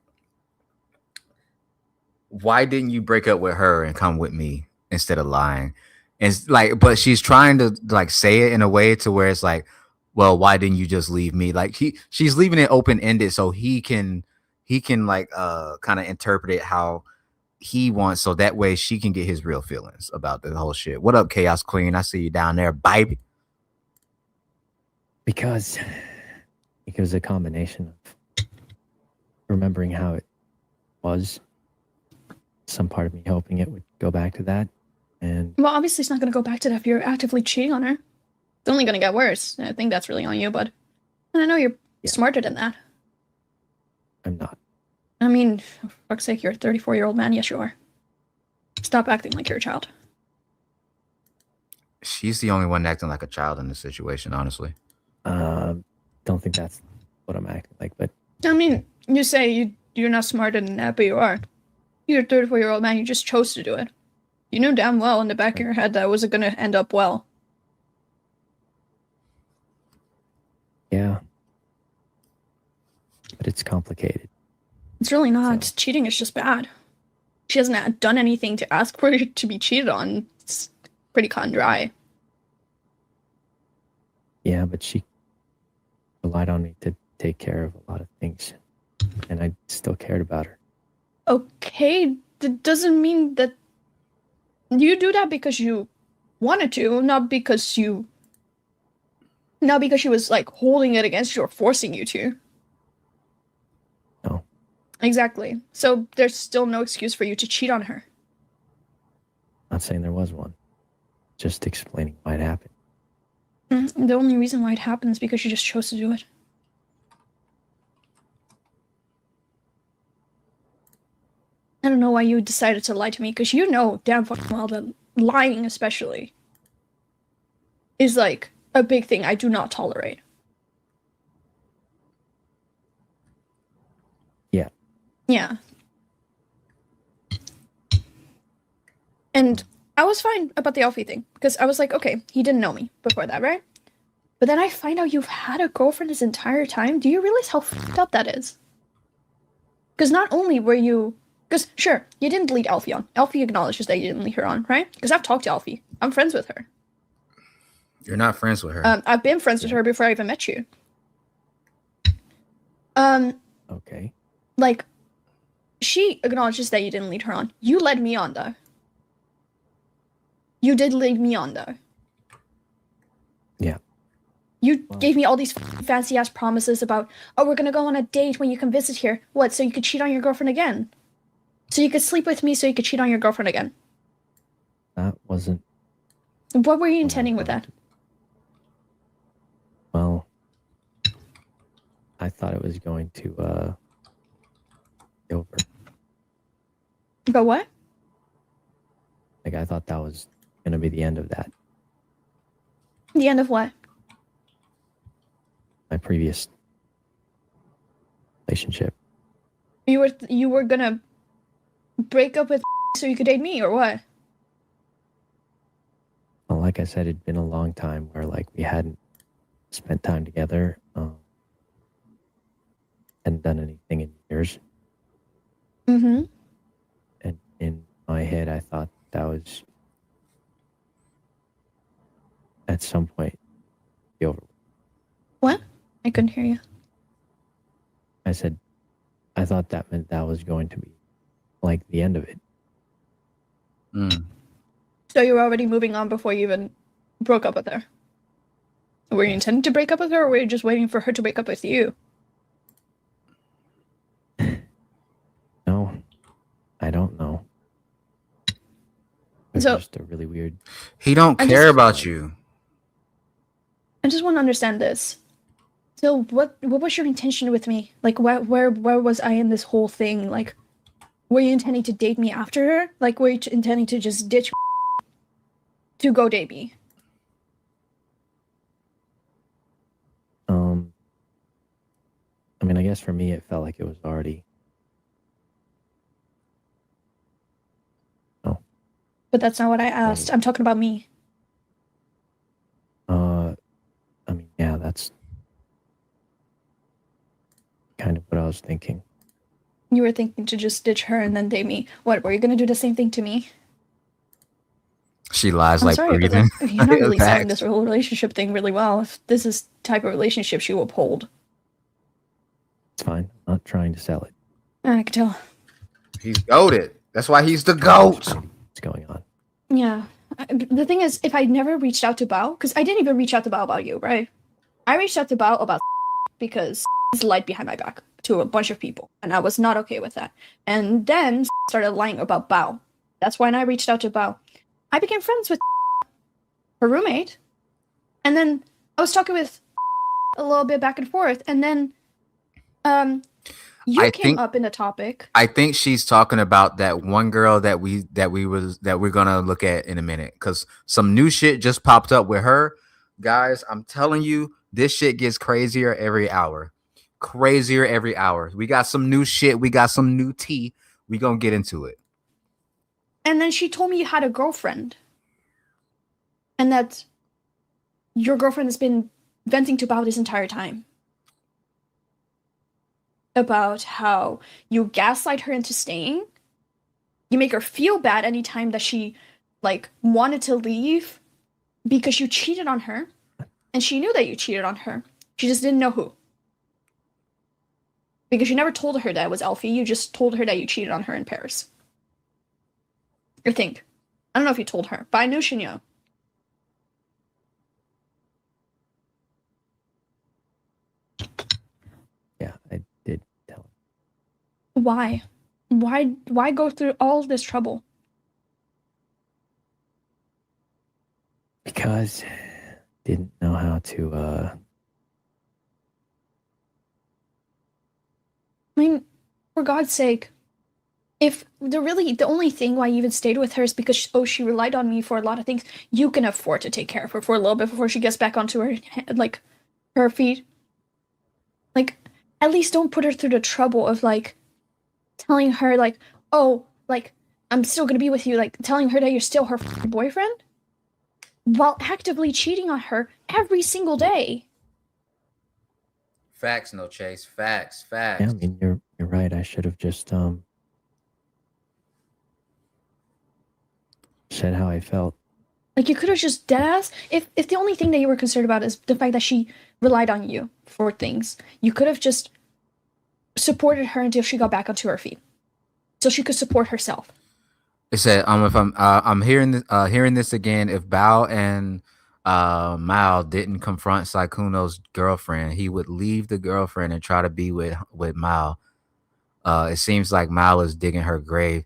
why didn't you break up with her and come with me instead of lying? And it's like, but she's trying to like say it in a way to where it's like, well, why didn't you just leave me? Like she's leaving it open ended so he can like kind of interpret it how he wants, so that way she can get his real feelings about the whole shit. What up, Chaos Queen? I see you down there, baby. Because a combination of remembering how it was, some part of me hoping it would go back to that, and Well, obviously it's not going to go back to that if you're actively cheating on her. It's only going to get worse. I think that's really on you, bud. And I know you're smarter than that. I'm not. I mean, for fuck's sake, you're a 34-year-old man. Yes, you are. Stop acting like you're a child. She's the only one acting like a child in this situation, honestly. Don't think that's what I'm acting like, but I mean, you say you're not smarter than that, but you are. You're a 34-year-old man. You just chose to do it. You knew damn well in the back of your head that it wasn't going to end up well. yeah. But it's complicated. It's really not. Cheating is just bad. She hasn't done anything to ask for it to be cheated on. It's pretty cut and dry. Yeah, but she relied on me to take care of a lot of things, and I still cared about her. Okay, that doesn't mean that you do that because you wanted to, not because she was like holding it against you or forcing you to. No. Exactly. So there's still no excuse for you to cheat on her. Not saying there was one. Just explaining why it happened. The only reason why it happened is because you just chose to do it. I don't know why you decided to lie to me, because you know damn fucking well that lying especially is like a big thing I do not tolerate. Yeah. Yeah. And I was fine about the Alfie thing, because I was like, okay, he didn't know me before that, right? But then I find out you've had a girlfriend this entire time. Do you realize how fucked up that is? Because not only were you... Because, sure, you didn't lead Alfie on. Alfie acknowledges that you didn't lead her on, right? Because I've talked to Alfie. I'm friends with her. You're not friends with her. I've been friends with her before I even met you. Okay. Like, she acknowledges that you didn't lead her on. You led me on, though. You did lead me on, though. Yeah. You gave me all these fancy-ass promises about, oh, we're gonna go on a date when you come visit here. What, so you could cheat on your girlfriend again? So you could sleep with me so you could cheat on your girlfriend again? That wasn't... What were you intending with that? Well, I thought it was going to, be over. But what? Like, I thought that was going to be the end of that. The end of what? My previous relationship. You were gonna break up with so you could date me, or what? Well, like I said, it'd been a long time where, like, we hadn't spent time together. Hadn't done anything in years. Mm-hmm. And in my head, I thought that was, at some point, be over. What? I couldn't hear you. I said, I thought that meant that was going to be, like, the end of it. So you were already moving on before you even broke up with her? Were you intending to break up with her, or were you just waiting for her to break up with you? No, I don't know. It's So- just a really weird... He don't care about you. I just want to understand this. So what was your intention with me? Like, where was I in this whole thing? Like, were you intending to date me after her? Like, were you intending to just ditch to go date me? I mean, I guess for me, it felt like it was already... Oh. But that's not what I asked. I'm talking about me. I mean, yeah, that's kind of what I was thinking. You were thinking to just ditch her and then date me. What, were you going to do the same thing to me? She lies I'm like sorry, but breathing. you're not really selling Facts. this whole relationship thing really well. If this is the type of relationship she will uphold. It's fine. I'm not trying to sell it. I can tell. He's goated. That's why he's the GOAT. What's going on? Yeah. The thing is, if I never reached out to Bao, because I didn't even reach out to Bao about you, right? I reached out to Bao about because he's lied behind my back to a bunch of people, and I was not okay with that. And then started lying about Bao. That's when I reached out to Bao. I became friends with her roommate, and then I was talking with a little bit back and forth, and then you came up in the topic. I think she's talking about that one girl that we're gonna look at in a minute, because some new shit just popped up with her. Guys, I'm telling you, This shit gets crazier every hour. Crazier every hour. We got some new shit. We got some new tea. We gonna get into it. And then she told me you had a girlfriend. And that your girlfriend has been venting to Bao this entire time. About how you gaslight her into staying. You make her feel bad anytime that she, like, wanted to leave because you cheated on her. And she knew that you cheated on her. She just didn't know who. Because you never told her that it was Elfie. You just told her that you cheated on her in Paris. I think. I don't know if you told her, but I knew she knew. Yeah, I did tell her. Why? Why go through all this trouble? Because didn't know how to I mean, for God's sake, if the only thing why you even stayed with her is because she relied on me for a lot of things, you can afford to take care of her for a little bit before she gets back onto her feet. Like, at least don't put her through the trouble of telling her I'm still gonna be with you, telling her that you're still her boyfriend while actively cheating on her every single day. Facts, no Chase. Facts. Yeah, I mean, you're right. I should have just said how I felt. Like, you could have just deadass. If the only thing that you were concerned about is the fact that she relied on you for things, you could have just supported her until she got back onto her feet, so she could support herself. It said, if I'm hearing this again, if Bao and Mao didn't confront Sykkuno's girlfriend, he would leave the girlfriend and try to be with Mao. It seems like Mao is digging her grave.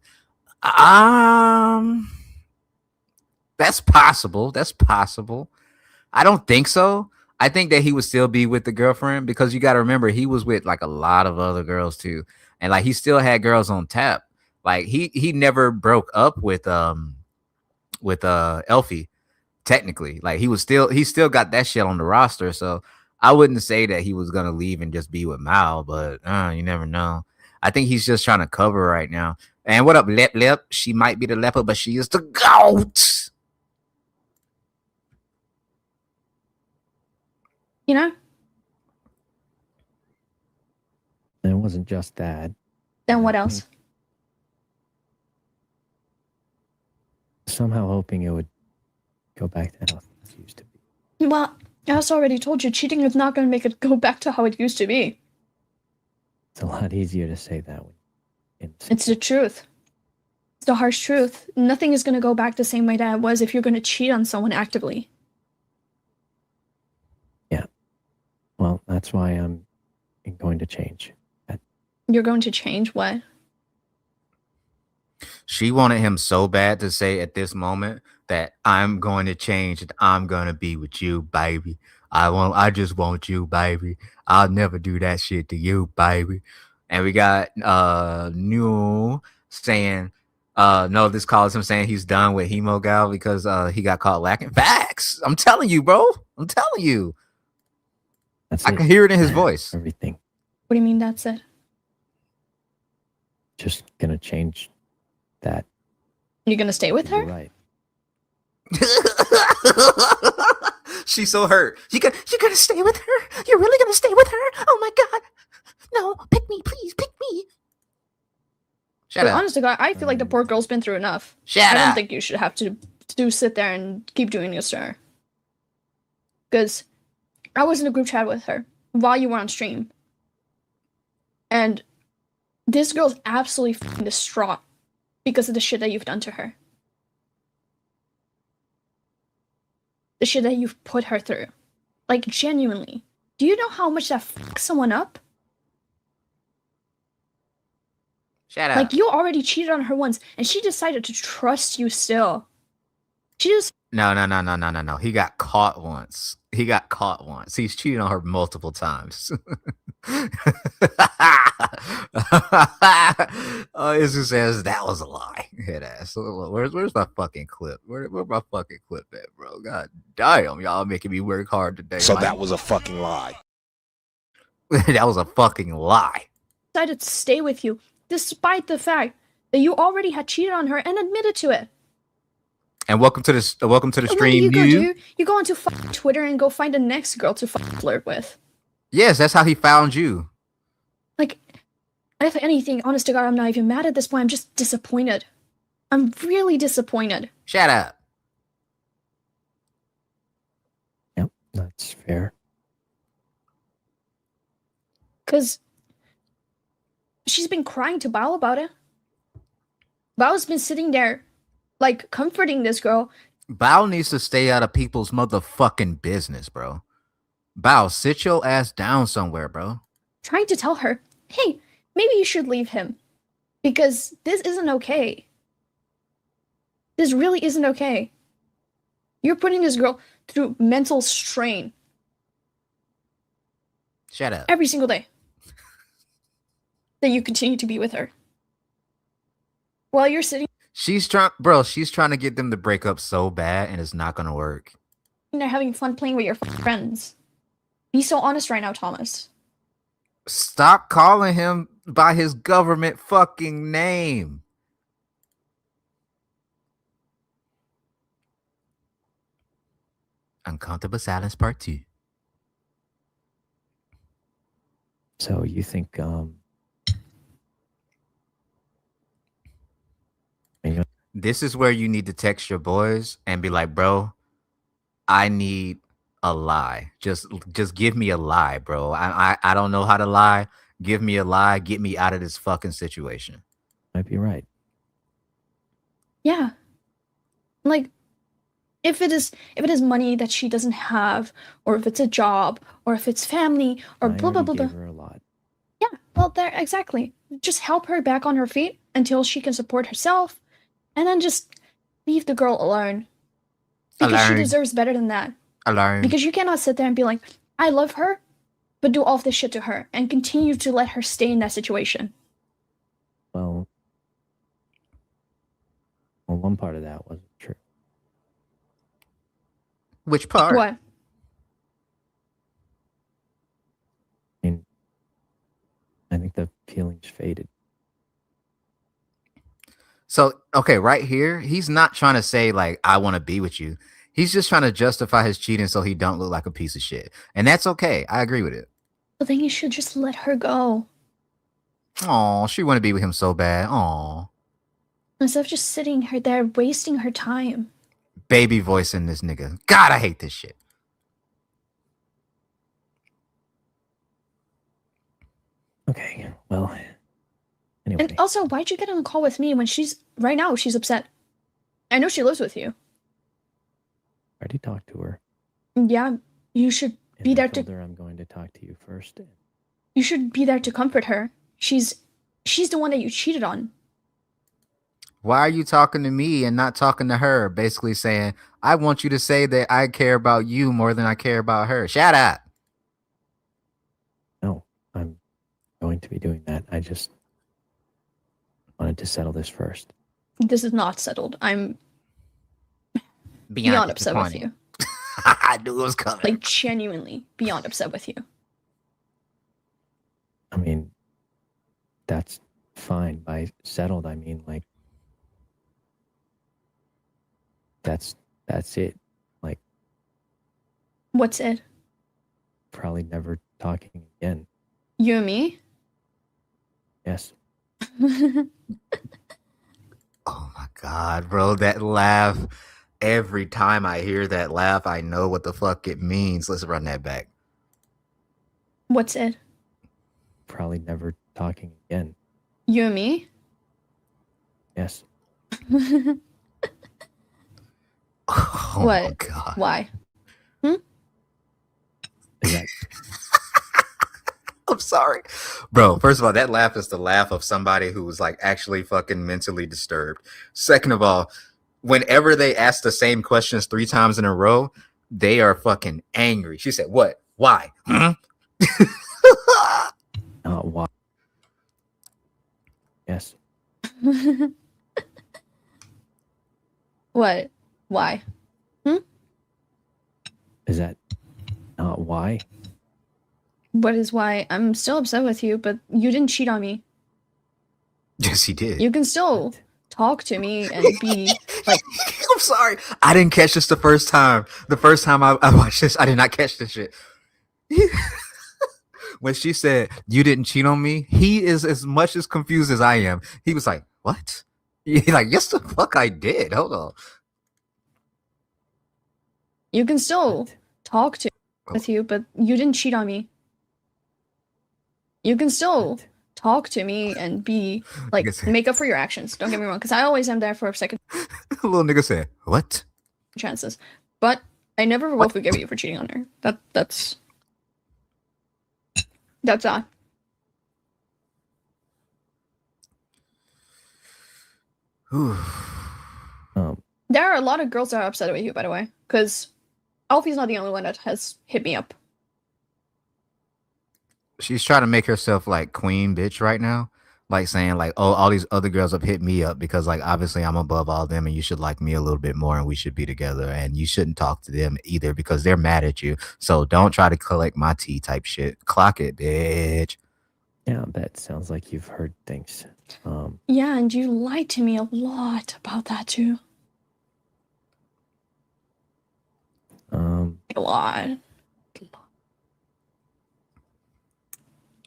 That's possible. I don't think so. I think that he would still be with the girlfriend, because you got to remember, he was with like a lot of other girls too, and like he still had girls on tap. Like he never broke up with Elfie. Technically, like he still got that shit on the roster. So I wouldn't say that he was gonna leave and just be with Mao, but you never know. I think he's just trying to cover right now. And what up, Lip? She might be the leopard, but she is the goat. You know? And it wasn't just that. Then what else? Somehow hoping it would go back to how it used to be. Well, I also already told you, cheating is not going to make it go back to how it used to be. It's a lot easier to say that way. It's the truth. It's the harsh truth. Nothing is going to go back the same way that it was if you're going to cheat on someone actively. Yeah. Well, that's why I'm going to change. You're going to change what? She wanted him so bad to say at this moment that I'm going to change and I'm going to be with you, baby. I just want you, baby. I'll never do that shit to you, baby. And we got New saying, no, this calls him saying he's done with Hemo Gal because he got caught lacking. Facts. I'm telling you, bro. I'm telling you. I can hear it in his voice. Everything. What do you mean that's it? Just gonna change that. You're gonna stay with her? You're right. She's so hurt. You're gonna stay with her? You're really gonna stay with her? Oh my god. No, pick me, please, pick me. Shut up. Honest to God, I feel like the poor girl's been through enough. I don't think you should have to sit there and keep doing this to her. Because I was in a group chat with her while you were on stream. And this girl's absolutely f***ing distraught because of the shit that you've done to her. The shit that you've put her through. Like, genuinely. Do you know how much that fucks someone up? Shut up. Like, you already cheated on her once, and she decided to trust you still. She just... No. He got caught once. He's cheated on her multiple times. Izzy says that was a lie. Head ass. Where's my fucking clip? Where's my fucking clip at, bro? God damn, y'all making me work hard today. So that was a fucking lie. That was a fucking lie. Decided to stay with you, despite the fact that you already had cheated on her and admitted to it. And welcome to this. Welcome to the And stream. What do? You go onto Twitter and go find the next girl to flirt with. Yes, that's how he found you. Like, if anything, honest to God, I'm not even mad at this point. I'm just disappointed. I'm really disappointed. Shut up. Yep, that's fair. Because she's been crying to Bao about it. Bao's been sitting there, like, comforting this girl. Bao needs to stay out of people's motherfucking business, bro. Bao, sit your ass down somewhere, bro. Trying to tell her, hey, maybe you should leave him. Because this isn't okay. This really isn't okay. You're putting this girl through mental strain. Shut up. Every single day. That you continue to be with her. While you're sitting She's trying to get them to break up so bad, and it's not gonna work. there having fun playing with your friends. Be so honest right now, Thomas. Stop calling him by his government fucking name. Uncomfortable silence part 2. So you think This is where you need to text your boys and be like, bro, I need a lie. Just give me a lie, bro. I don't know how to lie. Give me a lie. Get me out of this fucking situation. might be right. Yeah. Like, if it is money that she doesn't have, or if it's a job, or if it's family, or blah blah blah blah. Gave her a lot. Yeah, well, there exactly. Just help her back on her feet until she can support herself, and then just leave the girl alone. Because she deserves better than that. Alone. Because you cannot sit there and be like, I love her, but do all of this shit to her and continue to let her stay in that situation. Well, one part of that wasn't true. Which part? What? I think the feelings faded. So, okay, right here, he's not trying to say, like, I want to be with you. He's just trying to justify his cheating so he don't look like a piece of shit. And that's okay. I agree with it. But then you should just let her go. Aw, she want to be with him so bad. Aw. Instead of just sitting her there, wasting her time. Baby voice in this nigga. God, I hate this shit. Okay, well, anyway. And also, why'd you get on the call with me when right now she's upset? I know she lives with you. I already talked to her. Yeah, you should be there I to. told her I'm going to talk to you first. You should be there to comfort her. She's the one that you cheated on. Why are you talking to me and not talking to her? Basically saying, I want you to say that I care about you more than I care about her. Shut up. No, I'm going to be doing that. I just wanted to settle this first. This is not settled. I'm beyond upset with you. I knew it was coming. Like, genuinely beyond upset with you. I mean, that's fine. By settled, I mean, like, that's it. Like, What's it? probably never talking again. You and me? Yes. Oh my God, bro. That laugh. Every time I hear that laugh, I know what the fuck it means. Let's run that back. What's it? Probably never talking again. You and me? Yes. Oh what? My God. Why? I'm sorry. Bro, first of all, that laugh is the laugh of somebody who's like actually fucking mentally disturbed. Second of all, whenever they ask the same questions 3 times in a row, they are fucking angry. She said, what? Why? Why? What? Why? Is that not why? What is why? I'm still upset with you, but you didn't cheat on me. Yes, he did. You can still talk to me and be like. I'm sorry. I didn't catch this the first time. The first time I watched this, I did not catch this shit. When she said, "You didn't cheat on me," he is as much as confused as I am. He was like, "What?" He's like, "Yes, the fuck I did. Hold on." You can still talk to with you, but you didn't cheat on me. You can still talk to me and be like, make up for your actions. Don't get me wrong, because I always am there for a second. Little nigga said, "What?" Chances, but I never will forgive you for cheating on her. That's that. There are a lot of girls that are upset with you, by the way, because Alfie's not the only one that has hit me up. She's trying to make herself like queen bitch right now. Like saying like, "Oh, all these other girls have hit me up because like obviously I'm above all of them and you should like me a little bit more and we should be together and you shouldn't talk to them either because they're mad at you. So don't try to collect my tea type shit. Clock it, bitch." Yeah, that sounds like you've heard things. Yeah, and you lied to me a lot about that too. A lot.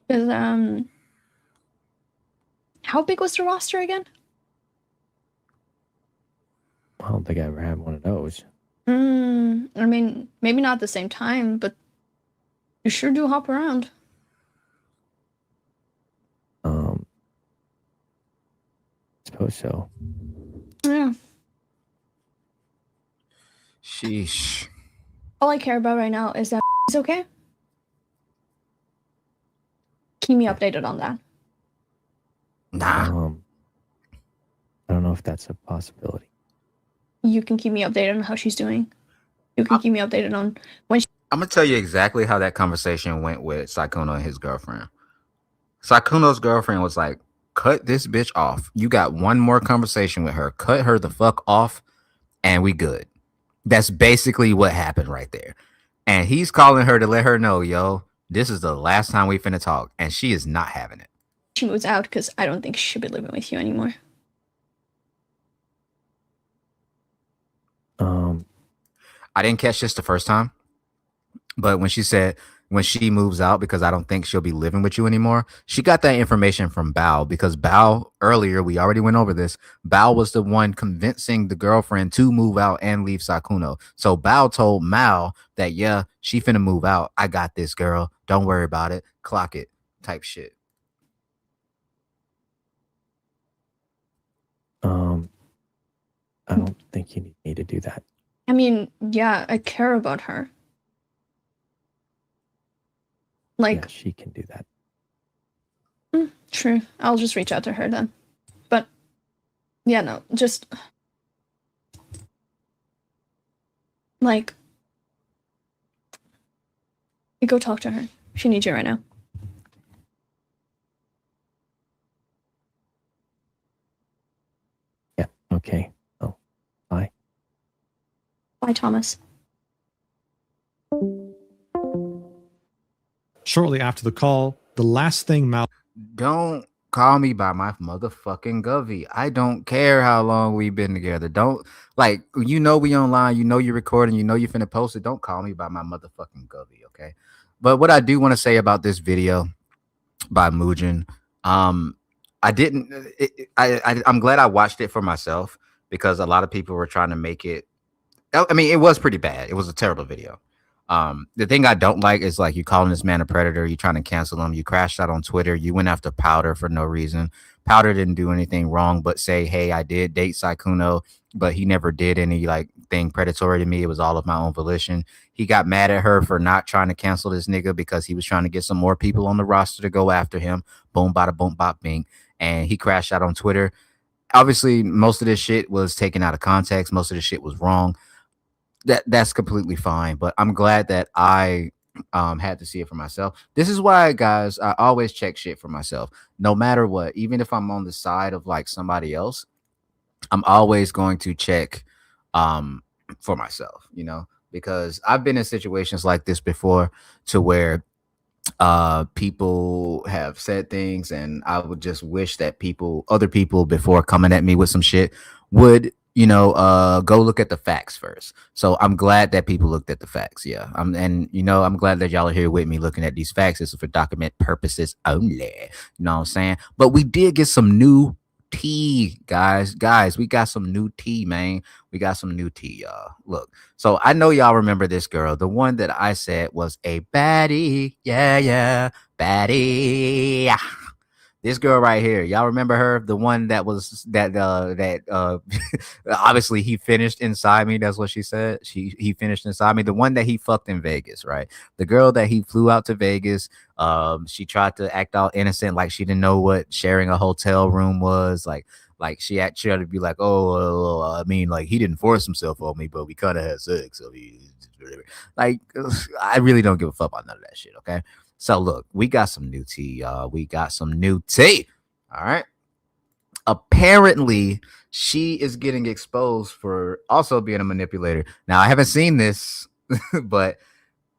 Because how big was the roster again? I don't think I ever had one of those. I mean, maybe not at the same time, but you sure do hop around. Suppose so. Yeah. Sheesh. All I care about right now is that he's okay. Keep me updated on that. Nah. I don't know if that's a possibility. You can keep me updated on how she's doing. You can keep me updated on when she... I'm gonna tell you exactly how that conversation went with Sykkuno and his girlfriend. Sykkuno's girlfriend was like, "Cut this bitch off. You got one more conversation with her. Cut her the fuck off, and we good." That's basically what happened right there. And he's calling her to let her know, "Yo, this is the last time we finna talk," and she is not having it. She moves out because I don't think she should be living with you anymore. I didn't catch this the first time, but when she said when she moves out because I don't think she'll be living with you anymore, she got that information from Bao because Bao earlier, we already went over this, Bao was the one convincing the girlfriend to move out and leave Sykkuno. So Bao told Mao that, yeah, she finna move out. I got this, girl. Don't worry about it. Clock it type shit. I don't think you need me to do that. I mean, yeah, I care about her. Like, yeah, she can do that. True. I'll just reach out to her then. But yeah, no, just like go talk to her. She needs you right now. Yeah, okay. Oh, bye. Bye, Thomas. Shortly after the call, the last thing Mal... Don't call me by my motherfucking govy. I don't care how long we've been together. Don't, like, you know we online, you know you're recording, you know you're finna post it. Don't call me by my motherfucking govy, okay? But what I do want to say about this video by Mujin, I'm glad I watched it for myself because a lot of people were trying to make it, I mean, it was pretty bad. It was a terrible video. The thing I don't like is like you calling this man a predator, you trying to cancel him, you crashed out on Twitter, you went after Powder for no reason. Powder didn't do anything wrong but say, "Hey, I did date Sykkuno, but he never did any like thing predatory to me. It was all of my own volition." He got mad at her for not trying to cancel this nigga because he was trying to get some more people on the roster to go after him. Boom, bada, boom, bop, bing. And he crashed out on Twitter. Obviously, most of this shit was taken out of context. Most of this shit was wrong. That's completely fine, but I'm glad that I had to see it for myself. This is why, guys, I always check shit for myself, no matter what. Even if I'm on the side of like somebody else, I'm always going to check for myself, you know, because I've been in situations like this before to where people have said things, and I would just wish that other people before coming at me with some shit would, you know, go look at the facts first. So I'm glad that people looked at the facts. Yeah. And you know, I'm glad that y'all are here with me looking at these facts. This is for document purposes only. You know what I'm saying? But we did get some new tea, guys. We got some new tea, man. We got some new tea, y'all. Look, so I know y'all remember this girl. The one that I said was a baddie. Yeah, baddie. This girl right here, y'all remember her? The one that was that obviously he finished inside me. That's what she said. He finished inside me. The one that he fucked in Vegas, right? The girl that he flew out to Vegas. She tried to act all innocent, like she didn't know what sharing a hotel room was. Like she tried to be like, oh, I mean, like he didn't force himself on me, but we kind of had sex. So like, I really don't give a fuck about none of that shit. Okay. So look, we got some new tea, y'all. We got some new tea. All right. Apparently, she is getting exposed for also being a manipulator. Now, I haven't seen this, but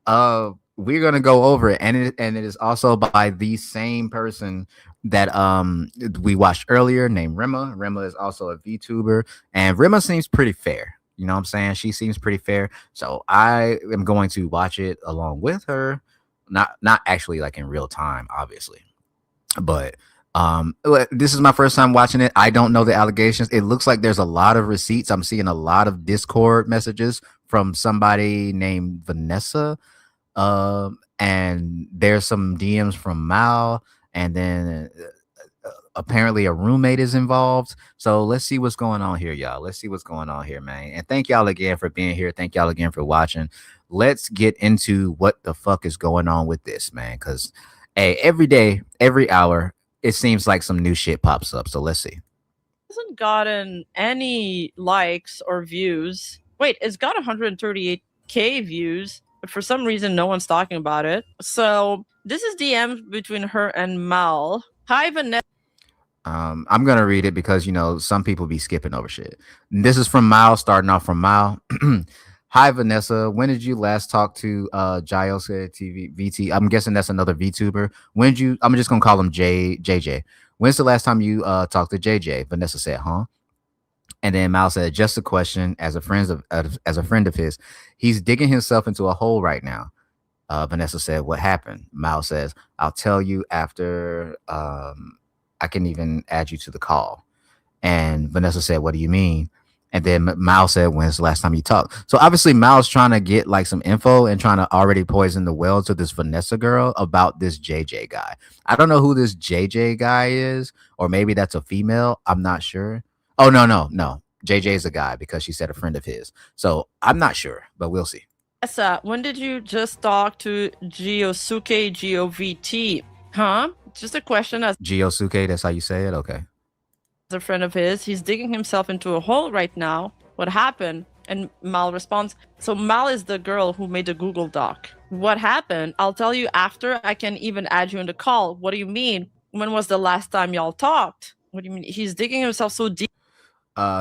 we're gonna go over it, and it is also by the same person that we watched earlier, named Rima. Rima is also a VTuber, and Rima seems pretty fair. You know what I'm saying? She seems pretty fair. So I am going to watch it along with her. Not actually like in real time, obviously, but this is my first time watching it. I don't know the allegations. It looks like there's a lot of receipts. I'm seeing a lot of Discord messages from somebody named Vanessa, and there's some DMs from Mal, and then apparently a roommate is involved. So let's see what's going on here, y'all. Let's see what's going on here, man. And thank y'all again for being here. Thank y'all again for watching. Let's get into what the fuck is going on with this, man. Because, hey, every day, every hour, it seems like some new shit pops up. So let's see. Hasn't gotten any likes or views. Wait, it's got 138k views, but for some reason, no one's talking about it. So this is DM between her and Mal. Hi, Vanessa. I'm gonna read it because, you know, some people be skipping over shit. This is from Mal, starting off from Mal. Hi, Vanessa. When did you last talk to Giles TV VT? I'm guessing that's another VTuber. I'm just gonna call him JJ. When's the last time you talked to JJ? Vanessa said, huh? And then Mal said, just a question. As a friend of his, he's digging himself into a hole right now. Vanessa said, what happened? Mal says, I'll tell you after I can even add you to the call. And Vanessa said, what do you mean? And then Mal said, when's the last time you talked? So obviously Mal's trying to get like some info and trying to already poison the well to this Vanessa girl about this JJ guy. I don't know who this JJ guy is, or maybe that's a female. I'm not sure. Oh, no. JJ is a guy because she said a friend of his. So I'm not sure, but we'll see. Vanessa, when did you just talk to Giosuke GOVT? Huh? Just a question. As Giosuke, that's how you say it? Okay. A friend of his, he's digging himself into a hole right now. What happened? And Mal responds, so Mal is the girl who made the Google Doc. What happened? I'll tell you after. I can even add you in the call. What do you mean? When was the last time y'all talked? What do you mean? He's digging himself so deep.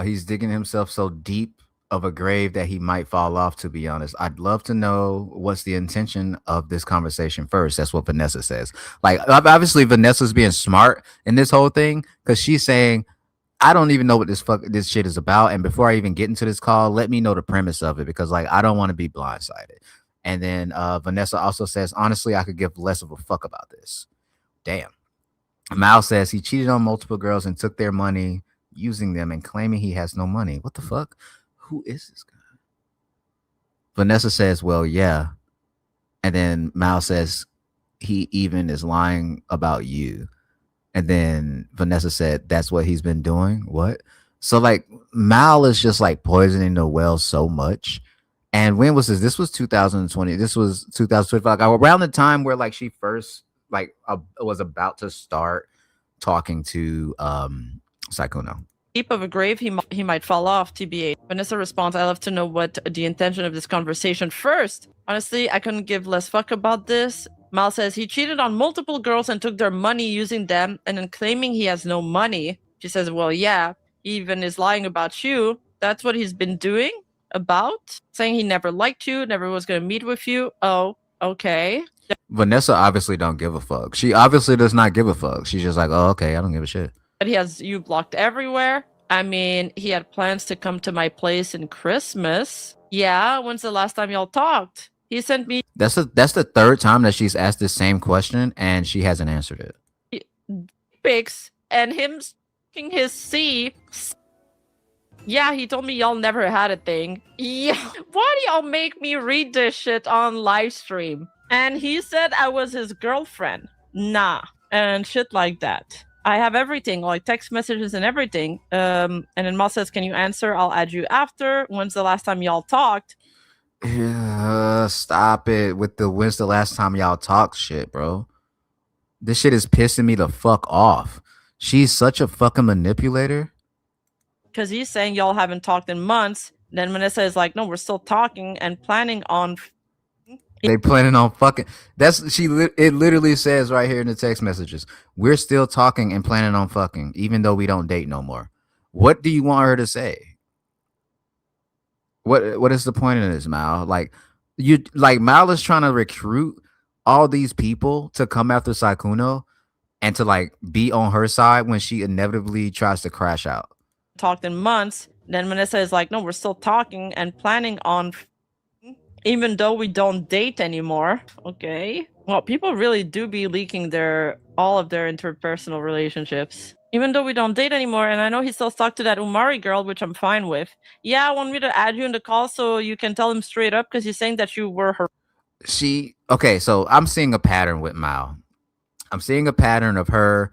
He's digging himself so deep of a grave that he might fall off, to be honest. I'd love to know what's the intention of this conversation first. That's what Vanessa says. Like, obviously Vanessa's being smart in this whole thing, because she's saying, I don't even know what this shit is about, and before I even get into this call, let me know the premise of it, because like I don't want to be blindsided. And then Vanessa also says, honestly, I could give less of a fuck about this. Damn. Mal says he cheated on multiple girls and took their money, using them and claiming he has no money. What the fuck? Who is this guy? Vanessa says, well, yeah. And then Mal says he even is lying about you. And then Vanessa said, that's what he's been doing. What? So like Mal is just like poisoning the well so much. And when was this? This was 2020. This was 2025. Around the time where like she first like was about to start talking to Sykkuno. Heap of a grave, he might fall off, TBH. Vanessa responds, I love to know what the intention of this conversation first. Honestly, I couldn't give less fuck about this. Mal says he cheated on multiple girls and took their money using them and then claiming he has no money. She says, well, yeah, he even is lying about you. That's what he's been doing about? Saying he never liked you, never was going to meet with you. Oh, okay. Vanessa obviously don't give a fuck. She obviously does not give a fuck. She's just like, oh, okay, I don't give a shit. But he has you blocked everywhere. I mean, he had plans to come to my place in Christmas. Yeah, when's the last time y'all talked? He sent me That's the third time that she's asked the same question and she hasn't answered it. pics and him sucking his C. Yeah, he told me y'all never had a thing. Yeah, why do y'all make me read this shit on live stream? And he said I was his girlfriend. Nah, and shit like that. I have everything, like text messages and everything. And then Mal says, can you answer? I'll add you after. When's the last time y'all talked? Stop it with the when's the last time y'all talked shit, bro. This shit is pissing me the fuck off. She's such a fucking manipulator. Because he's saying y'all haven't talked in months. Then Vanessa is like, no, we're still talking and planning on... They planning on fucking. It literally says right here in the text messages, we're still talking and planning on fucking, even though we don't date no more. What do you want her to say? What is the point of this, Mal? Like Mal is trying to recruit all these people to come after Sykkuno and to like be on her side when she inevitably tries to crash out. Talked in months. Then Vanessa is like, no, we're still talking and planning on even though we don't date anymore. Okay. Well, people really do be leaking all of their interpersonal relationships. Even though we don't date anymore, and I know he still stuck to that Umari girl, which I'm fine with. Yeah, I want me to add you in the call so you can tell him straight up because he's saying that you were her. Okay, so I'm seeing a pattern with Mal. I'm seeing a pattern of her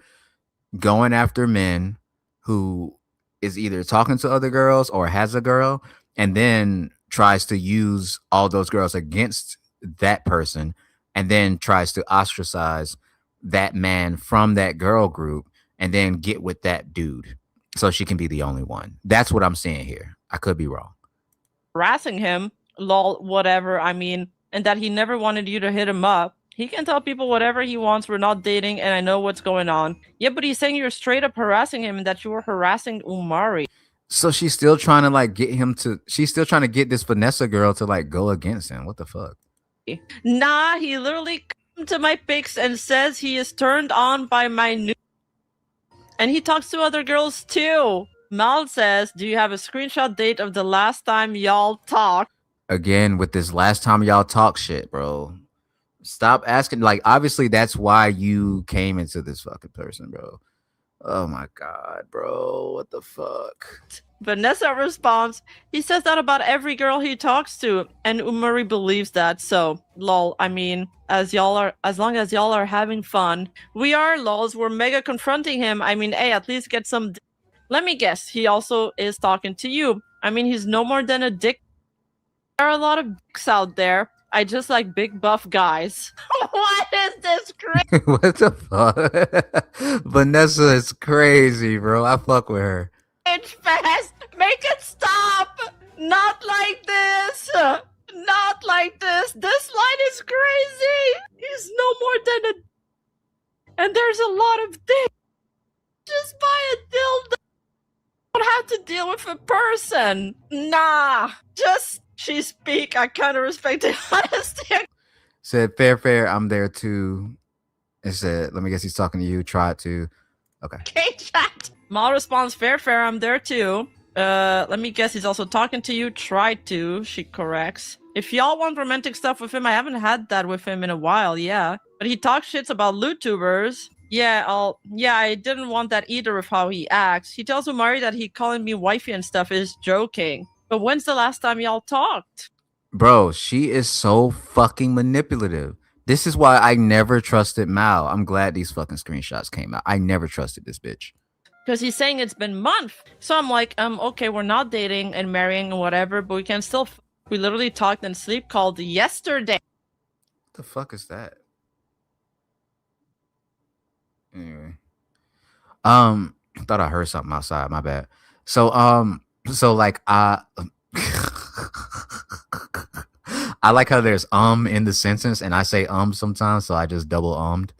going after men who is either talking to other girls or has a girl, and then tries to use all those girls against that person, and then tries to ostracize that man from that girl group, and then get with that dude so she can be the only one. That's what I'm seeing here. I could be wrong. Harassing him, lol, whatever. I mean, and that he never wanted you to hit him up. He can tell people whatever he wants. We're not dating, and I know what's going on. Yeah, but he's saying you're straight up harassing him and that you were harassing Umari. So she's still trying to like get him to. She's still trying to get this Vanessa girl to like go against him. What the fuck? Nah, he literally come to my pics and says he is turned on by my new. And he talks to other girls too. Mal says, do you have a screenshot date of the last time y'all talked? Again, with this last time y'all talk shit, bro. Stop asking. Like, obviously, that's why you came into this fucking person, bro. Oh my God, bro. What the fuck? Vanessa responds, he says that about every girl he talks to, and Umari believes that. So, lol, I mean, as long as y'all are having fun, we are, lols. We're mega confronting him. I mean, hey, at least get some. Let me guess, he also is talking to you. I mean, he's no more than a dick. There are a lot of dicks out there. I just like big buff guys. What is this crazy? What the fuck? Vanessa is crazy, bro. I fuck with her. It's fast. Make it stop. Not like this. Not like this. This line is crazy. He's no more than a. And there's a lot of things. Just buy a dildo. Don't have to deal with a person. Nah. Just. She speak. I kind of respect the honesty. Said, fair, I'm there too. It said, let me guess he's talking to you. Try it to. Okay. Okay, chat. Mal responds, fair, I'm there too. Let me guess he's also talking to you. Try to. She corrects. If y'all want romantic stuff with him, I haven't had that with him in a while, yeah. But he talks shits about lootubers. Yeah, I didn't want that either with how he acts. He tells Umari that he calling me wifey and stuff is joking. But when's the last time y'all talked? Bro, she is so fucking manipulative. This is why I never trusted Mal. I'm glad these fucking screenshots came out. I never trusted this bitch. Because he's saying it's been months. So I'm like, okay, we're not dating and marrying and whatever, but we can still. We literally talked and sleep called yesterday. What the fuck is that? Anyway. Thought I heard something outside. My bad. So like I like how there's in the sentence and I say sometimes, so I just double ummed.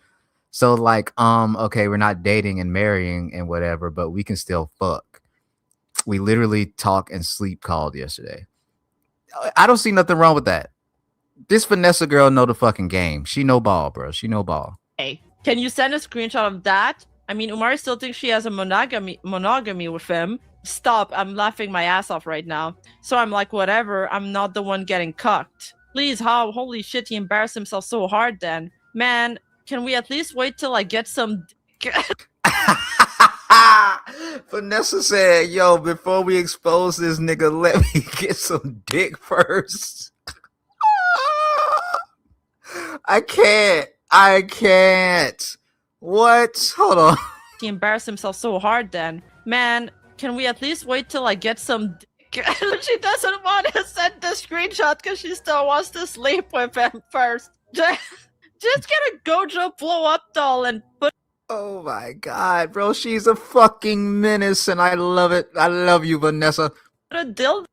So like okay, we're not dating and marrying and whatever, but we can still fuck. We literally talk and sleep called yesterday. I don't see nothing wrong with that. This Vanessa girl know the fucking game. She know ball, bro. She know ball. Hey, can you send a screenshot of that? I mean, Umari still thinks she has a monogamy with him. Stop, I'm laughing my ass off right now. So I'm like, whatever, I'm not the one getting cucked. Please, how? Holy shit, he embarrassed himself so hard then. Man, can we at least wait till I get some... Vanessa said, yo, before we expose this nigga, let me get some dick first. I can't. What? Hold on. He embarrassed himself so hard then. Man, can we at least wait till I get some dick? She doesn't want to send the screenshot because she still wants to sleep with him first. Just get a Gojo blow up doll and put... Oh my god, bro. She's a fucking menace and I love it. I love you, Vanessa. A dildo.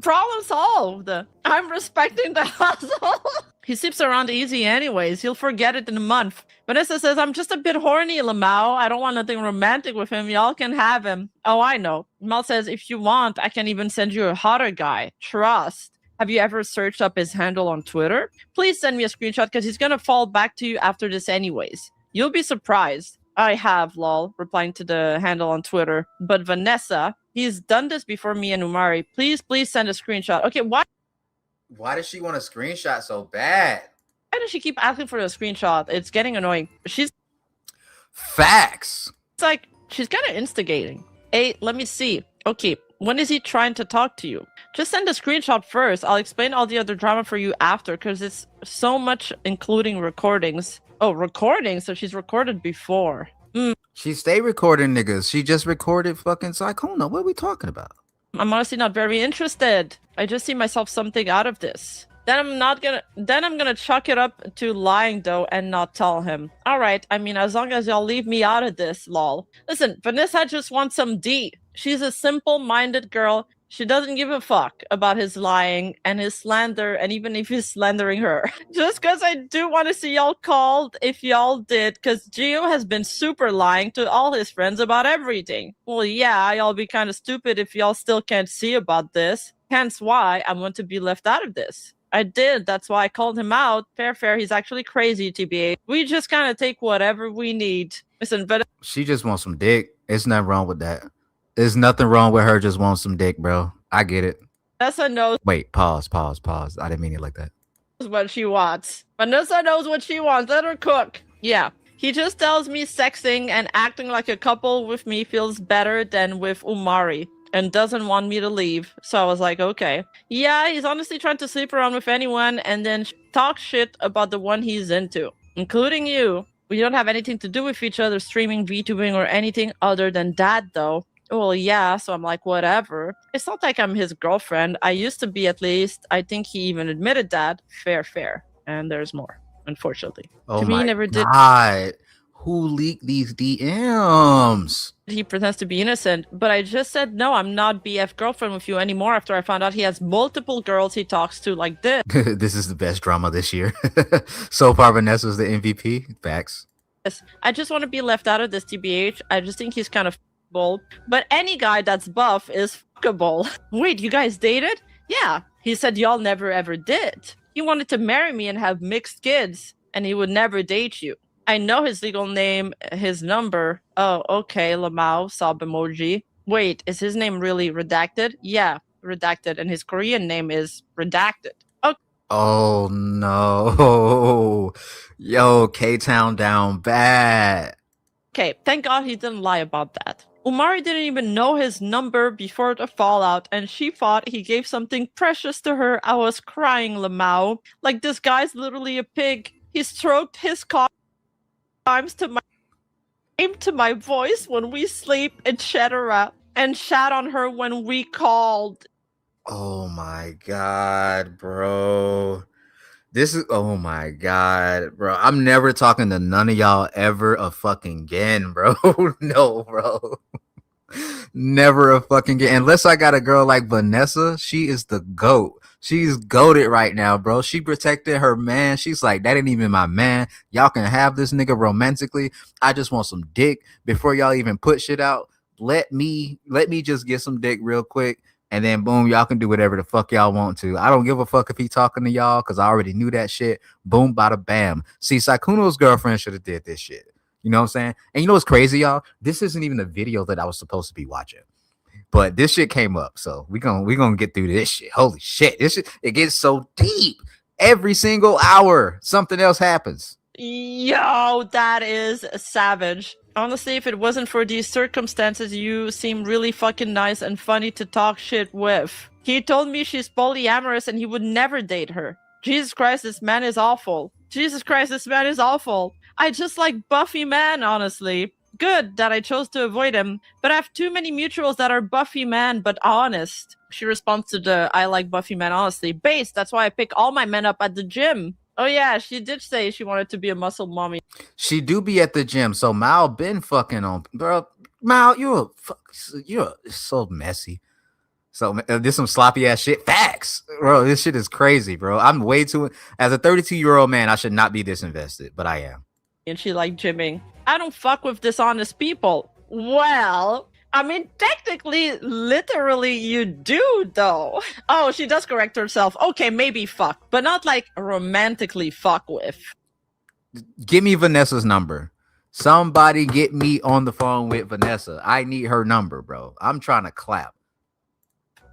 Problem solved. I'm respecting the hustle. He sleeps around easy anyways. He'll forget it in a month. Vanessa says, I'm just a bit horny, Lamau. I don't want nothing romantic with him. Y'all can have him. Oh, I know. Mal says, if you want, I can even send you a hotter guy. Trust. Have you ever searched up his handle on Twitter? Please send me a screenshot because he's going to fall back to you after this anyways. You'll be surprised. I have, lol, replying to the handle on Twitter. But Vanessa, he's done this before me and Umari. Please send a screenshot. Okay, why does she want a screenshot so bad? Why does she keep asking for a screenshot? It's getting annoying. Facts. It's like, she's kind of instigating. Hey, let me see. Okay, when is he trying to talk to you? Just send a screenshot first. I'll explain all the other drama for you after, because it's so much, including recordings. Oh, recordings? So she's recorded before. She stay recording niggas. She just recorded fucking Sykkuno. What are we talking about? I'm honestly not very interested. I just see myself something out of this. Then I'm gonna chalk it up to lying though and not tell him. Alright, I mean, as long as y'all leave me out of this, lol. Listen, Vanessa just wants some D. She's a simple-minded girl. She doesn't give a fuck about his lying and his slander, and even if he's slandering her. Just because I do want to see y'all called if y'all did, because Gio has been super lying to all his friends about everything. Well, yeah, y'all be kind of stupid if y'all still can't see about this. Hence why I want to be left out of this. I did, that's why I called him out. Fair, he's actually crazy, TBA. We just kind of take whatever we need. Listen, but... She just wants some dick. There's nothing wrong with that. There's nothing wrong with her just wanting some dick, bro. I get it. Vanessa knows. Wait, pause. I didn't mean it like that. What she wants. Vanessa knows what she wants. Let her cook. Yeah. He just tells me sexing and acting like a couple with me feels better than with Umari and doesn't want me to leave. So I was like, okay. Yeah, he's honestly trying to sleep around with anyone and then talk shit about the one he's into, including you. We don't have anything to do with each other, streaming, VTubing, or anything other than that, though. Well, yeah, so I'm like, whatever. It's not like I'm his girlfriend. I used to be, at least. I think he even admitted that. Fair. And there's more, unfortunately. Oh my God. Who leaked these DMs? He pretends to be innocent, but I just said, no, I'm not BF girlfriend with you anymore after I found out he has multiple girls he talks to like this. This is the best drama this year. So far, Vanessa's the MVP. Facts. Yes, I just want to be left out of this, TBH. I just think he's kind of but any guy that's buff is fuckable. Wait, you guys dated? Yeah. He said y'all never ever did. He wanted to marry me and have mixed kids, and he would never date you. I know his legal name, his number. Oh, okay, Lamau, sob emoji. Wait, is his name really redacted? Yeah, redacted, and his Korean name is redacted. Okay. Oh no. Yo, K-Town down bad. Okay, thank God he didn't lie about that. Umari didn't even know his number before the fallout, and she thought he gave something precious to her. I was crying, Lamau. Like, this guy's literally a pig. He stroked his cock times to my voice when we sleep, etc., and shat on her when we called. Oh my God, bro. This is, oh my God, bro. I'm never talking to none of y'all ever a fucking again, bro. No, bro. Never a fucking game. Unless I got a girl like Vanessa, she is the GOAT. She's goated right now, bro. She protected her man. She's like, that ain't even my man. Y'all can have this nigga romantically. I just want some dick before y'all even put shit out. Let me just get some dick real quick. And then boom, y'all can do whatever the fuck y'all want to. I don't give a fuck if he talking to y'all because I already knew that shit. Boom, bada bam. See, Sykkuno's girlfriend should have did this shit. You know what I'm saying? And you know what's crazy, y'all? This isn't even a video that I was supposed to be watching. But this shit came up, so we gonna get through this shit. Holy shit, this shit, it gets so deep. Every single hour, something else happens. Yo, that is savage. Honestly, if it wasn't for these circumstances, you seem really fucking nice and funny to talk shit with. He told me she's polyamorous and he would never date her. Jesus Christ, this man is awful. Jesus Christ, this man is awful. I just like Buffy man, honestly. Good that I chose to avoid him, but I have too many mutuals that are Buffy man but honest. She responds to the I like Buffy man honestly. Base, that's why I pick all my men up at the gym. Oh yeah, she did say she wanted to be a muscle mommy. She do be at the gym, so Mal been fucking on, bro. Mal, you're so messy. So there's some sloppy ass shit. Facts, bro. This shit is crazy, bro. I'm way too. As a 32-year-old man, I should not be this invested, but I am. And she like gymming. I don't fuck with dishonest people. Well, I mean, technically, literally, you do, though. Oh, she does correct herself. Okay, maybe fuck, but not like romantically fuck with. Give me Vanessa's number. Somebody get me on the phone with Vanessa. I need her number, bro. I'm trying to clap.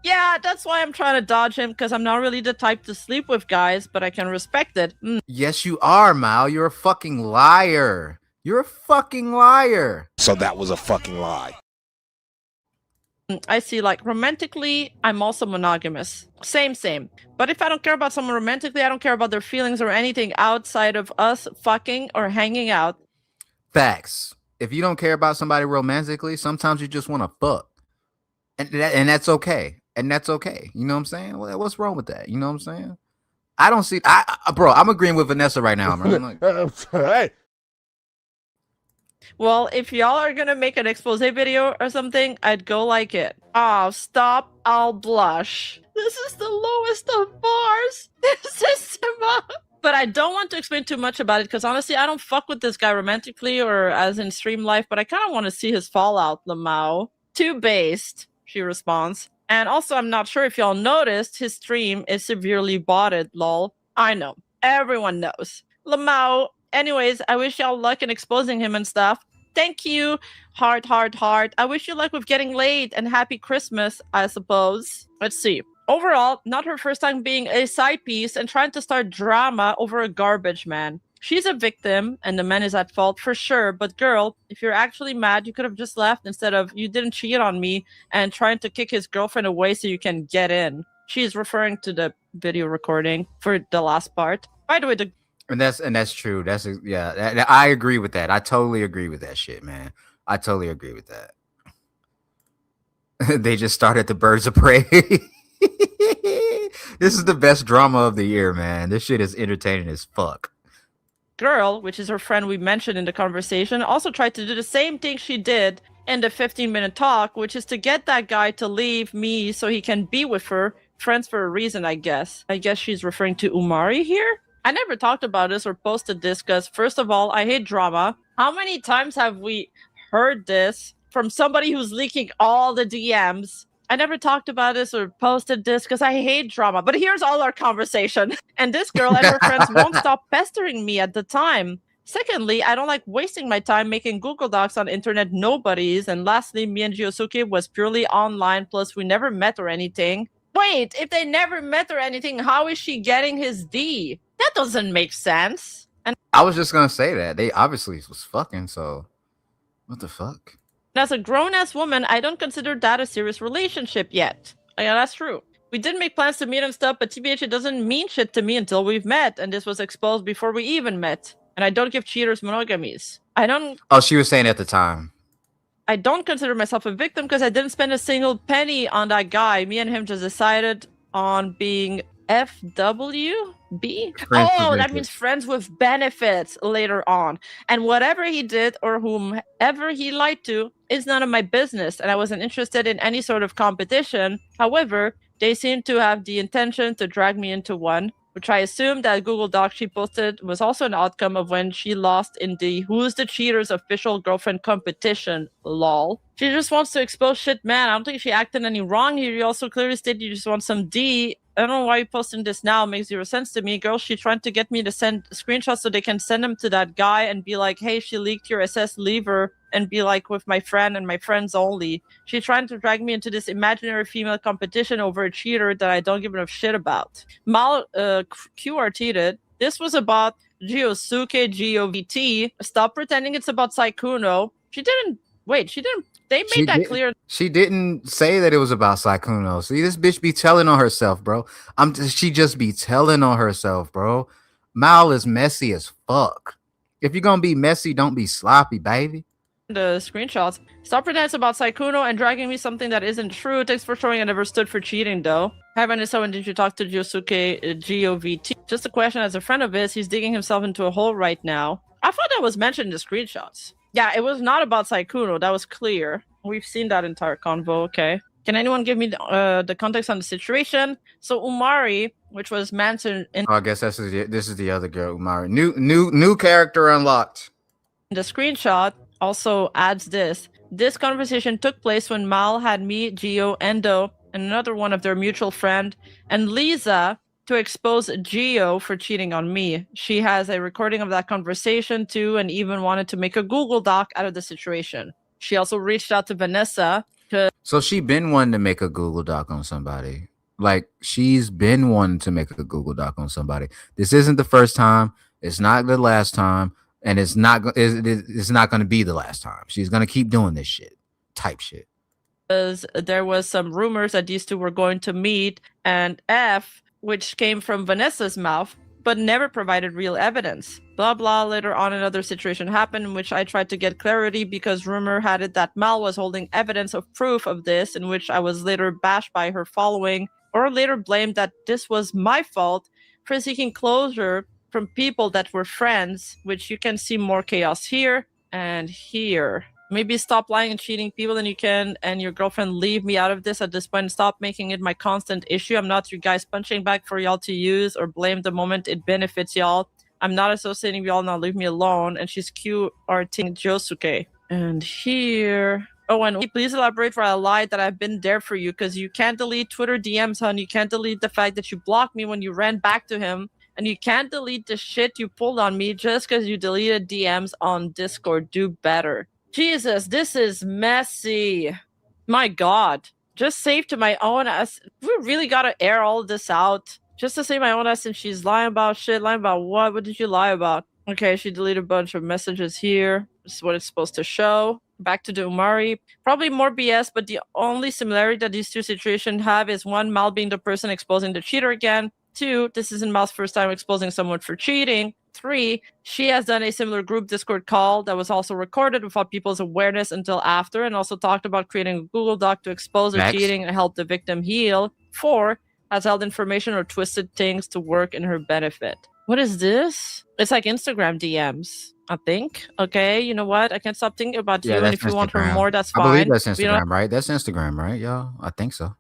Yeah, that's why I'm trying to dodge him, because I'm not really the type to sleep with guys, but I can respect it. Yes, you are, Mal. You're a fucking liar. You're a fucking liar. So that was a fucking lie. I see, like, romantically, I'm also monogamous. Same. But if I don't care about someone romantically, I don't care about their feelings or anything outside of us fucking or hanging out. Facts. If you don't care about somebody romantically, sometimes you just want to fuck. And that's okay. And that's okay. You know what I'm saying? Well, what's wrong with that? You know what I'm saying? I don't see... bro, I'm agreeing with Vanessa right now. I'm like, hey. Well, if y'all are gonna make an expose video or something, I'd go like it. Oh, stop, I'll blush. This is the lowest of bars. This is but I don't want to explain too much about it, because honestly, I don't fuck with this guy romantically or as in stream life, but I kind of want to see his fallout, Lamau. Too based, she responds. And also, I'm not sure if y'all noticed, his stream is severely botted, lol. I know. Everyone knows. Lamau. Anyways, I wish y'all luck in exposing him and stuff. Thank you. Heart. I wish you luck with getting laid and happy Christmas, I suppose. Let's see. Overall, not her first time being a side piece and trying to start drama over a garbage man. She's a victim and the man is at fault for sure. But girl, if you're actually mad, you could have just left instead of you didn't cheat on me and trying to kick his girlfriend away so you can get in. She's referring to the video recording for the last part. By the way, And that's true. I agree with that. I totally agree with that shit, man. I totally agree with that. They just started the Birds of Prey. This is the best drama of the year, man. This shit is entertaining as fuck. Girl, which is her friend we mentioned in the conversation, also tried to do the same thing she did in the 15-minute talk, which is to get that guy to leave me so he can be with her. Friends for a reason, I guess. I guess she's referring to Umari here? I never talked about this or posted this because, first of all, I hate drama. How many times have we heard this from somebody who's leaking all the DMs? I never talked about this or posted this because I hate drama. But here's all our conversation. And this girl and her friends won't stop pestering me at the time. Secondly, I don't like wasting my time making Google Docs on internet nobodies. And lastly, me and Jiosuke was purely online, plus we never met or anything. Wait, if they never met or anything, how is she getting his D? That doesn't make sense. And I was just gonna say that. They obviously was fucking, so what the fuck? As a grown-ass woman, I don't consider that a serious relationship yet. Yeah, that's true. We did make plans to meet and stuff, but TBH, it doesn't mean shit to me until we've met, and this was exposed before we even met. And I don't give cheaters monogamies. Oh, she was saying at the time. I don't consider myself a victim because I didn't spend a single penny on that guy. Me and him just decided on being FWB? Friends with Oh, that benefits. means friends with benefits later on. And whatever he did or whomever he lied to is none of my business. And I wasn't interested in any sort of competition. However, they seem to have the intention to drag me into one, which I assume that Google Doc she posted was also an outcome of when she lost in the Who's the Cheater's official girlfriend competition, lol. She just wants to expose shit, man. I don't think she acted any wrong here. You also clearly stated you just want some D. I don't know why you're posting this now. It makes zero sense to me. Girl, she's trying to get me to send screenshots so they can send them to that guy and be like, hey, she leaked your SS lever, and be like, with my friend and my friends only. She's trying to drag me into this imaginary female competition over a cheater that I don't give enough shit about. Mal QRT'd. This was about Giosuke GOVT. Stop pretending it's about Sykkuno. She didn't. They made that clear. She didn't say that it was about Sykkuno. See, this bitch be telling on herself, bro. She just be telling on herself, bro. Mal is messy as fuck. If you're gonna be messy, don't be sloppy, baby. The screenshots. Stop pretending it's about Sykkuno and dragging me something that isn't true. Thanks for showing I never stood for cheating, though. Hi, Vanessa. When did you talk to Giosuke GOVT? Just a question. As a friend of his, he's digging himself into a hole right now. I thought that was mentioned in the screenshots. Yeah, it was not about Sykkuno. That was clear. We've seen that entire convo. Okay. Can anyone give me the context on the situation? So Umari, which was mentioned in I guess this is the other girl, Umari. New character unlocked. The screenshot also adds this. This conversation took place when Mal had me, Gio, Endo, and another one of their mutual friend, and Lisa to expose Gio for cheating on me. She has a recording of that conversation too, and even wanted to make a Google Doc out of the situation. She also reached out to Vanessa. So she been wanting to make a Google Doc on somebody. Like, she's been wanting to make a Google Doc on somebody. This isn't the first time. It's not the last time. And it's not going to be the last time. She's going to keep doing this shit. Type shit. Because there was some rumors that these two were going to meet, and F, which came from Vanessa's mouth, but never provided real evidence. Blah, blah. Later on, another situation happened in which I tried to get clarity because rumor had it that Mal was holding evidence of proof of this, in which I was later bashed by her following, or later blamed that this was my fault for seeking closure from people that were friends, which you can see more chaos here and here. Maybe stop lying and cheating people, and you can and your girlfriend leave me out of this at this point and stop making it my constant issue. I'm not your guys punching bag for y'all to use or blame the moment it benefits y'all. I'm not associating with y'all, now leave me alone. And she's QRTing Josuke. And here... Oh, and please elaborate for I lied that I've been there for you, because you can't delete Twitter DMs, hon. You can't delete the fact that you blocked me when you ran back to him. And you can't delete the shit you pulled on me just because you deleted DMs on Discord. Do better. Jesus, this is messy. My God. Just save to my own ass. We really gotta air all of this out. Just to save my own ass, and she's lying about shit. Lying about what? What did you lie about? Okay, she deleted a bunch of messages here. This is what it's supposed to show. Back to the Umari. Probably more BS, but the only similarity that these two situations have is one, Mal being the person exposing the cheater again. 2, this isn't Mal's first time exposing someone for cheating. 3, she has done a similar group Discord call that was also recorded without people's awareness until after, and also talked about creating a Google Doc to expose the cheating and help the victim heal. 4, has held information or twisted things to work in her benefit. What is this? It's like Instagram DMs, I think. Okay, you know what? I can't stop thinking about you, and if you want her more, that's fine. I believe that's Instagram, right? That's Instagram, right, y'all? I think so.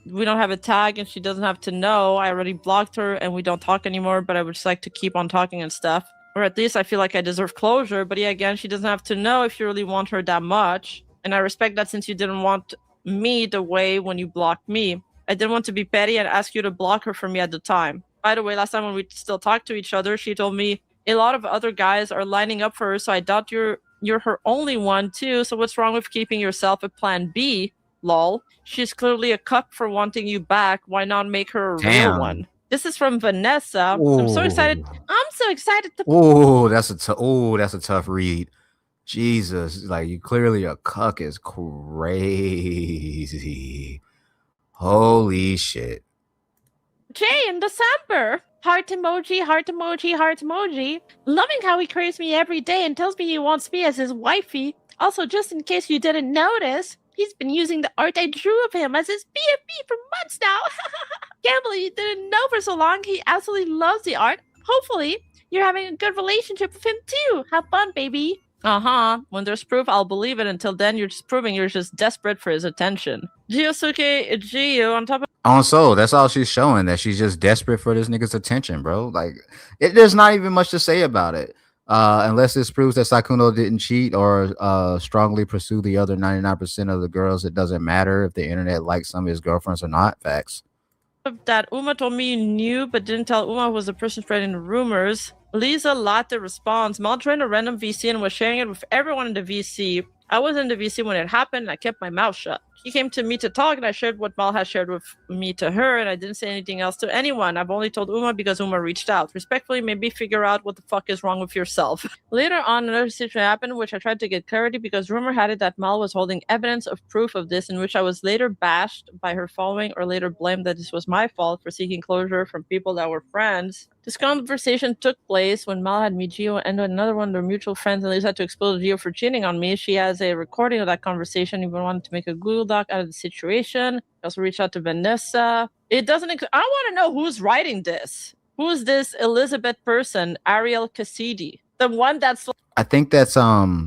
We don't have a tag, and she doesn't have to know. I already blocked her and we don't talk anymore, but I would just like to keep on talking and stuff. Or at least I feel like I deserve closure. But yeah, again, she doesn't have to know if you really want her that much. And I respect that, since you didn't want me the way when you blocked me. I didn't want to be petty and ask you to block her for me at the time. By the way, last time when we still talked to each other, she told me a lot of other guys are lining up for her, so I doubt you're her only one too. So what's wrong with keeping yourself a plan B? Lol. She's clearly a cuck for wanting you back. Why not make her a real one? This is from Vanessa. Ooh. I'm so excited. I'm so excited to. Oh, that's a tough read. Jesus, like, you clearly a cuck is crazy. Holy shit. Jay in December. Heart emoji, heart emoji, heart emoji. Loving how he craves me every day and tells me he wants me as his wifey. Also, just in case you didn't notice, He's been using the art I drew of him as his BFB for months now. Can't believe you didn't know for so long. He absolutely loves the art. Hopefully, you're having a good relationship with him too. Have fun, baby. When there's proof, I'll believe it. Until then, you're just proving you're just desperate for his attention. Giosuke Gio on top of So that's all she's showing, that she's just desperate for this nigga's attention, bro. Like, there's not even much to say about it. Unless this proves that Sykkuno didn't cheat or strongly pursue the other 99% of the girls. It doesn't matter if the internet likes some of his girlfriends or not. Facts. That Uma told me you knew but didn't tell Uma who was the person spreading the rumors. Lisa Latte responds, Mal joined a random VC and was sharing it with everyone in the VC. I was in the VC when it happened and I kept my mouth shut. He came to me to talk and I shared what Mal has shared with me to her, and I didn't say anything else to anyone. I've only told Uma because Uma reached out. Respectfully, maybe figure out what the fuck is wrong with yourself. Later on, another situation happened which I tried to get clarity because rumor had it that Mal was holding evidence of proof of this, in which I was later bashed by her following or later blamed that this was my fault for seeking closure from people that were friends. This conversation took place when Mal had me, Gio, and another one of their mutual friends, and Lisa had to expose Gio for cheating on me. She has a recording of that conversation, even wanted to make a Google Doc out of the situation. I also reached out to Vanessa. It doesn't. I want to know who's writing this. Who is this Elizabeth person, Ariel Cassidy? The one that's. I think that's that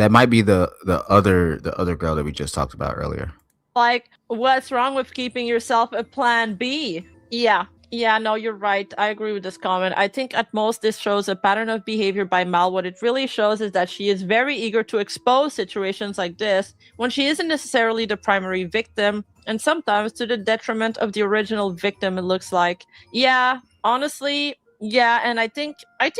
might be the other girl that we just talked about earlier. Like, what's wrong with keeping yourself a plan B? Yeah, no, you're right. I agree with this comment. I think at most this shows a pattern of behavior by Mal. What it really shows is that she is very eager to expose situations like this when she isn't necessarily the primary victim, and sometimes to the detriment of the original victim, it looks like. Yeah, honestly, yeah, and I think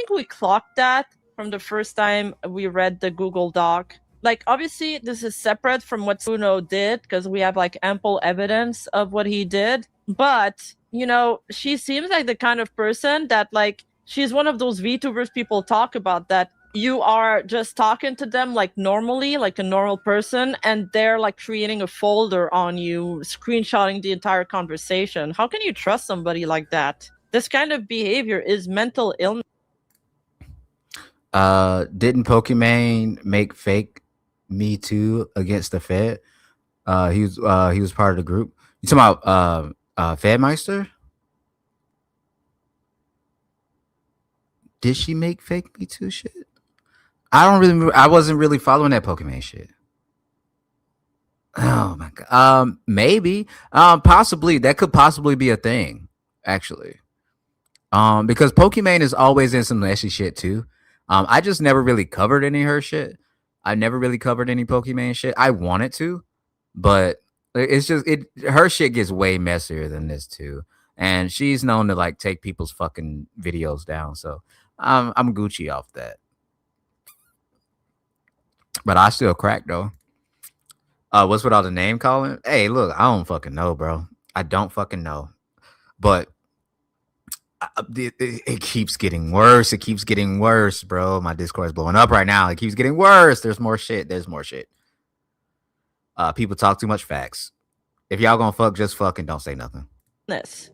we clocked that from the first time we read the Google Doc. Like, obviously, this is separate from what Sykkuno did because we have, like, ample evidence of what he did. But, you know, she seems like the kind of person that, like, she's one of those VTubers people talk about, that you are just talking to them, like, normally, like a normal person, and they're, like, creating a folder on you, screenshotting the entire conversation. How can you trust somebody like that? This kind of behavior is mental illness. Didn't Pokimane make fake Me Too against the Fed? He was part of the group. You talking about Fedmeister? Did she make fake Me Too shit? I wasn't really following that Pokimane shit. Oh my god. Maybe. Possibly. That could possibly be a thing, actually. Because Pokimane is always in some messy shit too. I just never really covered any of her shit. I never really covered any Pokimane shit. I wanted to, but it's just her shit gets way messier than this too. And she's known to like take people's fucking videos down. So I'm Gucci off that. But I still crack though. What's with all the name calling? Hey, look, I don't fucking know, bro. I don't fucking know. But it keeps getting worse. It keeps getting worse, bro. My Discord is blowing up right now. It keeps getting worse. There's more shit. People talk too much facts. If y'all gonna fuck, just fuck and don't say nothing. This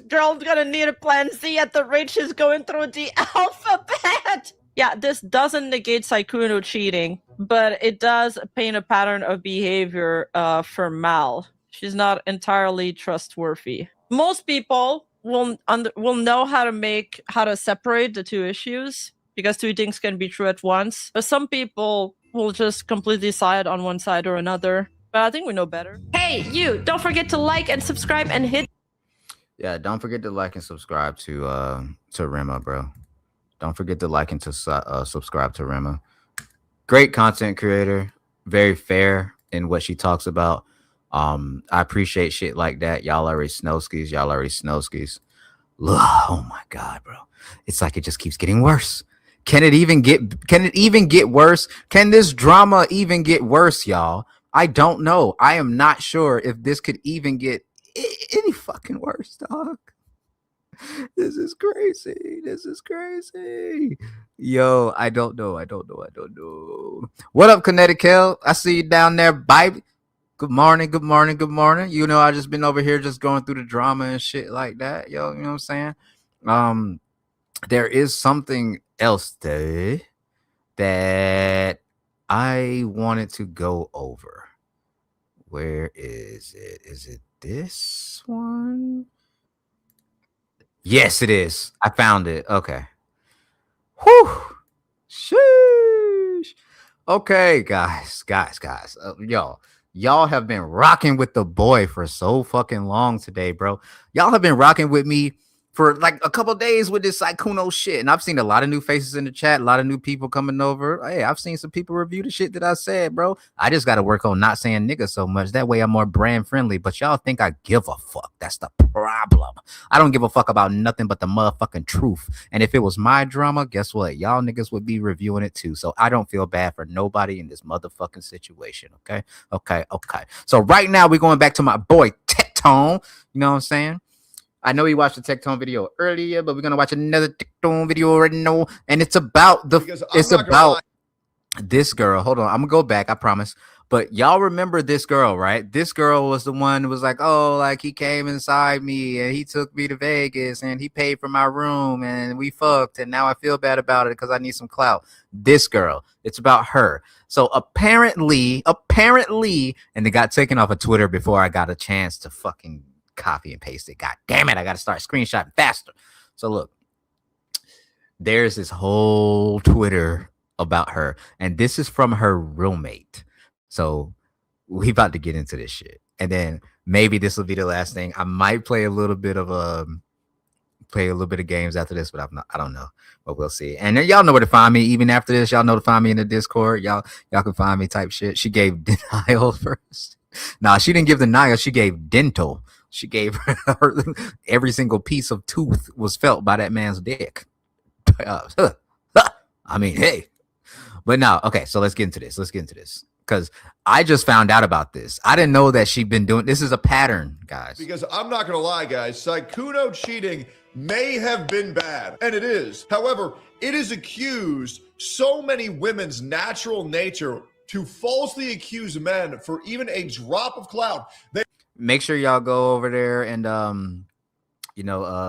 girl's gonna need a plan Z at the rate she's going through the alphabet. Yeah, this doesn't negate Sykkuno cheating, but it does paint a pattern of behavior for Mal. She's not entirely trustworthy. Most people will know how to separate the two issues because two things can be true at once. But some people will just completely side on one side or another. But I think we know better. Hey, you! Don't forget to like and subscribe and hit. Yeah, don't forget to like and subscribe to Rema, bro. Don't forget to like and to subscribe to Rema. Great content creator, very fair in what she talks about. I appreciate shit like that. Y'all already snowskis. Oh my god, bro. It's like it just keeps getting worse. Can it even get worse? Can this drama even get worse, y'all? I don't know. I am not sure if this could even get any fucking worse, dog. This is crazy. Yo, I don't know. What up, Connecticut? I see you down there, baby. Good morning. You know, I just been over here just going through the drama and shit like that. Yo, you know what I'm saying? There is something else, though. that I wanted to go over. Where is it? Is it this one? Yes, it is. I found it. Okay. Whew. Sheesh. Okay, guys. Y'all have been rocking with the boy for so fucking long today, bro. Y'all have been rocking with me for like a couple days with this Sykkuno shit. And I've seen a lot of new faces in the chat, a lot of new people coming over. Hey, I've seen some people review the shit that I said, bro. I just got to work on not saying nigga so much. That way I'm more brand friendly. But y'all think I give a fuck. That's the problem. I don't give a fuck about nothing but the motherfucking truth. And if it was my drama, guess what? Y'all niggas would be reviewing it too. So I don't feel bad for nobody in this motherfucking situation. Okay. So right now we're going back to my boy Tectone. You know what I'm saying? I know you watched the Tectone video earlier, but we're gonna watch another Tectone video right now, and it's about this girl. Hold on, I'm gonna go back, I promise. But y'all remember this girl, right? This girl was the one who was like, oh, like he came inside me and he took me to Vegas and he paid for my room and we fucked and now I feel bad about it because I need some clout. This girl, it's about her. So apparently, and it got taken off of Twitter before I got a chance to fucking copy and paste it. God damn it, I gotta start screenshotting faster. So look, there's this whole Twitter about her, and this is from her roommate. So we about to get into this shit, and maybe this will be the last thing. I might play a little bit of games after this, but I don't know, but we'll see. And then y'all know where to find me. Even after this, y'all know to find me in the Discord. Y'all can find me type shit. She gave denial first. Nah, she didn't give denial. She gave dental. She gave her every single piece of tooth was felt by that man's dick. I mean, hey. But no, okay, so let's get into this. Because I just found out about this. I didn't know that she'd been doing this. Is a pattern, guys. Because I'm not going to lie, guys. Sykkuno cheating may have been bad, and it is. However, it is accused so many women's natural nature to falsely accuse men for even a drop of clout. Make sure y'all go over there and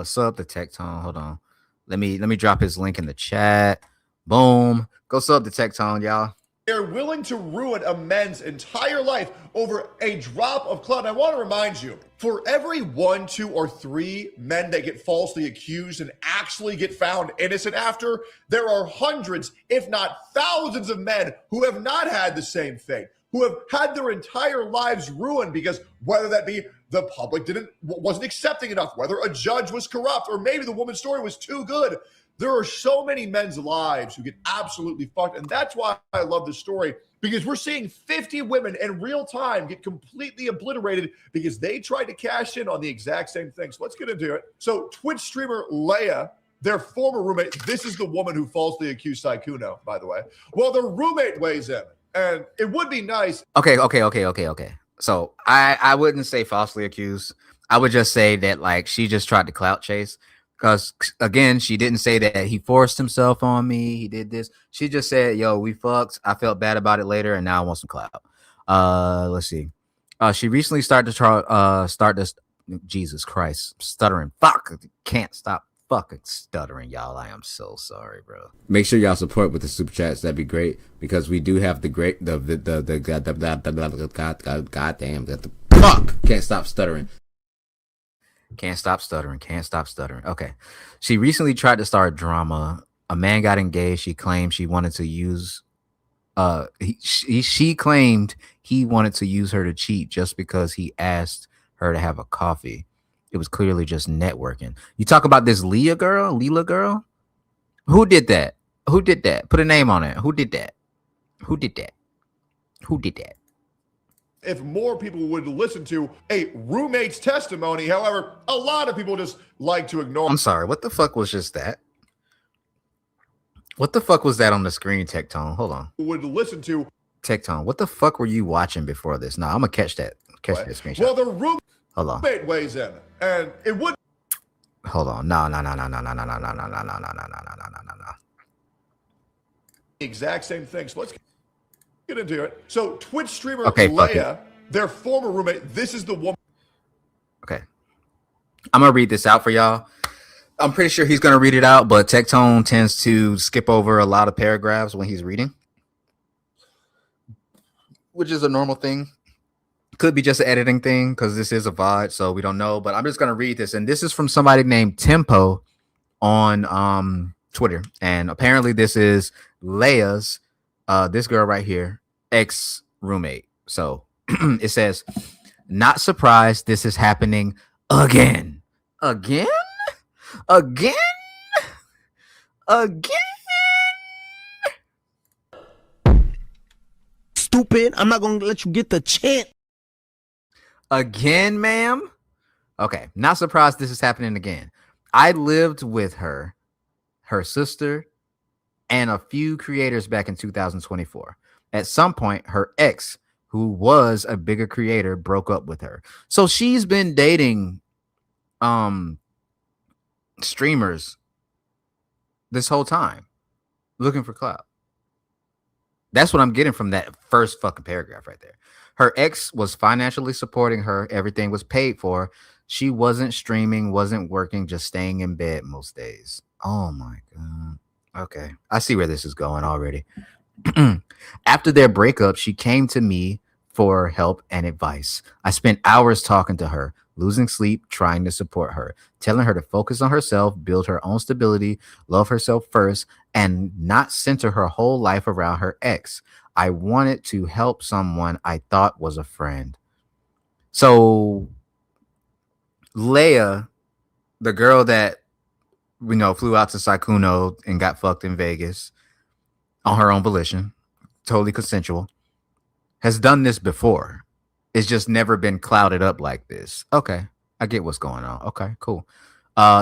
sub the Tectone. Hold on. Let me drop his link in the chat. Boom. Go sub the Tectone, y'all. They're willing to ruin a man's entire life over a drop of clout. And I want to remind you, for every 1, 2, or 3 men that get falsely accused and actually get found innocent after, there are hundreds, if not thousands of men who have not had the same fate, who have had their entire lives ruined because whether that be the public wasn't accepting enough, whether a judge was corrupt, or maybe the woman's story was too good. There are so many men's lives who get absolutely fucked. And that's why I love this story, because we're seeing 50 women in real time get completely obliterated because they tried to cash in on the exact same thing. So let's get into it. So Twitch streamer Leia, their former roommate, this is the woman who falsely accused Sykkuno, by the way. Well, their roommate weighs in, and it would be nice. Okay. So I wouldn't say falsely accused. I would just say that like she just tried to clout chase. Because, again, she didn't say that he forced himself on me. He did this. She just said, yo, we fucked. I felt bad about it later, and now I want some clout. Let's see. She recently started this. Jesus Christ. Stuttering. Fuck. Can't stop fucking stuttering, y'all. I am so sorry, bro. Make sure y'all support with the super chats. That'd be great. Because we do have fuck. Can't stop stuttering. Can't stop stuttering. Okay. She recently tried to start drama. A man got engaged. She claimed she wanted to use she claimed he wanted to use her to cheat just because he asked her to have a coffee. It was clearly just networking. You talk about this Leela girl? Who did that? Put a name on it. Who did that? If more people would listen to a roommate's testimony. However, a lot of people just like to ignore. I'm sorry. What the fuck was just that? What the fuck was that on the screen, Tectone? Hold on. Would listen to Tectone. What the fuck were you watching before this? No, I'm gonna catch that screenshot. Well, the roommate Hold on. weighs in, and it would. Hold on. No. Exact same thing. So let's get into it. So Twitch streamer Leia, their former roommate, this is the woman. Okay. I'm gonna read this out for y'all. I'm pretty sure he's gonna read it out, but Tectone tends to skip over a lot of paragraphs when he's reading, which is a normal thing. Could be just an editing thing because this is a VOD, so we don't know. But I'm just gonna read this, and this is from somebody named Tempo on Twitter, and apparently this is Leia's this girl right here ex roommate. So it says, "Not surprised this is happening again, again, again, again." Stupid! I'm not gonna let you get the chance. Again, ma'am? Okay, not surprised this is happening again. I lived with her sister, and a few creators back in 2024. At some point, her ex, who was a bigger creator, broke up with her. So she's been dating streamers this whole time, looking for clout. That's what I'm getting from that first fucking paragraph right there. Her ex was financially supporting her. Everything was paid for. She wasn't streaming, wasn't working, just staying in bed most days. Oh my God. Okay. I see where this is going already. After their breakup, she came to me for help and advice. I spent hours talking to her, losing sleep, trying to support her, telling her to focus on herself, build her own stability, love herself first, and not center her whole life around her ex. I wanted to help someone I thought was a friend. So Leia, the girl that we know flew out to Sykkuno and got fucked in Vegas on her own volition, totally consensual, has done this before. It's just never been clouded up like this. Okay, I get what's going on. Okay, cool.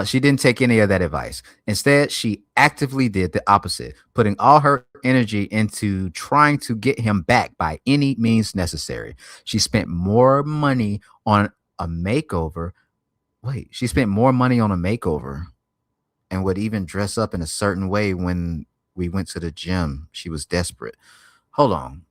She didn't take any of that advice. Instead, she actively did the opposite, putting all her energy into trying to get him back by any means necessary. She spent more money on a makeover. Wait, she spent more money on a makeover and would even dress up in a certain way when we went to the gym. She was desperate. Hold on.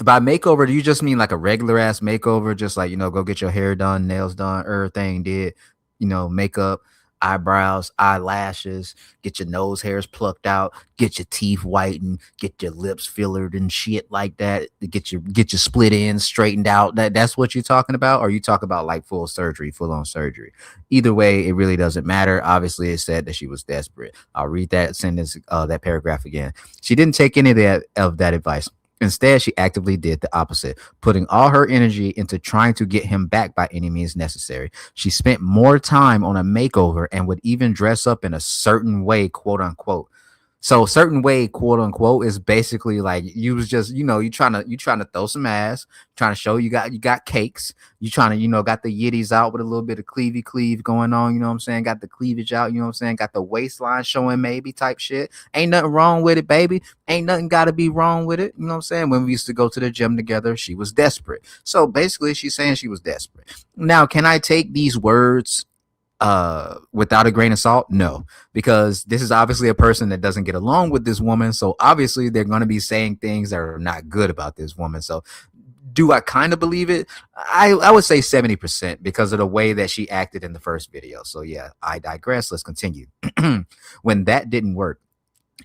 By makeover, do you just mean like a regular ass makeover? Just like, go get your hair done, nails done, everything did, makeup, eyebrows, eyelashes, get your nose hairs plucked out, get your teeth whitened, get your lips fillered and shit like that, get your split ends straightened out. That's what you're talking about? Or you talk about like full on surgery? Either way, it really doesn't matter. Obviously, it said that she was desperate. I'll read that sentence, that paragraph again. She didn't take any of that advice. Instead, she actively did the opposite, putting all her energy into trying to get him back by any means necessary. She spent more time on a makeover and would even dress up in a certain way, quote unquote. So certain way, quote unquote, is basically like you was just, you trying to throw some ass, trying to show you got cakes, you trying to, got the yitties out with a little bit of cleave going on, you know what I'm saying? Got the cleavage out, you know what I'm saying? Got the waistline showing maybe type shit. Ain't nothing wrong with it, baby. Ain't nothing gotta be wrong with it. You know what I'm saying? When we used to go to the gym together, she was desperate. So basically she's saying she was desperate. Now, can I take these words without a grain of salt? No, because this is obviously a person that doesn't get along with this woman. So obviously they're going to be saying things that are not good about this woman. So do I kind of believe it? I would say 70% because of the way that she acted in the first video. So yeah, I digress. Let's continue. When that didn't work,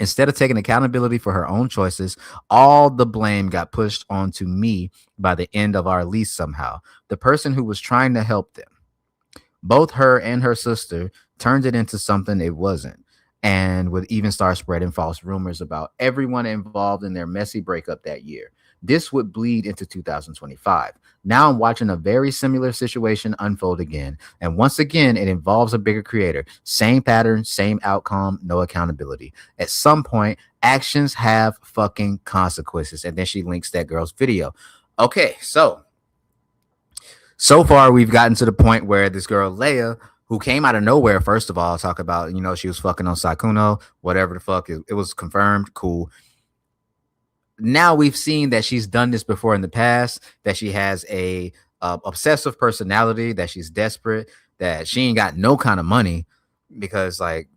instead of taking accountability for her own choices, all the blame got pushed onto me by the end of our lease somehow. The person who was trying to help them, both her and her sister, turned it into something it wasn't, and would even start spreading false rumors about everyone involved in their messy breakup that year. This would bleed into 2025. Now I'm watching a very similar situation unfold again, and once again it involves a bigger creator. Same pattern, same outcome, no accountability. At some point, actions have fucking consequences. And then she links that girl's video. Okay, so far, we've gotten to the point where this girl, Leia, who came out of nowhere, first of all, talk about, she was fucking on Sykkuno, whatever the fuck. It was confirmed. Cool. Now we've seen that she's done this before in the past, that she has a obsessive personality, that she's desperate, that she ain't got no kind of money because, like,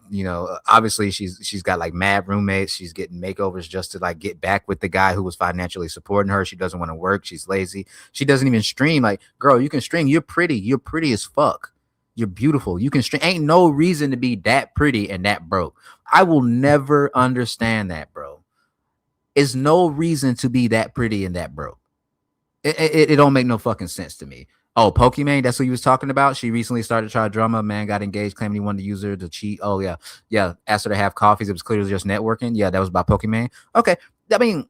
obviously she's got like mad roommates. She's getting makeovers just to like get back with the guy who was financially supporting her. She doesn't want to work. She's lazy. She doesn't even stream. Like, girl, you can stream. You're pretty as fuck. You're beautiful. You can stream. Ain't no reason to be that pretty and that broke. I will never understand that, bro. It's no reason to be that pretty and that broke. It don't make no fucking sense to me. Oh, Pokimane, that's what he was talking about. She recently started to try drama. Man got engaged, claiming he wanted to use her to cheat. Oh, yeah. Yeah. Asked her to have coffees. It was clearly just networking. Yeah, that was about Pokimane. Okay. I mean,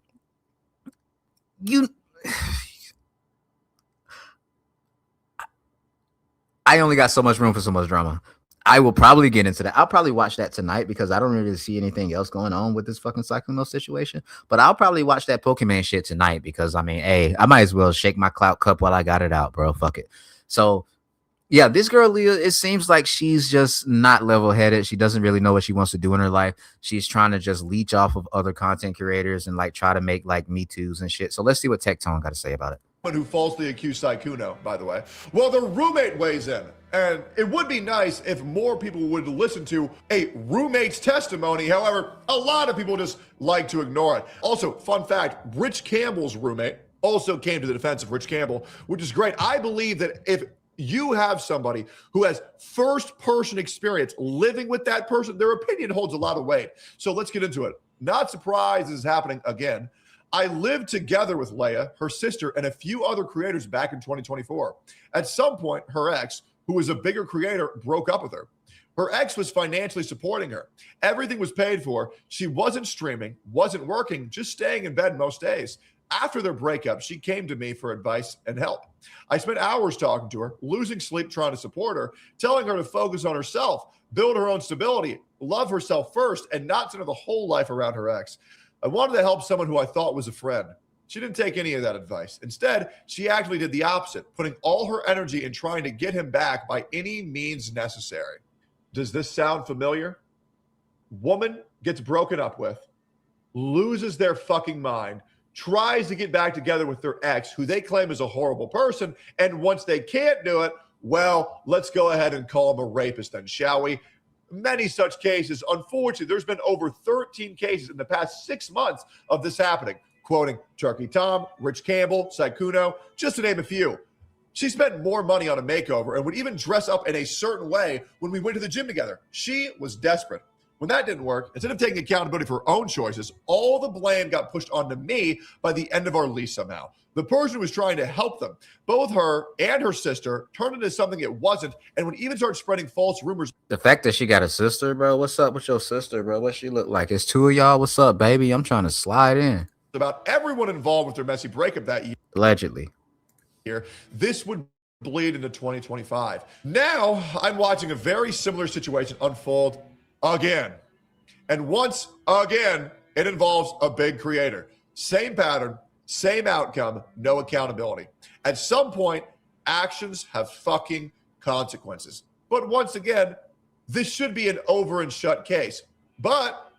I only got so much room for so much drama. I will probably get into that. I'll probably watch that tonight because I don't really see anything else going on with this fucking Sykkuno situation. But I'll probably watch that Pokemon shit tonight because, I mean, hey, I might as well shake my clout cup while I got it out, bro. Fuck it. So, yeah, this girl, Leah, it seems like she's just not level-headed. She doesn't really know what she wants to do in her life. She's trying to just leech off of other content creators and, like, try to make, like, Me Too's and shit. So let's see what Tectone got to say about it. Who falsely accused Sykkuno, by the way. Well, their roommate weighs in. And it would be nice if more people would listen to a roommate's testimony. However, a lot of people just like to ignore it. Also, fun fact, Rich Campbell's roommate also came to the defense of Rich Campbell, which is great. I believe that if you have somebody who has first-person experience living with that person, their opinion holds a lot of weight. So let's get into it. Not surprised this is happening again. I lived together with Leia, her sister, and a few other creators back in 2024. At some point, her ex, who was a bigger creator, broke up with her. Her ex was financially supporting her. Everything was paid for. She wasn't streaming, wasn't working, just staying in bed most days. After their breakup, she came to me for advice and help. I spent hours talking to her, losing sleep trying to support her, telling her to focus on herself, build her own stability, love herself first, and not center the whole life around her ex. I wanted to help someone who I thought was a friend. She didn't take any of that advice. Instead, she actually did the opposite, putting all her energy in trying to get him back by any means necessary. Does this sound familiar? Woman gets broken up with, loses their fucking mind, tries to get back together with their ex, who they claim is a horrible person, and once they can't do it, well, let's go ahead and call him a rapist then, shall we? Many such cases. Unfortunately, there's been over 13 cases in the past 6 months of this happening. Quoting Turkey Tom, Rich Campbell, Sykkuno, just to name a few. She spent more money on a makeover and would even dress up in a certain way when we went to the gym together. She was desperate. When that didn't work, instead of taking accountability for her own choices, all the blame got pushed onto me by the end of our lease somehow. The person who was trying to help them, both her and her sister, turned into something it wasn't and would even start spreading false rumors. The fact that she got a sister, bro, what's up with your sister, bro? What she look like? It's two of y'all. What's up, baby? I'm trying to slide in. About everyone involved with their messy breakup that year. Allegedly. This would bleed into 2025. Now, I'm watching a very similar situation unfold again. And once again, it involves a big creator. Same pattern, same outcome, no accountability. At some point, actions have fucking consequences. But once again, this should be an over and shut case. But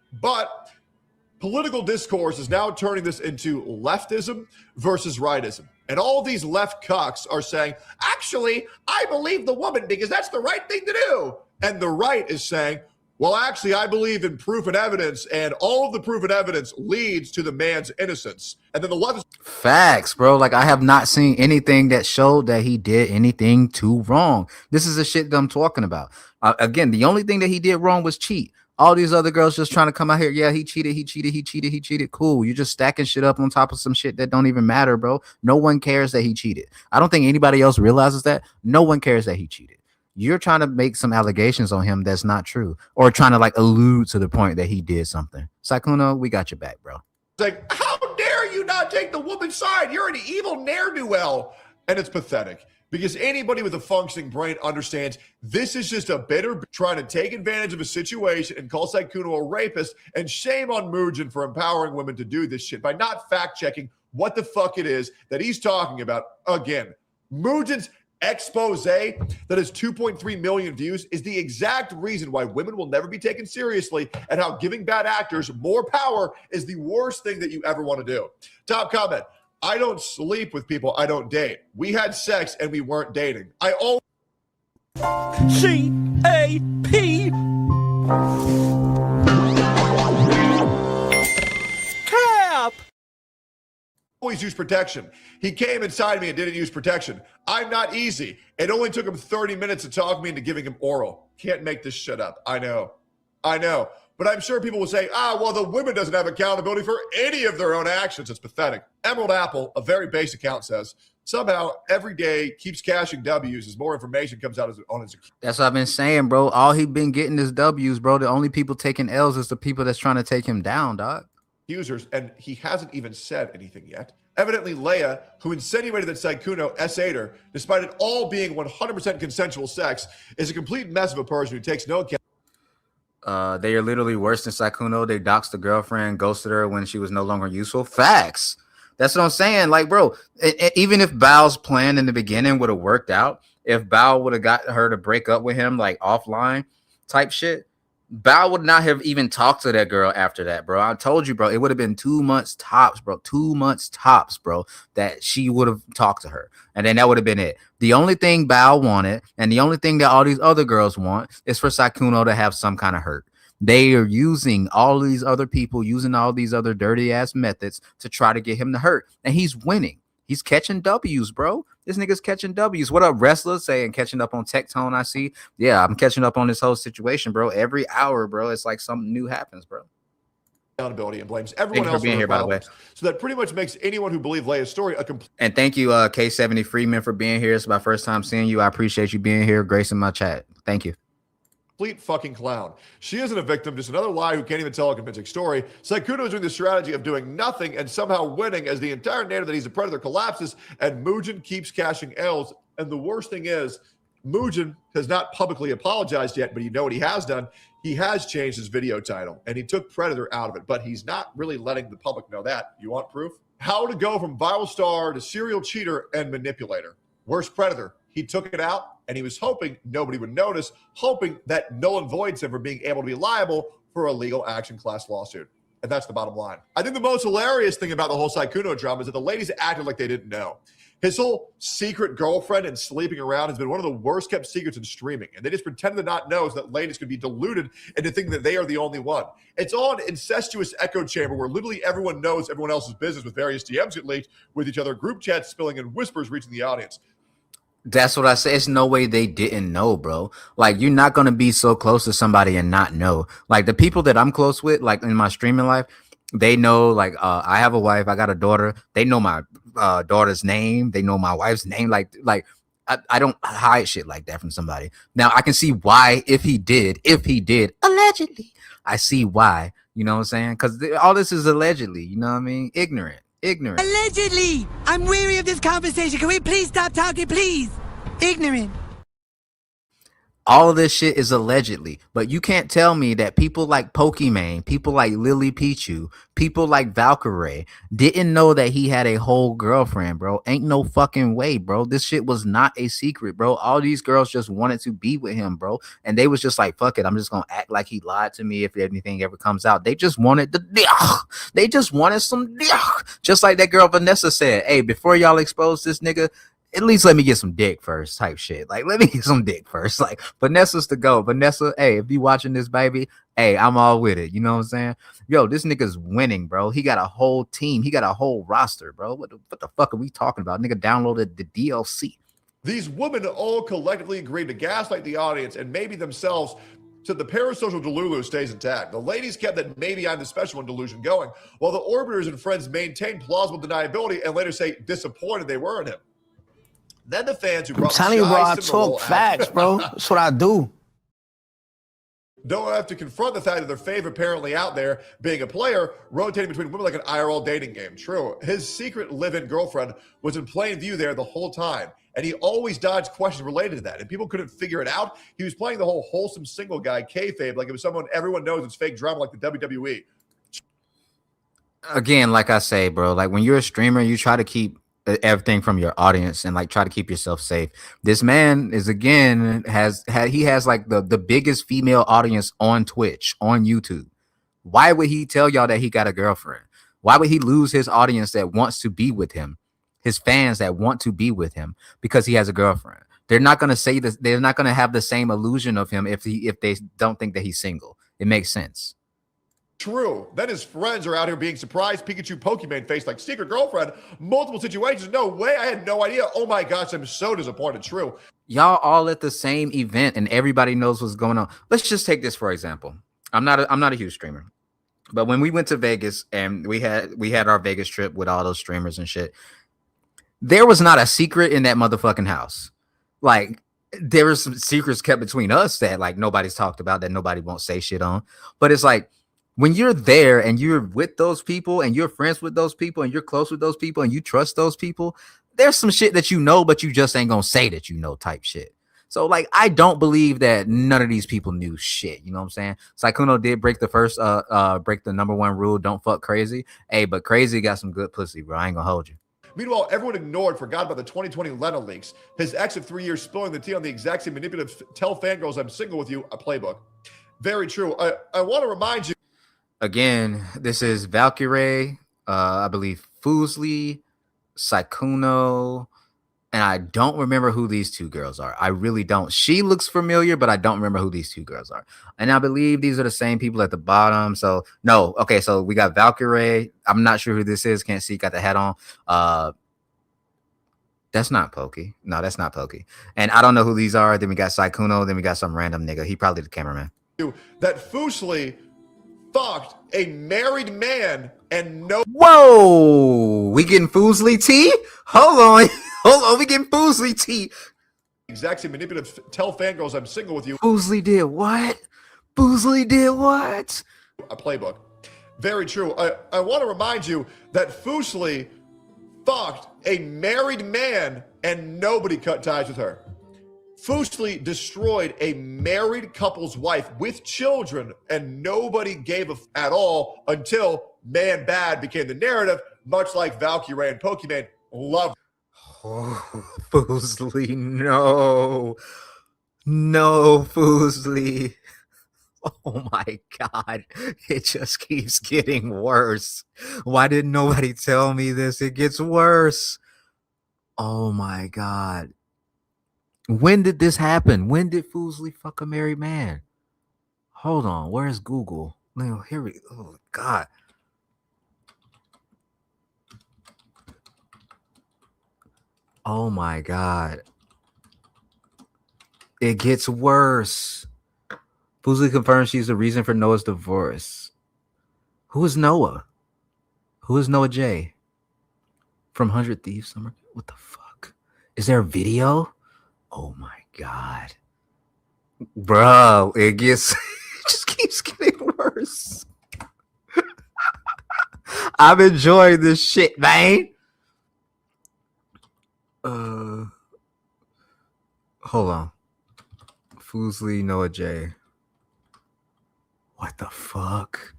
political discourse is now turning this into leftism versus rightism. And all these left cucks are saying, actually, I believe the woman because that's the right thing to do. And the right is saying, well, actually, I believe in proof and evidence, and all of the proof and evidence leads to the man's innocence. And then the left is... Facts, bro. Like, I have not seen anything that showed that he did anything too wrong. This is the shit that I'm talking about. Again, the only thing that he did wrong was cheat. All these other girls just trying to come out here. Yeah, he cheated. Cool. You're just stacking shit up on top of some shit that don't even matter, bro. No one cares that he cheated. I don't think anybody else realizes that. No one cares that he cheated. You're trying to make some allegations on him that's not true, or trying to like allude to the point that he did something. Sykkuno, we got your back, bro. Like, how dare you not take the woman's side? You're an evil ne'er-do-well. And it's pathetic because anybody with a functioning brain understands this is just a bitter trying to take advantage of a situation and call Sykkuno a rapist, and shame on Mujin for empowering women to do this shit by not fact-checking what the fuck it is that he's talking about. Again, Mujin's expose that has 2.3 million views is the exact reason why women will never be taken seriously, and how giving bad actors more power is the worst thing that you ever want to do. Top comment: I don't sleep with people I don't date. We had sex and we weren't dating. I always CAP Cap. always use protection. He came inside me and didn't use protection. I'm not easy. It only took him 30 minutes to talk me into giving him oral. Can't make this shit up. I know. But I'm sure people will say, well, the women doesn't have accountability for any of their own actions. It's pathetic. Emerald Apple, a very base account, says, somehow every day keeps cashing W's as more information comes out on his account. That's what I've been saying, bro. All he been getting is W's, bro. The only people taking L's is the people that's trying to take him down, dog. Users, and he hasn't even said anything yet. Evidently, Leia, who insinuated that Sykkuno S8'd her, despite it all being 100% consensual sex, is a complete mess of a person who takes no account. They are literally worse than Sykkuno. They doxed the girlfriend, ghosted her when she was no longer useful. Facts. That's what I'm saying. Like, bro, even if Bao's plan in the beginning would have worked out, if Bao would have got her to break up with him, like offline type shit, Bao would not have even talked to that girl after that, bro. I told you, bro, it would have been 2 months tops, bro. 2 months tops, bro, that she would have talked to her. And then that would have been it. The only thing Bao wanted, and the only thing that all these other girls want, is for Sykkuno to have some kind of hurt. They are using all these other people, using all these other dirty ass methods to try to get him to hurt. And he's winning. He's catching W's, bro. This nigga's catching W's. What up, wrestlers saying catching up on Tectone? I see. Yeah, I'm catching up on this whole situation, bro. Every hour, bro, it's like something new happens, bro. Accountability and blames everyone else for being here, by the way. So that pretty much makes anyone who believes Leia's story a complete. And thank you, K70 Freeman, for being here. It's my first time seeing you. I appreciate you being here, gracing my chat. Thank you. Complete fucking clown. She isn't a victim, just another lie who can't even tell a convincing story. Sykkuno is doing the strategy of doing nothing and somehow winning as the entire narrative that he's a predator collapses and Mujin keeps cashing L's. And the worst thing is, Mujin has not publicly apologized yet, but you know what he has done? He has changed his video title and he took Predator out of it, but he's not really letting the public know that. You want proof? How to go from viral star to serial cheater and manipulator. Worst Predator. He took it out and he was hoping nobody would notice, hoping that null and voids him for being able to be liable for a legal action class lawsuit. And that's the bottom line. I think the most hilarious thing about the whole Sykkuno drama is that the ladies acted like they didn't know. His whole secret girlfriend and sleeping around has been one of the worst kept secrets in streaming. And they just pretend to not know so that ladies could be deluded into thinking that they are the only one. It's all an incestuous echo chamber where literally everyone knows everyone else's business with various DMs get leaked with each other, group chats spilling and whispers reaching the audience. That's what I say. It's no way they didn't know, bro. Like, you're not going to be so close to somebody and not know. Like, the people that I'm close with, like in my streaming life, they know, like, I have a wife, I got a daughter. They know my daughter's name. They know my wife's name. Like I don't hide shit like that from somebody. Now, I can see why if he did, allegedly, I see why, you know what I'm saying? Because all this is allegedly, you know what I mean? Ignorant. Allegedly! I'm weary of this conversation. Can we please stop talking, please? Ignorant. All of this shit is allegedly, but you can't tell me that people like Pokimane, people like Lily Pichu, people like Valkyrie didn't know that he had a whole girlfriend, bro. Ain't no fucking way, bro. This shit was not a secret, bro. All these girls just wanted to be with him, bro. And they was just like, fuck it, I'm just gonna act like he lied to me if anything ever comes out. They just wanted the dick. They just wanted some dick. Just like that girl Vanessa said, hey, before y'all expose this nigga, at least let me get some dick first type shit. Like, let me get some dick first. Like, Vanessa's to go. Vanessa, hey, if you watching this, baby, hey, I'm all with it. You know what I'm saying? Yo, this nigga's winning, bro. He got a whole team. He got a whole roster, bro. What the fuck are we talking about? Nigga downloaded the DLC. These women all collectively agreed to gaslight the audience and maybe themselves so the parasocial delulu stays intact. The ladies kept that maybe I'm the special one delusion going, while the orbiters and friends maintained plausible deniability and later say disappointed they were in him. Then the fans who brought telling you, bro, I talk facts, bro. That's what I do. Don't have to confront the fact that their fave apparently out there being a player, rotating between women like an IRL dating game. True. His secret live-in girlfriend was in plain view there the whole time, and he always dodged questions related to that, and people couldn't figure it out. He was playing the whole wholesome single guy kayfabe like it was someone everyone knows it's fake drama like the WWE. Again, like I say, bro, like when you're a streamer, you try to keep everything from your audience and like try to keep yourself safe. This man is again has like the biggest female audience on Twitch, on YouTube. Why would he tell y'all that he got a girlfriend? Why would he lose his audience that wants to be with him, his fans that want to be with him, because he has a girlfriend? They're not going to say this. They're not going to have the same illusion of him if they don't think that he's single. It makes sense. true. Then his friends are out here being surprised Pikachu Pokemon face like secret girlfriend, multiple situations. No way. I had no idea. Oh my gosh, I'm so disappointed. True. Y'all all at the same event and everybody knows what's going on. Let's just take this for example. I'm not a huge streamer, but when we went to Vegas and we had our Vegas trip with all those streamers and shit, there was not a secret in that motherfucking house. Like, there were some secrets kept between us that like nobody's talked about, that nobody won't say shit on. But it's like, when you're there and you're with those people and you're friends with those people and you're close with those people and you trust those people, there's some shit that you know, but you just ain't gonna say that you know type shit. So like, I don't believe that none of these people knew shit. You know what I'm saying? Sykkuno did break the first break the number one rule, don't fuck crazy. Hey, but crazy got some good pussy, bro. I ain't gonna hold you. Meanwhile, everyone forgot about the 2020 Lena leaks. His ex of 3 years spilling the tea on the exact same manipulative tell fangirls I'm single with you, a playbook. Very true. I want to remind you. Again, this is Valkyrie, I believe Foosley, Sykkuno, and I don't remember who these two girls are. I really don't. She looks familiar, but I don't remember who these two girls are. And I believe these are the same people at the bottom. So no, okay. So we got Valkyrie. I'm not sure who this is. Can't see. Got the hat on. That's not Pokey. No, that's not Pokey. And I don't know who these are. Then we got Sykkuno. Then we got some random nigga. He probably the cameraman. That Foosley fucked a married man and no. Whoa, we getting Foosley tea? Hold on, we getting Foosley tea. Exact same manipulative tell fangirls I'm single with you. Foosley did what? Foosley did what? A playbook. Very true. I want to remind you that Foosley fucked a married man and nobody cut ties with her. Foosley destroyed a married couple's wife with children and nobody gave a f at all until man bad became the narrative, much like Valkyrie and Pokemon loved. Oh, Foosley, no. No, Foosley. Oh my God, it just keeps getting worse. Why didn't nobody tell me this? It gets worse. Oh my God. When did this happen? When did Foosley fuck a married man? Hold on, where's Google? No, here we go. Oh God. Oh my God. It gets worse. Foosley confirms she's the reason for Noah's divorce. Who is Noah? Who is Noah J? From 100 Thieves Summer? What the fuck? Is there a video? Oh my God. Bro, it gets, it just keeps getting worse. I'm enjoying this shit, man. Hold on. Foosley, Noah J. What the fuck?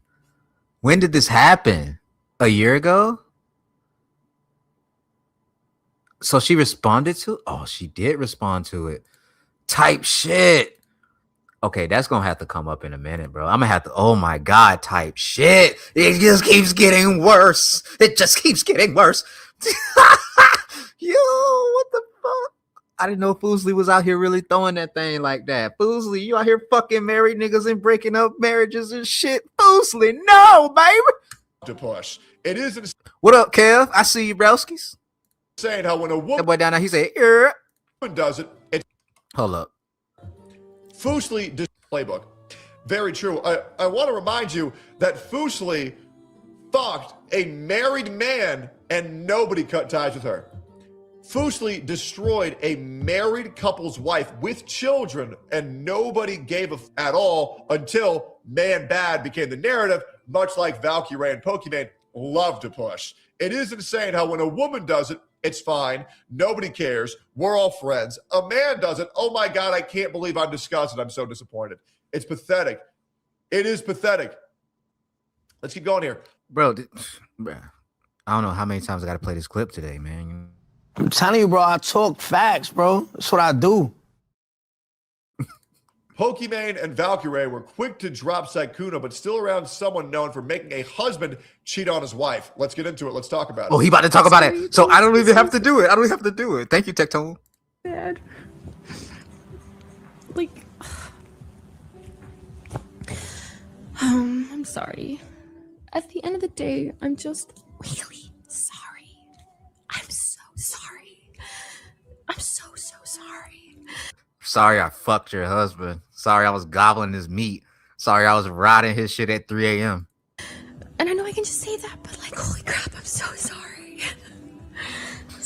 When did this happen? A year ago? So she responded to it? Oh, she did respond to it. Type shit. Okay, that's gonna have to come up in a minute, bro. I'm gonna have to, oh my God, type shit. It just keeps getting worse. It just keeps getting worse. Yo, what the fuck? I didn't know Foosley was out here really throwing that thing like that. Foosley, you out here fucking married niggas and breaking up marriages and shit. Foosley, no, baby. To push. It is. What up, Kev? I see you, broskies. Saying how when a woman. That boy down there, he said, does it. It's hold up. Foosley playbook. Very true. I want to remind you that Foosley fucked a married man and nobody cut ties with her. Foosley destroyed a married couple's wife with children and nobody gave a f at all until man bad became the narrative, much like Valkyrie and Pokemon love to push. It is insane how when a woman does it, it's fine. Nobody cares. We're all friends. A man does it. Oh my God, I can't believe I'm disgusted. I'm so disappointed. It's pathetic. It is pathetic. Let's keep going here. Bro, I don't know how many times I got to play this clip today, man. I'm telling you, bro, I talk facts, bro. That's what I do. Pokemon and Valkyrie were quick to drop Sykkuno, but still around someone known for making a husband cheat on his wife. Let's get into it. Let's talk about it. Oh, he about to talk about it. So I don't even have to do it. I don't even have to do it. Thank you, Tectone. Dad. Like, I'm sorry. at the end of the day, I'm just really sorry. I'm so sorry. I'm so sorry. Sorry I fucked your husband. Sorry I was gobbling his meat. Sorry I was rotting his shit at 3 a.m. And I know I can just say that, but like, holy crap, I'm so sorry.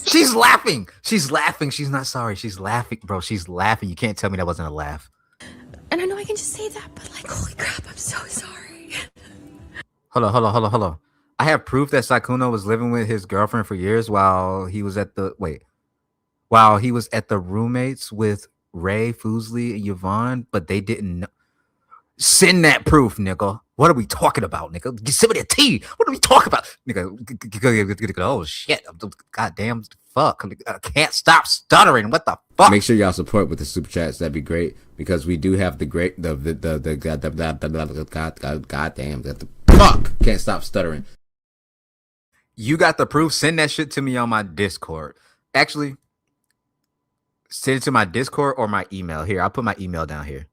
She's laughing. She's laughing. She's not sorry. She's laughing, bro. She's laughing. You can't tell me that wasn't a laugh. And I know I can just say that, but like, holy crap, I'm so sorry. Hold on. I have proof that Sykkuno was living with his girlfriend for years while he was at the roommates with Ray, Foosley, and Yvonne, but they didn't know. Send that proof, nigga. What are we talking about, nigga? Send me the tea. What are we talking about, nigga? Oh shit! Goddamn fuck! I can't stop stuttering. What the fuck? Make sure y'all support with the super chats. That'd be great because we do have the goddamn fuck. Can't stop stuttering. You got the proof? Send that shit to me on my Discord. Actually, send it to my Discord or my email. Here, I'll put my email down here.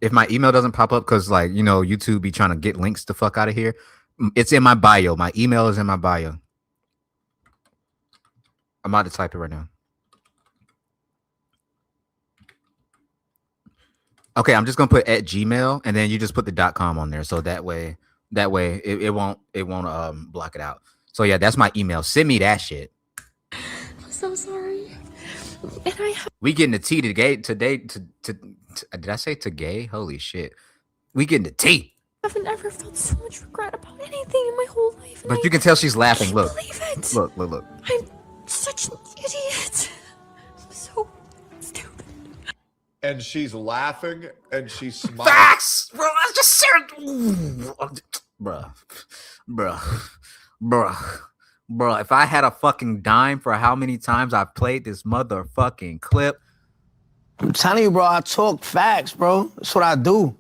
If my email doesn't pop up, because like, you know, YouTube be trying to get links the fuck out of here, it's in my bio. My email is in my bio. I'm about to type it right now. Okay, I'm just gonna put at Gmail, and then you just put the .com on there, so that way it won't block it out. So yeah, that's my email. Send me that shit. I'm so sorry. And we getting the tea today. Did I say to gay? Holy shit. We getting the tea. I haven't ever felt so much regret about anything in my whole life. But you can tell she's laughing. Look. Believe it. Look. I'm such an idiot. I'm so stupid. And she's laughing and she's smiling. Facts! Bro, I just said. Bruh. If I had a fucking dime for how many times I've played this motherfucking clip. I'm telling you, bro, I talk facts, bro. That's what I do.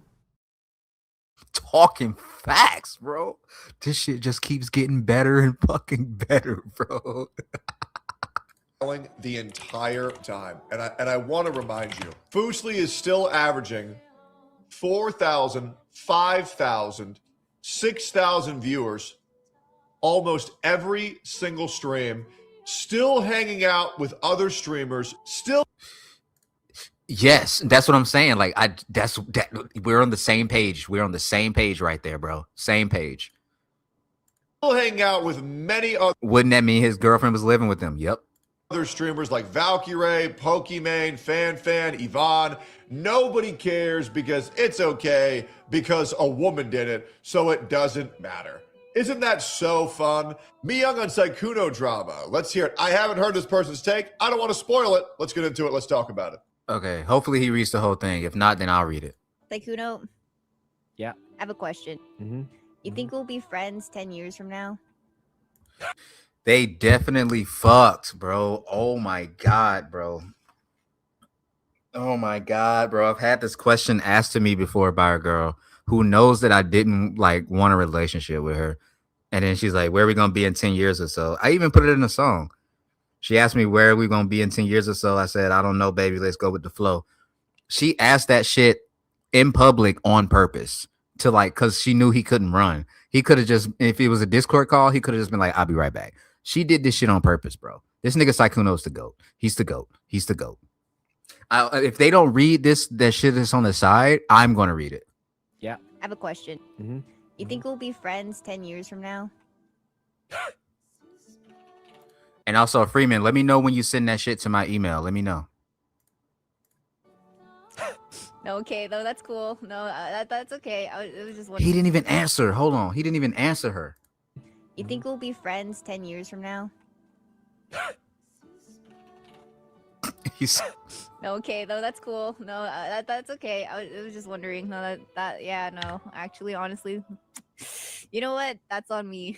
Talking facts, bro. This shit just keeps getting better and fucking better, bro. The entire time. And I want to remind you, Foosley is still averaging 4,000, 5,000, 6,000 viewers almost every single stream, still hanging out with other streamers, still. Yes, that's what I'm saying. Like, we're on the same page. We're on the same page right there, bro. Same page. Still hanging out with many other. Wouldn't that mean his girlfriend was living with him? Yep. Other streamers like Valkyrie, Pokimane, Fan, Yvonne. Nobody cares because it's okay because a woman did it, so it doesn't matter. Isn't that so fun? Me Young on Sykkuno drama. Let's hear it. I haven't heard this person's take. I don't want to spoil it. Let's get into it. Let's talk about it. Okay. Hopefully he reads the whole thing. If not, then I'll read it. Sykkuno. Yeah. I have a question. You think we'll be friends 10 years from now? They definitely fucked, bro. Oh my god, bro. I've had this question asked to me before by a girl who knows that I didn't like want a relationship with her. And then she's like, where are we going to be in 10 years or so? I even put it in a song. She asked me, where are we going to be in 10 years or so? I said, I don't know, baby. Let's go with the flow. She asked that shit in public on purpose to like, because she knew he couldn't run. He could have just, if it was a Discord call, he could have just been like, I'll be right back. She did this shit on purpose, bro. This nigga Sykkuno's the GOAT. He's the GOAT. He's the GOAT. If they don't read that shit that's on the side, I'm going to read it. Yeah. I have a question. You think we'll be friends 10 years from now? And also, Freeman, let me know when you send that shit to my email. Let me know. Okay, though, that's cool. No, that's okay. It was just one. He didn't even answer. Hold on. He didn't even answer her. You think we'll be friends 10 years from now? He's. Okay, though, that's cool. No, that's okay. I was just wondering. No, yeah, no. Actually, honestly, you know what? That's on me.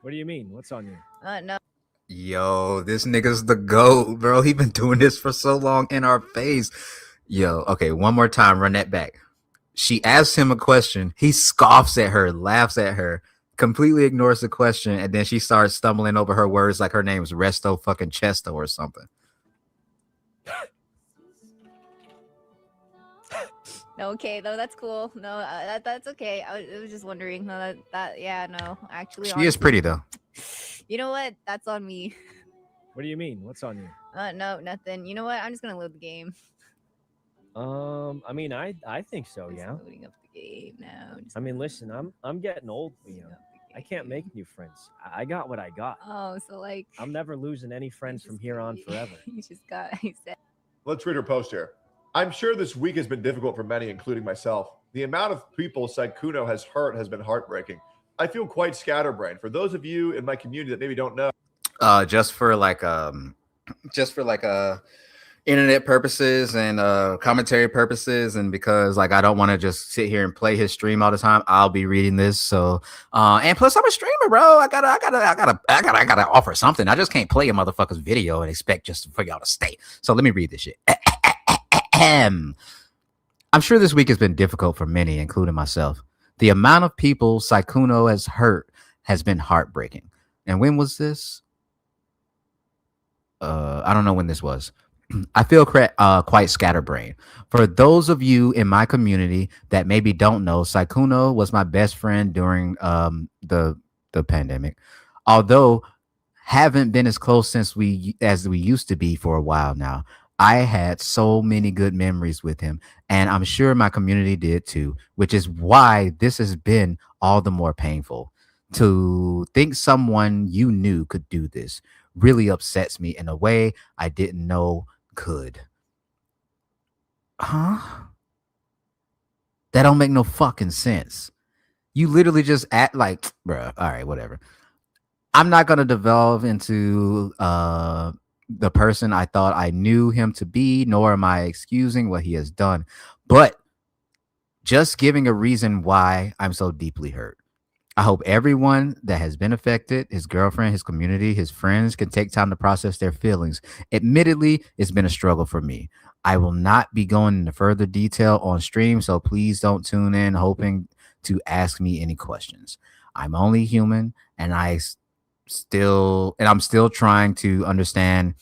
What do you mean? What's on you? No. Yo, this nigga's the GOAT, bro. He been doing this for so long in our face. Yo, okay, one more time, run that back. She asks him a question. He scoffs at her, laughs at her, completely ignores the question, and then she starts stumbling over her words like her name's Resto fucking Chesto or something. Okay, though that's cool. No, that's okay. I was just wondering. No, yeah, no, actually, She is pretty though. You know what? That's on me. What do you mean? What's on you? No, nothing. You know what? I'm just gonna load the game. I mean, I think so. Yeah. Loading up the game now. I mean, listen, I'm getting old. I can't make new friends. I got what I got. Oh, so like I'm never losing any friends from here on forever. you just got. He said. Let's read her post here. I'm sure this week has been difficult for many, including myself. The amount of people Sykkuno has hurt has been heartbreaking. I feel quite scatterbrained. For those of you in my community that maybe don't know, just for internet purposes and commentary purposes, and because like I don't want to just sit here and play his stream all the time, I'll be reading this. So and plus I'm a streamer, bro. I gotta offer something. I just can't play a motherfucker's video and expect just for y'all to stay. So let me read this shit. I'm sure this week has been difficult for many, including myself. The amount of people Sykkuno has hurt has been heartbreaking. And when was this? I don't know when this was. I feel quite scatterbrained. For those of you in my community that maybe don't know, Sykkuno was my best friend during the pandemic. Although haven't been as close as we used to be for a while now. I had so many good memories with him, and I'm sure my community did too, which is why this has been all the more painful. To think someone you knew could do this really upsets me in a way I didn't know could. Huh? That don't make no fucking sense. You literally just act like, bruh, all right, whatever. I'm not going to devolve into the person I thought I knew him to be, nor am I excusing what he has done, but just giving a reason why I'm so deeply hurt. I hope everyone that has been affected, his girlfriend, his community, his friends, can take time to process their feelings. Admittedly, it's been a struggle for me. I will not be going into further detail on stream, so please don't tune in hoping to ask me any questions. I'm only human, and I'm still trying to understand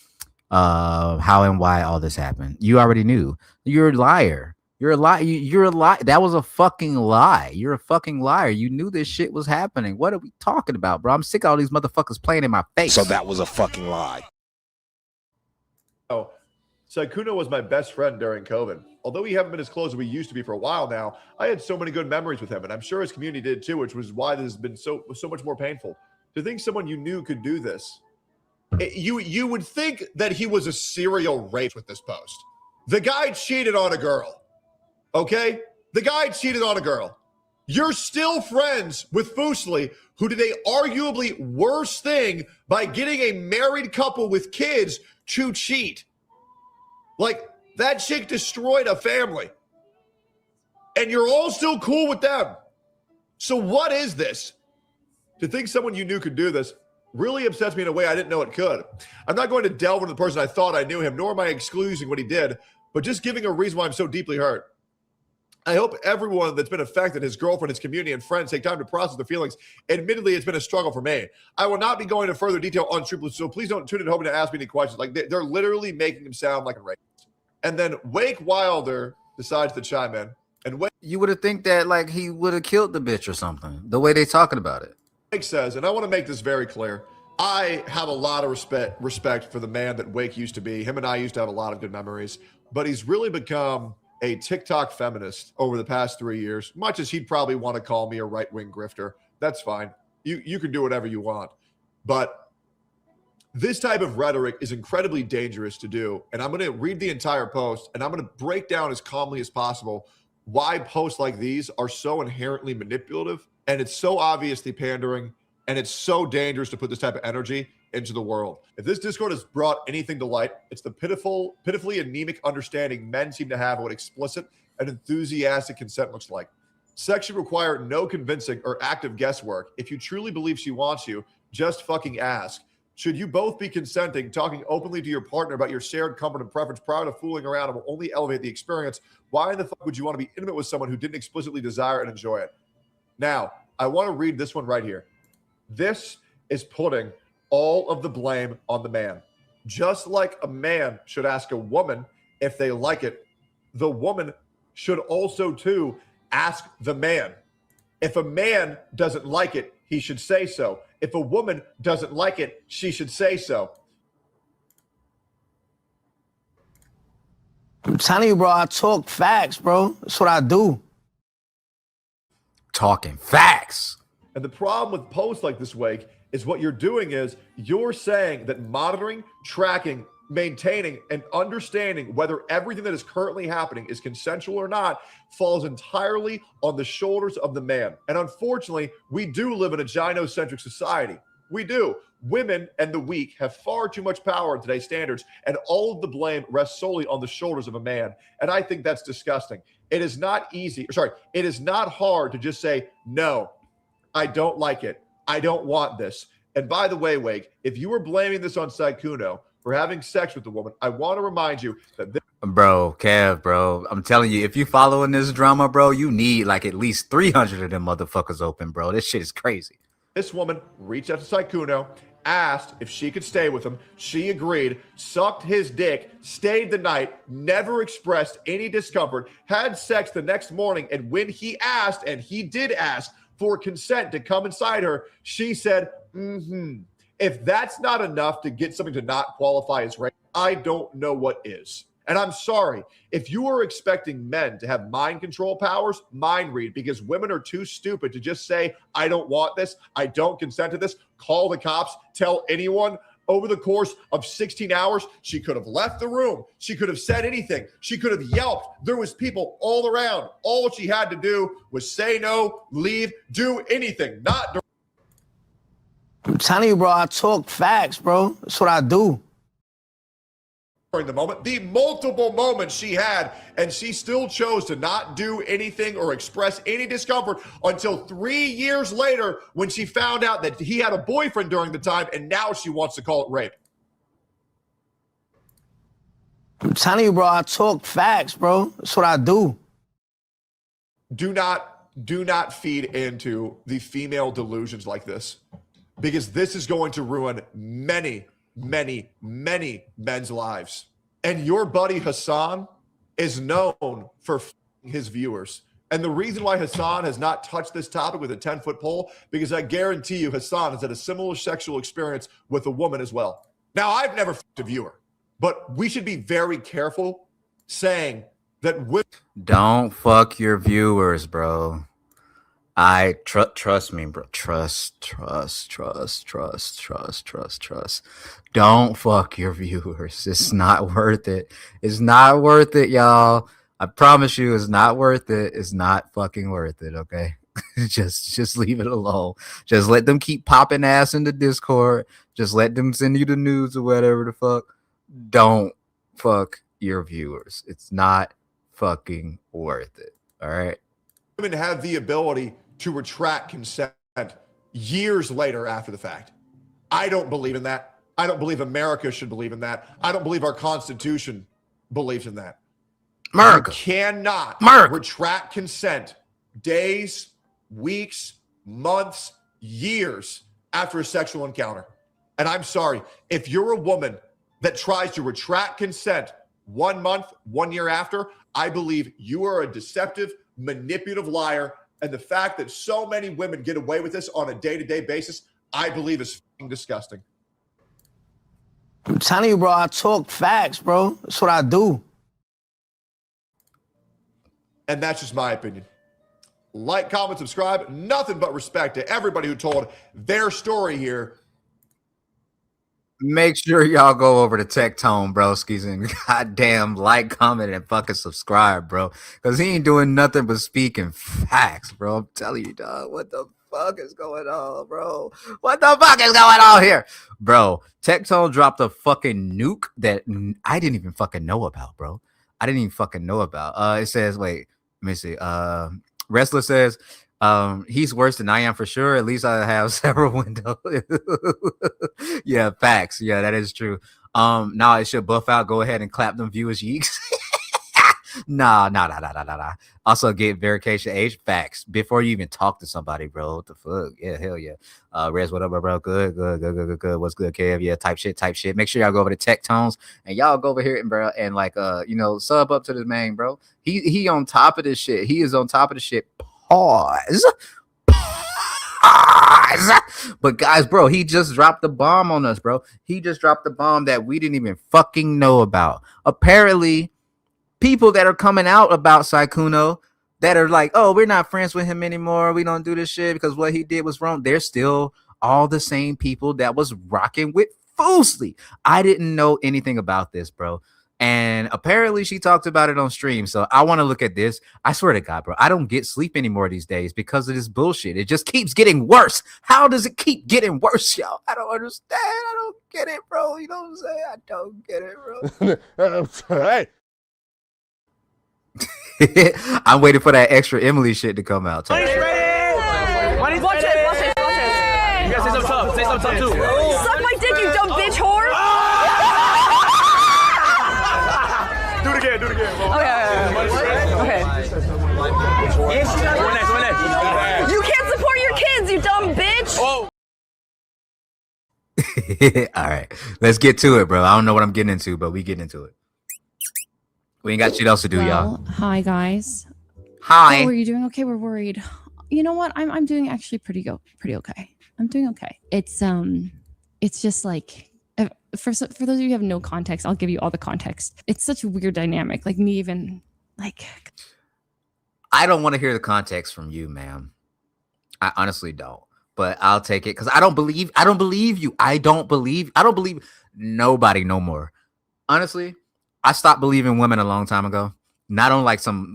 how and why all this happened. You already knew. You're a liar. You're a lie. You're a lie. That was a fucking lie. You're a fucking liar. You knew this shit was happening. What are we talking about, bro? I'm sick of all these motherfuckers playing in my face. So that was a fucking lie. Oh, Sykkuno was my best friend during COVID. Although we haven't been as close as we used to be for a while now, I had so many good memories with him, and I'm sure his community did too, which was why this has been so much more painful. To think someone you knew could do this. You would think that he was a serial rape with this post. The guy cheated on a girl. Okay? The guy cheated on a girl. You're still friends with Fuseli, who did a arguably worse thing by getting a married couple with kids to cheat. Like, that chick destroyed a family. And you're all still cool with them. So what is this? To think someone you knew could do this really upsets me in a way I didn't know it could. I'm not going to delve into the person I thought I knew him, nor am I excusing what he did, but just giving a reason why I'm so deeply hurt. I hope everyone that's been affected, his girlfriend, his community, and friends, take time to process their feelings. Admittedly, it's been a struggle for me. I will not be going into further detail on stream, so please don't tune in hoping to ask me any questions. Like, they're literally making him sound like a rapist. And then Wake Wilder decides to chime in. And you would have think that like he would have killed the bitch or something, the way they talking about it. Wake says, and I want to make this very clear, I have a lot of respect for the man that Wake used to be. Him and I used to have a lot of good memories, but he's really become a TikTok feminist over the past 3 years, much as he'd probably want to call me a right-wing grifter. That's fine. You can do whatever you want. But this type of rhetoric is incredibly dangerous to do. And I'm going to read the entire post, and I'm going to break down as calmly as possible why posts like these are so inherently manipulative, and it's so obviously pandering, and it's so dangerous to put this type of energy into the world. If this Discord has brought anything to light, it's the pitifully anemic understanding men seem to have of what explicit and enthusiastic consent looks like. Sex should require no convincing or active guesswork. If you truly believe she wants you, just fucking ask. Should you both be consenting, talking openly to your partner about your shared comfort and preference prior to fooling around and will only elevate the experience, why in the fuck would you want to be intimate with someone who didn't explicitly desire and enjoy it? Now, I want to read this one right here. This is putting all of the blame on the man. Just like a man should ask a woman if they like it, the woman should also, too, ask the man. If a man doesn't like it, he should say so. If a woman doesn't like it, she should say so. I'm telling you, bro, I talk facts, bro. That's what I do. Talking facts. And the problem with posts like this, Wake, is what you're doing is you're saying that monitoring, tracking, maintaining, and understanding whether everything that is currently happening is consensual or not falls entirely on the shoulders of the man. And unfortunately, we do live in a gynocentric society. We do. Women and the weak have far too much power in today's standards, and all of the blame rests solely on the shoulders of a man. And I think that's disgusting. It is not easy. It is not hard to just say, no, I don't like it. I don't want this. And by the way, Wake, if you were blaming this on Sykkuno for having sex with the woman, I want to remind you that this— Bro, Kev, bro, I'm telling you, if you following this drama, bro, you need like at least 300 of them motherfuckers open, bro. This shit is crazy. This woman reached out to Sykkuno, asked if she could stay with him. She agreed, sucked his dick, stayed the night, never expressed any discomfort, had sex the next morning. And when he asked, and he did ask for consent to come inside her, she said, If that's not enough to get something to not qualify as rape, I don't know what is. And I'm sorry, if you are expecting men to have mind control powers, mind read, because women are too stupid to just say, I don't want this, I don't consent to this, call the cops, tell anyone. Over the course of 16 hours, she could have left the room. She could have said anything. She could have yelped. There was people all around. All she had to do was say no, leave, do anything. I'm telling you, bro, I talk facts, bro. That's what I do. During the moment, the multiple moments she had, and she still chose to not do anything or express any discomfort until 3 years later when she found out that he had a boyfriend during the time, and now she wants to call it rape. I'm telling you, bro, I talk facts, bro. That's what I do. Do not feed into the female delusions like this, because this is going to ruin many men's lives. And your buddy Hassan is known for his viewers. And the reason why Hassan has not touched this topic with a 10-foot pole, because I guarantee you Hassan has had a similar sexual experience with a woman as well. Now, I've never fucked a viewer, but we should be very careful saying that women— Don't fuck your viewers, bro. Trust me, bro. Trust. Don't fuck your viewers. It's not worth it. It's not worth it, y'all. I promise you, it's not worth it. It's not fucking worth it, okay? just leave it alone. Just let them keep popping ass in the Discord. Just let them send you the news or whatever the fuck. Don't fuck your viewers. It's not fucking worth it. All right? Women have the ability to retract consent years later after the fact. I don't believe in that. I don't believe America should believe in that. I don't believe our Constitution believes in that. America. You cannot retract consent days, weeks, months, years after a sexual encounter. And I'm sorry, if you're a woman that tries to retract consent 1 month, 1 year after, I believe you are a deceptive, manipulative liar. And the fact that so many women get away with this on a day-to-day basis, I believe is fucking disgusting. I'm telling you, bro, I talk facts, bro. That's what I do. And that's just my opinion. Like, comment, subscribe. Nothing but respect to everybody who told their story here. Make sure y'all go over to Tectone, broskies, and goddamn like, comment, and fucking subscribe, bro. Because he ain't doing nothing but speaking facts, bro. I'm telling you, dog. What the fuck is going on, bro? What the fuck is going on here? Bro, Tectone dropped a fucking nuke that I didn't even fucking know about, bro. I didn't even fucking know about. It says, wait, let me see. Wrestler says, he's worse than I am for sure. At least I have several windows. Yeah, facts. Yeah, that is true. Now it should buff out. Go ahead and clap them viewers yeeks. Nah. Also, get verification age facts before you even talk to somebody, bro. What the fuck? Yeah, hell yeah. Rez, what up, bro? Good. What's good, Kev? Yeah, type shit. Make sure y'all go over to Tectones and y'all go over here and bro and like sub up to this man, bro. He on top of this shit. He is on top of the shit. Pause. But guys, bro, he just dropped the bomb on us, bro. He just dropped the bomb that we didn't even fucking know about. Apparently, people that are coming out about Sykkuno that are like, oh, we're not friends with him anymore. We don't do this shit because what he did was wrong. They're still all the same people that was rocking with Foosly. I didn't know anything about this, bro. And apparently she talked about it on stream. So I want to look at this. I swear to God, bro, I don't get sleep anymore these days because of this bullshit. It just keeps getting worse. How does it keep getting worse, y'all? I don't understand. I don't get it, bro. You know what I'm saying? I don't get it, bro. Hey. I'm waiting for that extra Emily shit to come out. Watch it. You guys say something tough. Say something tough too. Suck my dick, you dumb bitch whore! Do it again. Okay. You can't support your kids, you dumb bitch! Oh. All right, let's get to it, bro. I don't know what I'm getting into, but we getting into it. We ain't got shit else to do, y'all. Hi guys. Hi. How are you doing? Okay, we're worried. You know what? I'm doing actually pretty okay. I'm doing okay. It's just like for those of you who have no context, I'll give you all the context. It's such a weird dynamic. Like me even like I don't want to hear the context from you, ma'am. I honestly don't. But I'll take it because I don't believe you. I don't believe nobody no more. Honestly, I stopped believing women a long time ago. Not on like some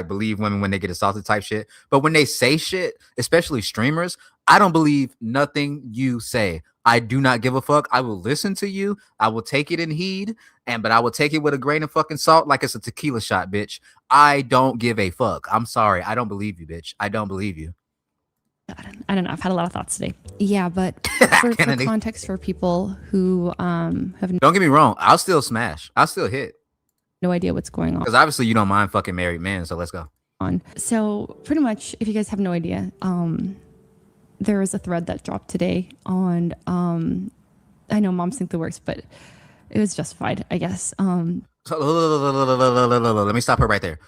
believe women when they get assaulted type shit, but when they say shit, especially streamers, I don't believe nothing you say. I do not give a fuck. I will listen to you. I will take it in heed, but I will take it with a grain of fucking salt like it's a tequila shot, bitch. I don't give a fuck. I'm sorry. I don't believe you, bitch. I don't believe you. I don't know. I've had a lot of thoughts today. Yeah, but for context for people who have don't get me wrong. I'll still smash. I'll still hit. No idea what's going on. Because obviously you don't mind fucking married men. So let's go. So pretty much, if you guys have no idea, there was a thread that dropped today on. I know moms think the worst, but it was justified, I guess. So, let me stop her right there.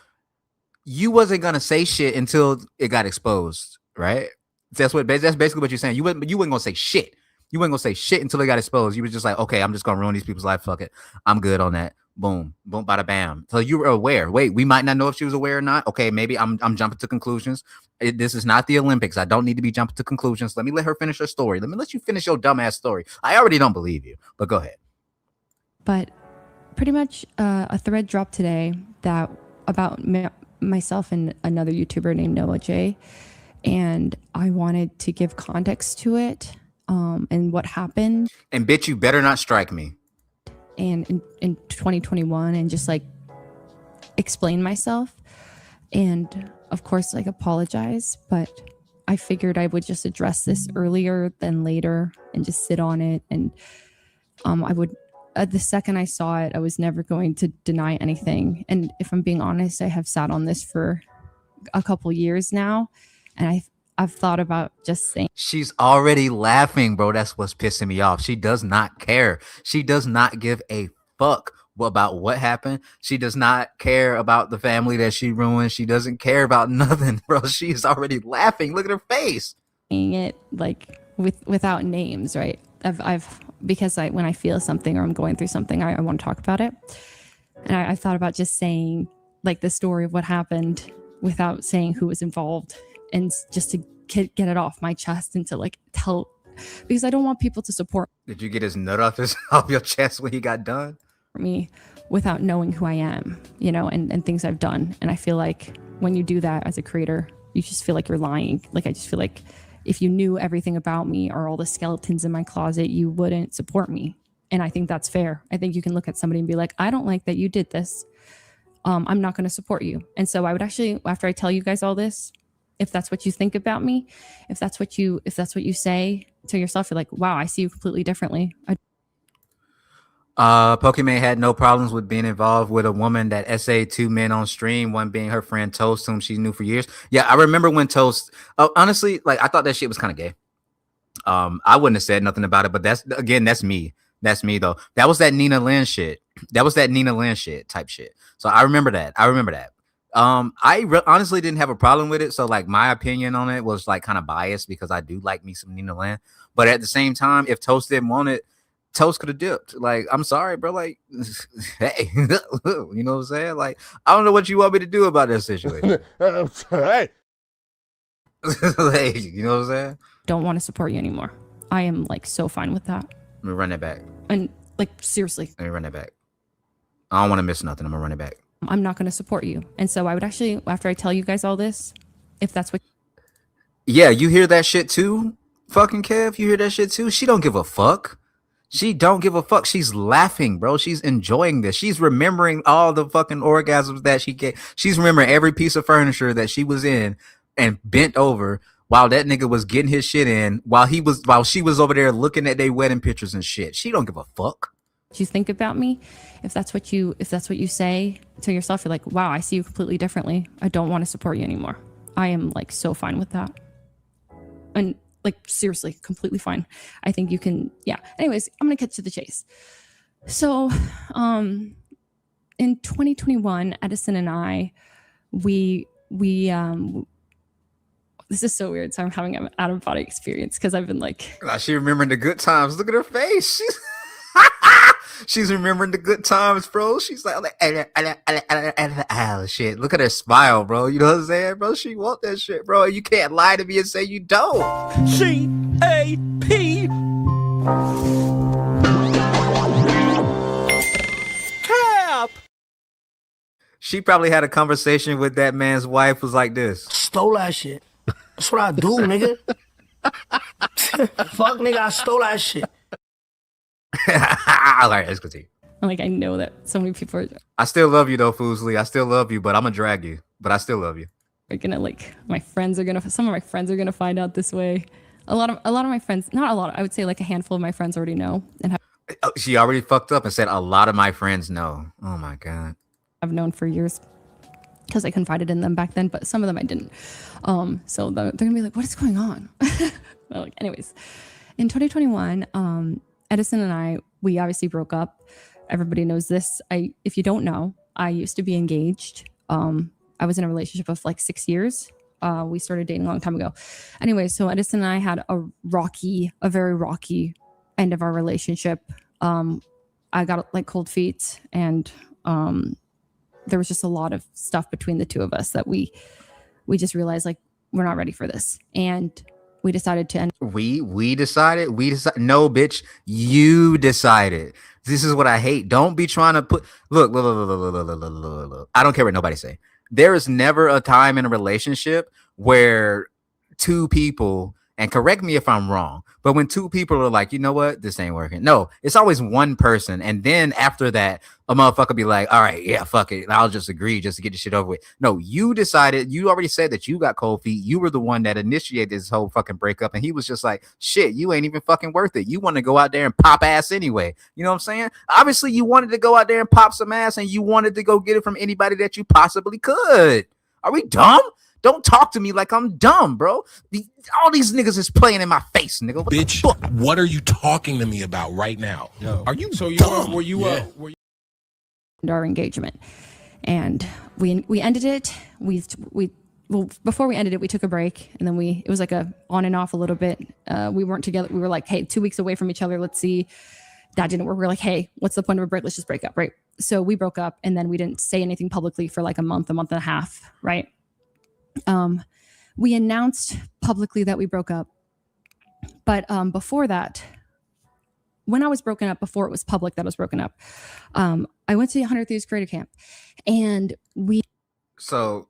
You wasn't gonna say shit until it got exposed, right? That's basically what you're saying. You wasn't gonna say shit. You wasn't gonna say shit until it got exposed. You was just like, okay, I'm just gonna ruin these people's life. Fuck it, I'm good on that. Boom, bada bam. So you were aware. Wait, we might not know if she was aware or not. Okay, maybe I'm jumping to conclusions. This is not the Olympics. I don't need to be jumping to conclusions. Let me let her finish her story. Let me let you finish your dumbass story. I already don't believe you, but go ahead. But pretty much, a thread dropped today that about myself and another YouTuber named Noah J, and I wanted to give context to it, and what happened. And bitch, you better not strike me. And in 2021, and just like explain myself, and of course like apologize, but I figured I would just address this earlier than later and just sit on it. And I would, the second I saw it, I was never going to deny anything. And if I'm being honest, I have sat on this for a couple years now, and I've thought about just saying. She's already laughing, bro. That's what's pissing me off. She does not care. She does not give a fuck about what happened. She does not care about the family that she ruined. She doesn't care about nothing, bro. She's already laughing. Look at her face. Saying it like without names, right? Because when I feel something or I'm going through something, I want to talk about it. And I thought about just saying like the story of what happened without saying who was involved, and just to get it off my chest and to like tell, because I don't want people to support. Did you get his nut off your chest when he got done? Me without knowing who I am, you know, and things I've done. And I feel like when you do that as a creator, you just feel like you're lying. Like I just feel like if you knew everything about me or all the skeletons in my closet, you wouldn't support me. And I think that's fair. I think you can look at somebody and be like, I don't like that you did this. I'm not going to support you. And so I would actually, after I tell you guys all this, if that's what you think about me, if that's what you say to yourself, you're like, wow, I see you completely differently. Pokimane had no problems with being involved with a woman that essayed 2 men on stream, one being her friend Toast, whom she knew for years. Yeah, I remember when Toast, honestly, like I thought that shit was kind of gay. I wouldn't have said nothing about it, but that's me. That's me though. That was that Nina Lynn shit. That was that Nina Lynn shit type shit. So I remember that. Honestly didn't have a problem with it. So like my opinion on it was like kind of biased because I do like me some Nina Lynn. But at the same time, if Toast didn't want it, Toast could have dipped. Like, I'm sorry, bro. Like, hey, you know what I'm saying? Like, I don't know what you want me to do about this situation. Hey. Like, you know what I'm saying? Don't want to support you anymore. I am like so fine with that. Let me run that back. And like seriously. Let me run that back. I don't want to miss nothing. I'm gonna run it back. I'm not going to support you. And so I would actually, after I tell you guys all this, if that's what. Yeah, you hear that shit too? Fucking Kev, you hear that shit too? She don't give a fuck. She don't give a fuck. She's laughing, bro. She's enjoying this. She's remembering all the fucking orgasms that she gave. She's remembering every piece of furniture that she was in and bent over while that nigga was getting his shit in while she was over there looking at their wedding pictures and shit. She don't give a fuck. You think about me, if that's what you say to yourself, you're like, wow, I see you completely differently. I don't want to support you anymore. I am like so fine with that. And like seriously, completely fine. I think you can, yeah. Anyways, I'm gonna get to the chase. So in 2021, Edison and I, we this is so weird. So I'm having an out of body experience because I've been like, she remembering the good times. Look at her face. She's remembering the good times, bro. She's like, oh shit. Look at her smile, bro. You know what I'm saying, bro? She want that shit, bro. You can't lie to me and say you don't. C-A-P. Cap. She probably had a conversation with that man's wife was like this. Stole that shit. That's what I do, nigga. Fuck, nigga, I stole that shit. All right, let's continue. Like, I know that so many people are. I still love you though, Foozly. I still love you, but I'm gonna drag you. But I still love you. Are gonna like some of my friends are gonna find out this way. A lot of my friends, not a lot. I would say like a handful of my friends already know and have. Oh, she already fucked up and said a lot of my friends know. Oh my god. I've known for years because I confided in them back then, but some of them I didn't. So they're gonna be like, "What is going on?" Like, anyways, in 2021, Edison and I, we obviously broke up. Everybody knows this. If you don't know, I used to be engaged. I was in a relationship of like 6 years. We started dating a long time ago. Anyway, so Edison and I had a very rocky end of our relationship. I got like cold feet, and there was just a lot of stuff between the two of us that we just realized like we're not ready for this, and we decided to end. We decided. No, bitch, you decided. This is what I hate. Don't be trying to put. Look. I don't care what nobody say. There is never a time in a relationship where two people, and correct me if I'm wrong, but when two people are like, you know what, this ain't working. No, it's always one person. And then after that, a motherfucker be like, all right, yeah, fuck it. I'll just agree just to get the shit over with. No, you decided, you already said that you got cold feet. You were the one that initiated this whole fucking breakup. And he was just like, shit, you ain't even fucking worth it. You want to go out there and pop ass anyway. You know what I'm saying? Obviously, you wanted to go out there and pop some ass, and you wanted to go get it from anybody that you possibly could. Are we dumb? Don't talk to me like I'm dumb, bro. All these niggas is playing in my face, nigga. Bitch, what are you talking to me about right now? Are you so dumb? Were you Our engagement, and we ended it. Well, before we ended it, we took a break, and then it was like a on and off a little bit. We weren't together. We were like, hey, 2 weeks away from each other. Let's see. That didn't work. We were like, hey, what's the point of a break? Let's just break up, right? So we broke up, and then we didn't say anything publicly for like a month and a half, right? We announced publicly that we broke up, but before that, when I was broken up, before it was public that I was broken up, I went to the 100 Thieves Creator Camp, and So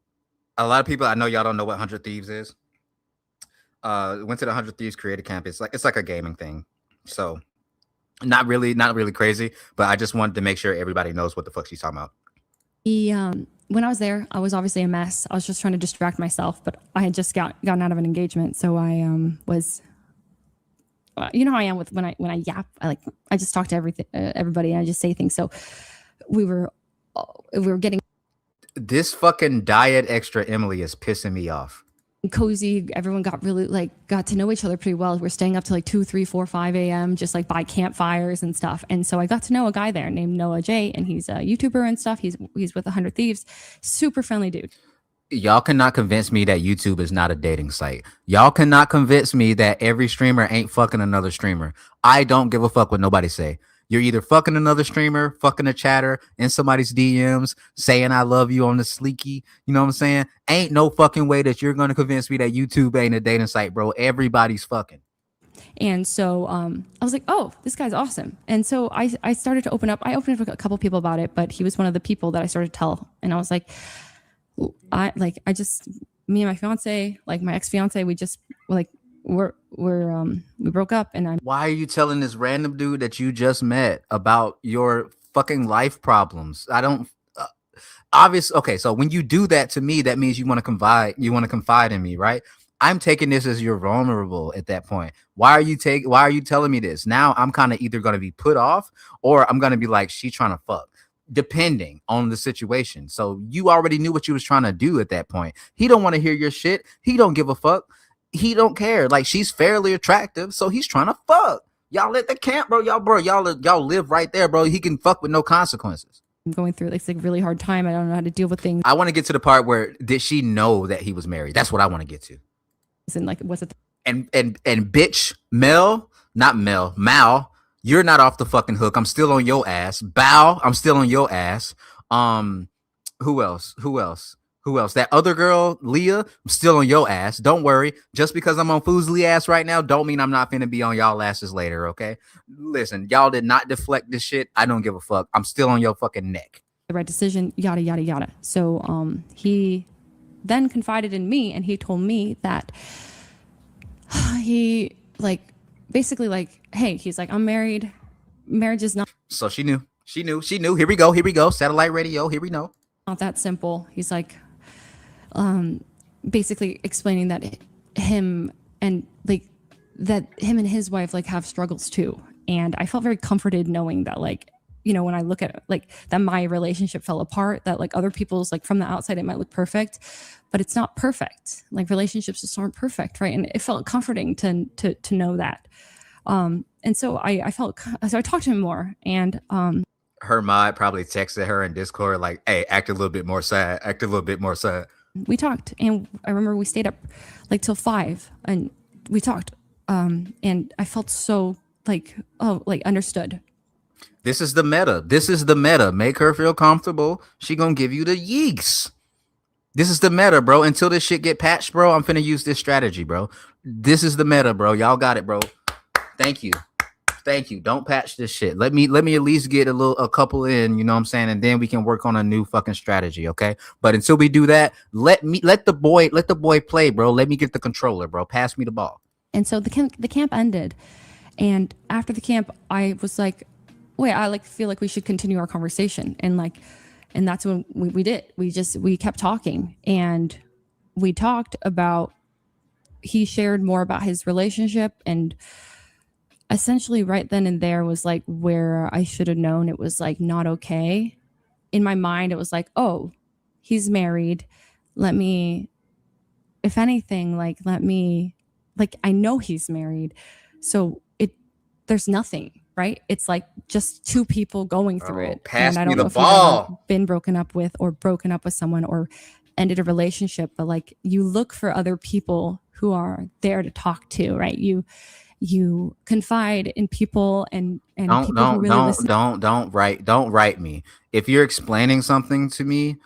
a lot of people, I know y'all don't know what 100 Thieves is. Went to the 100 Thieves Creator Camp. It's like a gaming thing. So not really crazy, but I just wanted to make sure everybody knows what the fuck she's talking about. When I was there, I was obviously a mess. I was just trying to distract myself, but I had just gotten out of an engagement, so I you know how I am with when I yap. I just talk to everybody, and I just say things. So we were getting this fucking diet extra Emily is pissing me off. Cozy. Everyone got really got to know each other pretty well. We're staying up to 2, 3, 4, 5 a.m. just by campfires and stuff. And so I got to know a guy there named Noah J, and he's a YouTuber and stuff. He's with 100 Thieves. Super friendly dude. Y'all cannot convince me that YouTube is not a dating site. Y'all cannot convince me that every streamer ain't fucking another streamer. I don't give a fuck what nobody say. You're either fucking another streamer, fucking a chatter in somebody's DMs, saying I love you on the sleeky. You know what I'm saying? Ain't no fucking way that you're going to convince me that YouTube ain't a dating site, bro. Everybody's fucking. And so I was like, oh, this guy's awesome. And so I started to open up. I opened up with a couple people about it, but he was one of the people that I started to tell. And I was like, me and my fiance, my ex-fiance, we just we broke up. And why are you telling this random dude that you just met about your fucking life problems? I don't obvious. Okay, so when you do that to me, that means you want to confide in me, right? I'm taking this as you're vulnerable at that point. Why are you telling me this? Now I'm kind of either going to be put off or I'm going to be like, she trying to fuck, depending on the situation. So you already knew what you was trying to do at that point. He don't want to hear your shit. He don't give a fuck. He don't care. She's fairly attractive, so he's trying to fuck. Y'all at the camp, bro. Y'all live right there, bro. He can fuck with no consequences. I'm going through a really hard time. I don't know how to deal with things. I want to get to the part where did she know that he was married? That's what I want to get to. And was it? And bitch, Mal, you're not off the fucking hook. I'm still on your ass. Bow, I'm still on your ass. Who else? That other girl, Leah, I'm still on your ass. Don't worry. Just because I'm on Foozly ass right now, don't mean I'm not finna be on y'all asses later, okay? Listen, y'all did not deflect this shit. I don't give a fuck. I'm still on your fucking neck. The right decision, yada, yada, yada. So he then confided in me, and he told me that he basically hey, he's like, I'm married. Marriage is not. So she knew. Here we go. Satellite radio. Here we know. Not that simple. He's like, basically explaining that him and his wife have struggles too. And I felt very comforted knowing that when I look at that my relationship fell apart, that other people's from the outside it might look perfect, but it's not perfect. Relationships just aren't perfect, right? And it felt comforting to know that. And so I talked to him more, and her mod probably texted her in Discord hey, act a little bit more sad. We talked, and I remember we stayed up till 5, and we talked, and I felt so understood. This is the meta. Make her feel comfortable. She gonna give you the yeeks. This is the meta, bro. Until this shit get patched, bro, I'm finna use this strategy, bro. This is the meta, bro. Y'all got it, bro. Thank you. Don't patch this shit. Let me at least get a couple in, you know what I'm saying? And then we can work on a new fucking strategy, okay? But until we do that, let the boy play, bro. Let me get the controller, bro. Pass me the ball. And so the camp ended. And after the camp, I was like, wait, I feel like we should continue our conversation. And that's when we did. We kept talking, and we talked about, he shared more about his relationship, and essentially right then and there was where I should have known it was not okay. In my mind, it was oh, he's married. Let me, if anything, I know he's married. So there's nothing, right? It's just two people going through it. Pass and I don't me know the if ball. you've ever been broken up with someone or ended a relationship, but you look for other people who are there to talk to, right? You confide in people, and people really listen. Don't write me. If you're explaining something to me,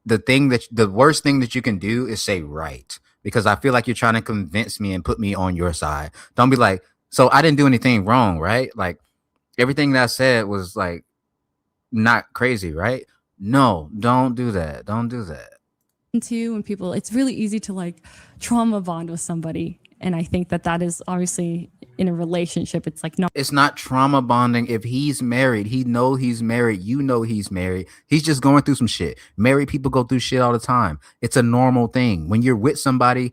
the worst thing that you can do is say right, because I feel like you're trying to convince me and put me on your side. Don't be like, so I didn't do anything wrong, right? Everything that I said was not crazy, right? No, don't do that. Too, when people, it's really easy to trauma bond with somebody, and I think that is obviously in a relationship. It's no, it's not trauma bonding. If he's married, he know he's married. You know he's married. He's just going through some shit. Married people go through shit all the time. It's a normal thing. When you're with somebody,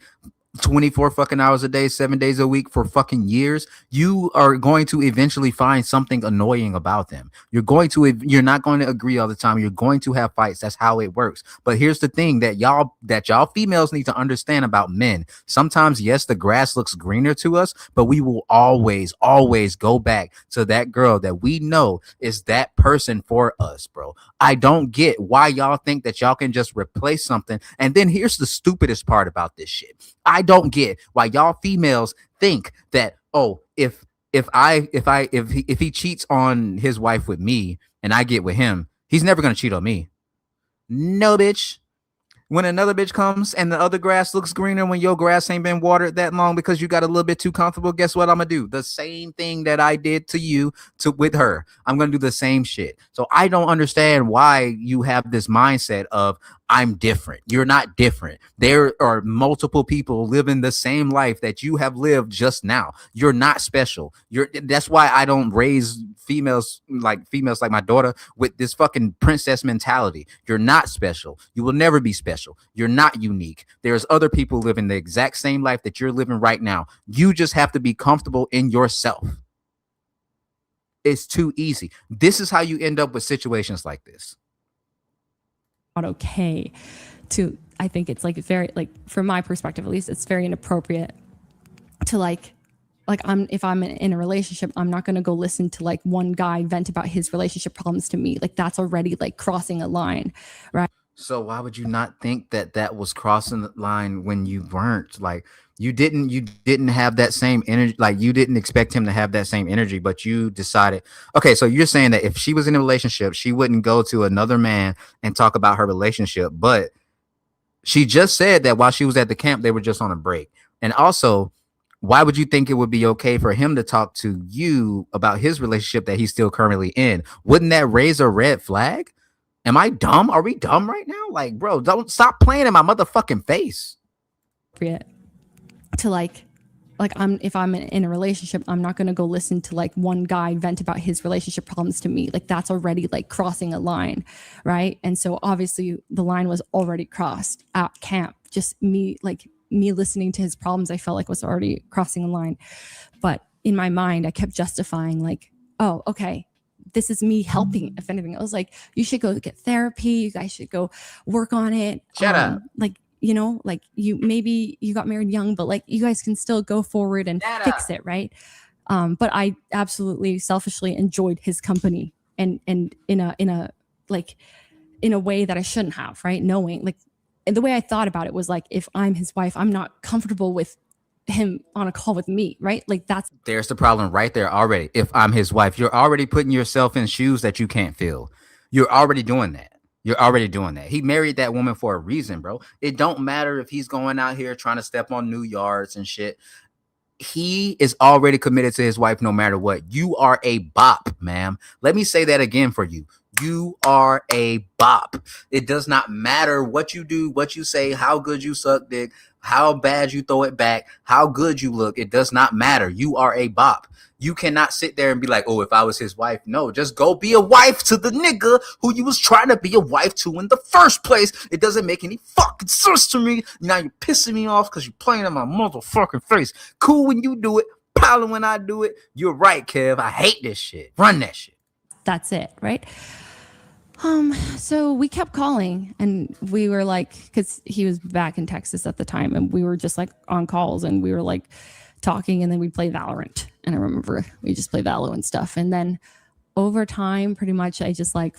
24 fucking hours a day, 7 days a week for fucking years, you are going to eventually find something annoying about them. You're not going to agree all the time. You're going to have fights. That's how it works. But here's the thing that y'all females need to understand about men. Sometimes, yes, the grass looks greener to us, but we will always go back to that girl that we know is that person for us, bro. I don't get why y'all think that y'all can just replace something. And then here's the stupidest part about this shit. I don't get why y'all females think that, oh, if he cheats on his wife with me and I get with him, he's never gonna cheat on me. No, bitch. When another bitch comes and the other grass looks greener when your grass ain't been watered that long because you got a little bit too comfortable, guess what I'm gonna do? The same thing that I did to you with her. I'm gonna do the same shit. So I don't understand why you have this mindset of I'm different. You're not different. There are multiple people living the same life that you have lived just now. You're not special. That's why I don't raise females like my daughter with this fucking princess mentality. You're not special. You will never be special. You're not unique. There's other people living the exact same life that you're living right now. You just have to be comfortable in yourself. It's too easy. This is how you end up with situations like this. Not okay to, I think it's like very, like from my perspective at least, it's very inappropriate to if I'm in a relationship, I'm not going to go listen to like one guy vent about his relationship problems to me. Like that's already like crossing a line, right? So why would you not think that was crossing the line when you weren't? Like you didn't have that same energy. Like you didn't expect him to have that same energy, but you decided, okay, so you're saying that if she was in a relationship, she wouldn't go to another man and talk about her relationship. But she just said that while she was at the camp, they were just on a break. And also, why would you think it would be okay for him to talk to you about his relationship that he's still currently in? Wouldn't that raise a red flag? Am I dumb? Are we dumb right now? Like, bro, don't stop playing in my motherfucking face. To if I'm in a relationship, I'm not going to go listen to like one guy vent about his relationship problems to me. Like that's already like crossing a line, right? And so obviously the line was already crossed at camp. Just me listening to his problems, I felt like was already crossing a line. But in my mind, I kept justifying like, oh, okay, this is me helping. If anything, I was like, you should go get therapy. You guys should go work on it. Shut up. Like, you know, like maybe you got married young, but like you guys can still go forward and fix it. Right. But I absolutely selfishly enjoyed his company and in a way that I shouldn't have, right. Knowing like the way I thought about it was like, if I'm his wife, I'm not comfortable with him on a call with me, right? Like there's the problem right there already. If I'm his wife, you're already putting yourself in shoes that you can't fill. You're already doing that. He married that woman for a reason, bro. It don't matter if he's going out here trying to step on new yards and shit. He is already committed to his wife no matter what. You are a bop, ma'am. Let me say that again for you. You are a bop. It does not matter what you do, what you say, how good you suck dick, how bad you throw it back, how good you look. It does not matter. You are a bop. You cannot sit there and be like, oh, if I was his wife. No, just go be a wife to the nigga who you was trying to be a wife to in the first place. It doesn't make any fucking sense to me. Now you're pissing me off because you're playing in my motherfucking face. Cool when you do it, piling when I do it. You're right, Kev. I hate this shit. Run that shit. That's it, right? So we kept calling and we were like, because he was back in Texas at the time, and we were just like on calls and we were like talking, and then we'd play Valorant. And I remember we just played Valo and stuff. And then over time, pretty much I just like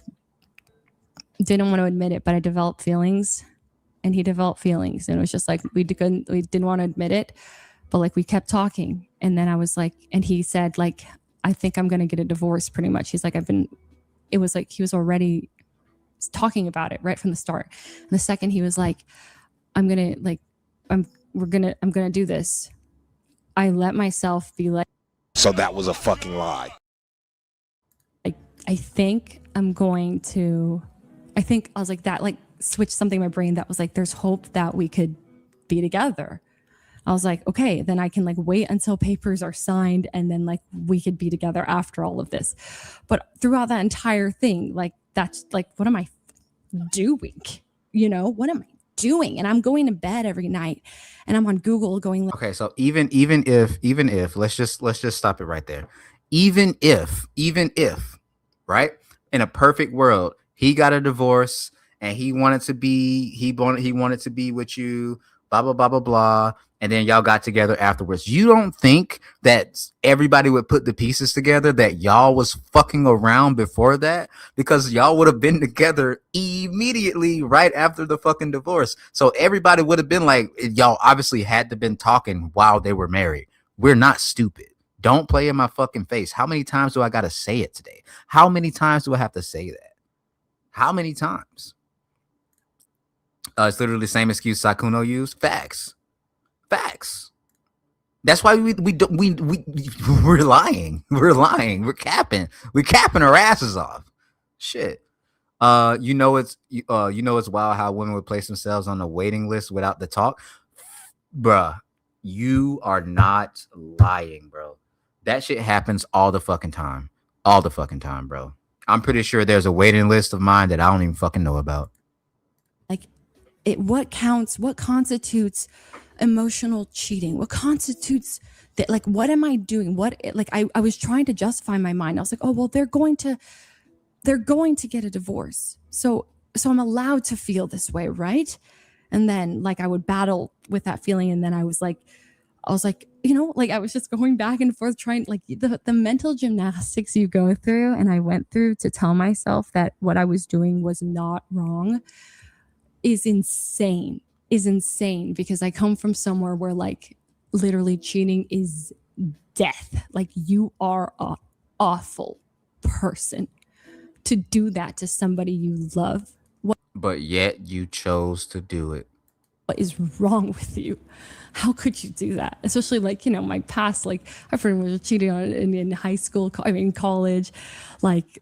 didn't want to admit it, but I developed feelings and he developed feelings. And it was just like, we didn't want to admit it, but like we kept talking. And then I was like, and he said like, I think I'm going to get a divorce pretty much. He's like, it was like, he was already talking about it right from the start. And the second he was like, I'm going to do this. I let myself be like, so that was a fucking lie. I think I was like that, like switched something in my brain that was like, there's hope that we could be together. I was like, okay, then I can like wait until papers are signed and then like we could be together after all of this. But throughout that entire thing, like that's like, what am I doing? You know, what am I doing? And I'm going to bed every night and I'm on Google going like, okay, so even if let's just stop it right there. Even if, right? In a perfect world, he got a divorce and he wanted to be with you, blah blah blah blah blah, and then y'all got together afterwards. You don't think that everybody would put the pieces together that y'all was fucking around before that? Because y'all would have been together immediately right after the fucking divorce. So everybody would have been like, y'all obviously had to been talking while they were married. We're not stupid. Don't play in my fucking face. How many times do I gotta say it today? How many times do I have to say that? How many times? It's literally the same excuse Sykkuno used. Facts. That's why we're lying. We're capping. We're capping our asses off. Shit. You know it's wild how women would place themselves on a waiting list without the talk. Bruh, you are not lying, bro. That shit happens all the fucking time. All the fucking time, bro. I'm pretty sure there's a waiting list of mine that I don't even fucking know about. what constitutes emotional cheating? What constitutes that? Like, what am I doing? I was trying to justify my mind. I was like, oh, well, they're going to get a divorce. So I'm allowed to feel this way, right? And then like I would battle with that feeling. And then I was like, I was just going back and forth trying, like, the mental gymnastics you go through and I went through to tell myself that what I was doing was not wrong is insane because I come from somewhere where like literally cheating is death. Like, you are an awful person to do that to somebody you love. But yet you chose to do it. What is wrong with you? How could you do that? Especially like, my past, like my friend was cheating on in high school, college, like,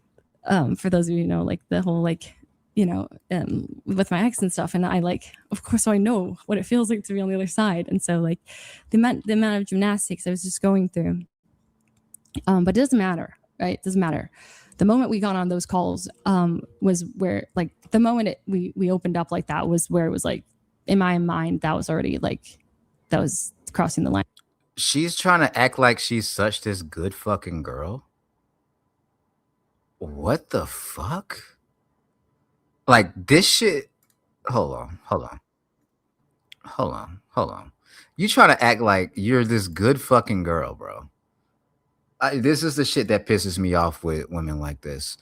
for those of you who know, like the whole, like, with my ex and stuff. And I of course, so I know what it feels like to be on the other side. And so like the amount of gymnastics I was just going through, but it doesn't matter, right? It doesn't matter. The moment we got on those calls was where, like, the moment we opened up like that was where it was like, in my mind, that was already like, that was crossing the line. She's trying to act like she's such this good fucking girl. What the fuck? Like, this shit. Hold on. You trying to act like you're this good fucking girl, bro. This is the shit that pisses me off with women like this.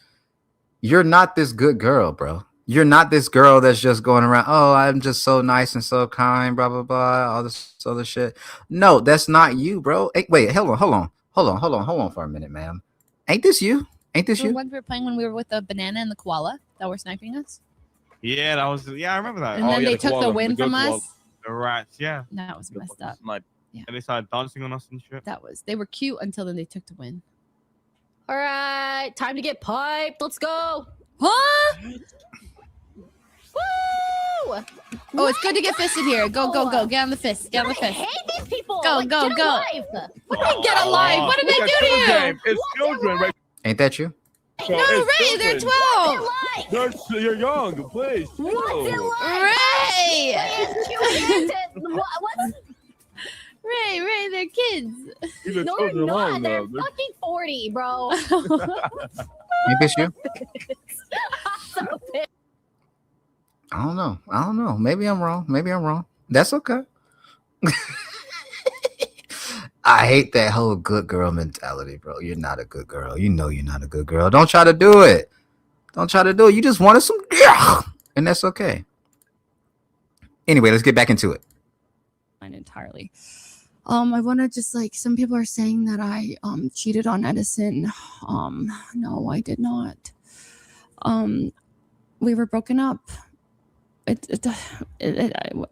You're not this good girl, bro. You're not this girl that's just going around, oh, I'm just so nice and so kind, blah, blah, blah, all this other shit. No, that's not you, bro. Hey, wait, hold on for a minute, ma'am. Ain't this you? Ain't this you? What we were playing when we were with the banana and the koala that were sniping us? Yeah, I remember that. And then they took the win from us? The rats, yeah. That was messed up. Yeah. And they started dancing on us and shit. They were cute until then they took the win. All right, time to get piped. Let's go. Huh? Woo! Oh, it's good to get fisted here. Go. Get on the fist. Get on the fist. I hate these people. Go. Get alive. What do you mean get alive? What did they do to you? It's children, right? Ain't that you? No, Ray, they're 12. You're young, please. Ray! Ray, they're kids. No, they're not. They're fucking 40, bro. Ain't this you? I don't know. Maybe I'm wrong. That's okay. I hate that whole good girl mentality, bro. You're not a good girl. You know you're not a good girl. Don't try to do it. You just wanted some, and that's okay. Anyway, let's get back into it. Entirely. I want to just, like, some people are saying that I cheated on Edison. No, I did not. We were broken up.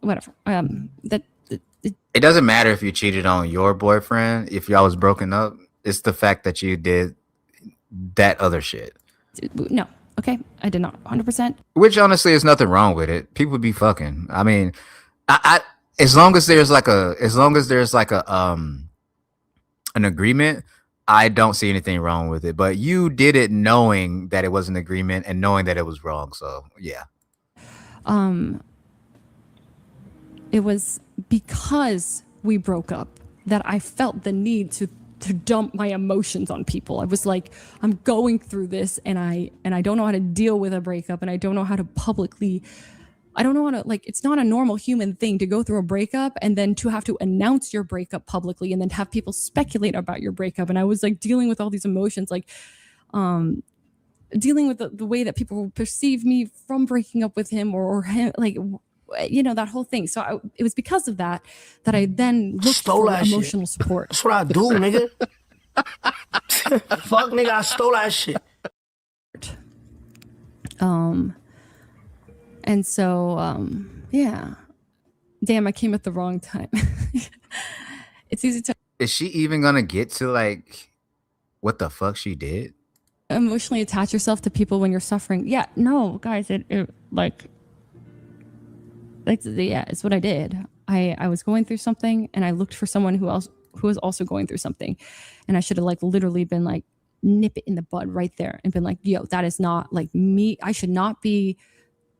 Whatever. It doesn't matter if you cheated on your boyfriend. If y'all was broken up, it's the fact that you did that other shit. No. Okay, I did not. 100%. Which honestly, is nothing wrong with it. People be fucking. I mean, I as long as there's like an agreement, I don't see anything wrong with it. But you did it knowing that it was an agreement and knowing that it was wrong. So yeah. it was because we broke up that I felt the need to dump my emotions on people. I was like, I'm going through this and I don't know how to deal with a breakup, and I don't know how to publicly, I don't know how to, like, it's not a normal human thing to go through a breakup and then to have to announce your breakup publicly and then have people speculate about your breakup. And I was like dealing with all these emotions, like dealing with the way that people perceive me from breaking up with him or him, like, you know, that whole thing. So it was because of that I then looked for emotional support. That's what I do, nigga. Fuck, nigga, I stole that shit. And so, yeah. Damn, I came at the wrong time. It's easy to... Is she even gonna get to, like, what the fuck she did? Emotionally attach yourself to people when you're suffering. Yeah, no, guys, it like, yeah, it's what I did. I was going through something and I looked for someone who was also going through something. And I should have like literally been like, nip it in the bud right there and been like, yo, that is not like me. I should not be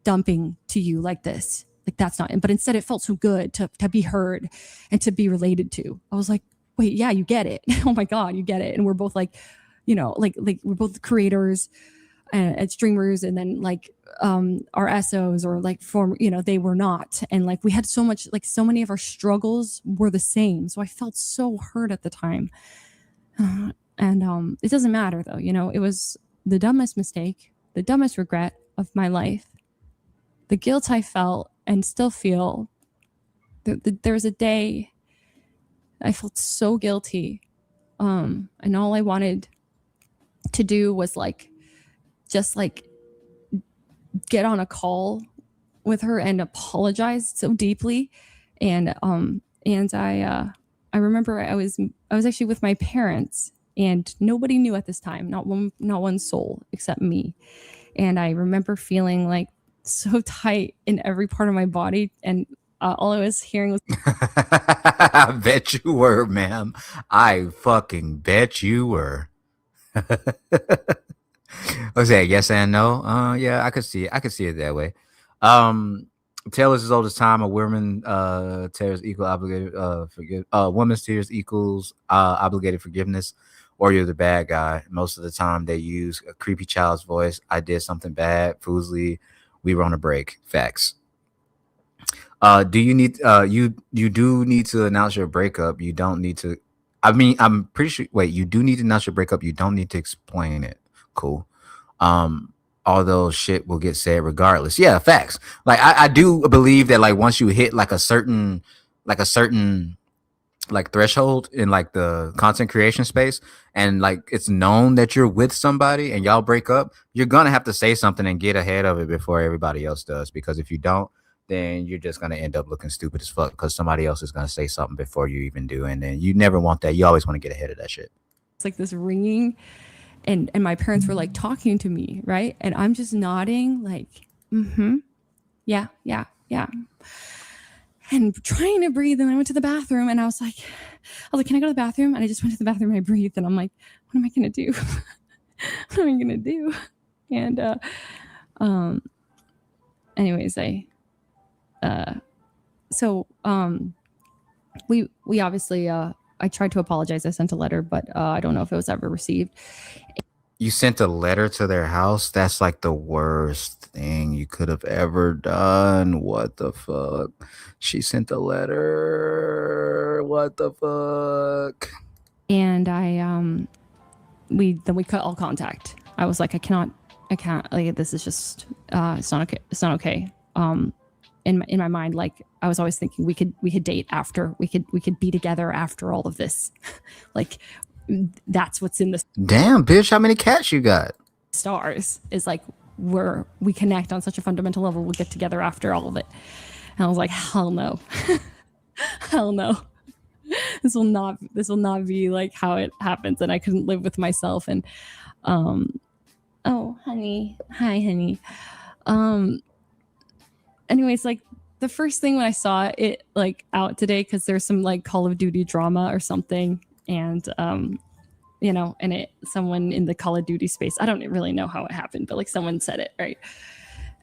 dumping to you like this. Like, that's not, but instead it felt so good to be heard and to be related to. I was like, wait, yeah, you get it. Oh my God, you get it. And we're both like, you know, like we're both creators and streamers, and then like our SOs or like former, you know, they were not. And like we had so much, like so many of our struggles were the same. So I felt so hurt at the time. And it doesn't matter though, you know, it was the dumbest mistake, the dumbest regret of my life. The guilt I felt and still feel. There was a day I felt so guilty. And all I wanted to do was like, just like get on a call with her and apologize so deeply. And I remember I was actually with my parents, and nobody knew at this time, not one soul except me. And I remember feeling like so tight in every part of my body, and all I was hearing was I bet you were, ma'am. I fucking bet you were. What's that? Yes and no? Yeah, I could see it. I could see it that way. Taylor's as old as time. A woman tears equal obligated woman's tears equals obligated forgiveness, or you're the bad guy. Most of the time they use a creepy child's voice. I did something bad. Foozly, we were on a break. Facts. Do you need you do need to announce your breakup? You don't need to. I mean, I'm pretty sure. Wait, you do need to announce your breakup. You don't need to explain it. Cool. Although shit will get said regardless. Yeah, facts. Like I do believe that like once you hit like a certain like threshold in like the content creation space, and like it's known that you're with somebody and y'all break up, you're gonna have to say something and get ahead of it before everybody else does. Because if you don't, then you're just going to end up looking stupid as fuck because somebody else is going to say something before you even do. And then you never want that. You always want to get ahead of that shit. It's like this ringing, and my parents were like talking to me, right? And I'm just nodding like, yeah. And trying to breathe. And I went to the bathroom and I was like, can I go to the bathroom? And I just went to the bathroom and I breathed. And I'm like, what am I going to do? What am I going to do? And anyways, we obviously I tried to apologize. I sent a letter, but I don't know if it was ever received. You sent a letter to their house? That's like the worst thing you could have ever done. What the fuck? She sent a letter. What the fuck? And we cut all contact. I was like, I can't, like, this is just it's not okay. In my mind, like I was always thinking we could date after, we could be together after all of this. Like that's what's in the damn bitch. How many cats you got? Stars is like we connect on such a fundamental level. We'll get together after all of it. And I was like, hell no, hell no. This will not be like how it happens. And I couldn't live with myself. And oh honey, hi honey. Anyways, like the first thing when I saw it like out today, because there's some like Call of Duty drama or something, and you know, and someone in the Call of Duty space, I don't really know how it happened, but like someone said it, right?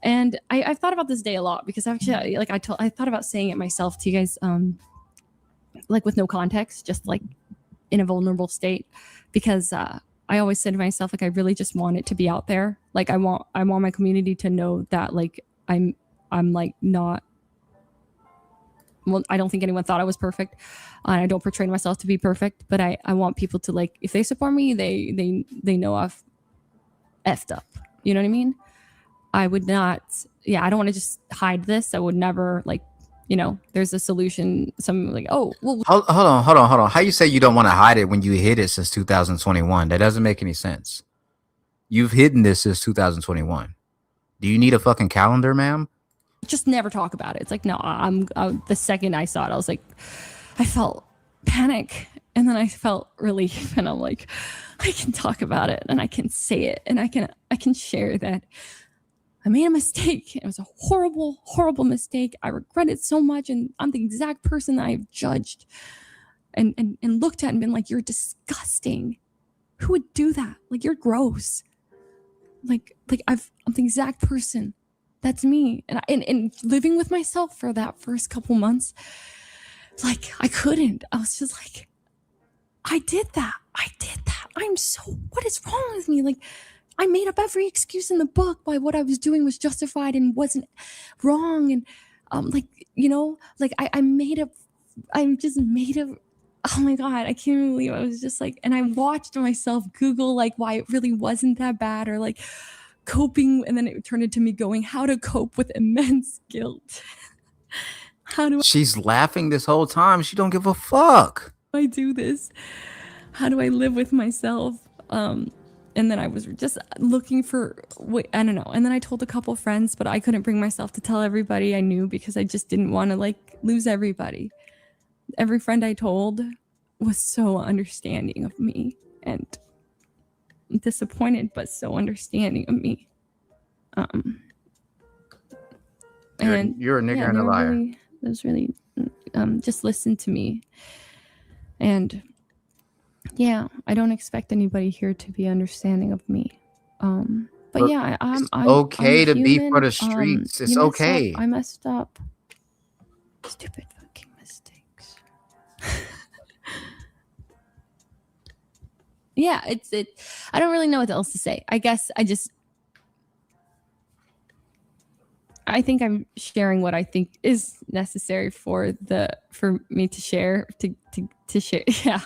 And I've thought about this day a lot because actually, like I thought about saying it myself to you guys, like with no context, just like in a vulnerable state, because I always said to myself, like, I really just want it to be out there. Like I want my community to know that like I'm like not. Well, I don't think anyone thought I was perfect. I don't portray myself to be perfect, but I want people to, like, if they support me, they know I've effed up. You know what I mean? I would not. Yeah, I don't want to just hide this. I would never, like, you know, there's a solution. Some like, oh, well. Hold on. How you say you don't want to hide it when you hid it since 2021? That doesn't make any sense. You've hidden this since 2021. Do you need a fucking calendar, ma'am? Just never talk about it. It's like, no, the second I saw it, I was like, I felt panic, and then I felt relief, and I'm like, I can talk about it, and I can say it, and I can share that I made a mistake. It was a horrible, horrible mistake. I regret it so much, and I'm the exact person that I've judged and looked at and been like, you're disgusting. Who would do that? Like, you're gross. Like I'm the exact person. That's me. And living with myself for that first couple months, like, I couldn't. I was just like, I did that. What is wrong with me? Like, I made up every excuse in the book why what I was doing was justified and wasn't wrong. And like, you know, like I'm just made up. Oh my God, I can't believe I was just like, and I watched myself Google like why it really wasn't that bad, or like coping, and then it turned into me going, how to cope with immense guilt. She's laughing this whole time. She don't give a fuck. I do this. How do I live with myself? And then I was just looking for, I don't know. And then I told a couple friends, but I couldn't bring myself to tell everybody I knew because I just didn't want to like lose everybody. Every friend I told was so understanding of me and disappointed, but so understanding of me. You're a nigger and a liar. It was really just listen to me. And yeah, I don't expect anybody here to be understanding of me. But yeah, I'm okay I'm to be human. for the streets. It's You messed okay. up. I messed up. Stupid fucking mistakes. Yeah, I don't really know what else to say. I guess I think I'm sharing what I think is necessary for me to share to share. Yeah.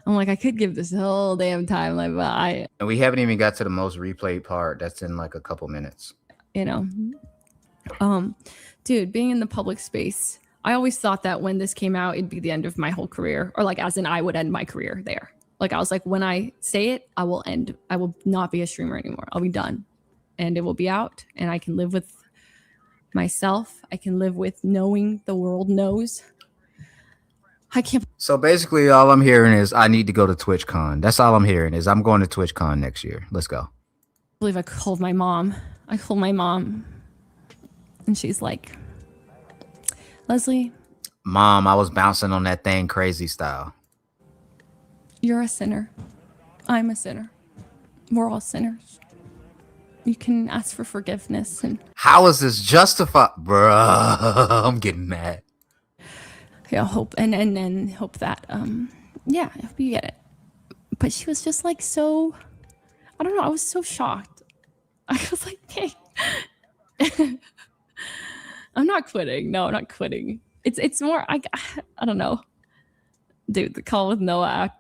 I'm like, I could give this whole damn time, like, but And we haven't even got to the most replayed part. That's in like a couple minutes. you know, dude, being in the public space, I always thought that when this came out, it'd be the end of my whole career, or like, as in I would end my career there. Like, I was like, when I say it, I will not be a streamer anymore. I'll be done, and it will be out, and I can live with myself. I can live with knowing the world knows. I can't. So basically, all I'm hearing is I need to go to TwitchCon. That's all I'm hearing is I'm going to TwitchCon next year. Let's go. Believe I called my mom. And she's like, Leslie, Mom, I was bouncing on that thing crazy style. you're a sinner. I'm a sinner. We're all sinners. You can ask for forgiveness. And How is this justified? Bruh, I'm getting mad. yeah, hope and hope that yeah, I hope you get it. But she was just like, so I don't know, I was so shocked. I was like, hey. I'm not quitting. No, I'm not quitting. It's more I don't know. Dude, the call with Noah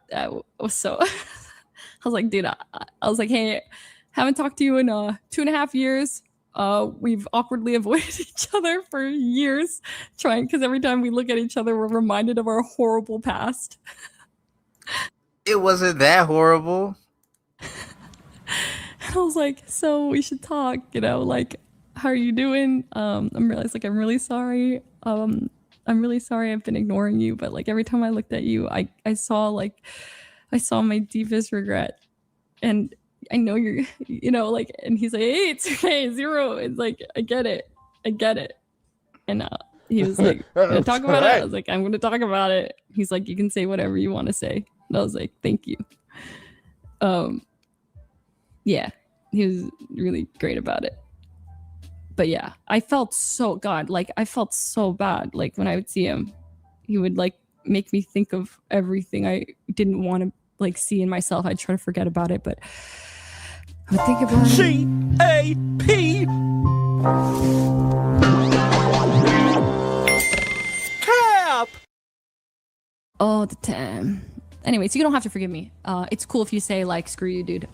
was so I was like, dude, I was like, hey, haven't talked to you in 2.5 years. We've awkwardly avoided each other for years, because every time we look at each other, we're reminded of our horrible past. It wasn't that horrible. I was like, so we should talk, you know, like, how are you doing? I'm really sorry. I'm really sorry I've been ignoring you, but like every time I looked at you, I saw my deepest regret. And I know you're, you know, like, and he's like, hey, it's okay, 0. It's like, I get it. And he was like, gonna talk about it? I was like, I'm gonna talk about it. He's like, you can say whatever you want to say. And I was like, thank you. Yeah, he was really great about it. But yeah, I felt so I felt so bad. Like when I would see him, he would like make me think of everything I didn't want to like see in myself. I'd try to forget about it, but I would think about C-A-P. Cap. all the time. Anyways, you don't have to forgive me. It's cool if you say like, screw you, dude.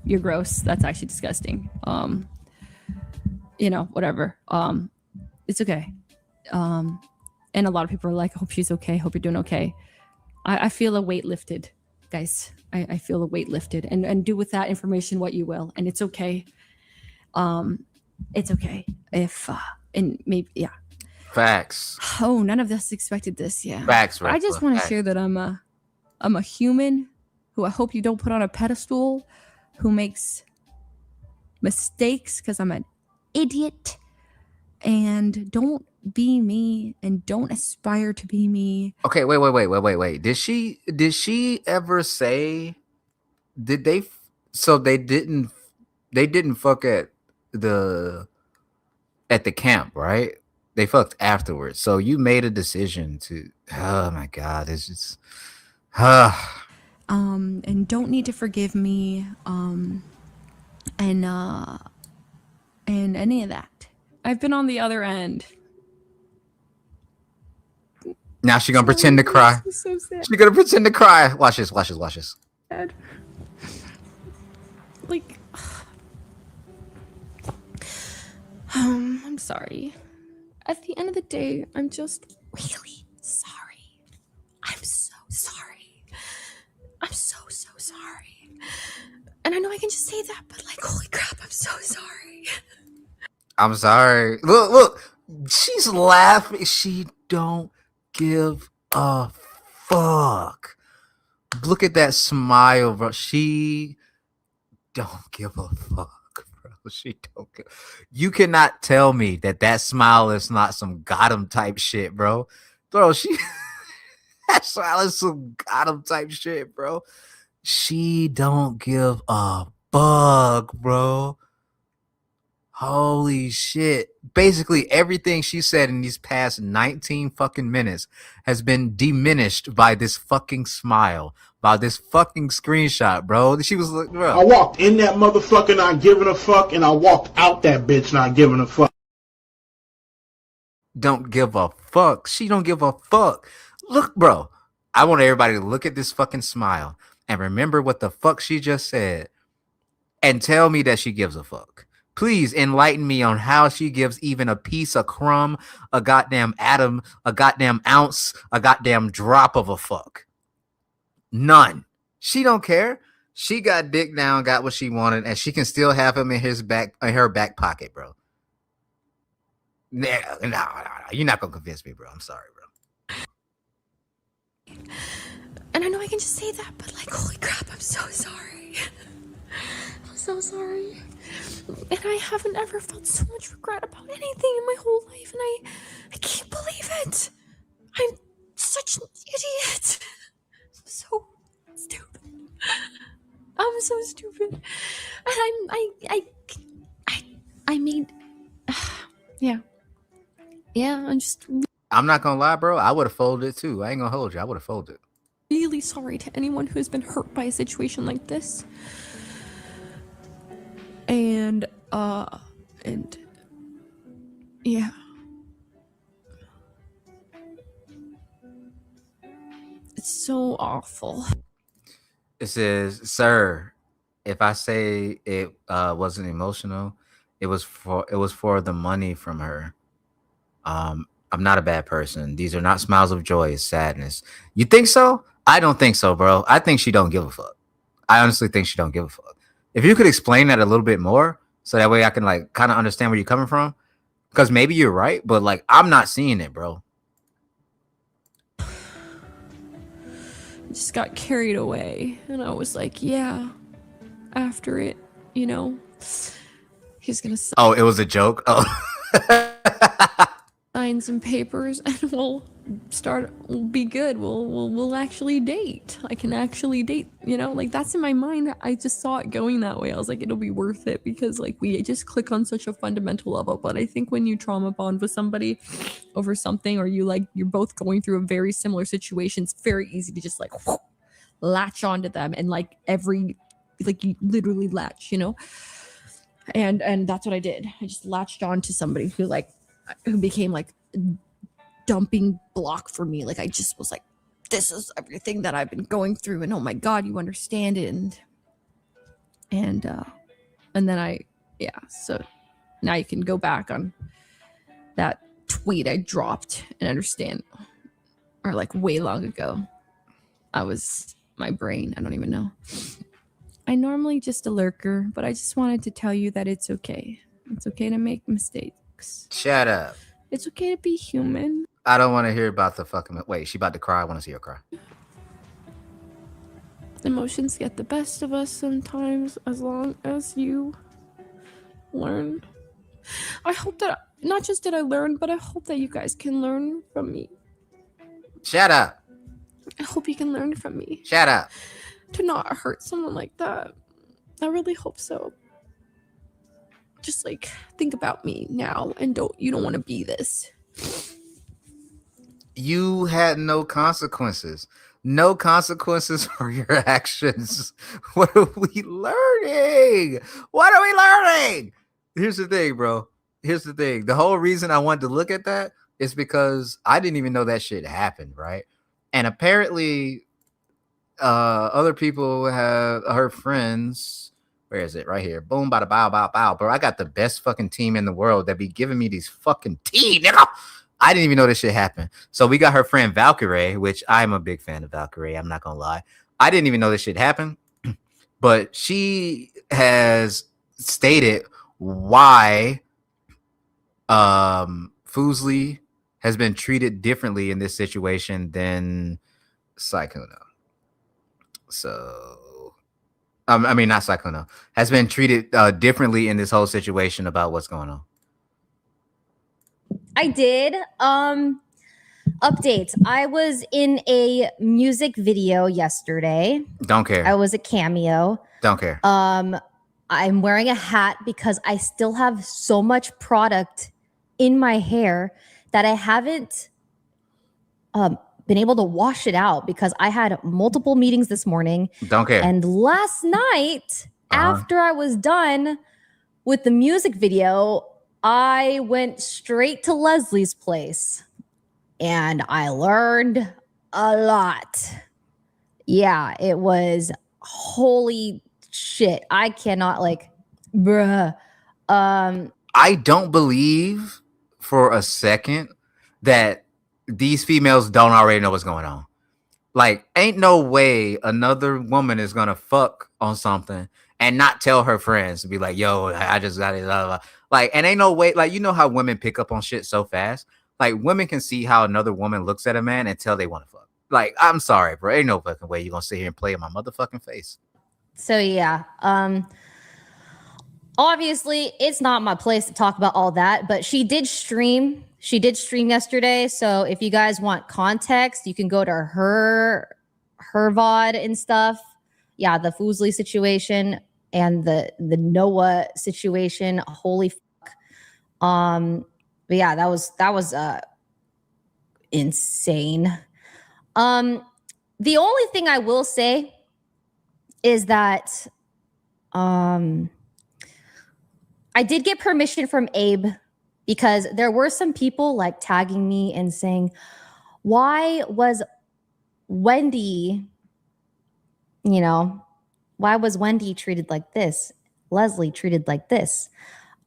You're gross. That's actually disgusting. You know, whatever. It's okay. And a lot of people are like, I hope she's okay. Hope you're doing okay. I feel a weight lifted, guys. I feel a weight lifted, and do with that information what you will. And it's okay. It's okay if, and maybe, yeah. Facts. Oh, none of us expected this. Yeah. Facts. I just want to share that I'm a human who I hope you don't put on a pedestal, who makes mistakes because I'm an idiot, and don't be me and don't aspire to be me. Okay, wait. Did she ever say, did they, so they didn't fuck at the camp, right? They fucked afterwards. So you made a decision to, oh my God, it's just, and don't need to forgive me, and any of that. I've been on the other end. Now she gonna pretend to cry. So sad. She gonna pretend to cry. Watch this. Sad. Like, I'm sorry. At the end of the day, I'm just really sorry. I'm so sorry. I'm so sorry. And I know I can just say that, but like, holy crap, I'm so sorry. I'm sorry. Look, she's laughing. She don't give a fuck. Look at that smile, bro. She don't give a fuck, bro. She don't give. You cannot tell me that smile is not some got him type shit, bro. Bro, that smile is some got him type shit, bro. She don't give a fuck, bro. Holy shit. Basically, everything she said in these past 19 fucking minutes has been diminished by this fucking smile, by this fucking screenshot, bro. She was like, bro. I walked in that motherfucker not giving a fuck, and I walked out that bitch not giving a fuck. Don't give a fuck. She don't give a fuck. Look, bro. I want everybody to look at this fucking smile and remember what the fuck she just said and tell me that she gives a fuck. Please enlighten me on how she gives even a piece of crumb, a goddamn atom, a goddamn ounce, a goddamn drop of a fuck. None. She don't care. She got dick down, got what she wanted, and she can still have him in her back pocket, bro. No, you're not gonna convince me, bro. I'm sorry, bro. And I know I can just say that, but like, holy crap, I'm so sorry. I'm so sorry. And I haven't ever felt so much regret about anything in my whole life, and I can't believe it. I'm such an idiot. I'm so stupid. I'm so stupid. And I made, yeah. I'm not gonna lie, bro. I would have folded too. I ain't gonna hold you. I would have folded. Really sorry to anyone who has been hurt by a situation like this. And yeah. It's so awful. It says, sir, if I say it wasn't emotional, it was for the money from her. I'm not a bad person. These are not smiles of joy, it's sadness. You think so? I don't think so, bro. I think she don't give a fuck. I honestly think she don't give a fuck. If you could explain that a little bit more, so that way I can like kind of understand where you're coming from, because maybe you're right, but like I'm not seeing it, bro. Just got carried away, and I was like, yeah. After it, you know, he's gonna. Oh, it was a joke. Oh, sign some papers and we'll be good. We'll actually date. I can actually date, you know, like that's in my mind. I just saw it going that way. I was like, it'll be worth it because like we just click on such a fundamental level. But I think when you trauma bond with somebody over something, or you're both going through a very similar situation, it's very easy to just like latch onto them and like you literally latch, you know. And that's what I did. I just latched on to somebody who became like a dumping block for me. Like I just was like, this is everything that I've been going through, and oh my god, you understand it. And then so now you can go back on that tweet I dropped and understand, or like way long ago. My brain, I don't even know. I normally just a lurker, but I just wanted to tell you that it's okay. It's okay to make mistakes. Shut up. It's okay to be human. I don't want to hear about the fucking... Wait, she about to cry? I want to see her cry. Emotions get the best of us sometimes, as long as you learn. I hope that, not just did I learn, but I hope that you guys can learn from me. Shut up. I hope you can learn from me. Shut up. To not hurt someone like that. I really hope so. Just like think about me now, and you don't want to be this. You had no consequences. No consequences for your actions. What are we learning? What are we learning? Here's the thing, bro. Here's the thing. The whole reason I wanted to look at that is because I didn't even know that shit happened, right? And apparently other people have her friends. Where is it? Right here. Boom, bada, bow, bow, bow. Bro, I got the best fucking team in the world that be giving me these fucking tea, nigga. I didn't even know this shit happened. So we got her friend Valkyrie, which I'm a big fan of Valkyrie. I'm not gonna lie. I didn't even know this shit happened. But she has stated why Foosley has been treated differently in this situation than Sykkuno. So, I mean, not Sykkuno, has been treated differently in this whole situation about what's going on. I did. Updates. I was in a music video yesterday. Don't care. I was a cameo. Don't care. I'm wearing a hat because I still have so much product in my hair that I haven't been able to wash it out because I had multiple meetings this morning. Don't care. And last night, after I was done with the music video, I went straight to Leslie's place and I learned a lot. Yeah, it was holy shit. I cannot bruh. I don't believe for a second that these females don't already know what's going on. Like, ain't no way another woman is gonna fuck on something and not tell her friends to be like, yo, I just got it. Blah, blah. Like, and ain't no way, like, you know how women pick up on shit so fast? Like, women can see how another woman looks at a man and tell they want to fuck. Like, I'm sorry, bro. Ain't no fucking way you're gonna sit here and play in my motherfucking face. So yeah. Obviously, it's not my place to talk about all that, but she did stream. She did stream yesterday. So if you guys want context, you can go to her VOD and stuff. Yeah, the Foosley situation and the Noah situation. Holy fuck. But yeah, that was insane. The only thing I will say is that I did get permission from Abe because there were some people like tagging me and saying, why was Wendy, why was Wendy treated like this? Leslie treated like this?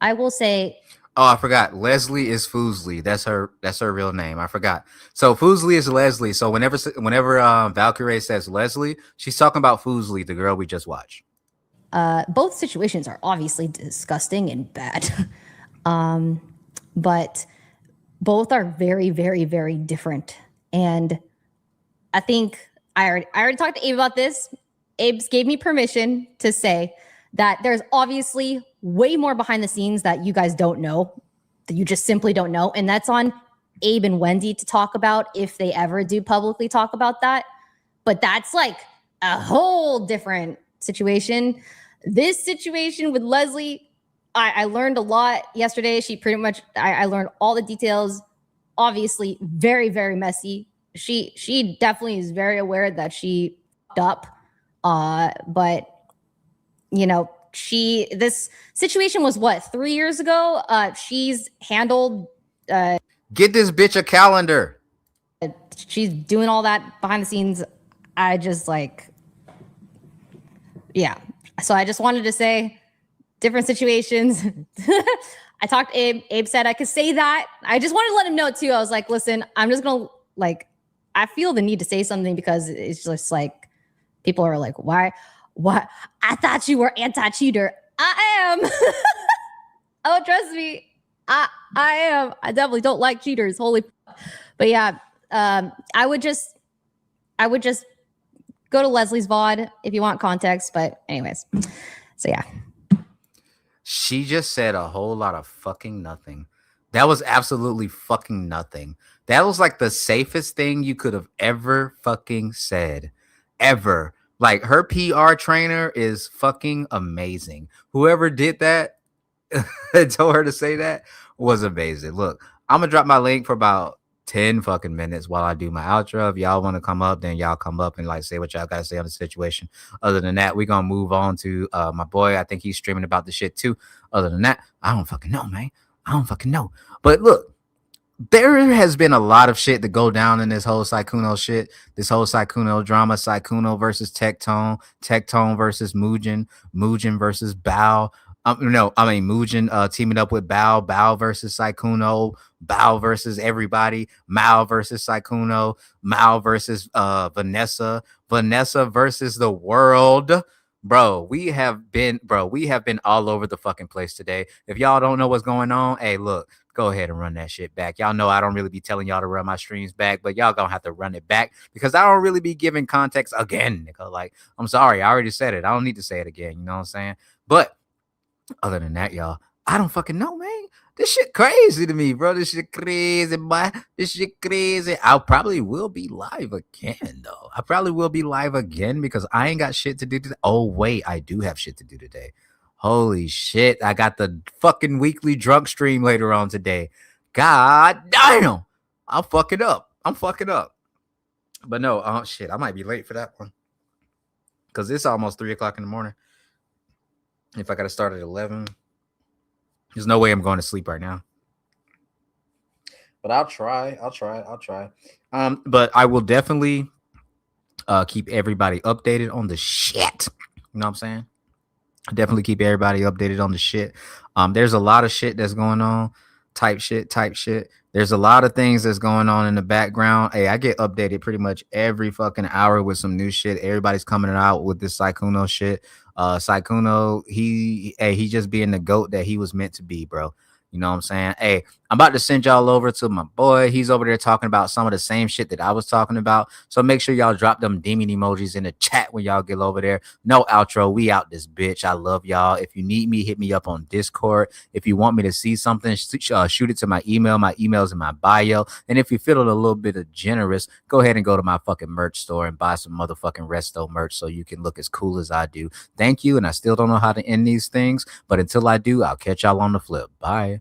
I will say... Oh, I forgot. Leslie is Foosley. That's her real name. I forgot. So Foosley is Leslie. So whenever Valkyrie says Leslie, she's talking about Foosley, the girl we just watched. Both situations are obviously disgusting and bad. But both are very, very, very different. And I think I already talked to Abe about this. Abe gave me permission to say that there's obviously way more behind the scenes that you guys don't know, that you just simply don't know. And that's on Abe and Wendy to talk about if they ever do publicly talk about that. But that's like a whole different situation. This situation with Leslie, I learned a lot yesterday. She pretty much, I learned all the details. Obviously, very, very messy. She definitely is very aware that she fucked up. But, you know, this situation was what, 3 years ago? She's handled. Get this bitch a calendar. She's doing all that behind the scenes. I just like, yeah. So I just wanted to say, different situations. I talked to Abe. Abe said I could say that. I just wanted to let him know too. I was like, listen, I'm just gonna like, I feel the need to say something because it's just like, people are like, why? What? I thought you were anti-cheater. I am. Oh, trust me. I am. I definitely don't like cheaters. Holy. But yeah, I would just go to Leslie's VOD if you want context. But anyways, so yeah. She just said a whole lot of fucking nothing. That was absolutely fucking nothing. That was like the safest thing you could have ever fucking said. Ever. Like, her PR trainer is fucking amazing. Whoever did that and told her to say that was amazing. Look, I'm gonna drop my link for about 10 fucking minutes while I do my outro. If y'all want to come up, then y'all come up and like say what y'all gotta say on the situation. Other than that, we're gonna move on to my boy. I think he's streaming about the shit too. Other than that, I don't fucking know, man. I don't fucking know. But look, there has been a lot of shit to go down in this whole Sykkuno shit, this whole Sykkuno drama. Sykkuno versus Tectone, Tectone versus Mujin, Mujin versus Bao. Mujin teaming up with Bao, Bao versus Sykkuno, Bao versus everybody, Mao versus Sykkuno, Mao versus Vanessa, Vanessa versus the world. Bro, we have been all over the fucking place today. If y'all don't know what's going on, hey, look, go ahead and run that shit back. Y'all know I don't really be telling y'all to run my streams back, but y'all gonna have to run it back because I don't really be giving context again, nigga. Like, I'm sorry, I already said it. I don't need to say it again. You know what I'm saying? But other than that, y'all, I don't fucking know, man. This shit crazy to me, bro. This shit crazy, boy. This shit crazy. I probably will be live again, though. I probably will be live again because I ain't got shit to do today. Oh, wait, I do have shit to do today. Holy shit. I got the fucking weekly drunk stream later on today. God damn. I'm fucking up. But no, shit, I might be late for that one because it's almost 3 o'clock in the morning. If I got to start at 11, there's no way I'm going to sleep right now. But I'll try. But I will definitely keep everybody updated on the shit. You know what I'm saying? Definitely keep everybody updated on the shit. There's a lot of shit that's going on. Type shit. There's a lot of things that's going on in the background. Hey, I get updated pretty much every fucking hour with some new shit. Everybody's coming out with this Sykkuno shit. Sykkuno, he just being the GOAT that he was meant to be, bro. You know what I'm saying? Hey, I'm about to send y'all over to my boy. He's over there talking about some of the same shit that I was talking about. So make sure y'all drop them demon emojis in the chat when y'all get over there. No outro. We out this bitch. I love y'all. If you need me, hit me up on Discord. If you want me to see something, shoot it to my email. My email's in my bio. And if you're feeling a little bit of generous, go ahead and go to my fucking merch store and buy some motherfucking Resto merch so you can look as cool as I do. Thank you. And I still don't know how to end these things. But until I do, I'll catch y'all on the flip. Bye.